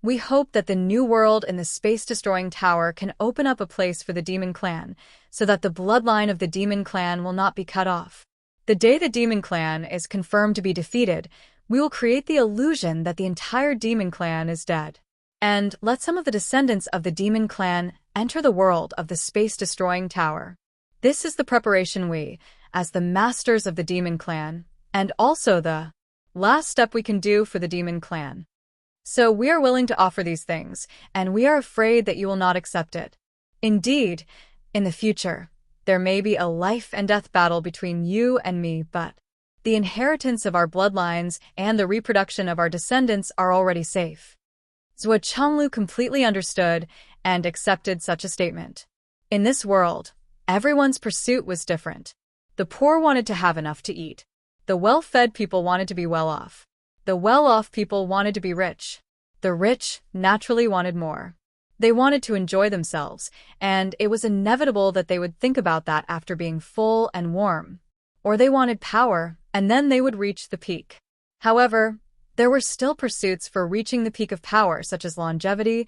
We hope that the new world in the space-destroying tower can open up a place for the demon clan, so that the bloodline of the demon clan will not be cut off. The day the demon clan is confirmed to be defeated, we will create the illusion that the entire demon clan is dead, and let some of the descendants of the demon clan enter the world of the space-destroying tower. This is the preparation we, as the masters of the demon clan, and also the last step we can do for the demon clan. So we are willing to offer these things, and we are afraid that you will not accept it. Indeed, in the future, there may be a life and death battle between you and me, but the inheritance of our bloodlines and the reproduction of our descendants are already safe. Zhou Chenglu completely understood and accepted such a statement. In this world, everyone's pursuit was different. The poor wanted to have enough to eat. The well-fed people wanted to be well-off. The well-off people wanted to be rich. The rich naturally wanted more. They wanted to enjoy themselves, and it was inevitable that they would think about that after being full and warm. Or they wanted power, and then they would reach the peak. However, there were still pursuits for reaching the peak of power, such as longevity,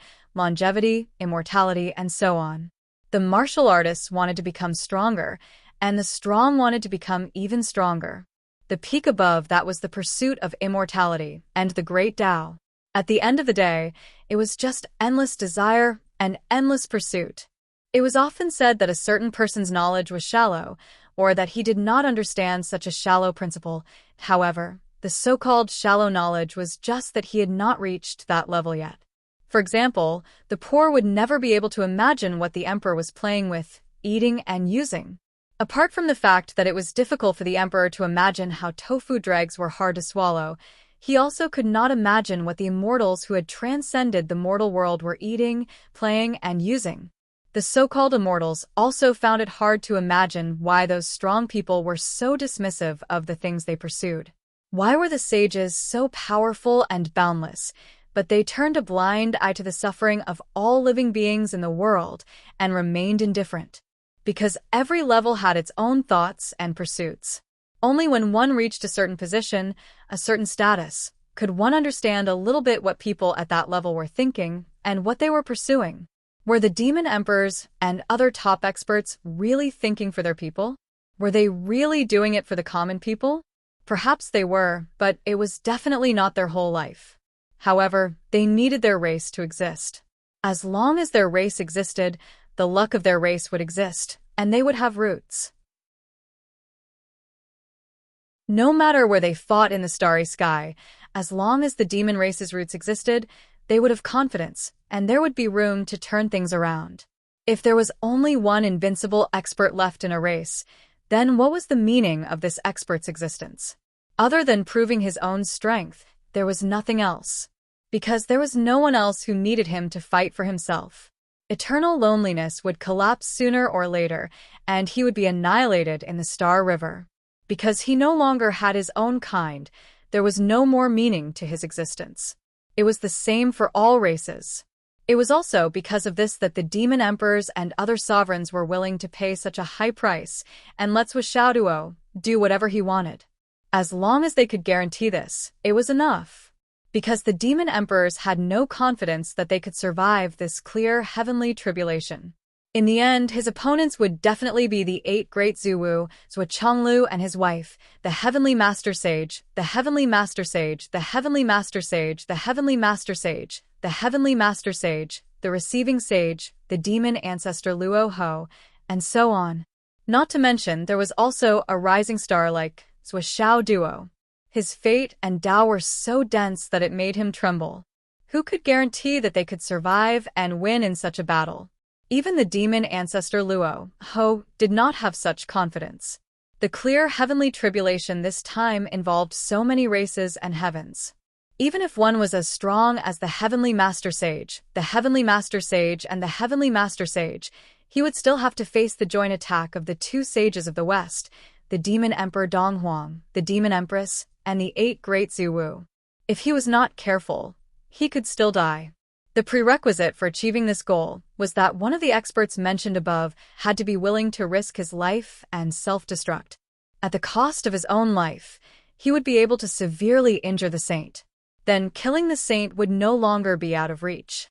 immortality, and so on. The martial artists wanted to become stronger, and the strong wanted to become even stronger. The peak above that was the pursuit of immortality and the great Tao. At the end of the day, it was just endless desire and endless pursuit. It was often said that a certain person's knowledge was shallow, or that he did not understand such a shallow principle. However, the so-called shallow knowledge was just that he had not reached that level yet. For example, the poor would never be able to imagine what the emperor was playing with, eating, and using. Apart from the fact that it was difficult for the emperor to imagine how tofu dregs were hard to swallow, He also could not imagine what the immortals who had transcended the mortal world were eating, playing, and using. The so-called immortals also found it hard to imagine why those strong people were so dismissive of the things they pursued. Why were the sages so powerful and boundless, but they turned a blind eye to the suffering of all living beings in the world and remained indifferent? Because every level had its own thoughts and pursuits. Only when one reached a certain position, a certain status, could one understand a little bit what people at that level were thinking and what they were pursuing. Were the demon emperors and other top experts really thinking for their people? Were they really doing it for the common people? Perhaps they were, but it was definitely not their whole life. However, they needed their race to exist. As long as their race existed, the luck of their race would exist, and they would have roots. No matter where they fought in the starry sky, as long as the demon race's roots existed, they would have confidence, and there would be room to turn things around. If there was only one invincible expert left in a race, then what was the meaning of this expert's existence? Other than proving his own strength, there was nothing else. Because there was no one else who needed him to fight for himself. Eternal loneliness would collapse sooner or later, and he would be annihilated in the Star River. Because he no longer had his own kind, there was no more meaning to his existence. It was the same for all races. It was also because of this that the demon emperors and other sovereigns were willing to pay such a high price and let Suo do whatever he wanted. As long as they could guarantee this, it was enough. Because the demon emperors had no confidence that they could survive this clear heavenly tribulation. In the end, his opponents would definitely be the 8 great Zuwu, Zhuo and his wife, the Heavenly Master Sage, the Heavenly Master Sage, the Heavenly Master Sage, the Heavenly Master Sage, the Heavenly Master Sage, the Receiving Sage, the Demon Ancestor Luo Ho, and so on. Not to mention, there was also a rising star like Zuo Duo. His fate and Tao were so dense that it made him tremble. Who could guarantee that they could survive and win in such a battle? Even the demon ancestor Luo Ho did not have such confidence. The clear heavenly tribulation this time involved so many races and heavens. Even if one was as strong as the Heavenly Master Sage, the Heavenly Master Sage, and the Heavenly Master Sage, he would still have to face the joint attack of the 2 sages of the West, the Demon Emperor Donghuang, the Demon Empress, and the 8 great Zuwu. If he was not careful, he could still die. The prerequisite for achieving this goal was that one of the experts mentioned above had to be willing to risk his life and self-destruct. At the cost of his own life, he would be able to severely injure the saint. Then killing the saint would no longer be out of reach.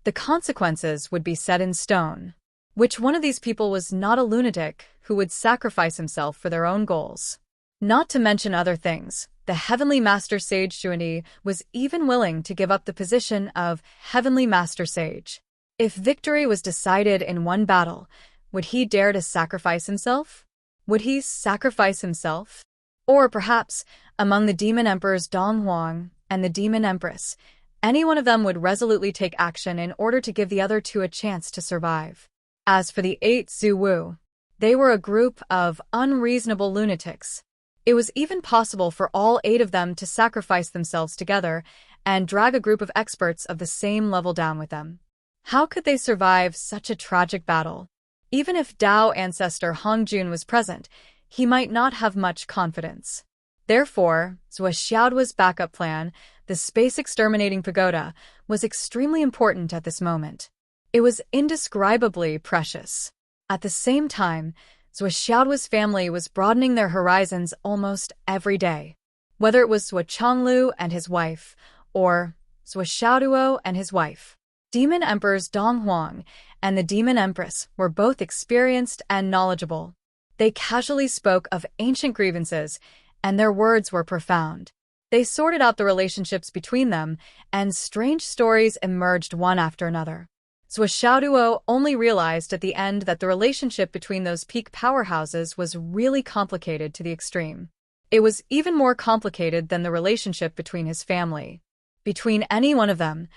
The consequences would be set in stone. Which one of these people was not a lunatic who would sacrifice himself for their own goals? Not to mention other things, the Heavenly Master Sage Xuanyi was even willing to give up the position of Heavenly Master Sage. If victory was decided in one battle, would he dare to sacrifice himself? Would he sacrifice himself? Or perhaps, among the Demon Emperors Donghuang and the Demon Empress, any one of them would resolutely take action in order to give the other 2 a chance to survive. As for the 8 Zuwu, they were a group of unreasonable lunatics. It was even possible for all 8 of them to sacrifice themselves together and drag a group of experts of the same level down with them. How could they survive such a tragic battle? Even if Tao ancestor Hongjun was present, he might not have much confidence. Therefore, Zuo Xiaoduo's backup plan, the space exterminating pagoda, was extremely important at this moment. It was indescribably precious. At the same time, Zuo Xiaoduo's family was broadening their horizons almost every day. Whether it was Zuo Chonglu and his wife, or Zuo Xiaoduo and his wife. Demon Emperors Donghuang and the Demon Empress were both experienced and knowledgeable. They casually spoke of ancient grievances, and their words were profound. They sorted out the relationships between them, and strange stories emerged one after another. Zuo Xiaoduo only realized at the end that the relationship between those peak powerhouses was really complicated to the extreme. It was even more complicated than the relationship between his family. Between any one of them,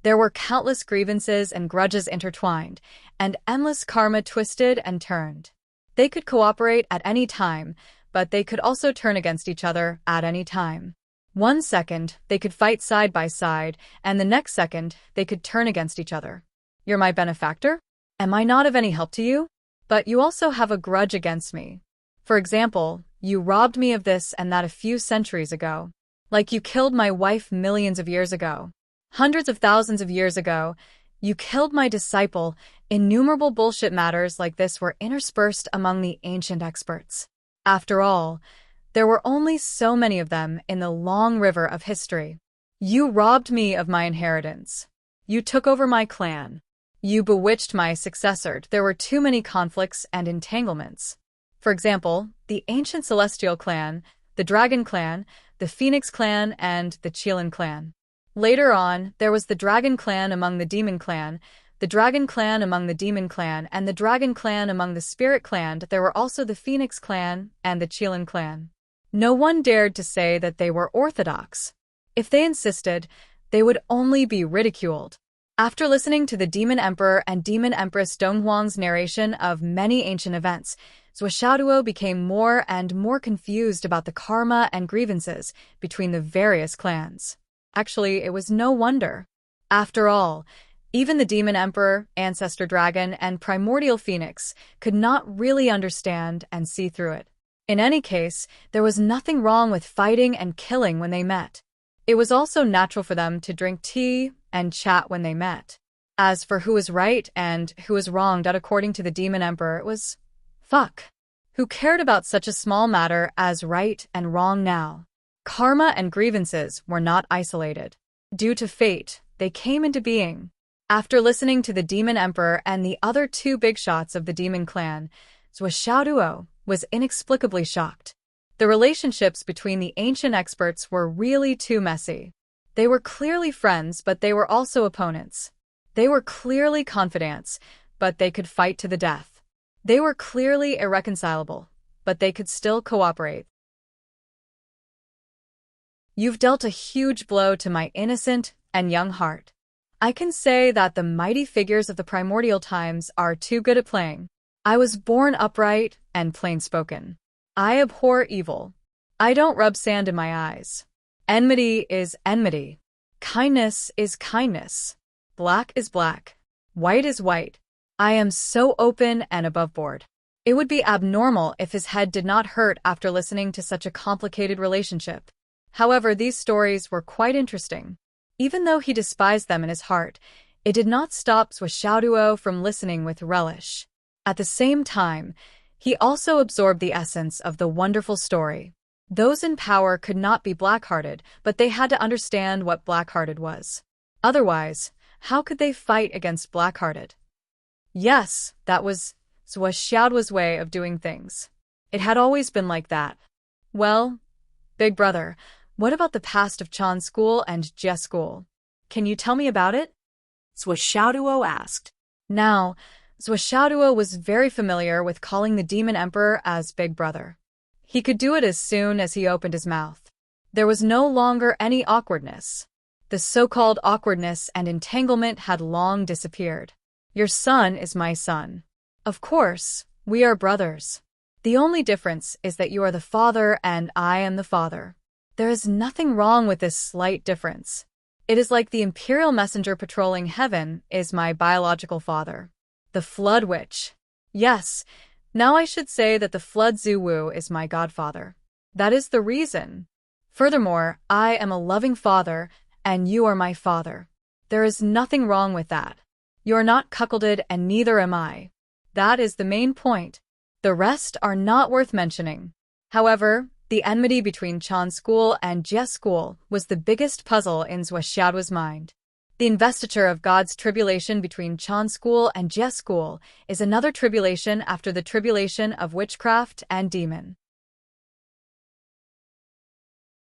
there were countless grievances and grudges intertwined, and endless karma twisted and turned. They could cooperate at any time, but they could also turn against each other at any time. 1 second, they could fight side by side, and the next second, they could turn against each other. You're my benefactor? Am I not of any help to you? But you also have a grudge against me. For example, you robbed me of this and that a few centuries ago. Like you killed my wife millions of years ago. Hundreds of thousands of years ago, you killed my disciple. Innumerable bullshit matters like this were interspersed among the ancient experts. After all, there were only so many of them in the long river of history. You robbed me of my inheritance. You took over my clan. You bewitched my successor. There were too many conflicts and entanglements. For example, the ancient celestial clan, the dragon clan, the phoenix clan, and the Chilan clan. Later on, there was the dragon clan among the demon clan, the dragon clan among the demon clan, and the dragon clan among the spirit clan. There were also the phoenix clan and the Chilan clan. No one dared to say that they were orthodox. If they insisted, they would only be ridiculed. After listening to the Demon Emperor and Demon Empress Donghuang's narration of many ancient events, Zhuo Xiaoduo became more and more confused about the karma and grievances between the various clans. Actually, it was no wonder. After all, even the Demon Emperor, Ancestor Dragon, and Primordial Phoenix could not really understand and see through it. In any case, there was nothing wrong with fighting and killing when they met. It was also natural for them to drink tea and chat when they met. As for who was right and who was wrong, according to the Demon Emperor, it was fuck. Who cared about such a small matter as right and wrong now? Karma and grievances were not isolated. Due to fate, they came into being. After listening to the Demon Emperor and the other two big shots of the Demon Clan, Zhuo Xiaoduo was inexplicably shocked. The relationships between the ancient experts were really too messy. They were clearly friends, but they were also opponents. They were clearly confidants, but they could fight to the death. They were clearly irreconcilable, but they could still cooperate. You've dealt a huge blow to my innocent and young heart. I can say that the mighty figures of the primordial times are too good at playing. I was born upright and plain-spoken. I abhor evil. I don't rub sand in my eyes. Enmity is enmity. Kindness is kindness. Black is black. White is white. I am so open and above board. It would be abnormal if his head did not hurt after listening to such a complicated relationship. However, these stories were quite interesting. Even though he despised them in his heart, it did not stop Zhuo Xiaoduo from listening with relish. At the same time, he also absorbed the essence of the wonderful story. Those in power could not be black-hearted, but they had to understand what black-hearted was. Otherwise, how could they fight against black-hearted? Yes, that was Zhuo Xiaoduo's way of doing things. It had always been like that. Well, big brother, what about the past of Chan School and Jie School? Can you tell me about it? Zhuo Xiaoduo asked. Now, Zhuo Xiaoduo was very familiar with calling the Demon Emperor as Big Brother. He could do it as soon as he opened his mouth. There was no longer any awkwardness. The so-called awkwardness and entanglement had long disappeared. Your son is my son. Of course, we are brothers. The only difference is that you are the father and I am the father. There is nothing wrong with this slight difference. It is like the Imperial Messenger patrolling heaven is my biological father. The Flood Witch. Yes, now I should say that the Flood Zuwu is my godfather. That is the reason. Furthermore, I am a loving father, and you are my father. There is nothing wrong with that. You are not cuckolded, and neither am I. That is the main point. The rest are not worth mentioning. However, the enmity between Chan School and Jie School was the biggest puzzle in Zhuo Xiaoduo's mind. The investiture of God's tribulation between Chan School and Jie School is another tribulation after the tribulation of witchcraft and demon.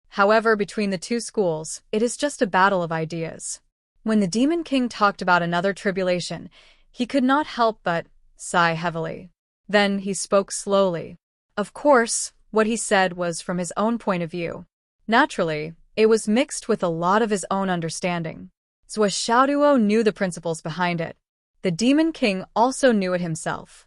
However, between the two schools, it is just a battle of ideas. When the Demon King talked about another tribulation, he could not help but sigh heavily. Then he spoke slowly. Of course, what he said was from his own point of view. Naturally, it was mixed with a lot of his own understanding. Zhuo Xiaoduo knew the principles behind it. The Demon King also knew it himself.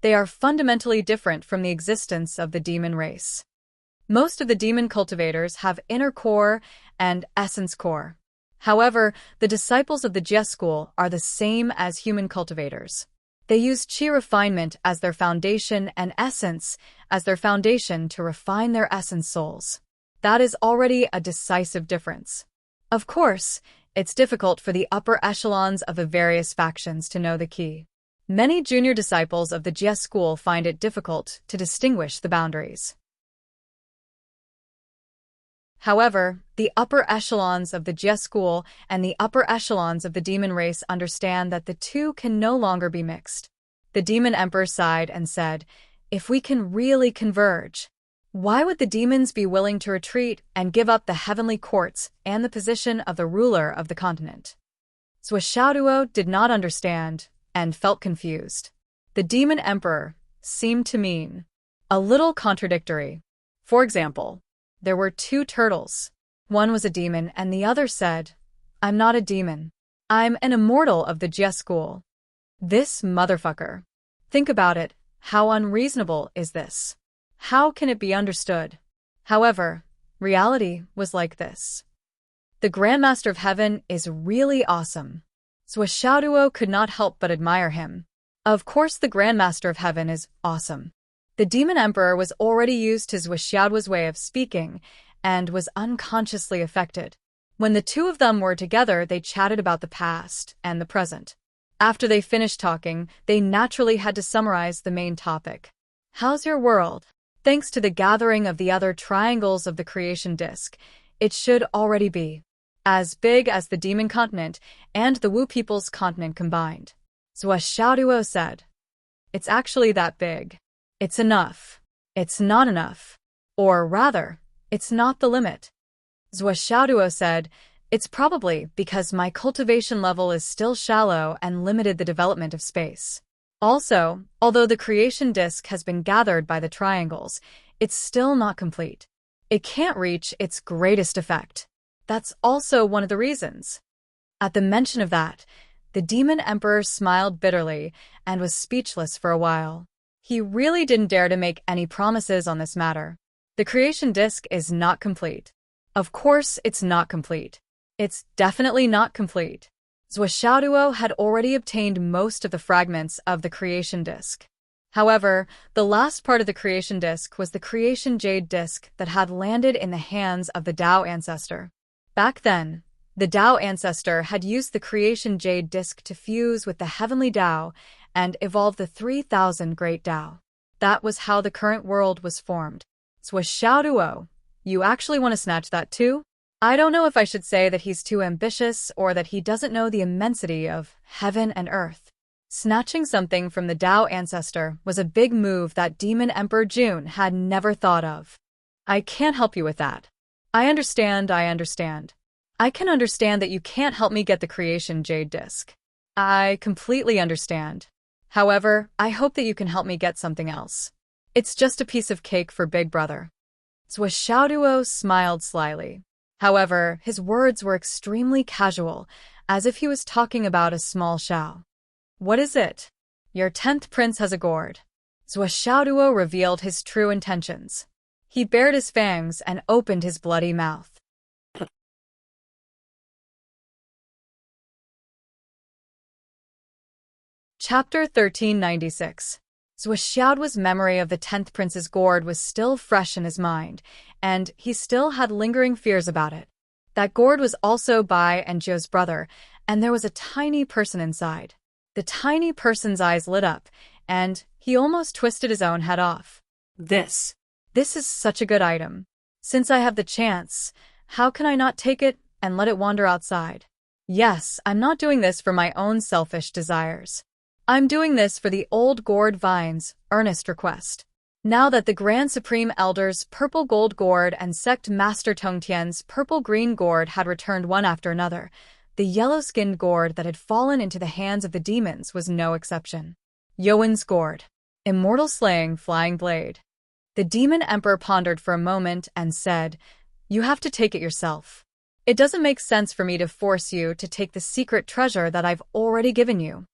They are fundamentally different from the existence of the demon race. Most of the demon cultivators have inner core and essence core. However, the disciples of the Jia school are the same as human cultivators. They use qi refinement as their foundation and essence as their foundation to refine their essence souls. That is already a decisive difference. Of course, it's difficult for the upper echelons of the various factions to know the key. Many junior disciples of the Jia school find it difficult to distinguish the boundaries. However, the upper echelons of the Jia school and the upper echelons of the demon race understand that the two can no longer be mixed. The demon emperor sighed and said, "If we can really converge, why would the demons be willing to retreat and give up the heavenly courts and the position of the ruler of the continent?" Zhuo Xiaoduo did not understand and felt confused. The demon emperor seemed to mean a little contradictory. For example, there were two turtles. One was a demon and the other said, "I'm not a demon. I'm an immortal of the Jia school." This motherfucker. Think about it. How unreasonable is this? How can it be understood? However, reality was like this. The Grandmaster of Heaven is really awesome. Zhuo Xiaoduo could not help but admire him. Of course the Grandmaster of Heaven is awesome. The Demon Emperor was already used to Zhuo Xiaoduo's way of speaking and was unconsciously affected. When the two of them were together, they chatted about the past and the present. After they finished talking, they naturally had to summarize the main topic. How's your world? Thanks to the gathering of the other triangles of the creation disk, it should already be as big as the Demon Continent and the Wu People's continent combined. Zhuo Xiaoduo said, "It's actually that big. It's enough. It's not enough. Or rather, it's not the limit." Zhuo Xiaoduo said, "It's probably because my cultivation level is still shallow and limited the development of space. Also, although the creation disk has been gathered by the triangles, it's still not complete. It can't reach its greatest effect. That's also one of the reasons." At the mention of that, the Demon Emperor smiled bitterly and was speechless for a while. He really didn't dare to make any promises on this matter. The creation disk is not complete. Of course it's not complete. It's definitely not complete. Zhuo Xiaoduo had already obtained most of the fragments of the creation disk. However, the last part of the creation disk was the creation jade disk that had landed in the hands of the Tao ancestor. Back then, the Tao ancestor had used the creation jade disk to fuse with the heavenly Tao and evolve the 3,000 great Tao. That was how the current world was formed. Zhuo Xiaoduo, you actually want to snatch that too? I don't know if I should say that he's too ambitious or that he doesn't know the immensity of heaven and earth. Snatching something from the Tao ancestor was a big move that Demon Emperor Jun had never thought of. I can't help you with that. I understand. I can understand that you can't help me get the creation jade disk. I completely understand. However, I hope that you can help me get something else. It's just a piece of cake for Big Brother. Zhuo Xiaoduo smiled slyly. However, his words were extremely casual, as if he was talking about a small Xiao. What is it? Your 10th prince has a gourd. Zhuo Xiaoduo revealed his true intentions. He bared his fangs and opened his bloody mouth. Chapter 1396. Zhuo Xiaoduo's memory of the 10th prince's gourd was still fresh in his mind, and he still had lingering fears about it. That gourd was also Bai and Zhou's brother, and there was a tiny person inside. The tiny person's eyes lit up, and he almost twisted his own head off. This is such a good item. Since I have the chance, how can I not take it and let it wander outside? Yes, I'm not doing this for my own selfish desires. I'm doing this for the old gourd vine's earnest request. Now that the Grand Supreme Elder's purple gold gourd and Sect Master Tongtian's purple green gourd had returned one after another, the yellow-skinned gourd that had fallen into the hands of the demons was no exception. Yowen's gourd. Immortal slaying flying blade. The Demon Emperor pondered for a moment and said, "You have to take it yourself. It doesn't make sense for me to force you to take the secret treasure that I've already given you.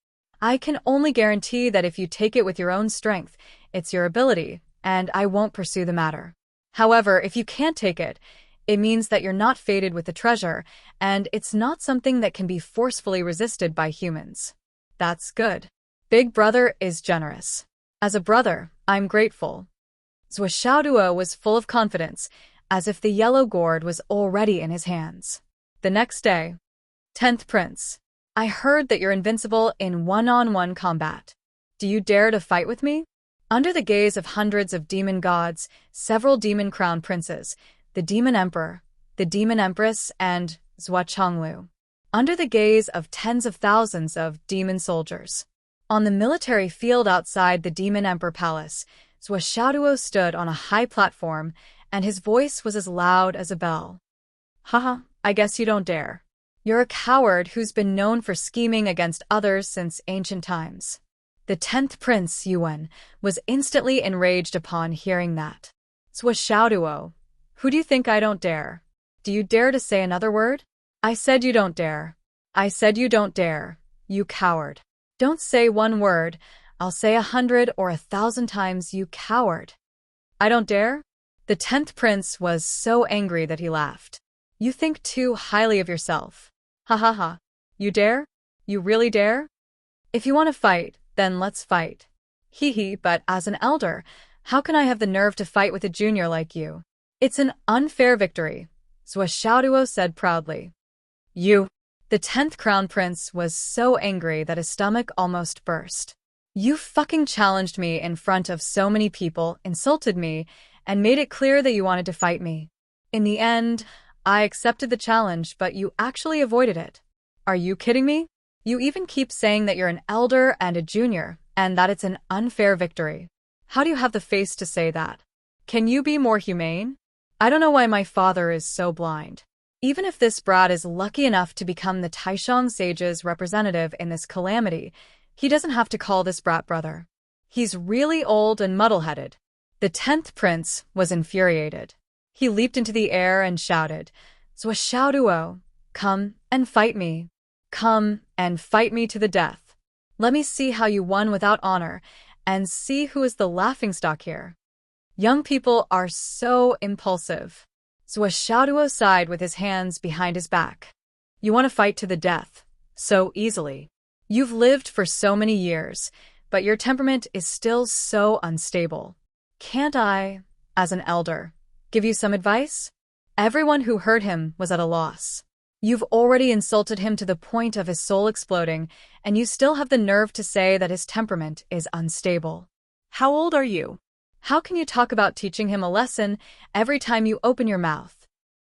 I can only guarantee that if you take it with your own strength, it's your ability, and I won't pursue the matter. However, if you can't take it, it means that you're not fated with the treasure, and it's not something that can be forcefully resisted by humans. That's good. Big Brother is generous. As a brother, I'm grateful. Zhuo was full of confidence, as if the yellow gourd was already in his hands. The next day. 10th Prince. I heard that you're invincible in one-on-one combat. Do you dare to fight with me? Under the gaze of hundreds of demon gods, several demon crown princes, the demon emperor, the demon empress, and Zhuo, under the gaze of tens of thousands of demon soldiers. On the military field outside the demon emperor palace, Zhuo stood on a high platform, and his voice was as loud as a bell. Haha, I guess you don't dare. You're a coward who's been known for scheming against others since ancient times. The 10th Prince, Yuan, was instantly enraged upon hearing that. Zhuo, who do you think I don't dare? Do you dare to say another word? I said you don't dare. I said you don't dare, you coward. Don't say one word, I'll say 100 or 1,000 times, you coward. I don't dare? The 10th Prince was so angry that he laughed. You think too highly of yourself. Ha ha ha. You dare? You really dare? If you want to fight, then let's fight. Hee hee, but as an elder, how can I have the nerve to fight with a junior like you? It's an unfair victory, Zhuo said proudly. You. The 10th Crown Prince was so angry that his stomach almost burst. You fucking challenged me in front of so many people, insulted me, and made it clear that you wanted to fight me. In the end, I accepted the challenge, but you actually avoided it. Are you kidding me? You even keep saying that you're an elder and a junior, and that it's an unfair victory. How do you have the face to say that? Can you be more humane? I don't know why my father is so blind. Even if this brat is lucky enough to become the Taishang sage's representative in this calamity, he doesn't have to call this brat brother. He's really old and muddle-headed. The 10th Prince was infuriated. He leaped into the air and shouted, Zhuo, come and fight me. Come and fight me to the death. Let me see how you won without honor, and see who is the laughingstock here. Young people are so impulsive. Zhuo sighed with his hands behind his back. You want to fight to the death, so easily. You've lived for so many years, but your temperament is still so unstable. Can't I, as an elder, give you some advice? Everyone who heard him was at a loss. You've already insulted him to the point of his soul exploding, and you still have the nerve to say that his temperament is unstable. How old are you? How can you talk about teaching him a lesson every time you open your mouth?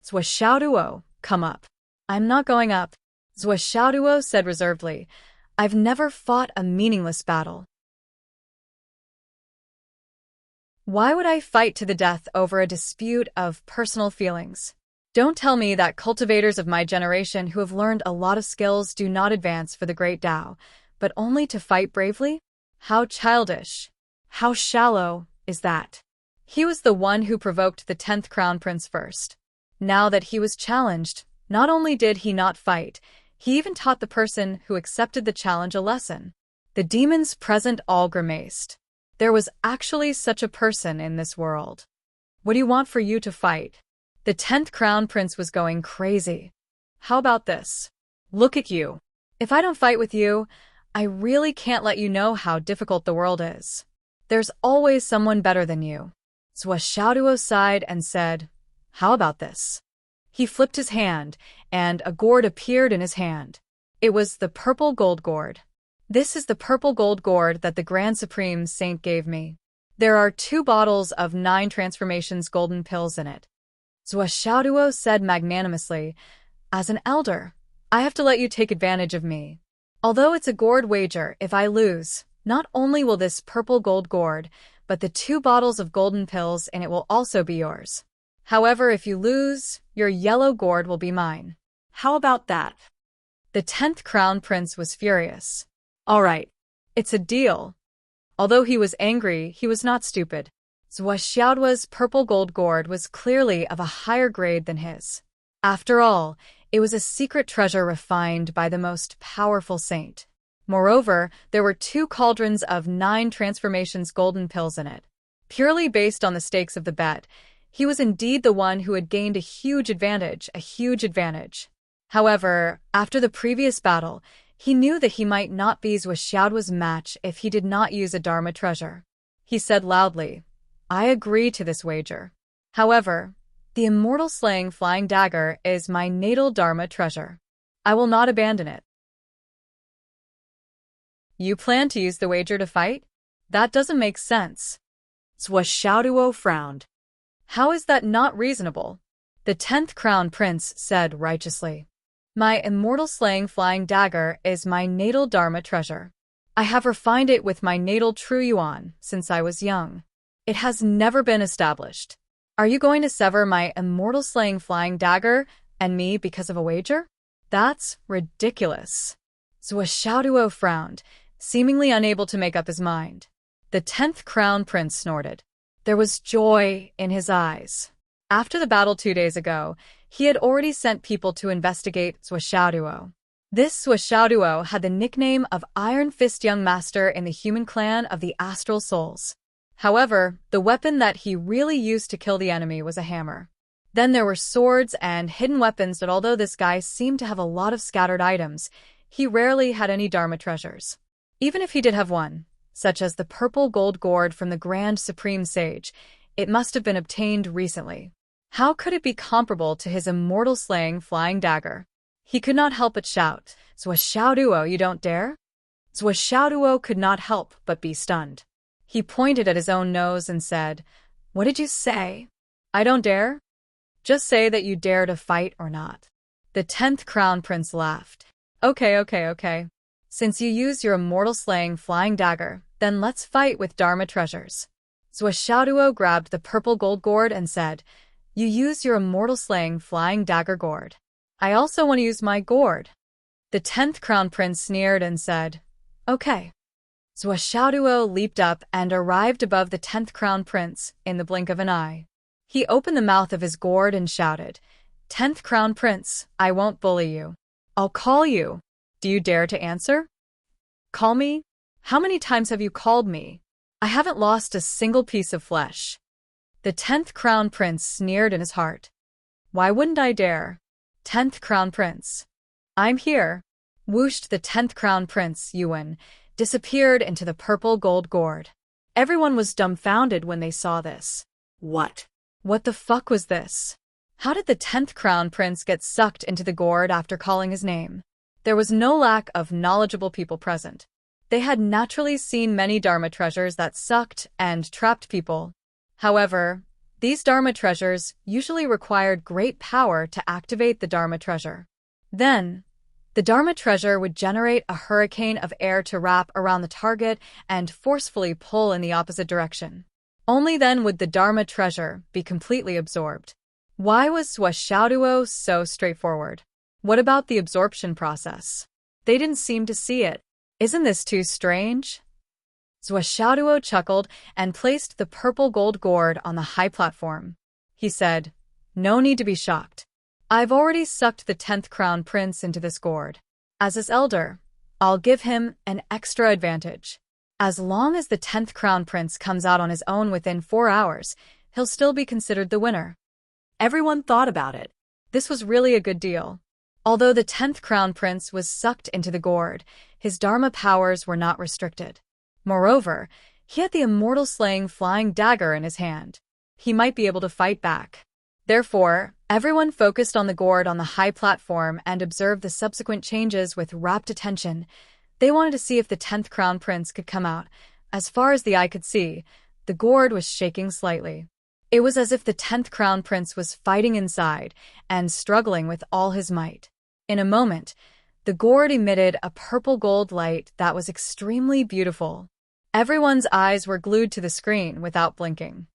Zhuo, come up. I'm not going up, Zhuo said reservedly. I've never fought a meaningless battle. Why would I fight to the death over a dispute of personal feelings? Don't tell me that cultivators of my generation who have learned a lot of skills do not advance for the great Tao, but only to fight bravely? How childish. How shallow is that? He was the one who provoked the 10th Crown Prince first. Now that he was challenged, not only did he not fight, he even taught the person who accepted the challenge a lesson. The demons present all grimaced. There was actually such a person in this world. What do you want for you to fight? The 10th Crown Prince was going crazy. How about this? Look at you. If I don't fight with you, I really can't let you know how difficult the world is. There's always someone better than you. Zhuo sighed and said, how about this? He flipped his hand, and a gourd appeared in his hand. It was the purple gold gourd. This is the purple gold gourd that the Grand Supreme Saint gave me. There are 2 bottles of 9 transformations golden pills in it. Zhuo said magnanimously, as an elder, I have to let you take advantage of me. Although it's a gourd wager, if I lose, not only will this purple gold gourd, but the 2 bottles of golden pills in it will also be yours. However, if you lose, your yellow gourd will be mine. How about that? The 10th Crown Prince was furious. All right, it's a deal. Although he was angry, he was not stupid. Zhuo's purple gold gourd was clearly of a higher grade than his. After all, it was a secret treasure refined by the most powerful saint. Moreover, there were 2 cauldrons of 9 transformations golden pills in it. Purely based on the stakes of the bet, he was indeed the one who had gained a huge advantage. However, after the previous battle, he knew that he might not be Zhou Xiaoduo's match if he did not use a Dharma treasure. He said loudly, "I agree to this wager. However, the immortal slaying flying dagger is my natal Dharma treasure. I will not abandon it." "You plan to use the wager to fight? That doesn't make sense." Zhou Xiaoduo frowned. "How is that not reasonable?" The 10th Crown Prince said righteously. "My immortal slaying flying dagger is my natal Dharma treasure. I have refined it with my natal true yuan since I was young. It has never been established. Are you going to sever my immortal slaying flying dagger and me because of a wager? That's ridiculous." Zhou Xiaoduo frowned, seemingly unable to make up his mind. The 10th Crown Prince snorted. There was joy in his eyes. After the battle 2 days ago, he had already sent people to investigate Zhou Xiaoduo. This Zhou Xiaoduo had the nickname of Iron Fist Young Master in the human clan of the Astral Souls. However, the weapon that he really used to kill the enemy was a hammer. Then there were swords and hidden weapons, but although this guy seemed to have a lot of scattered items, he rarely had any Dharma treasures. Even if he did have one, such as the purple gold gourd from the Grand Supreme Sage, it must have been obtained recently. How could it be comparable to his immortal slaying flying dagger? He could not help but shout, "Zhou Xiaoduo, you don't dare?" Zhou Xiaoduo could not help but be stunned. He pointed at his own nose and said, "What did you say? I don't dare? Just say that you dare to fight or not." The 10th Crown Prince laughed. Okay. Since you use your immortal slaying flying dagger, then let's fight with Dharma treasures." Zhou Xiaoduo grabbed the purple gold gourd and said, "You use your immortal slaying flying dagger gourd. I also want to use my gourd." The 10th Crown Prince sneered and said, "Okay." Zhou Xiaoduo leaped up and arrived above the 10th Crown Prince in the blink of an eye. He opened the mouth of his gourd and shouted, "10th Crown Prince, I won't bully you. I'll call you. Do you dare to answer?" "Call me? How many times have you called me? I haven't lost a single piece of flesh." The 10th Crown Prince sneered in his heart. "Why wouldn't I dare? 10th Crown Prince. I'm here." Whooshed, the 10th Crown Prince, Yuan, disappeared into the purple gold gourd. Everyone was dumbfounded when they saw this. What the fuck was this? How did the 10th Crown Prince get sucked into the gourd after calling his name? There was no lack of knowledgeable people present. They had naturally seen many Dharma treasures that sucked and trapped people. However, these Dharma treasures usually required great power to activate the Dharma treasure. Then, the Dharma treasure would generate a hurricane of air to wrap around the target and forcefully pull in the opposite direction. Only then would the Dharma treasure be completely absorbed. Why was Zhou Xiaoduo so straightforward? What about the absorption process? They didn't seem to see it. Isn't this too strange? Zhou Xiaoduo chuckled and placed the purple gold gourd on the high platform. He said, "No need to be shocked. I've already sucked the 10th Crown Prince into this gourd. As his elder, I'll give him an extra advantage. As long as the 10th Crown Prince comes out on his own within 4 hours, he'll still be considered the winner." Everyone thought about it. This was really a good deal. Although the 10th Crown Prince was sucked into the gourd, his Dharma powers were not restricted. Moreover, he had the immortal slaying flying dagger in his hand. He might be able to fight back. Therefore, everyone focused on the gourd on the high platform and observed the subsequent changes with rapt attention. They wanted to see if the 10th Crown Prince could come out. As far as the eye could see, the gourd was shaking slightly. It was as if the 10th Crown Prince was fighting inside and struggling with all his might. In a moment, the gourd emitted a purple gold light that was extremely beautiful. Everyone's eyes were glued to the screen without blinking.